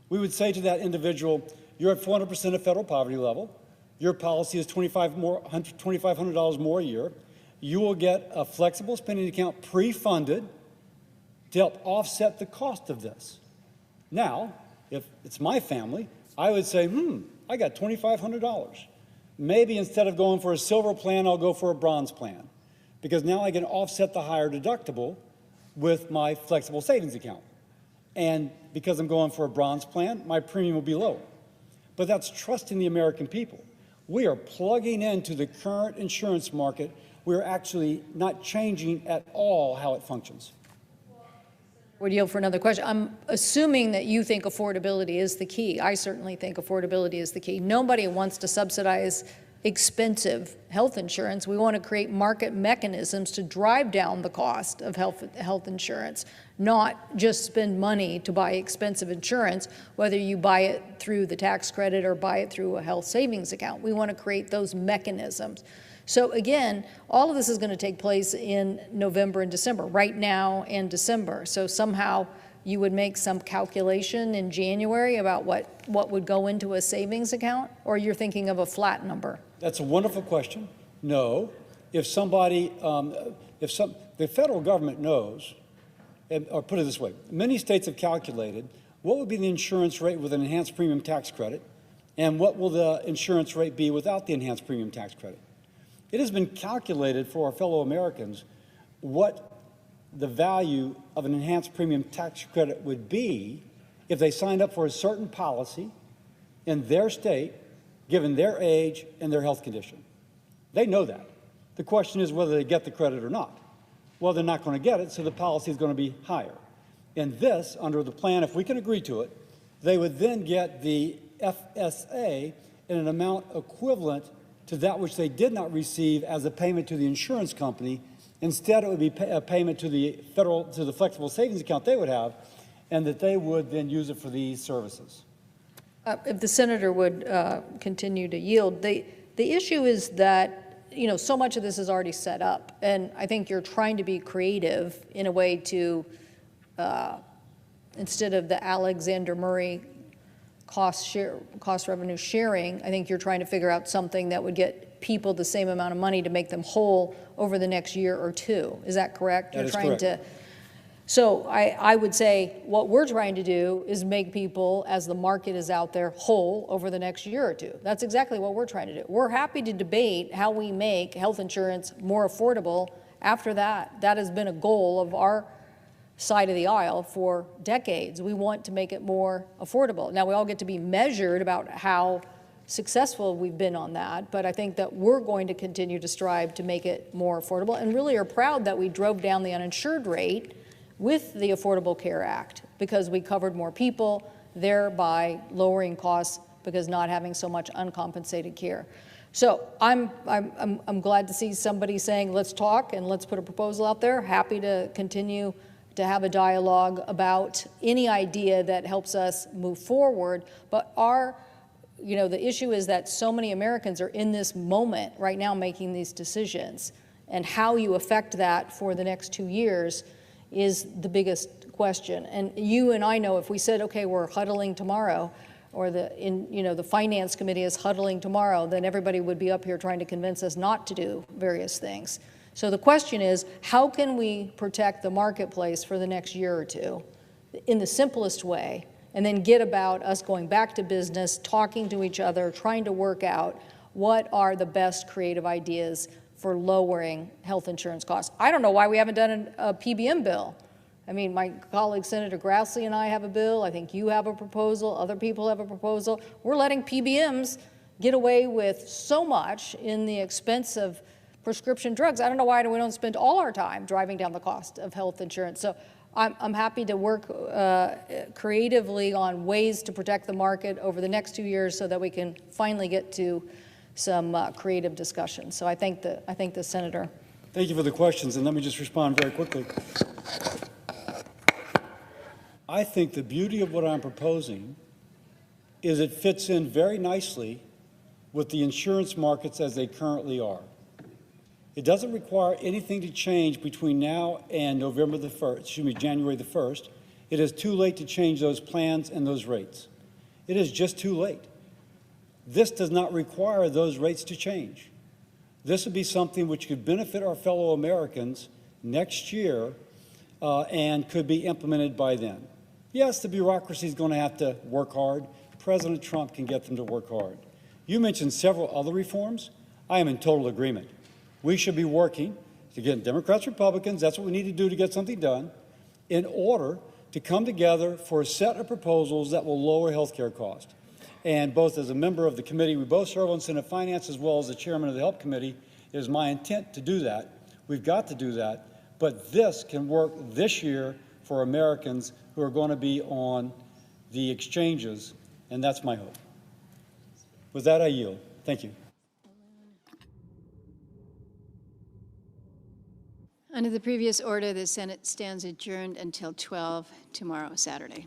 We would say to that individual, you're at 400% of federal poverty level, your policy is $2,500 more a year, you will get a flexible spending account pre-funded to help offset the cost of this. Now, if it's my family, I would say, I got $2,500. Maybe instead of going for a silver plan, I'll go for a bronze plan, because now I can offset the higher deductible with my flexible savings account. And because I'm going for a bronze plan, my premium will be lower. But that's trusting the American people. We are plugging into the current insurance market. We're actually not changing at all how it functions. Would yield for another question. I'm assuming that you think affordability is the key. I certainly think affordability is the key. Nobody wants to subsidize expensive health insurance. We want to create market mechanisms to drive down the cost of health insurance, not just spend money to buy expensive insurance, whether you buy it through the tax credit or buy it through a health savings account. We want to create those mechanisms. So again, all of this is going to take place in November and December, right now and December. So somehow you would make some calculation in January about what would go into a savings account, or you're thinking of a flat number? That's a wonderful question. No. If somebody, the federal government knows, or put it this way, many states have calculated what would be the insurance rate with an enhanced premium tax credit, and what will the insurance rate be without the enhanced premium tax credit. It has been calculated for our fellow Americans what the value of an enhanced premium tax credit would be if they signed up for a certain policy in their state, given their age and their health condition. They know that. The question is whether they get the credit or not. Well, they're not going to get it, so the policy is going to be higher. And this, under the plan, if we can agree to it, they would then get the FSA in an amount equivalent to that which they did not receive as a payment to the insurance company. Instead, it would be a payment to the flexible savings account they would have, and that they would then use it for these services. If the senator would continue to yield, the issue is that, so much of this is already set up, and I think you're trying to be creative in a way to, instead of the Alexander Murray cost revenue sharing, I think you're trying to figure out something that would get people the same amount of money to make them whole over the next year or two. Is that correct? That is correct. So I would say what we're trying to do is make people, as the market is out there, whole over the next year or two. That's exactly what we're trying to do. We're happy to debate how we make health insurance more affordable after that. That has been a goal of our side of the aisle for decades. We want to make it more affordable. Now, we all get to be measured about how successful we've been on that, but I think that we're going to continue to strive to make it more affordable, and really are proud that we drove down the uninsured rate with the Affordable Care Act, because we covered more people, thereby lowering costs because not having so much uncompensated care. So I'm glad to see somebody saying, let's talk and let's put a proposal out there. Happy to continue to have a dialogue about any idea that helps us move forward. But the issue is that so many Americans are in this moment right now making these decisions, and how you affect that for the next 2 years is the biggest question. And you and I know if we said, okay, we're huddling tomorrow, or the finance committee is huddling tomorrow, then everybody would be up here trying to convince us not to do various things. So the question is, how can we protect the marketplace for the next year or two in the simplest way, and then get about us going back to business, talking to each other, trying to work out what are the best creative ideas for lowering health insurance costs. I don't know why we haven't done a PBM bill. I mean, my colleague Senator Grassley and I have a bill. I think you have a proposal. Other people have a proposal. We're letting PBMs get away with so much in the expense of prescription drugs. I don't know why we don't spend all our time driving down the cost of health insurance. So I'm happy to work creatively on ways to protect the market over the next 2 years so that we can finally get to some creative discussion. So I thank the senator. Thank you for the questions, and let me just respond very quickly. I think the beauty of what I'm proposing is it fits in very nicely with the insurance markets as they currently are. It doesn't require anything to change between now and January the 1st. It is too late to change those plans and those rates. It is just too late. This does not require those rates to change. This would be something which could benefit our fellow Americans next year and could be implemented by then. Yes, the bureaucracy is going to have to work hard. President Trump can get them to work hard. You mentioned several other reforms. I am in total agreement. We should be working, again, Democrats, Republicans, that's what we need to do to get something done, in order to come together for a set of proposals that will lower health care costs. And both as a member of the committee, we both serve on Senate Finance, as well as the chairman of the Health Committee, it is my intent to do that. We've got to do that. But this can work this year for Americans who are going to be on the exchanges, and that's my hope. With that, I yield. Thank you. Under the previous order, the Senate stands adjourned until 12 tomorrow, Saturday.